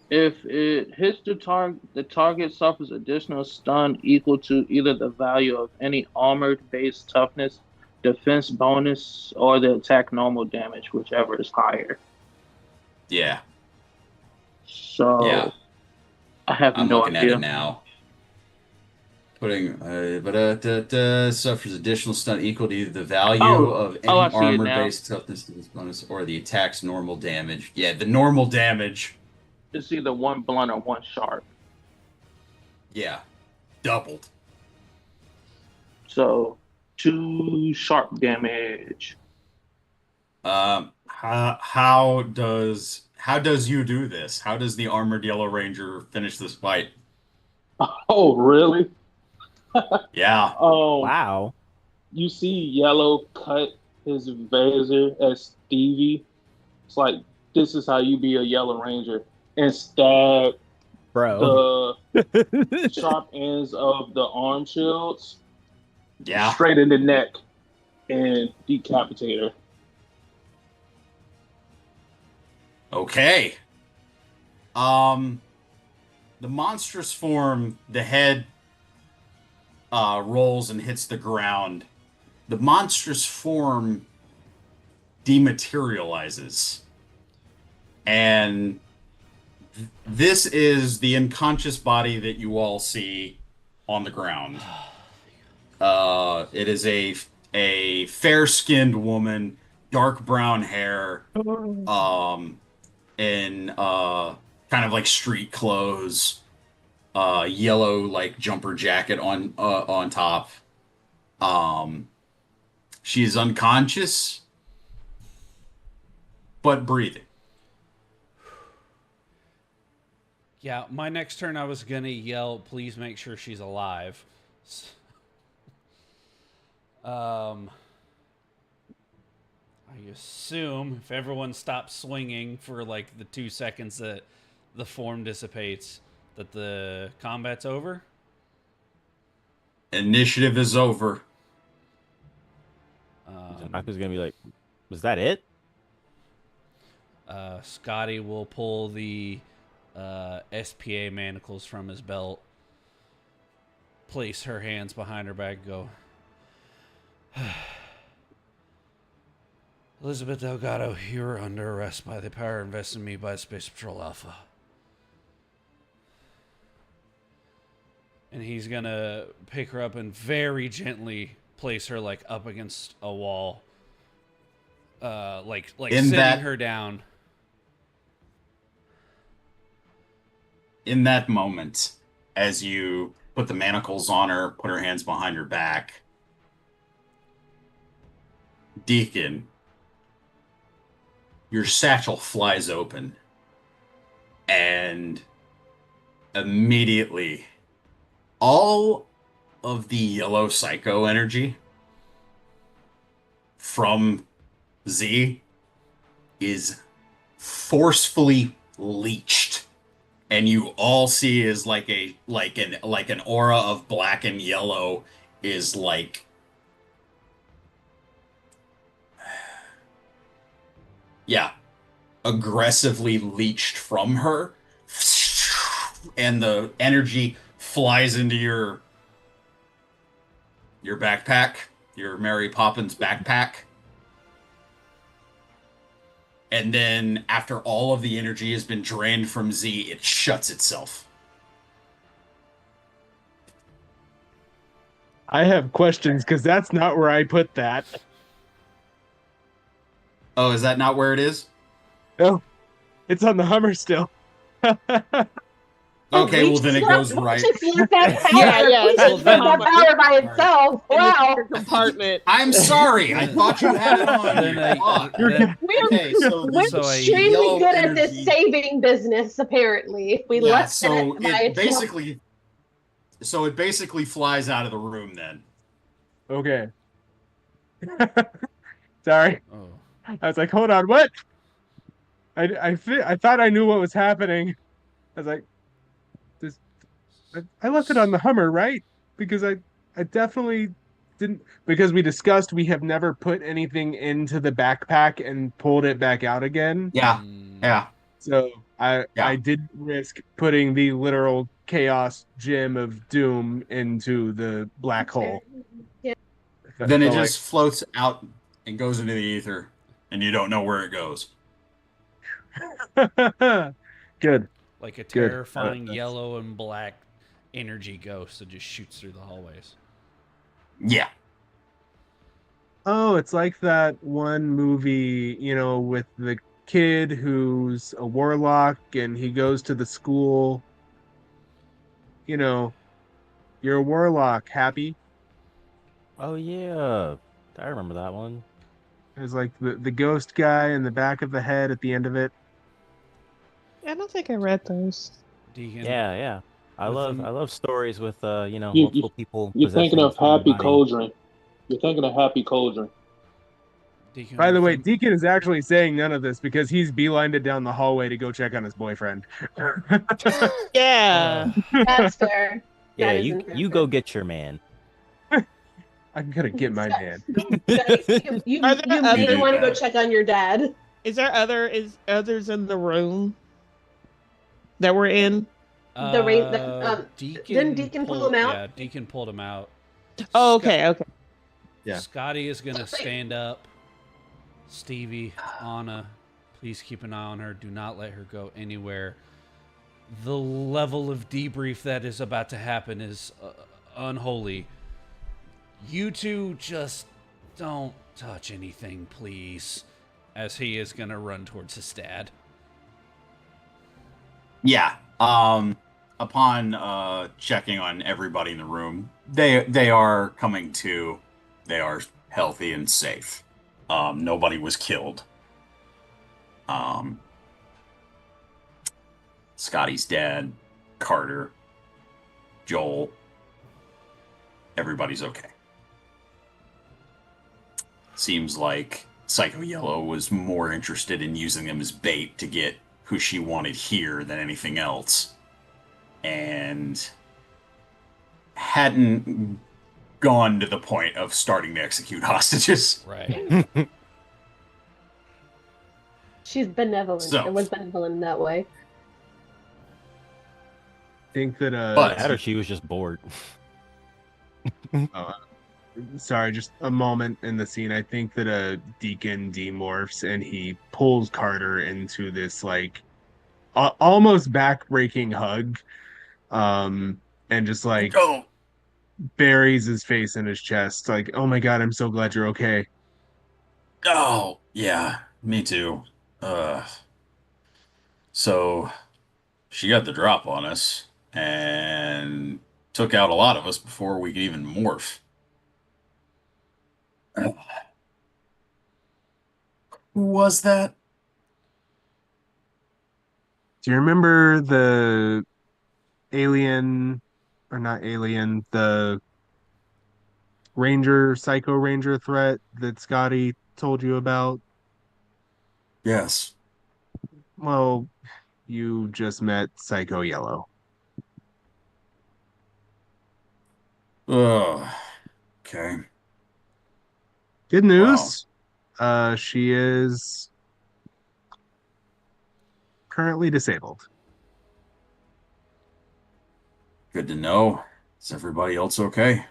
if it hits the target suffers additional stun equal to either the value of any armored-based toughness, defense bonus, or the attack normal damage, whichever is higher. Yeah. So Yeah. I have I'm no looking at idea. it now. Putting suffers additional stun equal to either the value of any I see it now. armor-based toughness bonus or the attack's normal damage. Yeah, the normal damage. It's either one blunt or one sharp. Yeah, doubled. So 2 sharp damage. How does you do this? How does the armored yellow ranger finish this fight? Oh, really? Yeah. Wow. You see Yellow cut his visor at Stevie. It's like, this is how you be a Yellow Ranger. And stab Bro. the sharp ends of the arm shields Yeah. straight in the neck and decapitate her. Okay. The monstrous form, the head rolls and hits the ground. The monstrous form dematerializes. And this is the unconscious body that you all see on the ground. It is a fair-skinned woman, dark brown hair, in kind of like street clothes, yellow like jumper jacket on top. She is unconscious, but breathing. Yeah, my next turn I was gonna yell, please make sure she's alive. I assume if everyone stops swinging for like the 2 seconds that the form dissipates, that the combat's over. Initiative is over. Naka's gonna be like, was that it? Scotty will pull the SPA manacles from his belt, place her hands behind her back, and go, Elizabeth Delgado, you're under arrest by the power invested in me by Space Patrol Alpha. And he's gonna pick her up and very gently place her like up against a wall, like sitting her down. In that moment, as you put the manacles on her, put her hands behind her back, Deacon, your satchel flies open, and immediately all of the yellow psycho energy from Z is forcefully leached, and you all see is like an aura of black and yellow is like aggressively leached from her, and the energy flies into your backpack, your Mary Poppins backpack. And then after all of the energy has been drained from Z, it shuts itself. I have questions because that's not where I put that. Oh, is that not where it is? No, it's on the Hummer still. Okay, well then it goes right. Yeah. We just put that power by itself. Wow. Compartment. I'm sorry. I thought you had it on. We're extremely good at this saving business, apparently. We left it by itself. It basically flies out of the room then. Okay. Sorry. Oh. I was like, hold on, what? I thought I knew what was happening. I was like, I left it on the Hummer, right? Because I definitely didn't because we discussed we have never put anything into the backpack and pulled it back out again. Yeah, yeah, So I yeah. did risk putting the literal chaos gem of doom into the black hole. Yeah. Then it Felt like just floats out and goes into the ether, and you don't know where it goes. good. Like a Good. terrifying yellow and black energy ghost that just shoots through the hallways. Yeah. Oh, it's like that one movie, with the kid who's a warlock and he goes to the school. You're a warlock, happy. Oh yeah, I remember that one. There's like the ghost guy in the back of the head at the end of it. I don't think I read those. Deacon. Yeah, yeah. I With love them- I love stories with You, multiple people you're thinking possessing the of same Happy body. Cauldron. You're thinking of Happy Cauldron. Deacon By the with way, them- Deacon is actually saying none of this because he's beelined it down the hallway to go check on his boyfriend. Yeah. That's fair. Yeah, That is you in fair. you go get your man. I'm gonna get my Scott- man. Guys, you Are there may other- want to go check on your dad. Is there others in the room that we're in? The rain- didn't Deacon pull him out? Yeah, Deacon pulled him out. Oh, okay, okay. Yeah. Scotty is gonna stand up. Stevie, Anna, please keep an eye on her. Do not let her go anywhere. The level of debrief that is about to happen is unholy. You two just don't touch anything, please. As he is gonna run towards his dad. Yeah. Upon checking on everybody in the room, they are coming to. They are healthy and safe. Nobody was killed. Scotty's dad, Carter, Joel, everybody's okay. Seems like Psycho Yellow was more interested in using them as bait to get who she wanted here than anything else. And hadn't gone to the point of starting to execute hostages. Right. She's benevolent. So- It was benevolent in that way. Think that But- That or she was just bored. sorry, just a moment in the scene. I think that a Deacon demorphs and he pulls Carter into this like almost back-breaking hug, and just like Oh, buries his face in his chest. Like, oh my god, I'm so glad you're okay. oh, yeah, me too. So she got the drop on us and took out a lot of us before we could even morph. Who was that? Do you remember the alien, or not alien, the Psycho Ranger threat that Scotty told you about? Yes. Well, you just met Psycho Yellow. Ugh. Okay. Good news. She is currently disabled. Good to know. Is everybody else okay?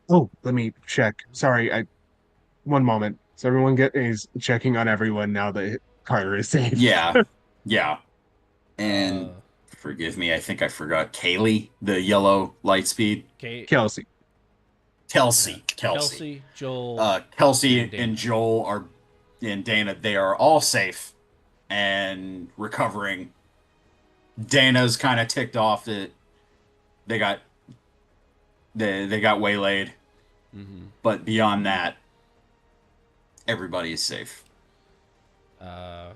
Oh, let me check. Sorry, one moment. So everyone is checking on everyone now that Carter is safe. Yeah. Yeah. And Uh, forgive me, I think I forgot Kaylee, the yellow Lightspeed. Kelsey. Kelsey. Kelsey, Joel. Kelsey and Dana. and Joel are, and Dana, they are all safe and recovering. Dana's kind of ticked off that they got waylaid, Mhm. but beyond that, everybody is safe.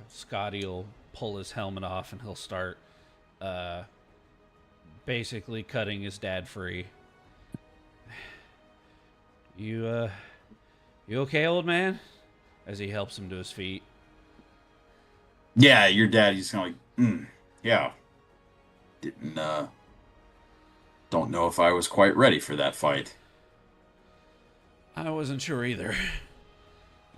Scotty will pull his helmet off and he'll start basically cutting his dad free. You okay, old man? As he helps him to his feet. Yeah, your dad, he's kind of like, yeah. Don't know if I was quite ready for that fight. I wasn't sure either.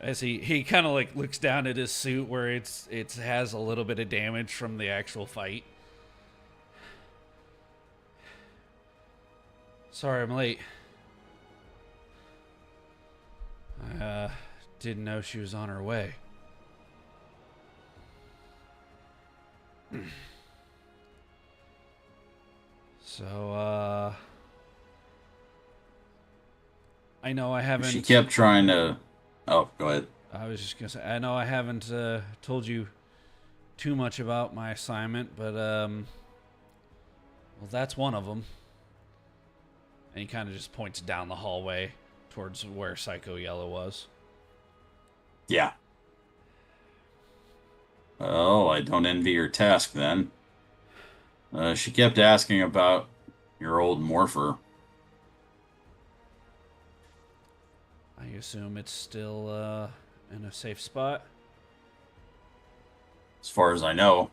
As he kind of like looks down at his suit where it has a little bit of damage from the actual fight. Sorry I'm late. I didn't know she was on her way. So, I know I haven't... She kept trying to... Oh, go ahead. I was just gonna say, I know I haven't told you too much about my assignment, but, well, that's one of them. And he kind of just points down the hallway towards where Psycho Yellow was. Yeah. Oh, I don't envy your task, then. She kept asking about your old morpher. I assume it's still in a safe spot. As far as I know.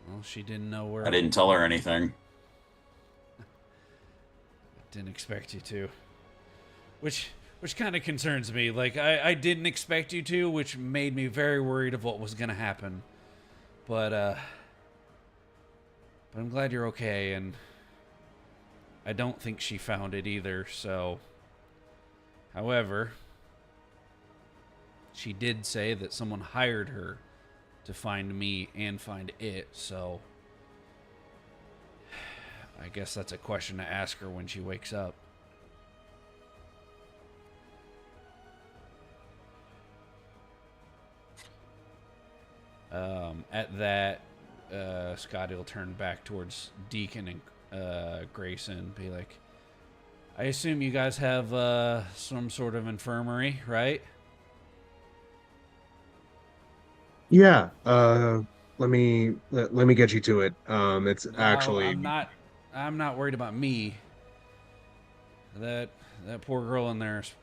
Well, she didn't know where... I didn't tell her anything. Didn't expect you to. Which kind of concerns me. Like, I didn't expect you to, which made me very worried of what was going to happen. But I'm glad you're okay, and I don't think she found it either, so... However, she did say that someone hired her to find me and find it, so... I guess that's a question to ask her when she wakes up. At that, Scotty will turn back towards Deacon and Grayson and be like, I assume you guys have some sort of infirmary, right? Yeah. Let me get you to it. It's actually... I'm not worried about me. That poor girl in there is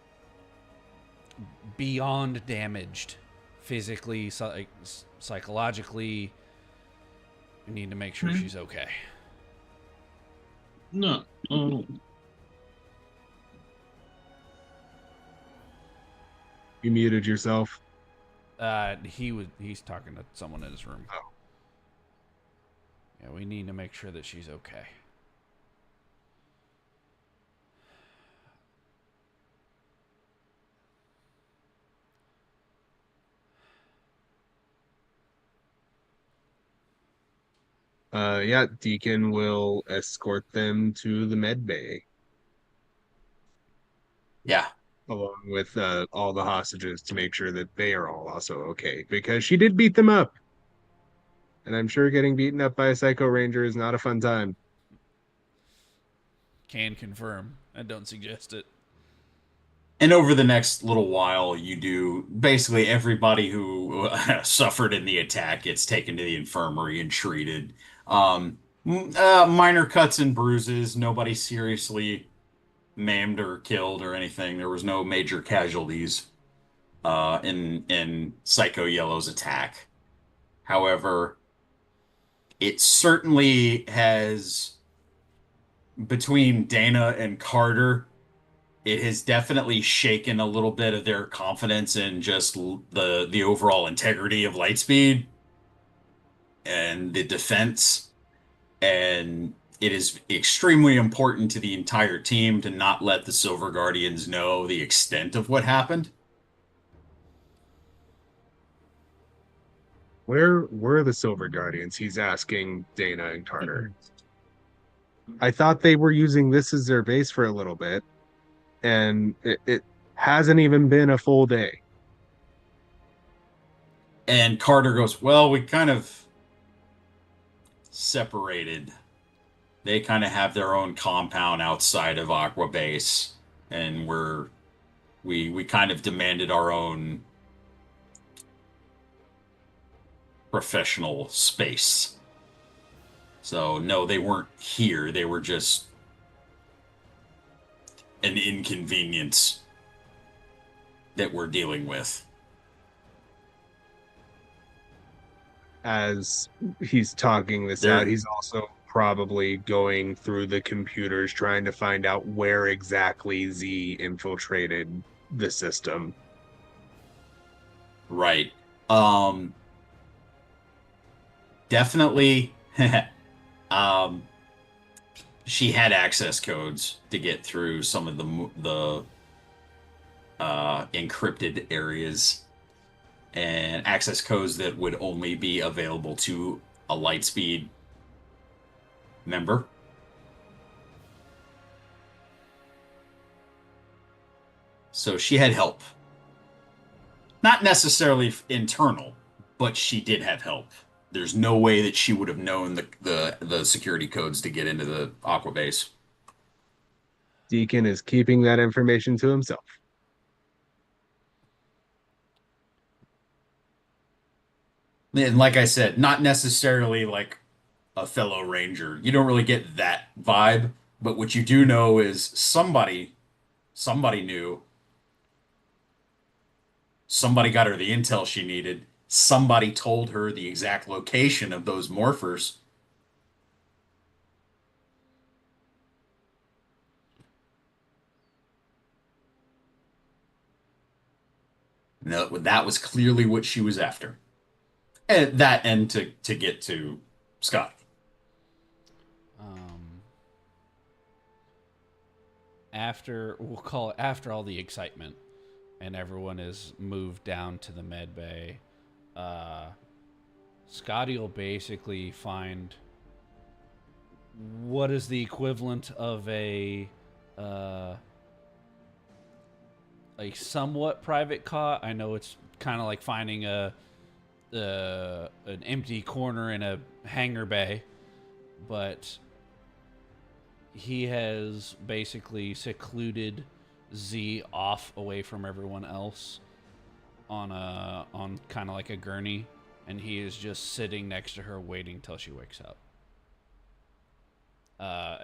beyond damaged, physically, psychologically. We need to make sure she's okay. No. You muted yourself. He's talking to someone in his room. Oh. Yeah, we need to make sure that she's okay. Yeah, Deacon will escort them to the med bay Yeah. along with all the hostages to make sure that they are all also okay, because she did beat them up. And I'm sure getting beaten up by a Psycho Ranger is not a fun time. Can confirm. I don't suggest it. And over the next little while, you do basically everybody who suffered in the attack gets taken to the infirmary and treated. Minor cuts and bruises, nobody seriously maimed or killed or anything. There was no major casualties in Psycho Yellow's attack. However, it certainly has, between Dana and Carter, it has definitely shaken a little bit of their confidence in just the overall integrity of Lightspeed and the defense. And it is extremely important to the entire team to not let the Silver Guardians know the extent of what happened. Where were the Silver Guardians? He's asking Dana and Carter. I thought they were using this as their base for a little bit, and it hasn't even been a full day. And Carter goes, well, we kind of separated. They kind of have their own compound outside of Aqua Base, and we kind of demanded our own professional space. So no, they weren't here. They were just an inconvenience that we're dealing with. As he's talking this There- out, he's also probably going through the computers trying to find out where exactly Z infiltrated the system. Right. Definitely. um, she had access codes to get through some of the encrypted areas, and access codes that would only be available to a Lightspeed member. So she had help. Not necessarily internal, but she did have help. There's no way that she would have known the security codes to get into the Aqua base. Deacon is keeping that information to himself. And like I said, not necessarily like a fellow ranger. You don't really get that vibe, but what you do know is somebody knew. Somebody got her the intel she needed. Somebody told her the exact location of those morphers. No, that was clearly what she was after. And that and to get to Scott. After, we'll call it after all the excitement and everyone is moved down to the med bay, Scotty will basically find what is the equivalent of a somewhat private cot. I know it's kind of like finding an empty corner in a hangar bay, but he has basically secluded Z off away from everyone else on kind of like a gurney, and he is just sitting next to her waiting till she wakes up.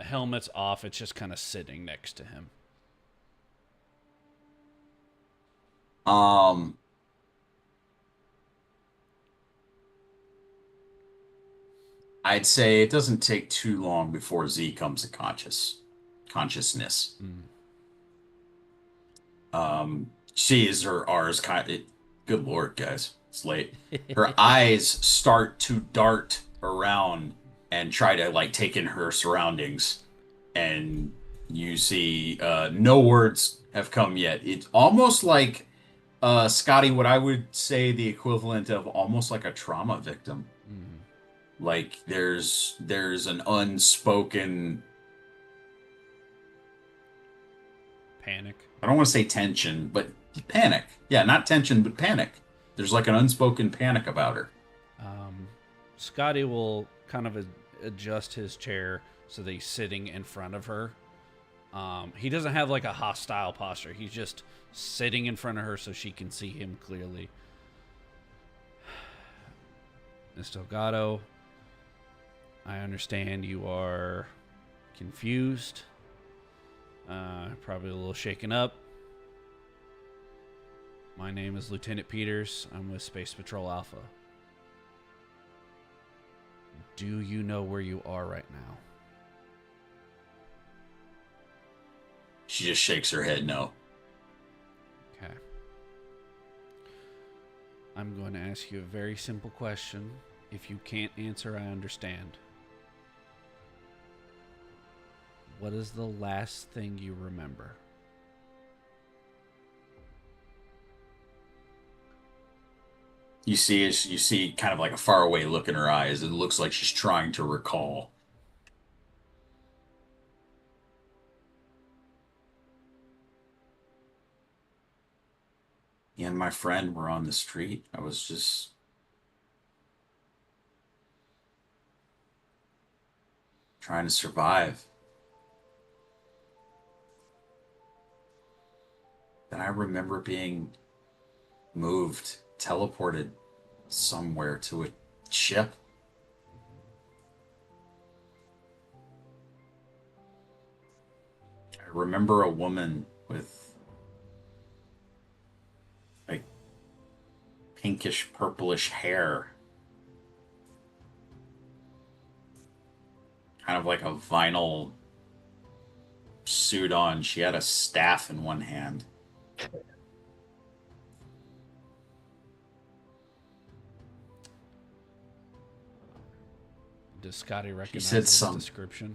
Helmet's off, it's just kind of sitting next to him. I'd say it doesn't take too long before Z comes to consciousness. She is her R's good lord, guys, it's late. Her eyes start to dart around and try to like take in her surroundings, and you see no words have come yet. It's almost like Scotty, what I would say the equivalent of almost like a trauma victim. Like there's an unspoken Panic. I don't want to say tension, but panic. Yeah, not tension, but panic. There's like an unspoken panic about her. Scotty will kind of adjust his chair so that he's sitting in front of her. He doesn't have like a hostile posture. He's just sitting in front of her so she can see him clearly. Miss Delgado, I understand you are confused, probably a little shaken up. My name is Lieutenant Peters. I'm with Space Patrol Alpha. Do you know where you are right now? She just shakes her head no. Okay. I'm going to ask you a very simple question. If you can't answer, I understand. What is the last thing you remember? You see kind of like a faraway look in her eyes. It looks like she's trying to recall. Me and my friend were on the street. I was just trying to survive. Then I remember being moved, teleported somewhere to a ship. I remember a woman with like pinkish purplish hair. kind of like a vinyl suit on. She had a staff in one hand. Does Scotty recognize said this some- description?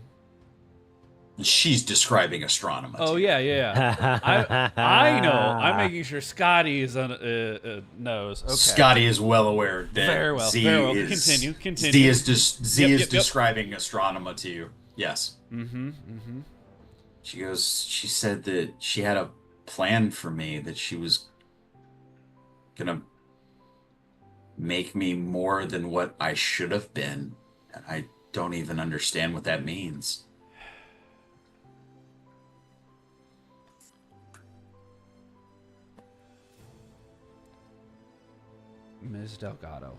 She's describing Astronema. Oh to you. yeah. I know. I'm making sure Scotty is knows. Okay. Scotty is well aware that Very well. Z Very well. is Continue. Z is Z is Yep. describing Astronema to you. Yes. Mm-hmm. She said that she had a plan for me, that she was gonna make me more than what I should have been. And I don't even understand what that means. Ms. Delgado,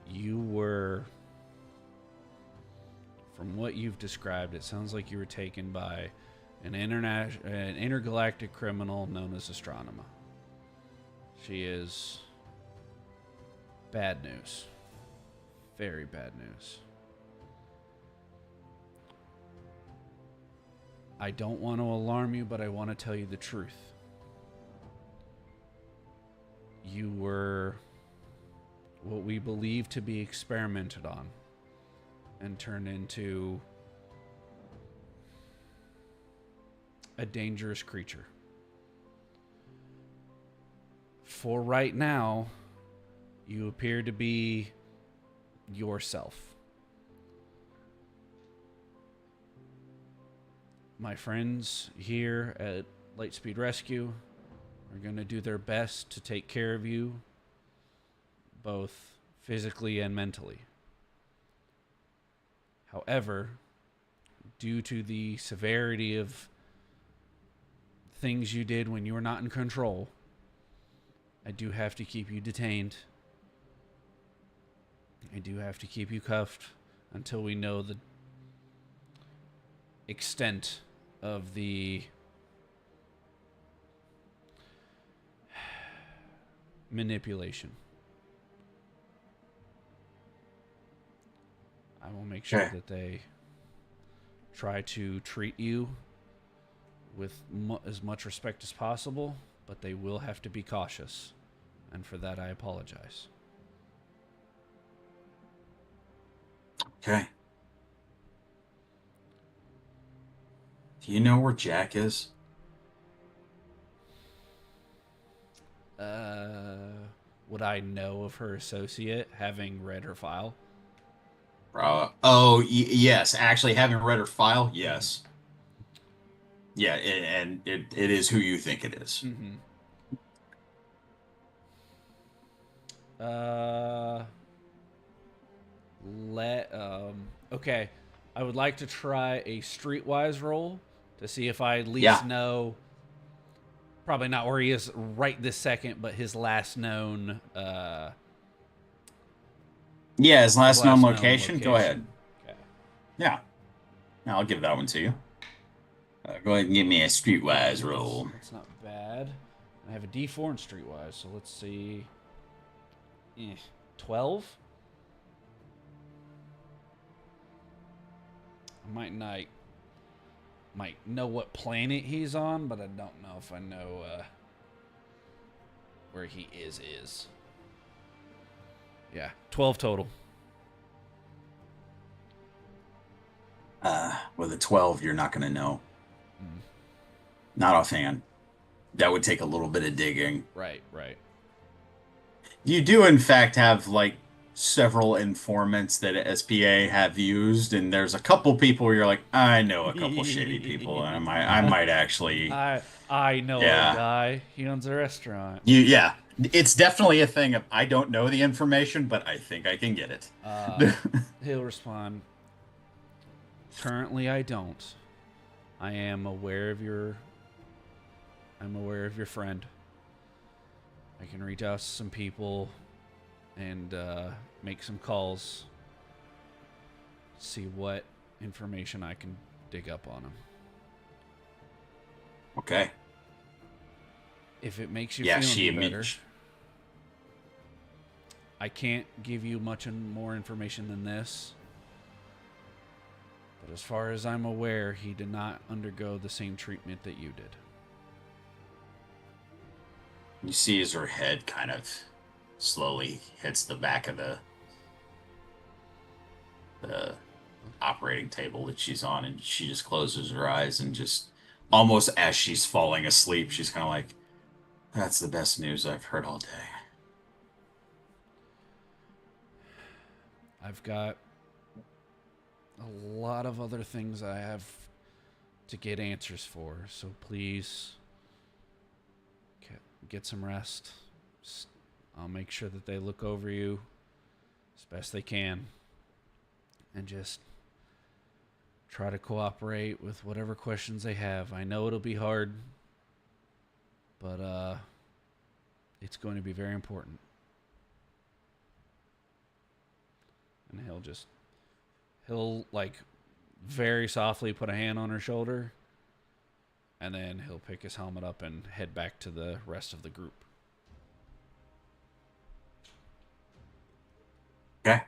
you were, from what you've described, it sounds like you were taken by an intergalactic criminal known as Astronema. She is bad news. Very bad news. I don't want to alarm you, but I want to tell you the truth. You were what we believe to be experimented on and turned into a dangerous creature. For right now, you appear to be yourself. My friends here at Lightspeed Rescue are going to do their best to take care of you, both physically and mentally. However, due to the severity of things you did when you were not in control, I do have to keep you detained. I do have to keep you cuffed until we know the extent of the manipulation. I will make sure that they try to treat you with as much respect as possible, but they will have to be cautious, and for that I apologize. Okay. Do you know where Jack is? Would I know of her associate, having read her file? Yes. Actually, having read her file, yes. Yeah, and it is who you think it is. Mm-hmm. Okay. I would like to try a streetwise roll to see if I at least know. Probably not where he is right this second, but his last known. His last known location. Go ahead. Okay. Yeah. I'll give that one to you. Go ahead and give me a streetwise roll. That's not bad. I have a D4 in streetwise, so let's see. 12. I might know what planet he's on, but I don't know if I know where he is. Yeah, 12 total. With a 12, you're not going to know. Not offhand. That would take a little bit of digging. Right. You do, in fact, have, several informants that SPA have used, and there's a couple people where you're like, I know a couple shady people, and I might actually... I know a guy. He owns a restaurant. It's definitely a thing of, I don't know the information, but I think I can get it. He'll respond, currently I don't. I am aware of your friend. I can reach out to some people and make some calls, see what information I can dig up on him. Okay. If it makes you feel any better, she I can't give you much more information than this. But as far as I'm aware, he did not undergo the same treatment that you did. You see as her head kind of slowly hits the back of the operating table that she's on, and she just closes her eyes and just almost as she's falling asleep, she's kind of like, that's the best news I've heard all day. I've got a lot of other things I have to get answers for, so please get some rest. I'll make sure that they look over you as best they can, and just try to cooperate with whatever questions they have. I know it'll be hard, but it's going to be very important. And he'll like very softly put a hand on her shoulder, and then he'll pick his helmet up and head back to the rest of the group. Okay.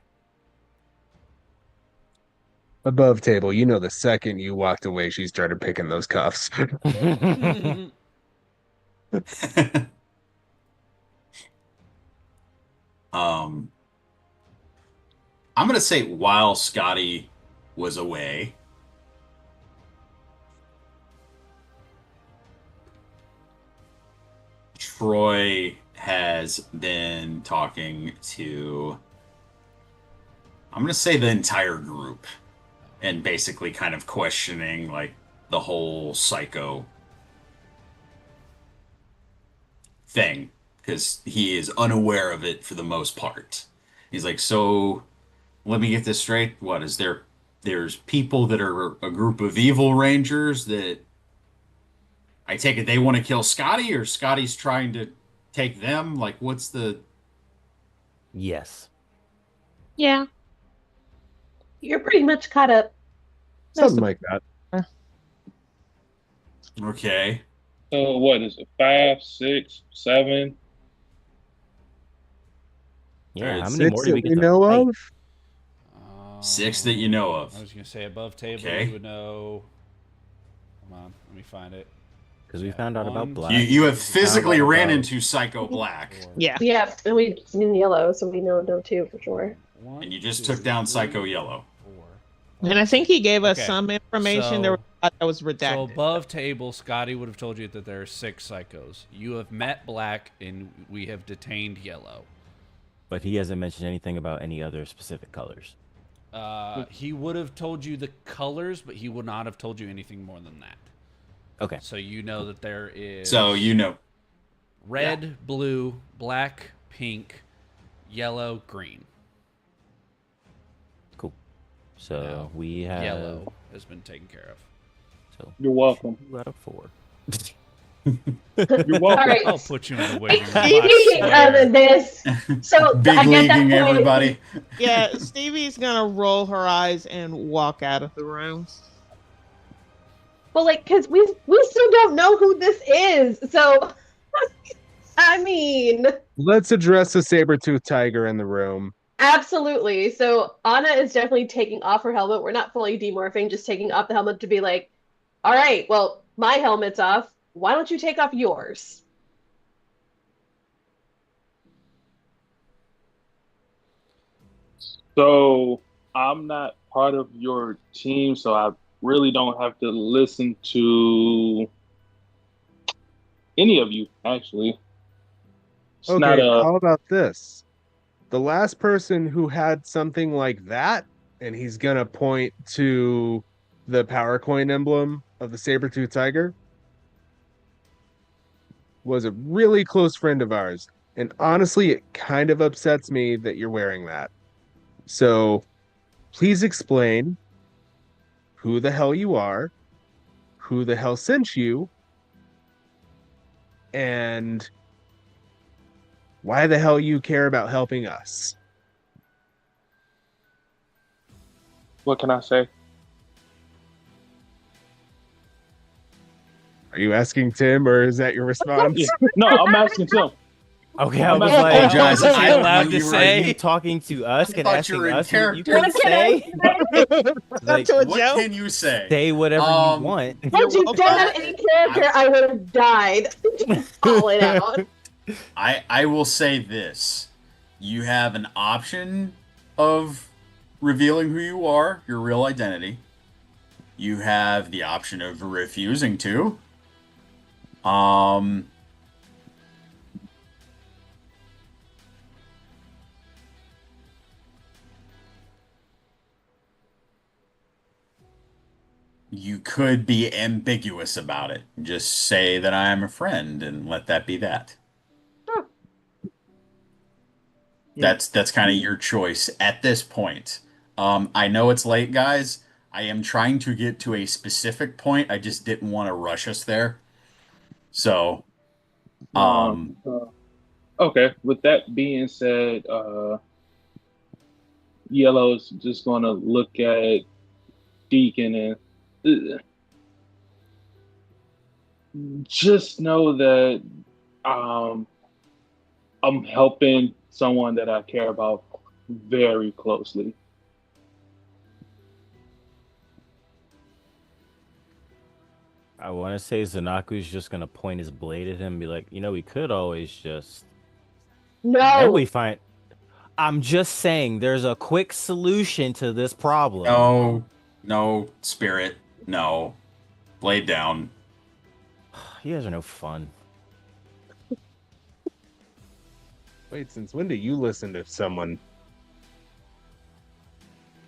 Above table, you know, the second you walked away, she started picking those cuffs. I'm going to say while Scotty was away, Troy has been talking to, I'm going to say the entire group, and basically kind of questioning like the whole psycho thing, because he is unaware of it for the most part. He's like, so let me get this straight. What is there? There's people that are a group of evil rangers that I take it they want to kill Scotty, or Scotty's trying to take them? Like, what's the... Yes. Yeah. You're pretty much caught up. Something like that. Okay. So what is it? 5, 6, 7? Yeah, how many Six more do that we get we to know fight? of? 6 that you know of. I was going to say above table, Okay. you would know. Come on, let me find it. Because we found out about One, Black. You have physically Found out ran about- into Psycho Black, Yeah. Yeah, and we've seen yellow, so we know two for sure. and you just took down Psycho Yellow. And I think he gave us Okay, some information there that was So redacted. above table, Scotty would have told you that there are 6 psychos. You have met Black, and we have detained Yellow. But he hasn't mentioned anything about any other specific colors. He would have told you the colors, but he would not have told you anything more than that. Okay. So you know that there is So you know. red, blue, black, pink, yellow, green. Cool. So Now, we have Yellow has been taken care of. So You're welcome. 2 out of 4. You're welcome. All right. I'll put you in the waiting room. Speaking I swear. of this, so Big I get that leaguing point. everybody. Yeah, Stevie's gonna roll her eyes and walk out of the room. Well, like, because we still don't know who this is. So, I mean, Let's address the saber-toothed tiger in the room. absolutely. So Anna is definitely taking off her helmet. We're not fully demorphing, just taking off the helmet to be like, all right, well, my helmet's off. Why don't you take off yours? So I'm not part of your team, so I really don't have to listen to any of you, actually. It's Okay, not a how about this? The last person who had something like that, and he's gonna point to the power coin emblem of the saber-toothed tiger, was a really close friend of ours. And honestly, it kind of upsets me that you're wearing that. So please explain who the hell you are, who the hell sent you, and why the hell you care about helping us. what can I say? Are you asking Tim, or is that your response? No, I'm asking Tim. Okay, I I'm was not- like, apologize. Is he I- allowed to you were- are you say? talking to us and thought you asking were in us what you character. can say? Up Like, to a What joke. can you say? say whatever you want. Had you done that in character, I would have died. Call it out. I will say this. You have an option of revealing who you are, your real identity. You have the option of refusing to. You could be ambiguous about it. Just say that I am a friend and let that be that. Huh. That's kind of your choice at this point. I know it's late, guys. I am trying to get to a specific point. I just didn't want to rush us there. So, Okay. With that being said, Yellow's just gonna look at Deacon and just know that um, I'm helping someone that I care about very closely. I want to say Zanaku's just gonna point his blade at him and be like, we could always just. Then No. we find. I'm just saying, there's a quick solution to this problem. no, Spirit, no. Blade down. You guys are no fun. Wait, since when do you listen to someone?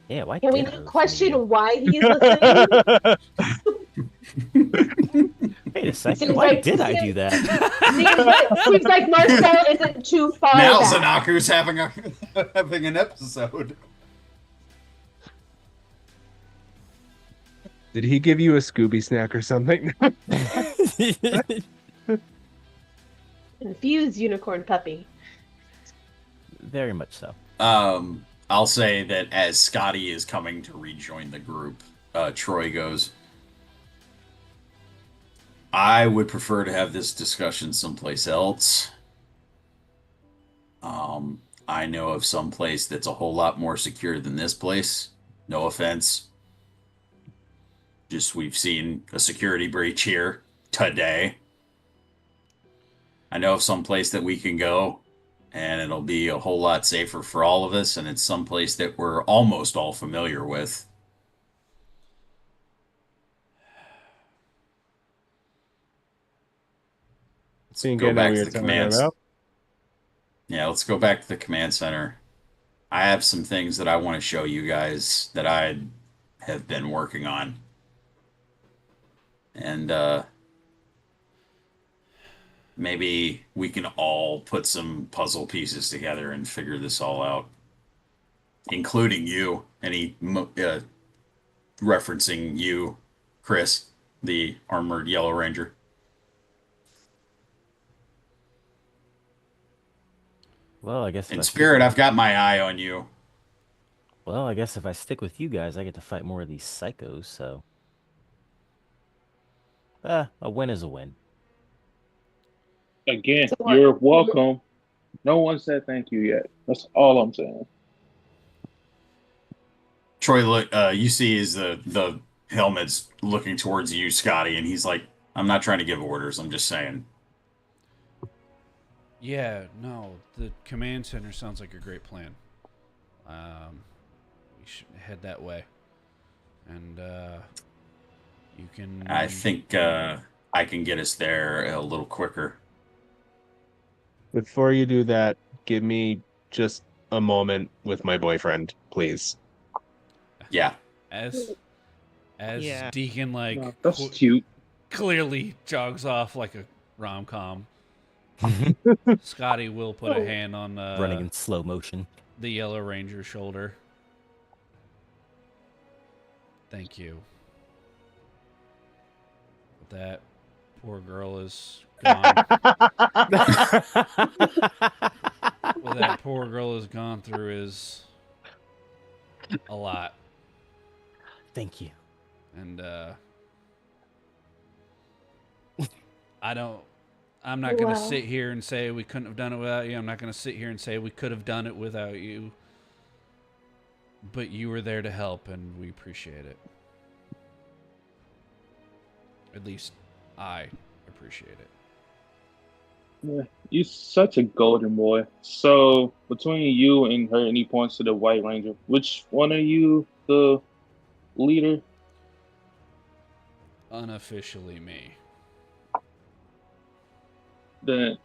Yeah, why? Can we did I not listen to you? question why he's listening? Wait a second. Seems Why like- did I do that? seems like Marcel isn't too far Now back. Zanaku's having having an episode. Did he give you a Scooby snack or something? Confused unicorn puppy. Very much so. I'll say that as Scotty is coming to rejoin the group, Troy goes, I would prefer to have this discussion someplace else. I know of some place that's a whole lot more secure than this place. No offense. Just we've seen a security breach here today. I know of some place that we can go, and it'll be a whole lot safer for all of us, and it's some place that we're almost all familiar with. Seeing Go what back to you're the talking command. about. Yeah, let's go back to the command center. I have some things that I want to show you guys that I have been working on. And maybe we can all put some puzzle pieces together and figure this all out. Including you. Referencing you, Chris, the armored Yellow Ranger. Well, I guess. In spirit, I've got my eye on you. Well, I guess if I stick with you guys, I get to fight more of these psychos. So, a win is a win. Again, So what- you're welcome. No one said thank you yet. That's all I'm saying. Troy, look, you see is the helmet's looking towards you, Scotty, and he's like, I'm not trying to give orders, I'm just saying. Yeah, no, the command center sounds like a great plan. We should head that way, and you can. I think I can get us there a little quicker. Before you do that, give me just a moment with my boyfriend, please. Yeah. as Yeah. Deacon No, that's qu- cute. clearly jogs off like a rom-com. Scotty will put a hand on Running in slow motion. the Yellow Ranger's shoulder. Thank you. That poor girl is gone. What that poor girl has gone through is a lot. Thank you. And I don't I'm not going to Wow. sit here and say we couldn't have done it without you. I'm not going to sit here and say we could have done it without you. But you were there to help, and we appreciate it. At least I appreciate it. Yeah, you're such a golden boy. So between you and her, and he points to the White Ranger, which one are you the leader? Unofficially me. Then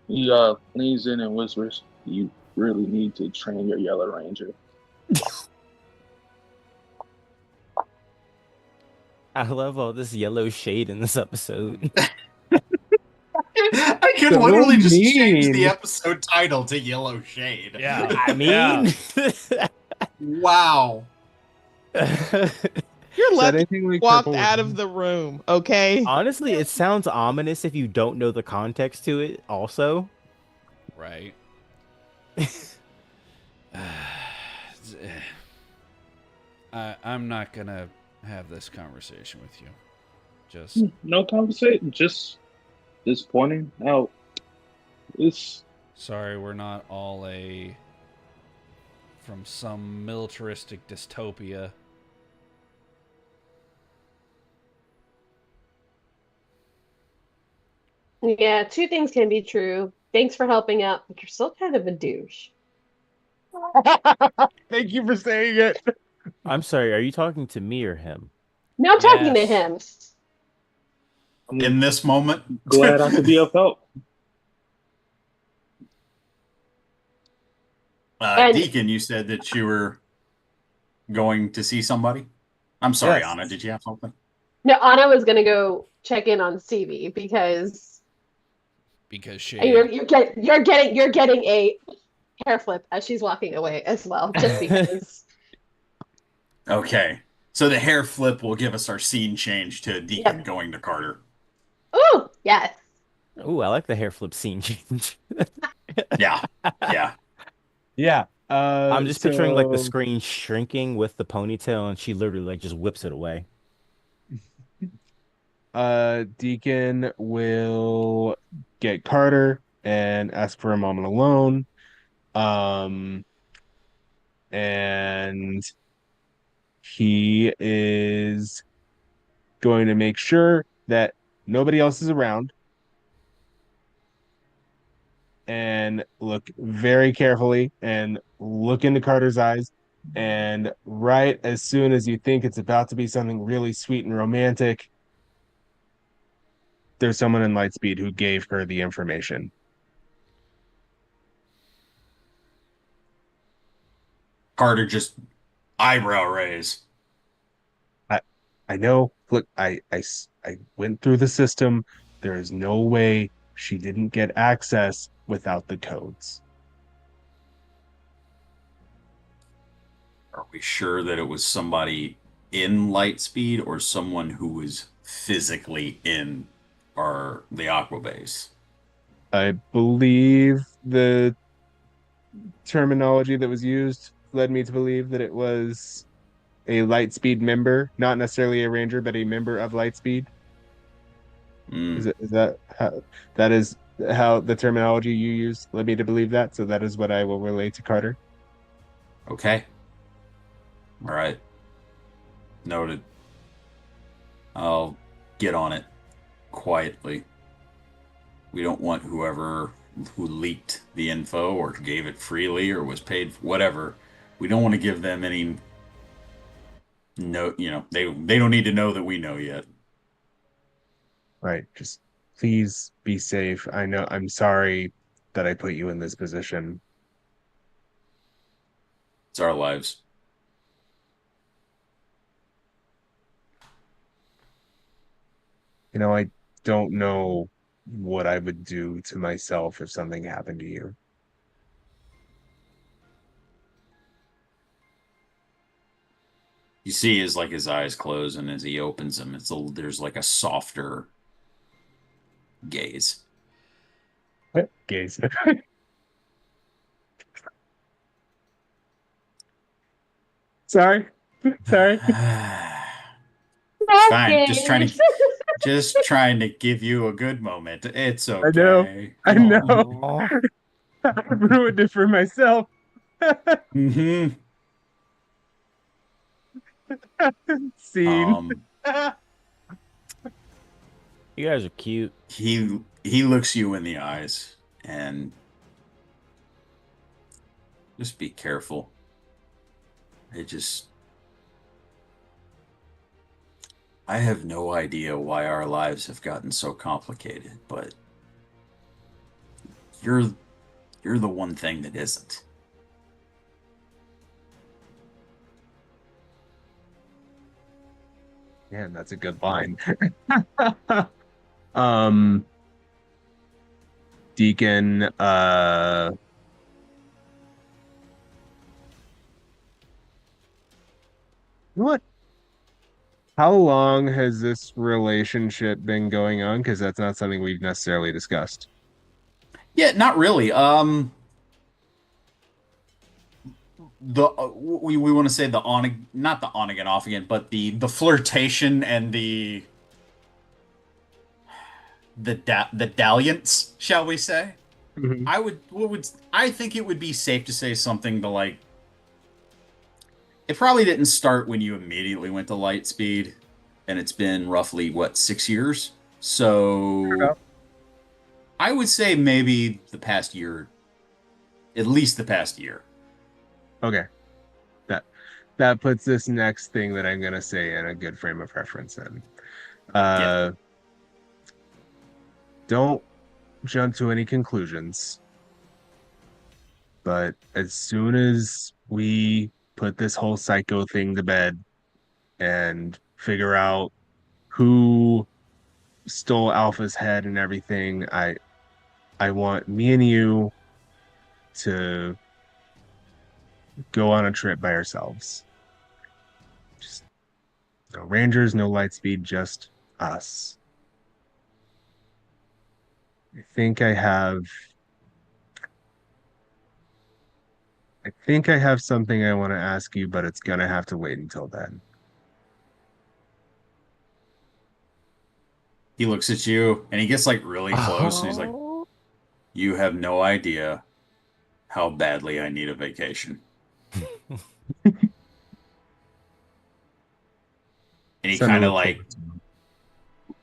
he leans in and whispers, "You really need to train your Yellow Ranger." I love all this yellow shade in this episode. I could So literally just change mean. the episode title to Yellow Shade. Yeah. I mean, Wow. You're Said lucky anything like walked purple out was- of the room, okay? honestly, it sounds ominous if you don't know the context to it. Also, Right. I'm not going to have this conversation with you. Just No conversation, just pointing out. It's sorry, we're not all from some militaristic dystopia. Yeah, two things can be true. Thanks for helping out, but you're still kind of a douche. Thank you for saying it. I'm sorry. Are you talking to me or him? Now I'm talking to Yes. him. I'm In this moment, glad I could be of help. And- Deacon, you said that you were going to see somebody. I'm sorry, Yes. Anna. Did you have something? No, Anna was gonna go check in on Stevie because Because you're shade. you're getting a hair flip as she's walking away as well, just because. Okay. So the hair flip will give us our scene change to Deacon Yep. going to Carter. Ooh, yes. Ooh, I like the hair flip scene change. Yeah. Yeah. Yeah. I'm just picturing like the so- screen shrinking with the ponytail, and she literally like just whips it away. Deacon will get Carter and ask for a moment alone. And he is going to make sure that nobody else is around and look very carefully and look into Carter's eyes. And right as soon as you think it's about to be something really sweet and romantic, there's someone in Lightspeed who gave her the information. Carter just eyebrow raise. I know. Look, I went through the system. There is no way she didn't get access without the codes. Are we sure that it was somebody in Lightspeed or someone who was physically in the Aqua base? I believe the terminology that was used led me to believe that it was a Lightspeed member, not necessarily a ranger, but a member of Lightspeed. Mm. Is how the terminology you used led me to believe that? So that is what I will relay to Carter. Okay. All right. Noted. I'll get on it quietly. We don't want who leaked the info or gave it freely or was paid, whatever. We don't want to give them any. No, they don't need to know that we know yet. Right. Just please be safe. I know I'm sorry that I put you in this position. It's our lives. I don't know what I would do to myself if something happened to you. You see his eyes close, and as he opens them, there's like a softer gaze. Gaze. Sorry. Sorry. Fine. Just trying to give you a good moment. It's I know. okay. I Come know. on. I ruined it for myself. Mm-hmm. Scene. You guys are cute. He looks you in the eyes and just be careful. I have no idea why our lives have gotten so complicated, but you're the one thing that isn't. Man, that's a good line. Deacon, what? How long has this relationship been going on? Because that's not something we've necessarily discussed. Yeah, not really. We want to say the on, not the on again off again, but the flirtation and the dalliance, shall we say? Mhm. I think it would be safe to say something to like. It probably didn't start when you immediately went to Lightspeed, and it's been roughly what 6 years. So I would say maybe the past year, at least the past year. Okay. That puts this next thing that I'm gonna say in a good frame of reference then. Yeah. Don't jump to any conclusions. But as soon as we put this whole psycho thing to bed and figure out who stole Alpha's head and everything, I want me and you to go on a trip by ourselves. Just no Rangers, no Lightspeed, just us. I think I have something I want to ask you, but it's gonna have to wait until then. He looks at you and he gets like really close and he's like, Oh. "You have no idea how badly I need a vacation." And he Something kind to of look like forward to.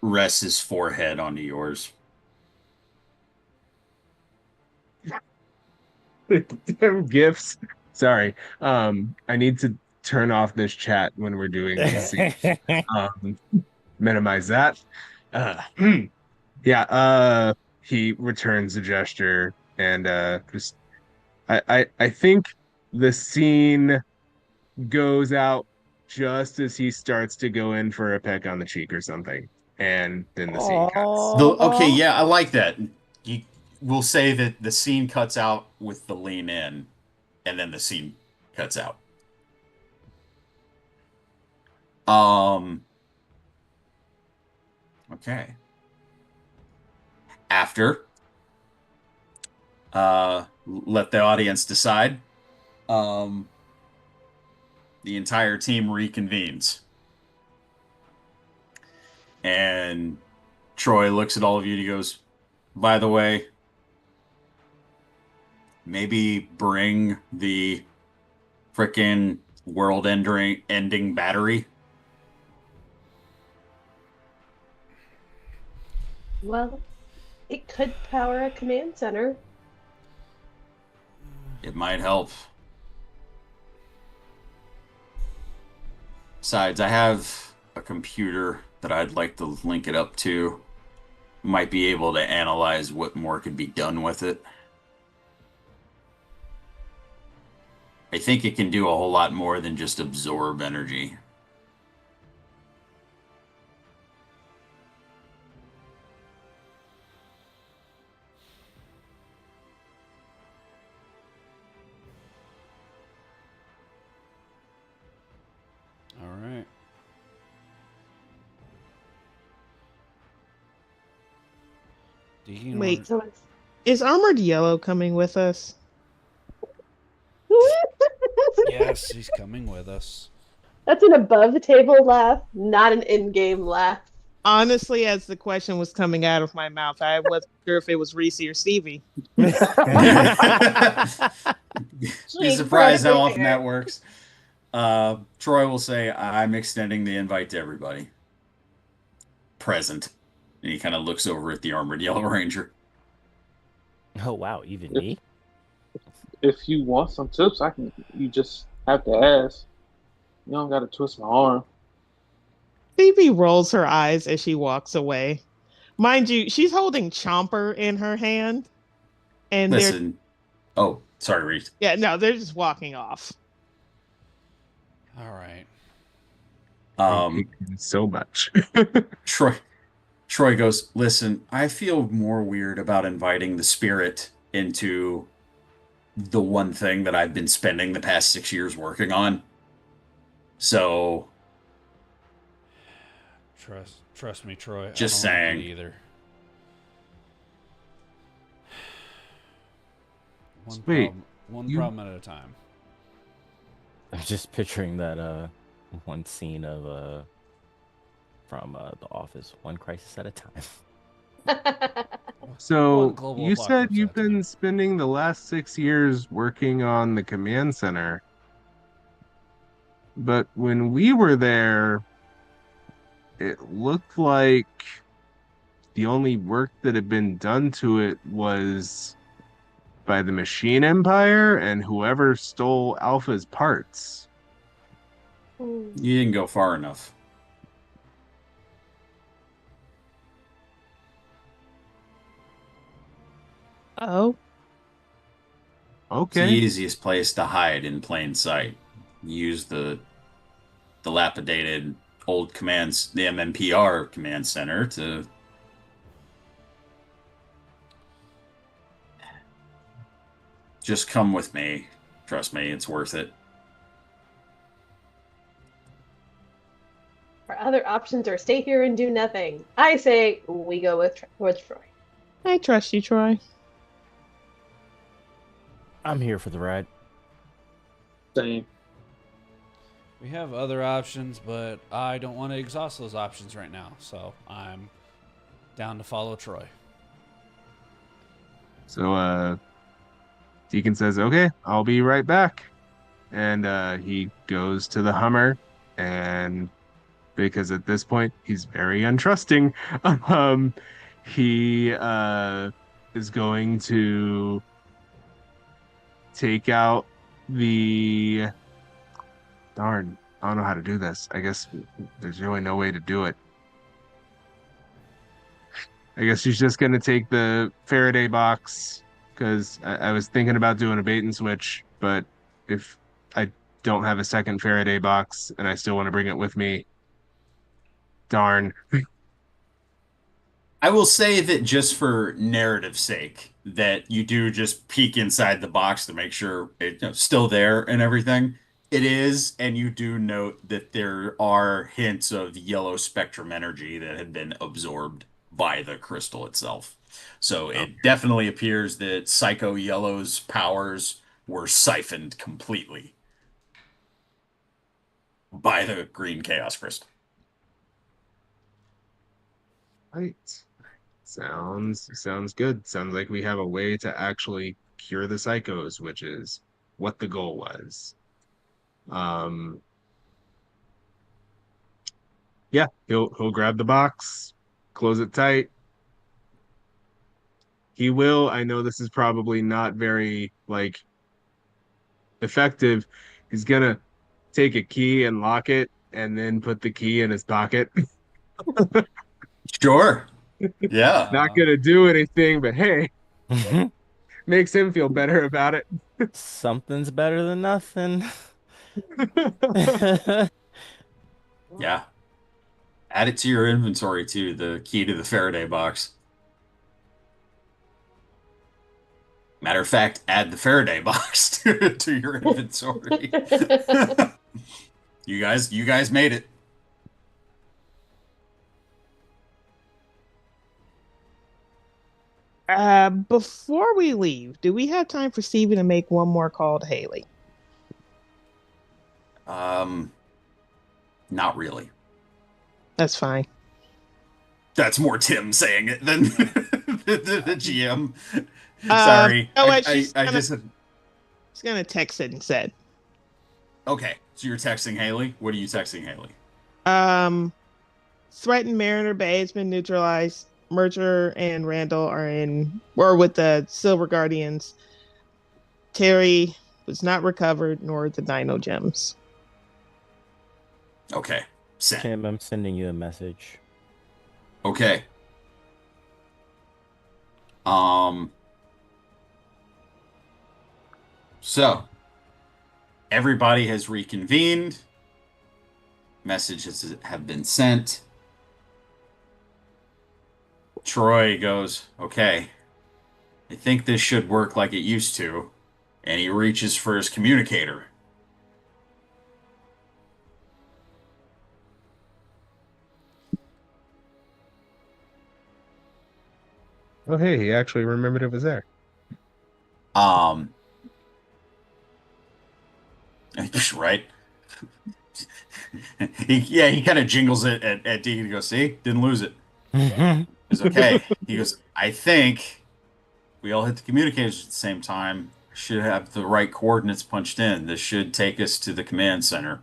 rests his forehead onto yours. Damn gifts. Sorry. I need to turn off this chat when we're doing these scenes. Minimize that. Yeah, he returns a gesture and just I think the scene goes out just as he starts to go in for a peck on the cheek or something. And then the scene cuts. Okay, yeah, I like that. We'll say that the scene cuts out with the lean in, and then the scene cuts out. Okay. After, let the audience decide. The entire team reconvenes. And Troy looks at all of you and he goes, "By the way, maybe bring the frickin' world-ending battery." Well, it could power a command center. It might help. Besides, I have a computer that I'd like to link it up to. Might be able to analyze what more could be done with it. I think it can do a whole lot more than just absorb energy. All right. Deacon Wait. So it's Is Armored Yellow coming with us? Yes, he's coming with us. That's an above the table laugh, not an in-game laugh. Honestly, as the question was coming out of my mouth, I wasn't sure if it was Reese or Stevie. Be Being surprised how incredibly often fair. that works. Troy will say, I'm extending the invite to everybody present. And he kind of looks over at the armored yellow ranger. Oh wow, even If, me? if you want some tips, I can. You just have to ask. You don't got to twist my arm. Phoebe rolls her eyes as she walks away. Mind you, she's holding Chomper in her hand, and they're Listen. Oh, sorry, Reese. they're just walking off. All right. I hate him so much. Troy goes, listen, I feel more weird about inviting the spirit into the one thing that I've been spending the past 6 years working on. So Trust me, Troy. Just I don't like saying. it either. Wait, One you- problem at a time. I'm just picturing that one scene of from The Office, one crisis at a time. So One global you said apocalypse you've at a time. been spending the last 6 years working on the command center. But when we were there, it looked like the only work that had been done to it was by the Machine Empire and whoever stole Alpha's parts. you didn't go far enough. Oh, It's the Okay. easiest place to hide in plain sight. Use the dilapidated old commands, the MMPR command center to just come with me. Trust me, it's worth it. Our other options are stay here and do nothing. I say we go with Troy. I trust you, Troy. I'm here for the ride. Same. We have other options, but I don't want to exhaust those options right now. So I'm down to follow Troy. So Deacon says, "Okay, I'll be right back." And he goes to the Hummer, and because at this point he's very untrusting, um he is going to take out the darn, I don't know how to do this. I guess there's really no way to do it. I guess she's just gonna take the Faraday box because I was thinking about doing a bait and switch, but if I don't have a second Faraday box and I still want to bring it with me, darn. I will say that just for narrative's sake, that you do just peek inside the box to make sure it's still there and everything. It is, and you do note that there are hints of yellow spectrum energy that had been absorbed by the crystal itself. So it definitely appears that Psycho Yellow's powers were siphoned completely by the green chaos crystal. Right. Sounds good. Sounds like we have a way to actually cure the psychos, which is what the goal was. Yeah, he'll grab the box, close it tight. He will, I know this is probably not very like effective. He's gonna take a key and lock it and then put the key in his pocket. Sure. Yeah. Not gonna do anything, but hey, makes him feel better about it. Something's better than nothing. Yeah. Add it to your inventory too, the key to the Faraday box. Matter of fact, add the Faraday box to your inventory. You guys made it. Before we leave, do we have time for Steven to make one more call to Haley? Not really. That's fine. That's more Tim saying it than the GM. Sorry. You know what? I just... She's gonna text it instead. Okay, so you're texting Haley? What are you texting Haley? Threatened Mariner Bay has been neutralized. Mercer and Randall are with the Silver Guardians. Terry was not recovered, nor the Dino Gems. Okay, send. Tim, I'm sending you a message. Okay. So, everybody has reconvened. Messages have been sent. Troy goes, okay, I think this should work like it used to. And he reaches for his communicator. Oh, hey, he actually remembered it was there. Right? he kind of jingles it at Deacon and goes, see, didn't lose it. It's okay. He goes, I think we all hit the communicators at the same time. Should have the right coordinates punched in. This should take us to the command center.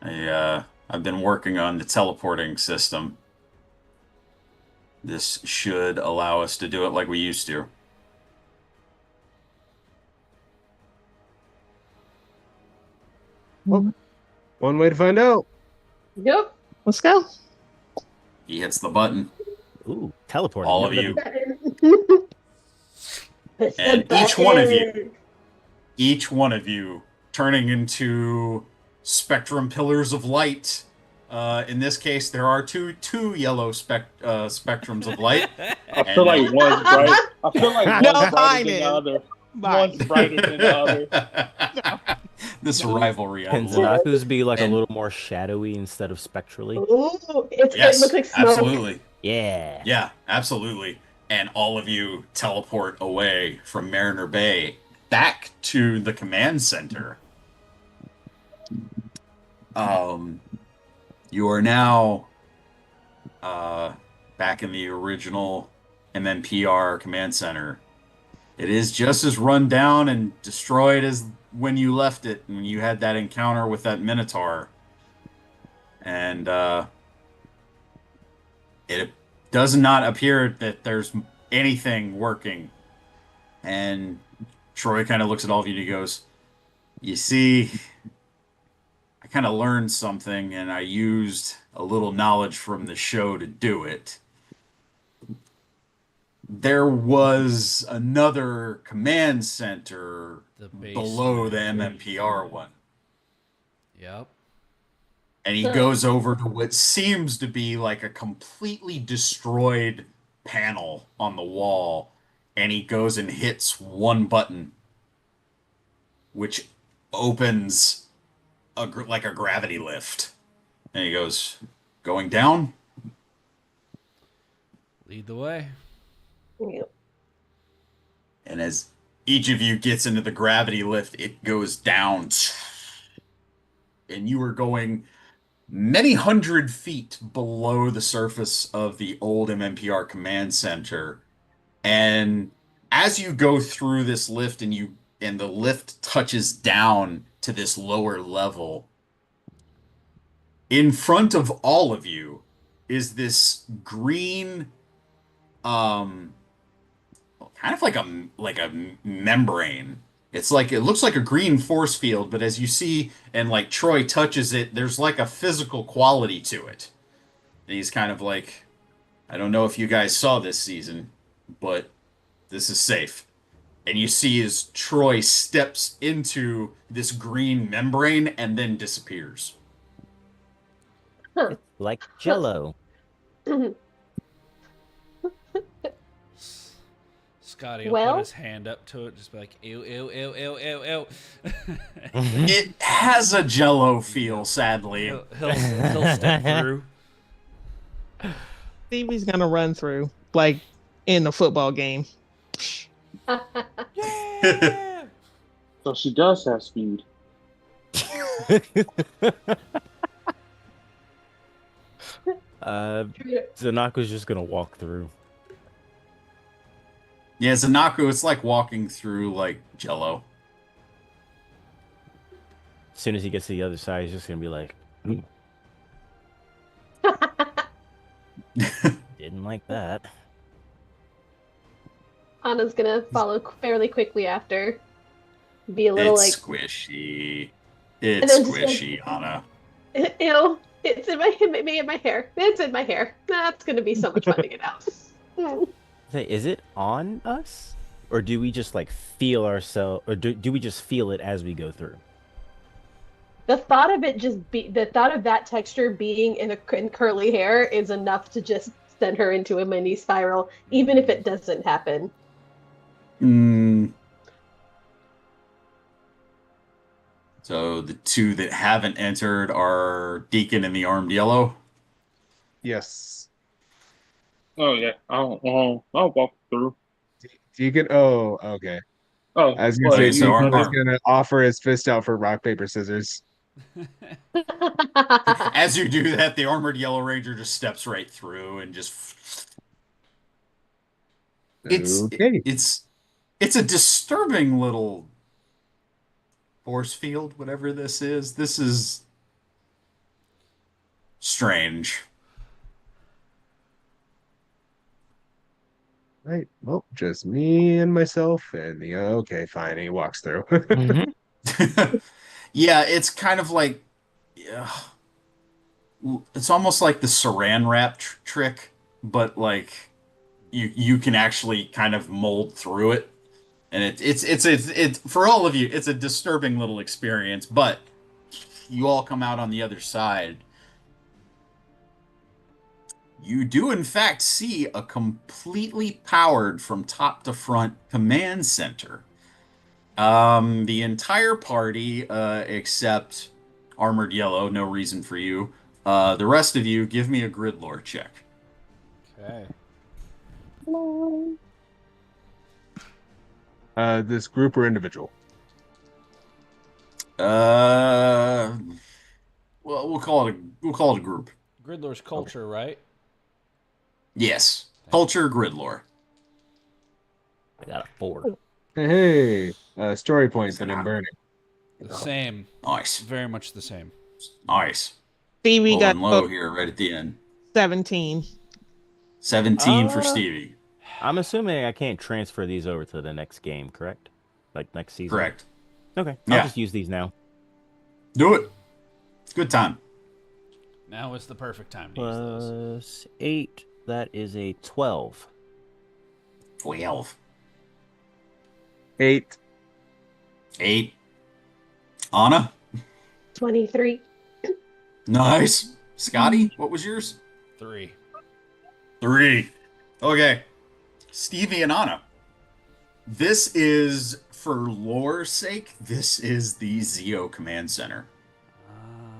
I've been working on the teleporting system. This should allow us to do it like we used to. Well, one way to find out. Yep. Let's go. He hits the button. Ooh, teleporting. All of you. Push the And each one of you turning into spectrum pillars of light. In this case, there are two yellow spectrums of light. I feel like one's bright. I feel like No, one's brighter mine than the is. other. Mine. One's brighter than the other. This rivalry. I Can love. Zanaku's be like And- a little more shadowy instead of spectrally? Ooh, it Yes, looks like smoke. absolutely. Yeah. Yeah, absolutely. And all of you teleport away from Mariner Bay back to the command center. You are now back in the original MMPR command center. It is just as run down and destroyed as when you left it, when you had that encounter with that Minotaur. And it does not appear that there's anything working. And Troy kind of looks at all of you and he goes, you see, I kind of learned something and I used a little knowledge from the show to do it. There was another command center below the MMPR one. Yep. And he goes over to what seems to be like a completely destroyed panel on the wall. And he goes and hits one button, which opens like a gravity lift. And he goes, going down? Lead the way. Yep. And as each of you gets into the gravity lift, it goes down. And you are going many hundred feet below the surface of the old MMPR command center. And as you go through this lift and the lift touches down to this lower level, in front of all of you is this green kind of like a membrane. It's like, it looks like a green force field, but as you see, and like Troy touches it, there's like a physical quality to it. And he's kind of like, I don't know if you guys saw this season, but this is safe. And you see as Troy steps into this green membrane and then disappears. Like Jello. Scotty will Well- put his hand up to it, just be like, ew, ew, ew, ew, ew, ew. It has a Jello feel, sadly. He'll step through. Stevie's gonna run through like in a football game. Yeah! So she does have speed. Zanako's just gonna walk through. Yeah, Zanako, it's like walking through like Jello. As soon as he gets to the other side, he's just gonna be like, didn't like that. Anna's gonna follow fairly quickly after. Be a little It's like squishy. And It's then just squishy, Anna. it's in my hair. It's in my hair. That's gonna be so much fun to get out. Say, is it on us, or do we just like feel ourselves, or do we just feel it as we go through? The thought of that texture being in curly hair is enough to just send her into a mini spiral, even if it doesn't happen. So the two that haven't entered are Deacon and the Armed Yellow. Yes. Oh yeah, I'll walk through. Deacon. Oh, okay. Oh, I was gonna well, say so Deacon is our- gonna offer his fist out for rock paper scissors. As you do that, the Armored Yellow Ranger just steps right through and just. Okay. It's a disturbing little force field, whatever this is. This is strange. Right. Well, just me and myself, and okay, fine. He walks through. Yeah, it's kind of like it's almost like the saran wrap trick, but like you can actually kind of mold through it, and it's for all of you, it's a disturbing little experience, but you all come out on the other side. You do, in fact, see a completely powered from top to front command center. The entire party, except Armored Yellow, no reason for you. The rest of you, give me a grid lore check. Okay. This group or individual? Well, we'll call it a group. Gridlore's culture, right? Yes, culture grid lore. I got a 4. Hey, story points that I'm burning. The same. Nice, Very much the same. nice. Stevie got Rolling low here, right at the end. 17. 17 for Stevie. I'm assuming I can't transfer these over to the next game, correct? Like next season. Correct. Okay, Yeah. I'll just use these now. Do it. It's a good time. Now is the perfect time to use those. Plus 8. That is a 12. 12. 8. 8. Anna? 23. Nice. Scotty, what was yours? 3. 3. Okay. Stevie and Anna. This is, for lore's sake, this is the Zeo Command Center.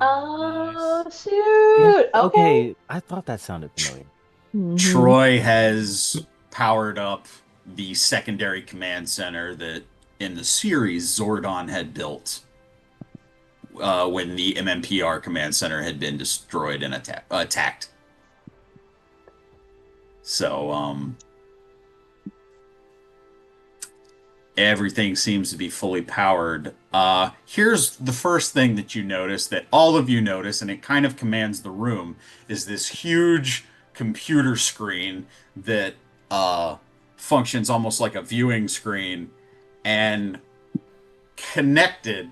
Oh, Nice. shoot. Okay. I thought that sounded familiar. Mhm. Troy has powered up the secondary command center that in the series Zordon had built when the MMPR command center had been destroyed and attacked. So, everything seems to be fully powered. Here's the first thing that you notice, that all of you notice, and it kind of commands the room, is this huge computer screen that functions almost like a viewing screen, and connected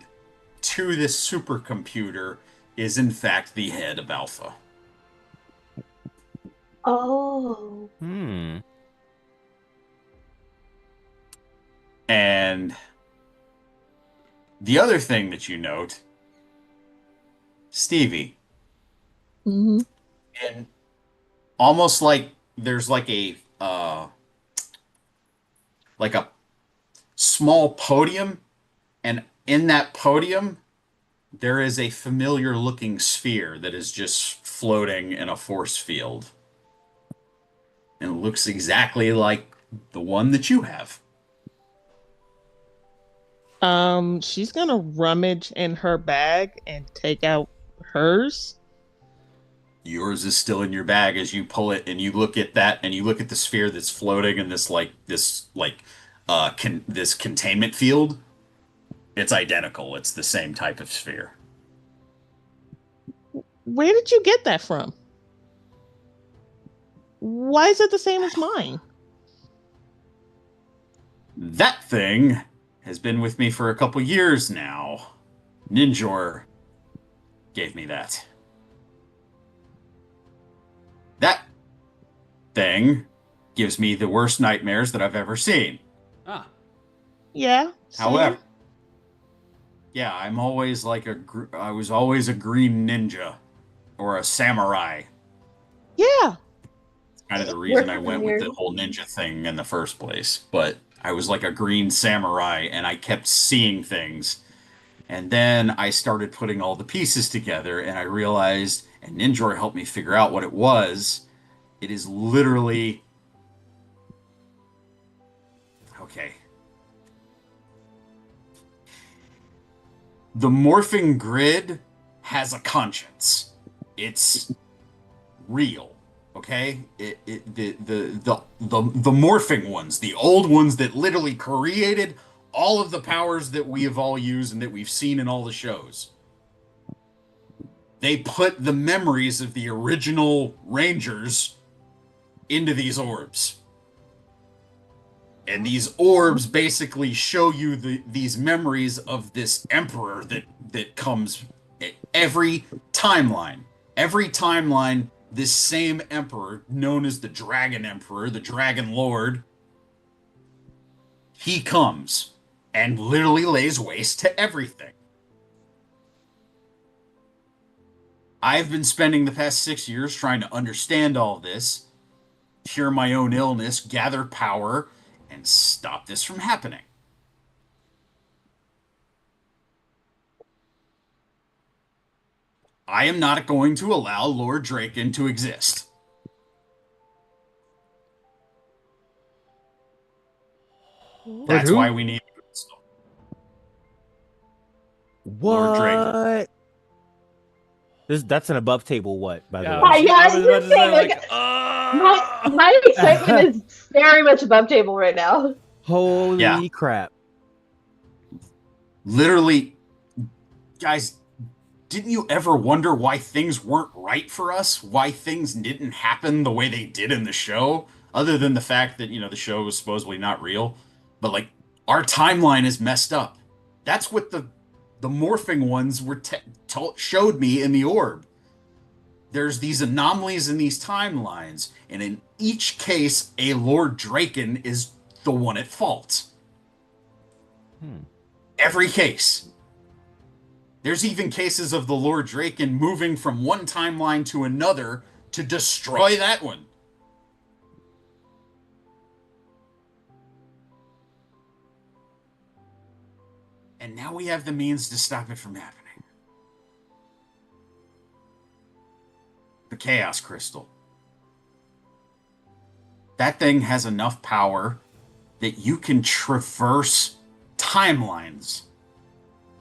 to this supercomputer is in fact the head of Alpha. Oh. And the other thing that you note, Stevie, Mhm. and almost like there's like a small podium, and in that podium there is a familiar looking sphere that is just floating in a force field. And it looks exactly like the one that you have. She's gonna rummage in her bag and take out hers. yours is still in your bag as you pull it and you look at that and you look at the sphere that's floating in this containment field. It's identical. It's the same type of sphere. Where did you get that from? Why is it the same as mine? That thing has been with me for a couple years now. Ninjor gave me that. That thing gives me the worst nightmares that I've ever seen. Ah. Yeah. see? However, yeah, I'm always I was always a green ninja or a samurai. Yeah. Kind of the reason Worth I it went here. with the whole ninja thing in the first place. But I was like a green samurai and I kept seeing things. And then I started putting all the pieces together and I realized, and Ninjor helped me figure out what it was. It is literally... Okay. The morphing grid has a conscience. It's real. Okay? The morphing ones, the old ones that literally created all of the powers that we have all used and that we've seen in all the shows. They put the memories of the original Rangers into these orbs. And these orbs basically show you these memories of this emperor that comes every timeline. Every timeline, this same emperor, known as the Dragon Emperor, the Dragon Lord, he comes and literally lays waste to everything. I've been spending the past 6 years trying to understand all this, cure my own illness, gather power, and stop this from happening. I am not going to allow Lord Draken to exist. That's who? why we need Lord Draken. What? That's an above table what, by the Yeah, way. Yeah, I I was was about just to say, saying, like, my excitement is very much above table right now. Holy Yeah. crap. Literally, guys, didn't you ever wonder why things weren't right for us? Why things didn't happen the way they did in the show? Other than the fact that, the show was supposedly not real. But, like, our timeline is messed up. That's what the morphing ones were showed me in the orb. There's these anomalies in these timelines, and in each case, a Lord Draken is the one at fault. Every case. There's even cases of the Lord Draken moving from one timeline to another to destroy that one. And now we have the means to stop it from happening. The Chaos Crystal. That thing has enough power that you can traverse timelines.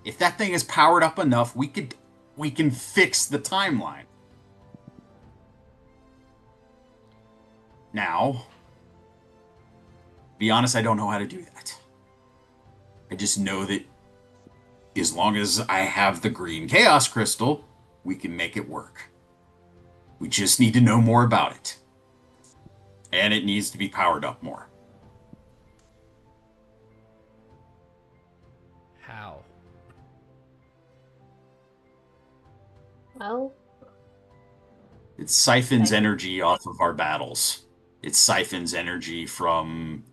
If that thing is powered up enough, we can fix the timeline. Now, be honest, I don't know how to do that. I just know that as long as I have the green Chaos Crystal, we can make it work. We just need to know more about it. And it needs to be powered up more. how? Well, It siphons Okay. energy off of our battles. It siphons energy from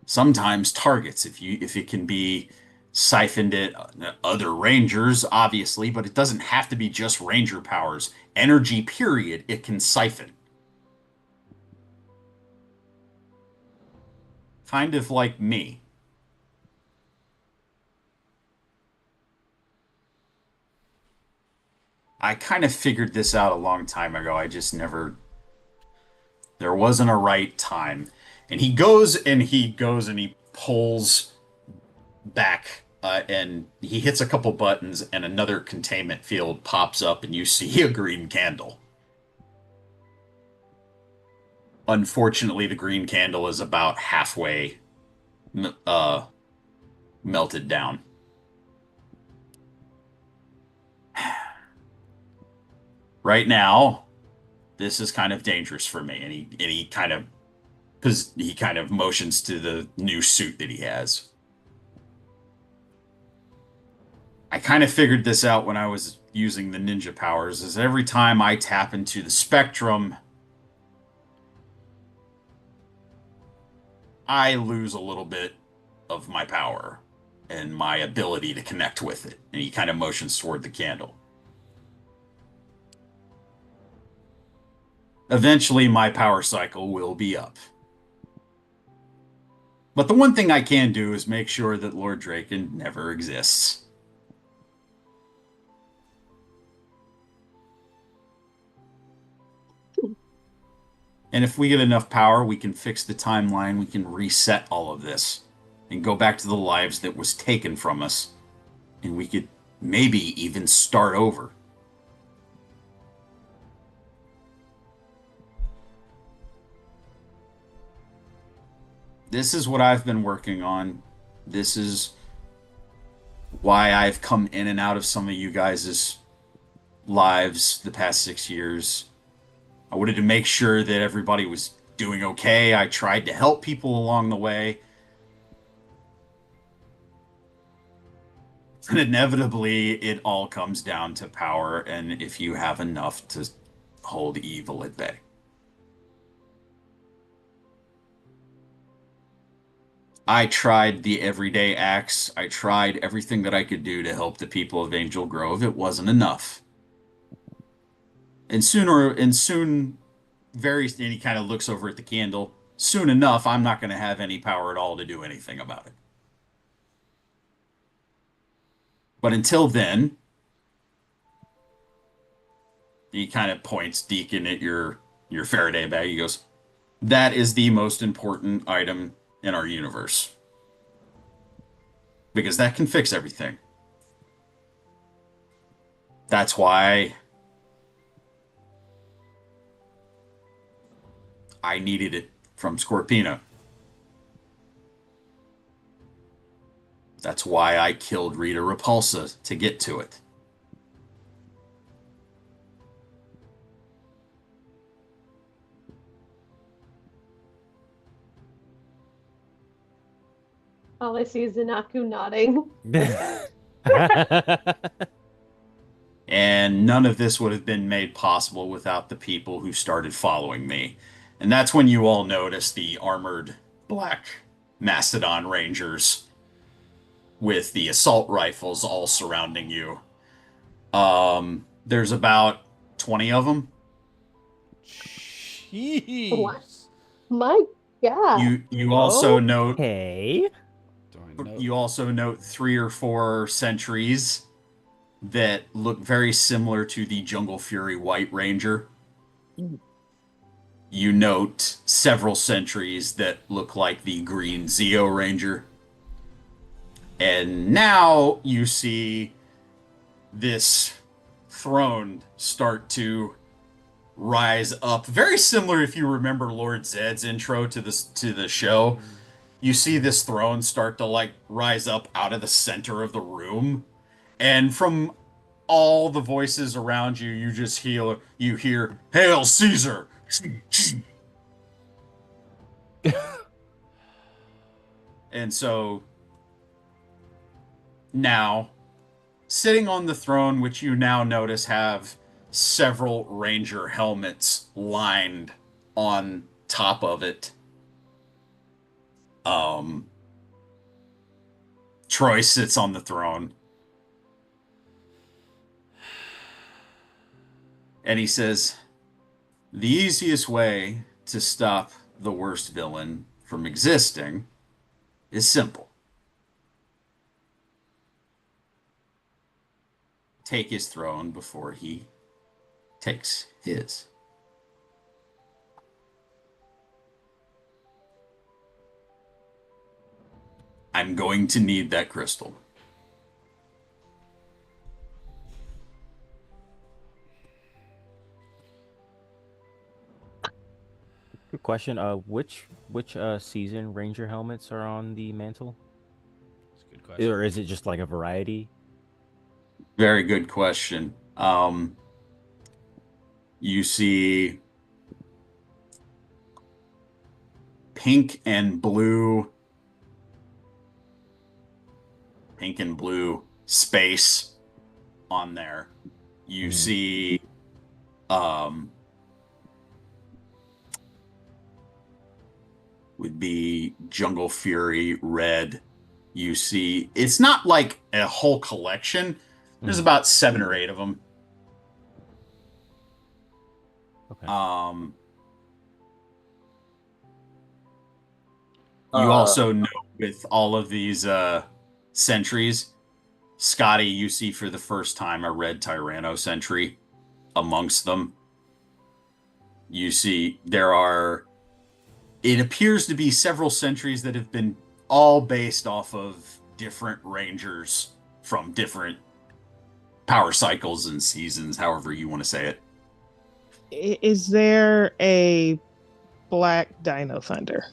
sometimes targets if it can be siphoned at other rangers, obviously, but it doesn't have to be just ranger powers. Energy, period, it can siphon. Kind of like me. I kind of figured this out a long time ago. I just never... There wasn't a right time. And he goes and he pulls back and he hits a couple buttons and another containment field pops up and you see a green candle. Unfortunately, the green candle is about halfway melted down. Right now, this is kind of dangerous for me. And he kind of, because he kind of motions to the new suit that he has. I kind of figured this out when I was using the ninja powers, is every time I tap into the spectrum, I lose a little bit of my power and my ability to connect with it. And he kind of motions toward the candle. Eventually, my power cycle will be up. But the one thing I can do is make sure that Lord Draken never exists. And if we get enough power, we can fix the timeline, we can reset all of this, and go back to the lives that was taken from us. And we could maybe even start over. This is what I've been working on. This is why I've come in and out of some of you guys' lives the past 6 years. I wanted to make sure that everybody was doing okay. I tried to help people along the way. And inevitably, it all comes down to power, and if you have enough to hold evil at bay. I tried the everyday acts. I tried everything that I could do to help the people of Angel Grove. It wasn't enough. And soon, and he kind of looks over at the candle. Soon enough, I'm not going to have any power at all to do anything about it. But until then, he kind of points Deacon at your Faraday bag. He goes, that is the most important item in our universe. Because that can fix everything. That's why I needed it from Scorpina. That's why I killed Rita Repulsa to get to it. All I see is Inaku nodding. And none of this would have been made possible without the people who started following me. And that's when you all notice the armored black Mastodon Rangers with the assault rifles all surrounding you. There's about 20 of them. Jeez. What? My God. You also note Hey. you also note 3 or 4 sentries that look very similar to the Jungle Fury White Ranger. You note several sentries that look like the Green Zeo Ranger. And now you see this throne start to rise up. Very similar, if you remember Lord Zed's intro to the show. You see this throne start to like rise up out of the center of the room. And from all the voices around you, you hear, "Hail Caesar!" And so now, sitting on the throne, which you now notice have several ranger helmets lined on top of it, Troy sits on the throne. And he says, the easiest way to stop the worst villain from existing is simple. Take his throne before he takes his. I'm going to need that crystal. Quick question. Which season Ranger helmets are on the mantle? That's a good question. Or is it just like a variety? Very good question. You see pink and blue space on there. You see would be Jungle Fury red. You see it's not like a whole collection. There's about 7 or 8 of them. Okay. You also know with all of these sentries, Scotty, you see for the first time a red Tyranno sentry amongst them. You see it appears to be several sentries that have been all based off of different Rangers from different power cycles and seasons, however you want to say it. Is there a black Dino Thunder?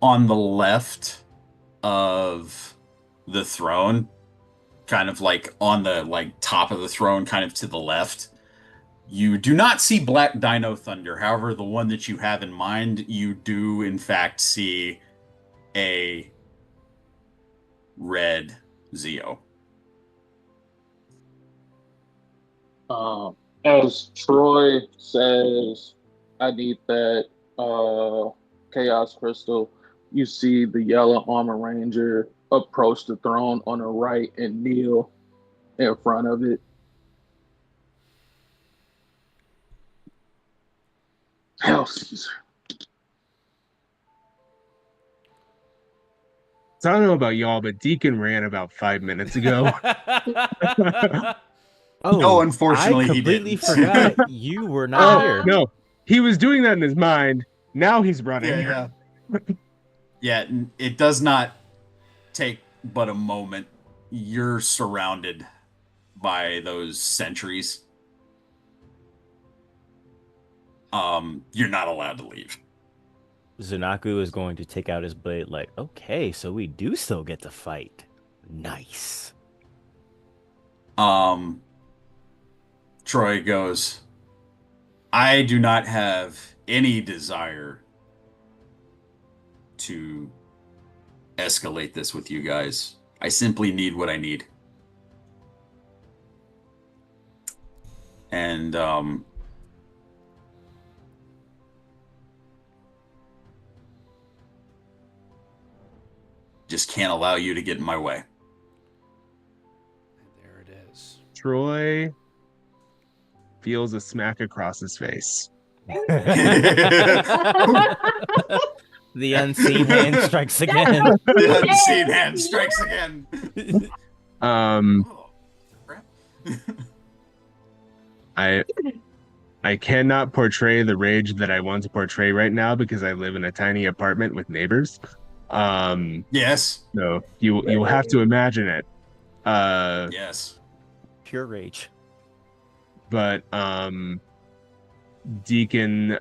On the left of the throne, kind of like on the top of the throne, kind of to the left, you do not see black Dino Thunder. However, the one that you have in mind, you do in fact see a red Zeo. As Troy says, I need that Chaos Crystal. You see the Yellow Armor Ranger approach the throne on the right and kneel in front of it. Hell, Caesar. So I don't know about y'all, but Deacon ran about 5 minutes ago. No, unfortunately, I completely he didn't. forgot you were not here. No, he was doing that in his mind. Now he's running. Yeah, it does not take but a moment. You're surrounded by those sentries. You're not allowed to leave. Zanaku is going to take out his blade like, okay, so we do still get to fight. Nice. Troy goes, I do not have any desire to escalate this with you guys. I simply need what I need. And just can't allow you to get in my way. There it is. Troy feels a smack across his face. The unseen hand strikes again. The unseen hand strikes again. Oh, crap. I cannot portray the rage that I want to portray right now because I live in a tiny apartment with neighbors. Yes. So you have to imagine it. Yes. Pure rage. But Deacon,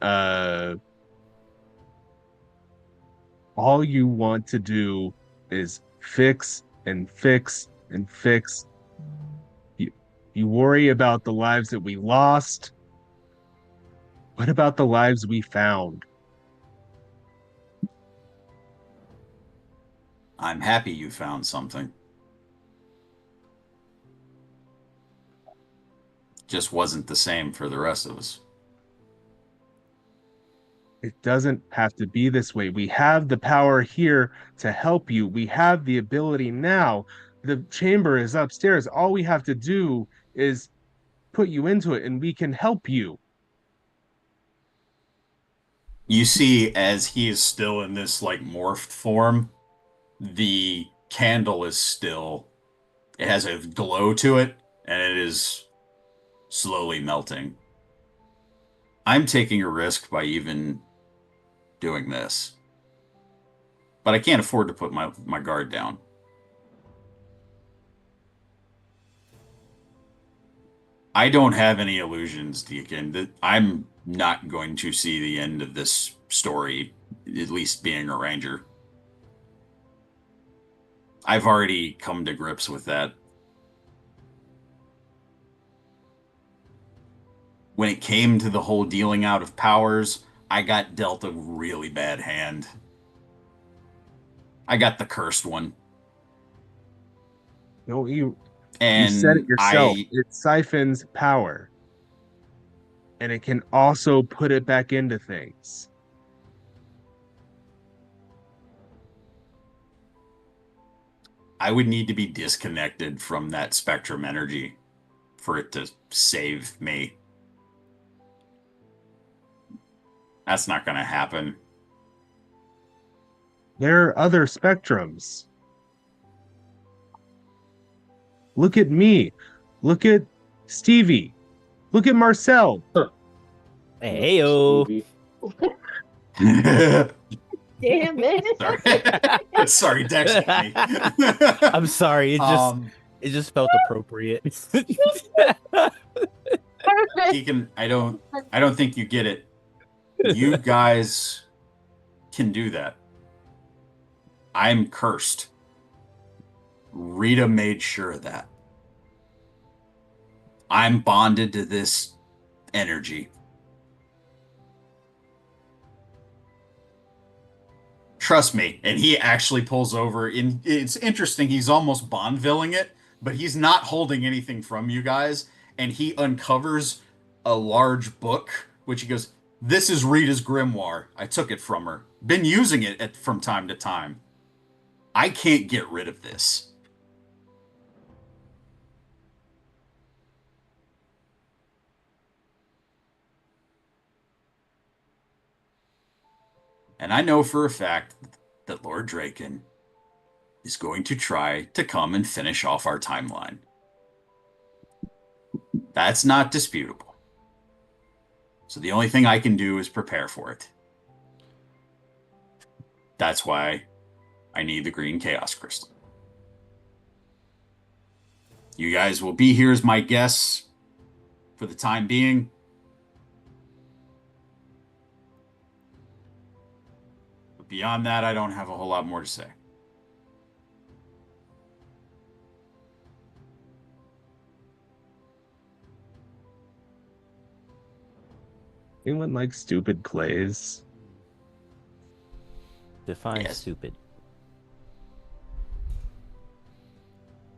all you want to do is fix and fix and fix. You worry about the lives that we lost. What about the lives we found? I'm happy you found something. Just wasn't the same for the rest of us. It doesn't have to be this way. We have the power here to help you. We have the ability now. The chamber is upstairs. All we have to do is put you into it and we can help you. You see, as he is still in this morphed form, the candle is still, it has a glow to it, and it is slowly melting. I'm taking a risk by even doing this, but I can't afford to put my guard down. I don't have any illusions, Deacon. I'm not going to see the end of this story, at least being a ranger. I've already come to grips with that. When it came to the whole dealing out of powers, I got dealt a really bad hand. I got the cursed one. No, you And said it yourself. It siphons power. And it can also put it back into things. I would need to be disconnected from that spectrum energy for it to save me. That's not going to happen. There are other spectrums. Look at me. Look at Stevie. Look at Marcel. Heyo. Stevie. Damn it. Sorry, Dex. I'm sorry. It just felt appropriate. Perfect. Deacon, I don't think you get it. You guys can do that. I'm cursed. Rita made sure of that. I'm bonded to this energy. Trust me. And he actually pulls over. It's interesting. He's almost Bondvilling it, but he's not holding anything from you guys. And he uncovers a large book, which he goes, "This is Rita's grimoire. I took it from her. Been using it from time to time. I can't get rid of this." And I know for a fact that Lord Draken is going to try to come and finish off our timeline. That's not disputable. So the only thing I can do is prepare for it. That's why I need the green chaos crystal. You guys will be here as my guests for the time being. But beyond that, I don't have a whole lot more to say. Anyone like stupid plays? Define Yes. stupid.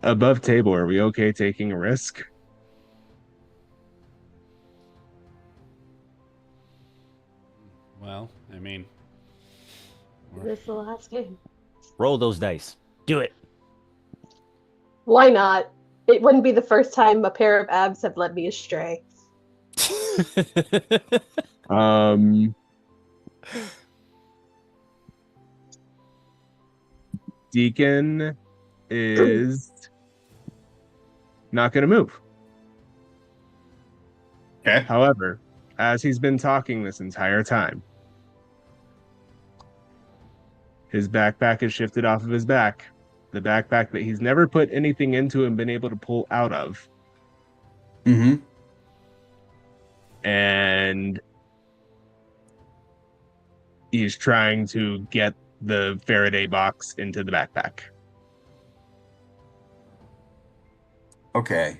Above table, are we okay taking a risk? Well, I mean, This is the last game. Roll those dice. Do it. Why not? It wouldn't be the first time a pair of abs have led me astray. Deacon is not going to move. Okay. However, as he's been talking this entire time, his backpack is shifted off of his back. The backpack that he's never put anything into and been able to pull out of. Mm-hmm. And he's trying to get the Faraday box into the backpack. Okay.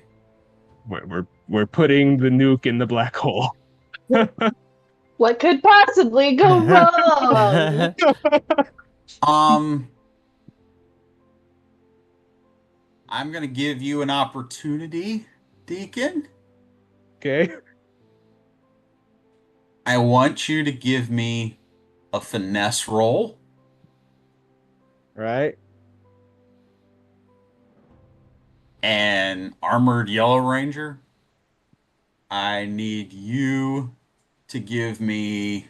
We're putting the nuke in the black hole. What could possibly go wrong? I'm going to give you an opportunity, Deacon. Okay. I want you to give me a finesse roll. Right. And Armored Yellow Ranger, I need you to give me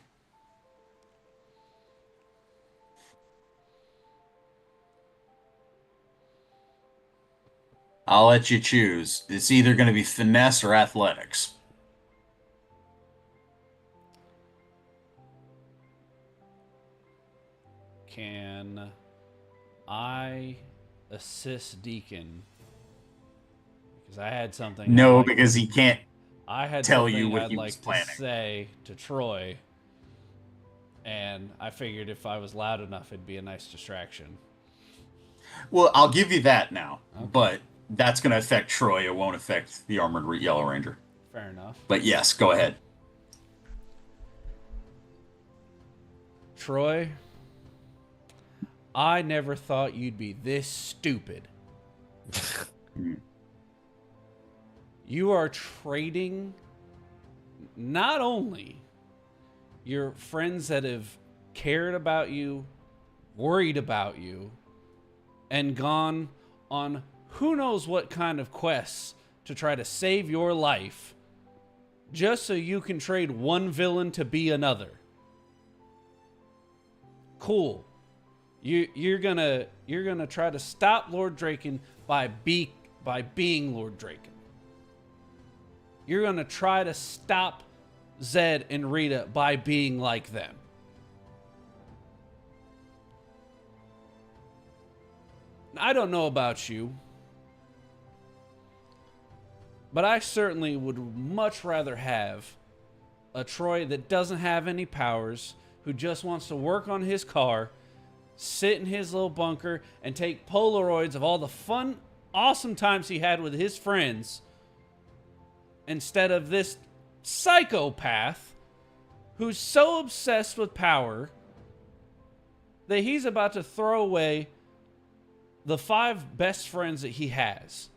I'll let you choose. It's either going to be finesse or athletics. can I assist Deacon? Because I had something. No, because he can't. I had tell something you what I'd he was like planning. to say to Troy, and I figured if I was loud enough, it'd be a nice distraction. Well, I'll give you that now, but that's going to affect Troy. It won't affect the Armored Yellow Ranger. Fair enough. But yes, go ahead. Troy, I never thought you'd be this stupid. You are trading not only your friends that have cared about you, worried about you, and gone on who knows what kind of quests to try to save your life, just so you can trade one villain to be another. Cool. You're gonna try to stop Lord Draken by being Lord Draken. You're gonna try to stop Zed and Rita by being like them. I don't know about you, but I certainly would much rather have a Troy that doesn't have any powers, who just wants to work on his car, sit in his little bunker, and take Polaroids of all the fun, awesome times he had with his friends, instead of this psychopath who's so obsessed with power that he's about to throw away the 5 best friends that he has.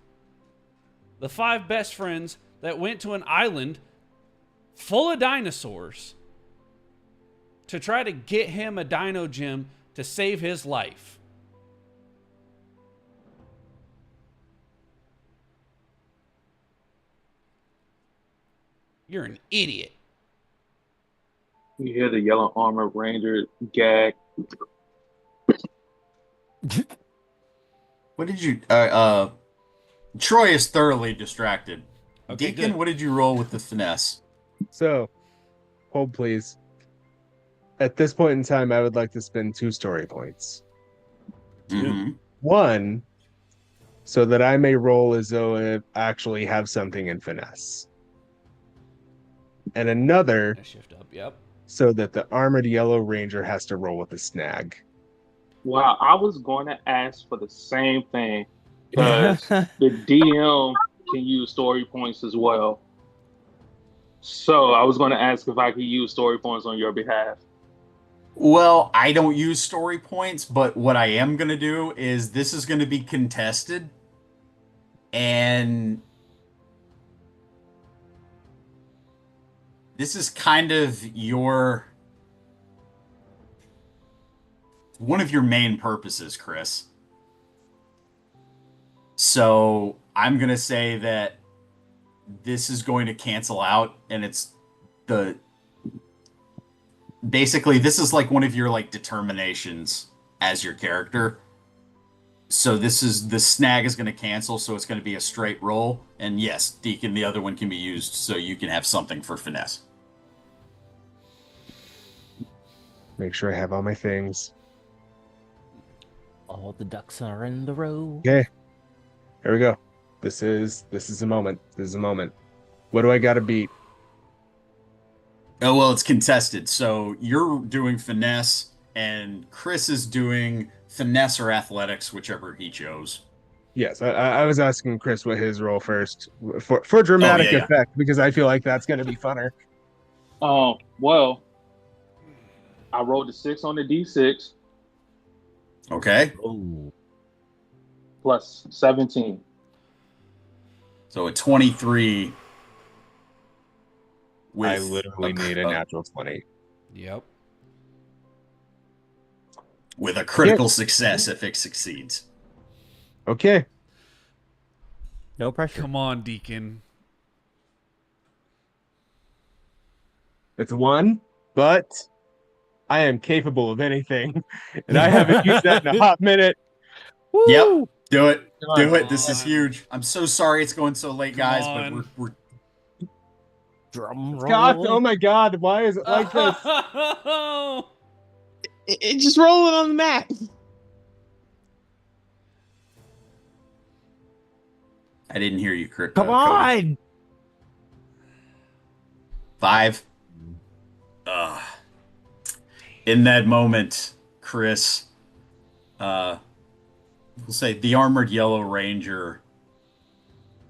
The 5 best friends that went to an island full of dinosaurs to try to get him a dino gem to save his life. You're an idiot. You hear the Yellow Armored Ranger gag. What did you... Troy is thoroughly distracted. Okay, Deacon, good. what did you roll with the finesse? So, hold please. At this point in time, I would like to spend 2 story points. Mhm. 1, so that I may roll as though I actually have something in finesse. And another, Shift up, yep. so that the Armored Yellow Ranger has to roll with a snag. Well, I was going to ask for the same thing because the DM can use story points as well. So I was going to ask if I could use story points on your behalf. Well, I don't use story points, but what I am going to do is this is going to be contested. And this is kind of one of your main purposes, Chris. So I'm going to say that this is going to cancel out, and it's basically this is like one of your like determinations as your character. So the snag is going to cancel, so it's going to be a straight roll. And yes, Deacon, the other one can be used so you can have something for finesse. Make sure I have all my things. All the ducks are in the row. Okay. Here we go. This is a moment. This is a moment. What do I got to beat? Oh, well, it's contested. So you're doing finesse, and Chris is doing finesse or athletics, whichever he chose. Yes, I was asking Chris what his roll first for dramatic yeah. effect, because I feel like that's going to be funner. Well, I rolled a 6 on the D6 Okay. Oh, plus 17. So a 23. I literally need a natural 20. Yep. with a critical success if it succeeds. Okay. No pressure. Come on, Deacon. It's 1, but I am capable of anything, and I haven't used that in a hot minute. Woo! Yep. Do it. Come Do on. it. This is huge. I'm so sorry it's going so late, guys, but we're Drum roll. Scott, oh my God, why is it like this? Just roll it on the mat. I didn't hear you, Come Cody. on! 5. In that moment, Chris, we'll say the Armored Yellow Ranger.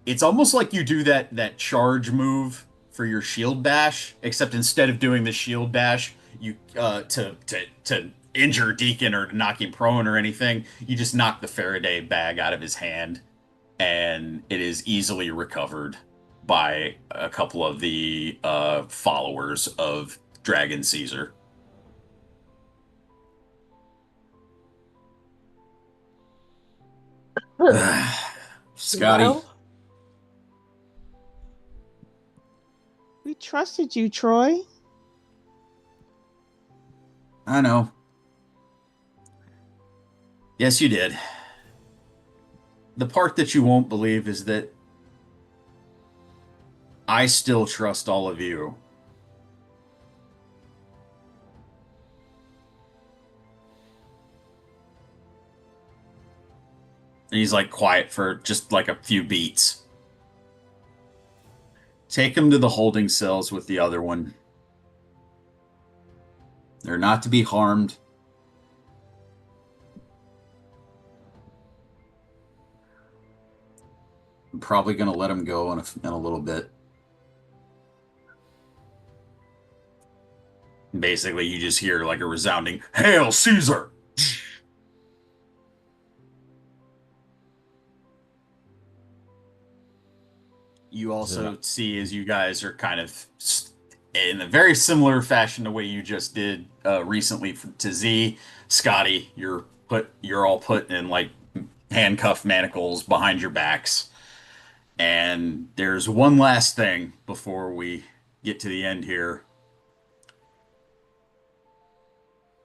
It's almost like you do that charge move for your shield bash, except instead of doing the shield bash, you to injure Deacon or to knock him prone or anything, you just knock the Faraday bag out of his hand, and it is easily recovered by a couple of the followers of Dragon Caesar. Scotty. Well, we trusted you, Troy. I know. Yes, you did. The part that you won't believe is that I still trust all of you. And he's like quiet for just like a few beats. Take him to the holding cells with the other one. They're not to be harmed. I'm probably going to let him go in a little bit. Basically, you just hear like a resounding, "Hail Caesar!" You also see, as you guys are kind of in a very similar fashion, the way you just did recently to Z, Scotty, you're all put in like handcuff manacles behind your backs. And there's one last thing before we get to the end here.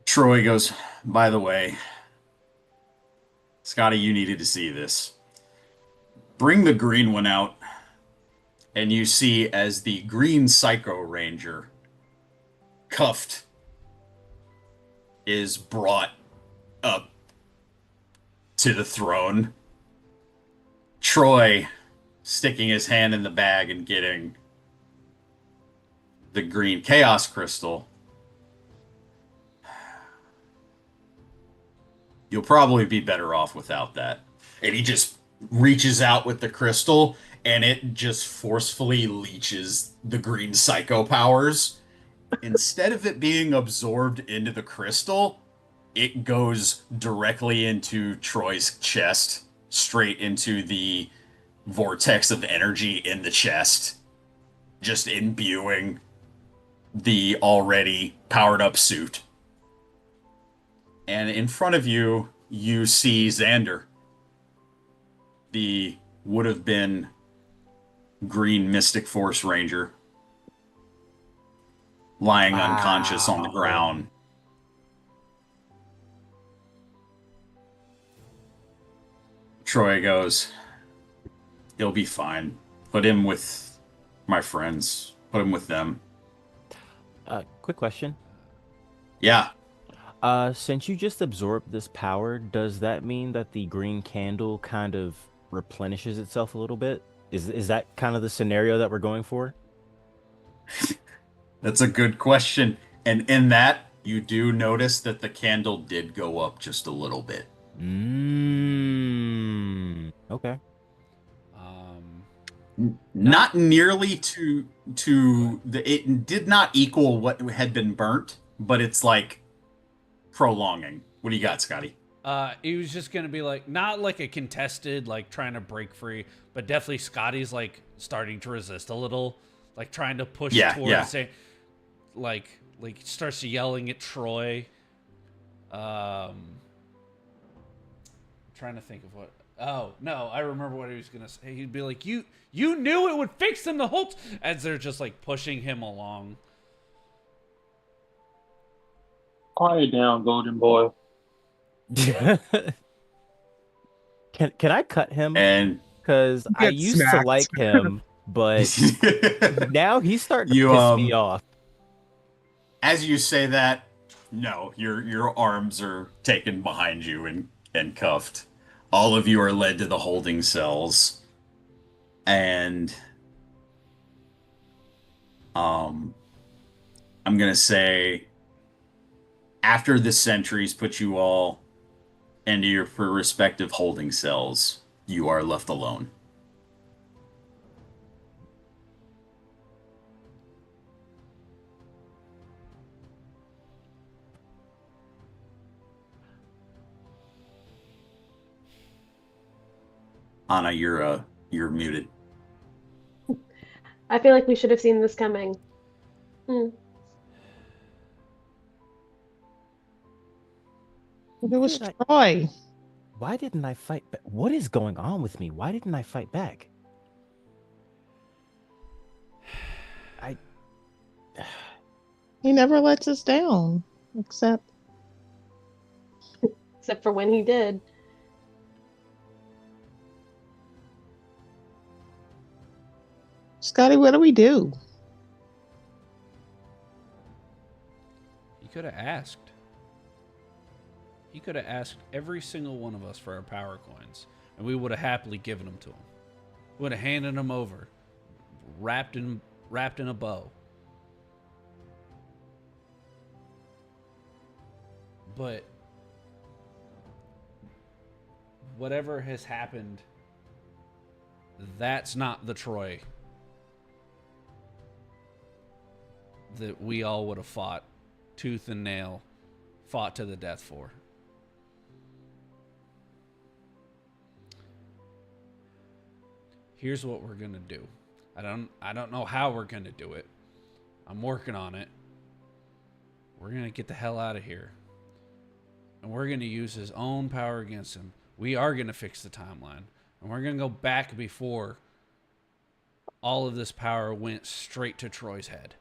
Troy goes, "By the way, Scotty, you needed to see this. Bring the green one out." And you see as the green Psycho Ranger, cuffed, is brought up to the throne. Troy sticking his hand in the bag and getting the green Chaos Crystal. You'll probably be better off without that. And he just reaches out with the crystal, and it just forcefully leeches the green Psycho powers. Instead of it being absorbed into the crystal, it goes directly into Troy's chest, straight into the vortex of energy in the chest, just imbuing the already powered up suit. And in front of you, you see Xander, the would have been green Mystic Force Ranger, lying unconscious on the ground. Troy goes, "He'll be fine. Put him with my friends. Put him with them." Quick question. Yeah. Since you just absorbed this power, does that mean that the green candle kind of replenishes itself a little bit? Is that kind of the scenario that we're going for? That's a good question. And in that, you do notice that the candle did go up just a little bit. Okay. Not nearly to the, it did not equal what had been burnt, but it's like prolonging. What do you got, Scotty? He was just gonna be like, not like a contested, like trying to break free, but definitely Scotty's like starting to resist a little, like trying to push towards it, like starts yelling at Troy. Trying to think of what. Oh no, I remember what he was gonna say. He'd be like, "You knew it would fix them the whole," as they're just like pushing him along. Quiet down, Golden Boy. Can I cut him? And Because I Get used smacked. to like him, but now he's starting to piss me off. As you say that, no, your arms are taken behind you and cuffed. All of you are led to the holding cells. And I'm gonna say after the sentries put you all into your respective holding cells, you are left alone. Anna, you're muted. I feel like we should have seen this coming. Hmm. It was Did I- Troy. Why didn't I fight back? What is going on with me? Why didn't I fight back? He never lets us down, except Except for when he did. Scotty. What do we do? He could have asked. He could have asked every single one of us for our power coins, and we would have happily given them to him. Would have handed them over, wrapped in a bow. But whatever has happened, that's not the Troy that we all would have fought tooth and nail, fought to the death for. Here's what we're gonna do. I don't know how we're gonna do it. I'm working on it. We're gonna get the hell out of here. And we're gonna use his own power against him. We are gonna fix the timeline. And we're gonna go back before all of this power went straight to Troy's head.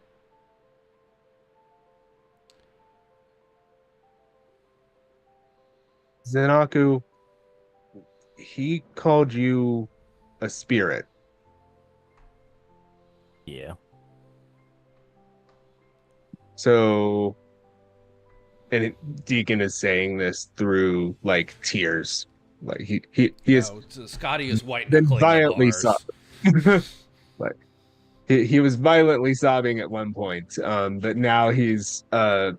Zenaku, he called you a spirit. Yeah. So, and Deacon is saying this through like tears. Like he is Scotty is white been knuckling violently the bars. sobbing. Like he was violently sobbing at one point, but now he's the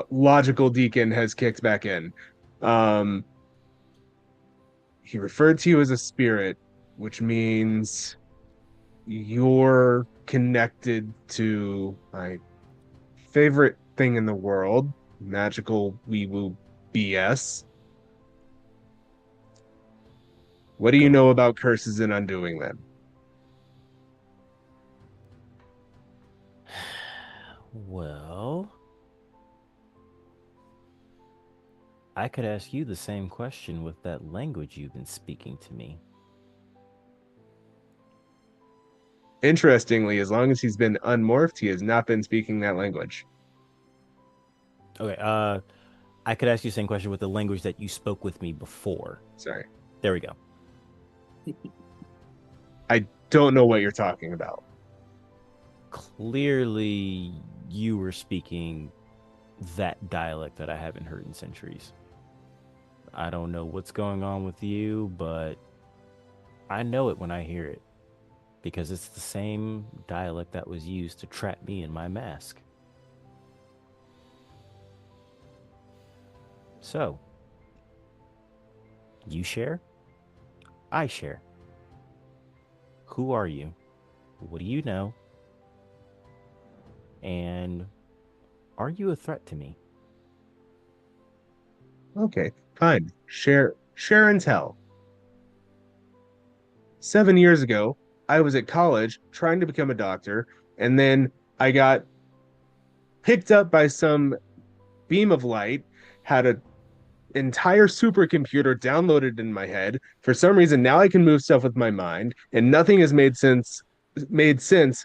logical Deacon has kicked back in. He referred to you as a spirit, which means you're connected to my favorite thing in the world, magical wee woo BS. What do you know about curses and undoing them? Well, I could ask you the same question with that language you've been speaking to me. Interestingly, as long as he's been unmorphed, he has not been speaking that language. Okay, I could ask you the same question with the language that you spoke with me before. Sorry. There we go. I don't know what you're talking about. Clearly, you were speaking that dialect that I haven't heard in centuries. I don't know what's going on with you, but I know it when I hear it. Because it's the same dialect that was used to trap me in my mask. So, you share? I share. Who are you? What do you know? And are you a threat to me? Okay, fine. Share and tell. 7 years ago, I was at college trying to become a doctor, and then I got picked up by some beam of light, had an entire supercomputer downloaded in my head. For some reason, now I can move stuff with my mind, and nothing has made sense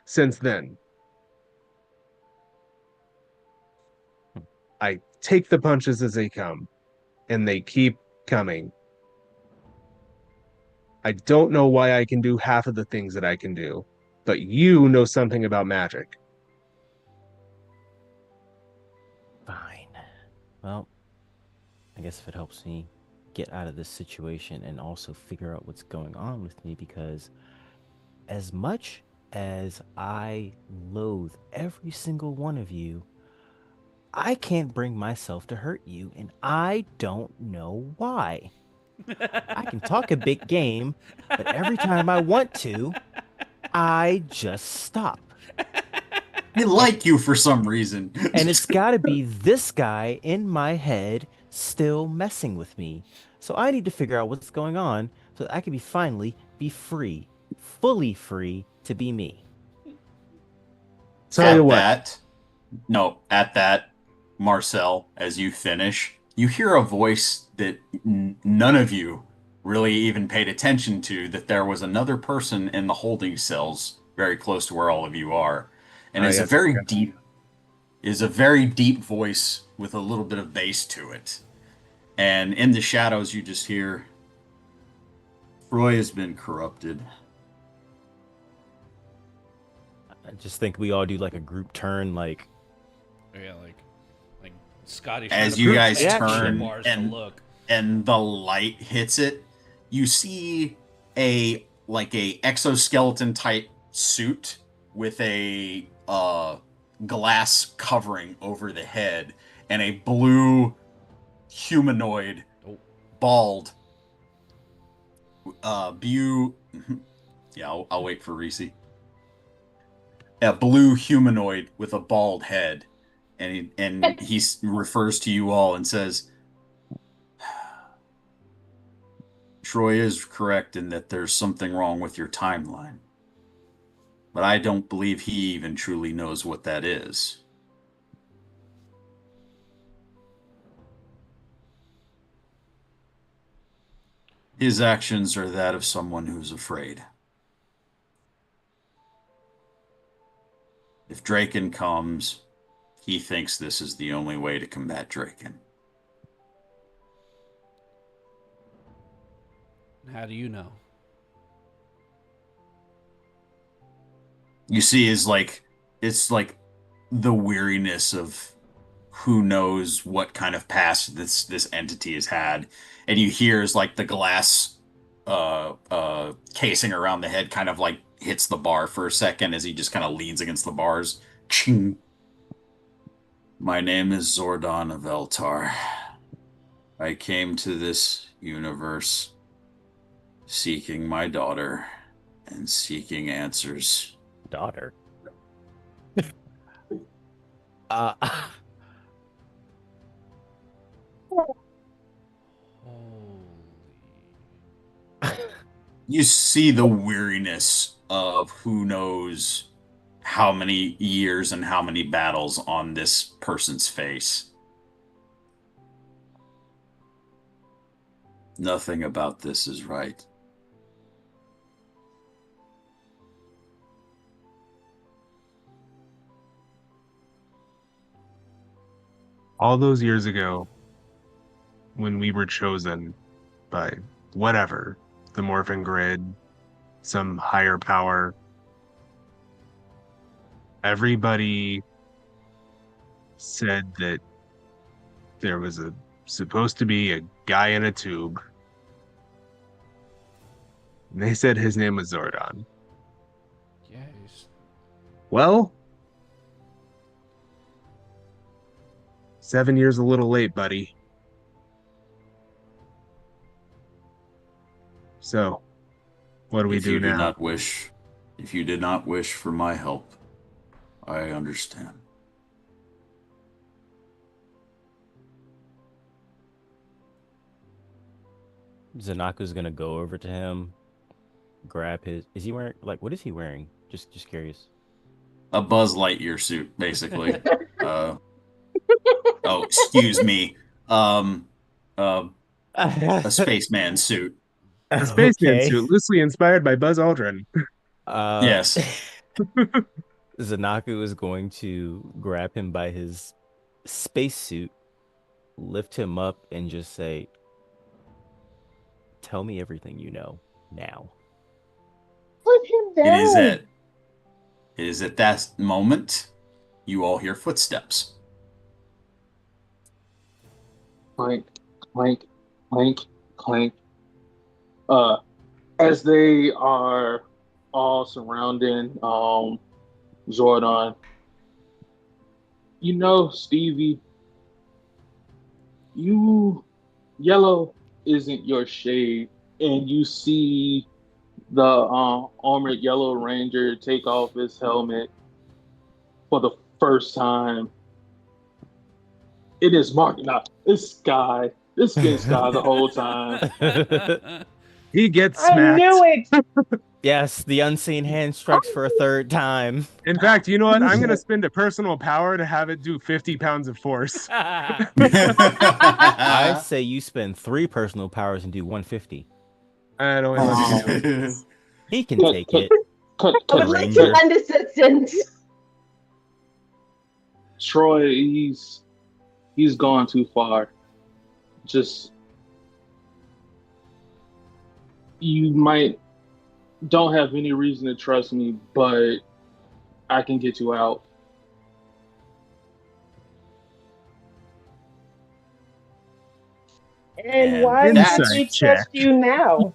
since then. I take the punches as they come, and they keep coming. I don't know why I can do half of the things that I can do, but you know something about magic. Fine. Well, I guess if it helps me get out of this situation and also figure out what's going on with me, because as much as I loathe every single one of you, I can't bring myself to hurt you, and I don't know why. I can talk a big game, but every time I want to, I just stop. They like you for some reason. And it's got to be this guy in my head still messing with me. So I need to figure out what's going on so that I can finally be free, fully free to be me. Tell you what. At that, Marcel, as you finish, you hear a voice that none of you really even paid attention to, that there was another person in the holding cells very close to where all of you are. And Oh, it's yes, a very deep voice with a little bit of bass to it. And in the shadows, you just hear, Roy has been corrupted. I just think we all do like a group turn, like Yeah, like Scotty. As you guys reaction. turn and look, and the light hits it, you see a exoskeleton type suit with a glass covering over the head and a blue humanoid, bald yeah, I'll wait for Reese. A blue humanoid with a bald head, and he refers to you all and says, Troy is correct in that there's something wrong with your timeline, but I don't believe he even truly knows what that is. His actions are that of someone who's afraid. If Draken comes, he thinks this is the only way to combat Draken. how do you know? You see it's like the weariness of who knows what kind of past this entity has had. And you hear is like the glass casing around the head kind of like hits the bar for a second as he just kind of leans against the bars. Ching. My name is Zordon of Eltar. I came to this universe seeking my daughter and seeking answers. Daughter. You see the weariness of who knows how many years and how many battles on this person's face. Nothing about this is right. All those years ago, when we were chosen by whatever, the Morphin Grid, some higher power, everybody said that there was supposed to be a guy in a tube. And they said his name was Zordon. Yes. Well, 7 years a little late, buddy. So, what do we do now? If you did not wish for my help, I understand. Zanaku's gonna go over to him, grab his. Is he wearing what is he wearing? Just curious. A Buzz Lightyear suit, basically. Excuse me. A spaceman suit. A spaceman Okay. suit, loosely inspired by Buzz Aldrin. Yes. Zanaku is going to grab him by his spacesuit, lift him up, and just say, "Tell me everything you know now." Put him down. It is at that moment you all hear footsteps. Clank, clank, clank, clank. As they are all surrounding Zordon. You know, Stevie, you yellow isn't your shade, and you see the armored yellow ranger take off his helmet for the first time. It is Mark, not it's Sky. It's been Sky the whole time. He gets I smacked. knew it. Yes, the unseen hand strikes for a third time. In fact, you know what? I'm gonna spend a personal power to have it do 50 pounds of force. I say you spend 3 personal powers and do 150. I don't want to do it. He can Cut, take cut, it. cut, I cut. would like to Ranger. lend assistance. Troy, he's gone too far. Just you might don't have any reason to trust me, but I can get you out. And And why insight would we check. trust you now?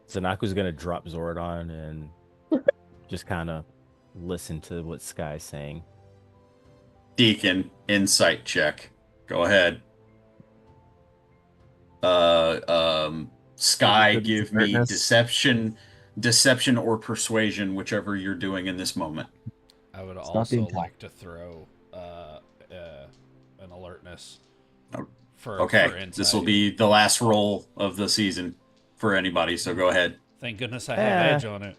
Zanaku's gonna drop Zordon and just kind of listen to what Sky's saying. Deacon, insight check. Go ahead. Sky, Good give me alertness. deception or persuasion, whichever you're doing in this moment. I would not also being like to throw an alertness Oh, for Okay, for insight. this will be the last roll of the season for anybody, so go ahead. Thank goodness I have edge on it.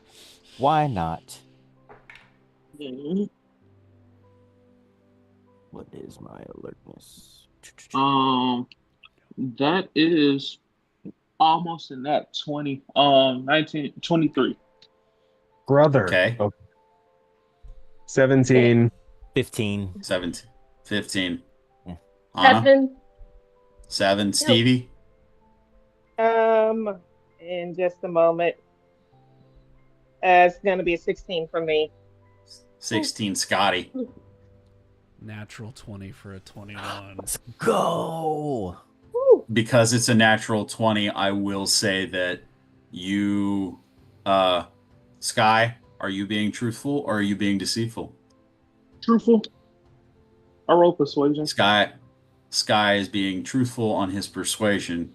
Why not? What is my alertness? That is almost in that 20, 19, 23. Brother. Okay. 17. 15. 17, 15. Anna? 7. 7. Stevie? In just a moment. It's gonna be a 16 for me. 16. Scotty? Natural 20 for a 21. Let's go. Because it's a natural 20, I will say that you, Sky, are you being truthful or are you being deceitful? Truthful. I roll persuasion. Sky is being truthful on his persuasion.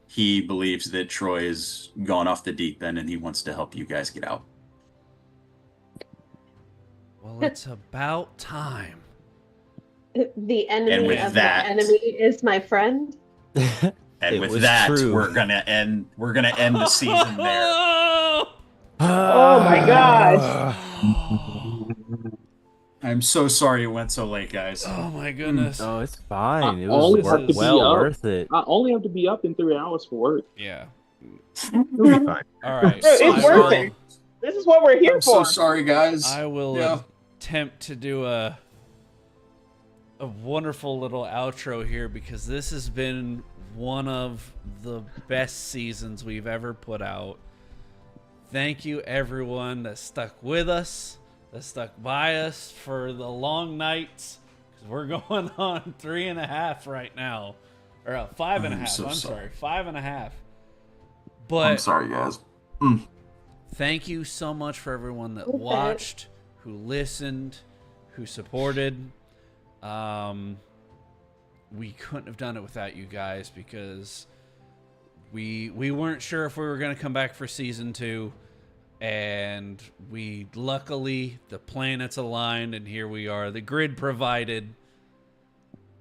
He believes that Troy has gone off the deep end and he wants to help you guys get out. Well, it's about time. The enemy And with of that- my enemy is my friend. And It with was that, true. we're gonna end the season there. Oh my gosh. I'm so sorry it went so late, guys. Oh my goodness. Oh, it's fine. It I only was have to be well up. worth it. I only have to be up in 3 hours for work. Yeah. It'll be fine. All right. Bro, it's I worth will- it. This is what we're here I'm so for. sorry, guys. I will Yeah. attempt to do a wonderful little outro here because this has been one of the best seasons we've ever put out. Thank you everyone that stuck with us, that stuck by us for the long nights, because we're going on 3.5 right now, or 5.5. I'm so I'm sorry. sorry, 5.5. But I'm sorry, guys. thank you so much for everyone that Okay. watched, who listened, who supported. We couldn't have done it without you guys because we weren't sure if we were going to come back for season 2, and we luckily the planets aligned and here we are. The grid provided.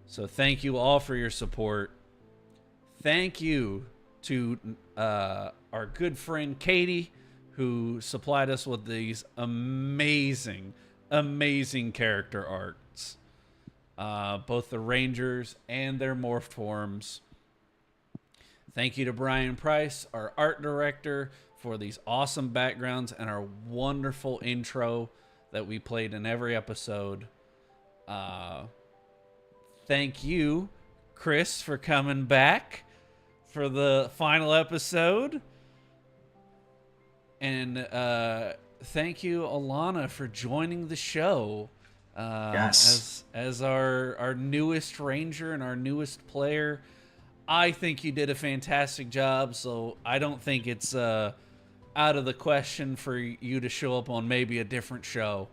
So thank you all for your support. Thank you to our good friend Katie, who supplied us with these amazing character arts. Both the Rangers and their morphed forms. Thank you to Brian Price, our art director, for these awesome backgrounds and our wonderful intro that we played in every episode. Thank you, Chris, for coming back for the final episode. And thank you, Alana, for joining the show. Yes. As our newest ranger and our newest player. I think you did a fantastic job, so I don't think it's out of the question for you to show up on maybe a different show.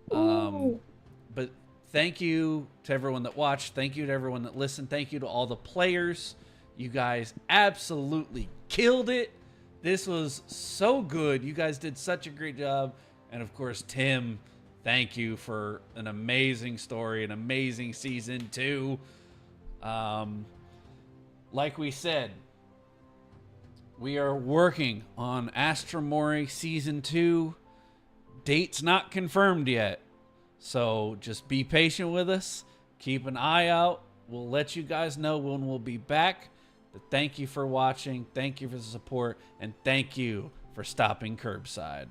But thank you to everyone that watched. Thank you to everyone that listened. Thank you to all the players. You guys absolutely killed it. This was so good. You guys did such a great job. And of course, Tim, thank you for an amazing story, an amazing season 2. Like we said, we are working on Astromori season 2. Date's not confirmed yet. So just be patient with us. Keep an eye out. We'll let you guys know when we'll be back. But thank you for watching. Thank you for the support. And thank you for stopping Curbside.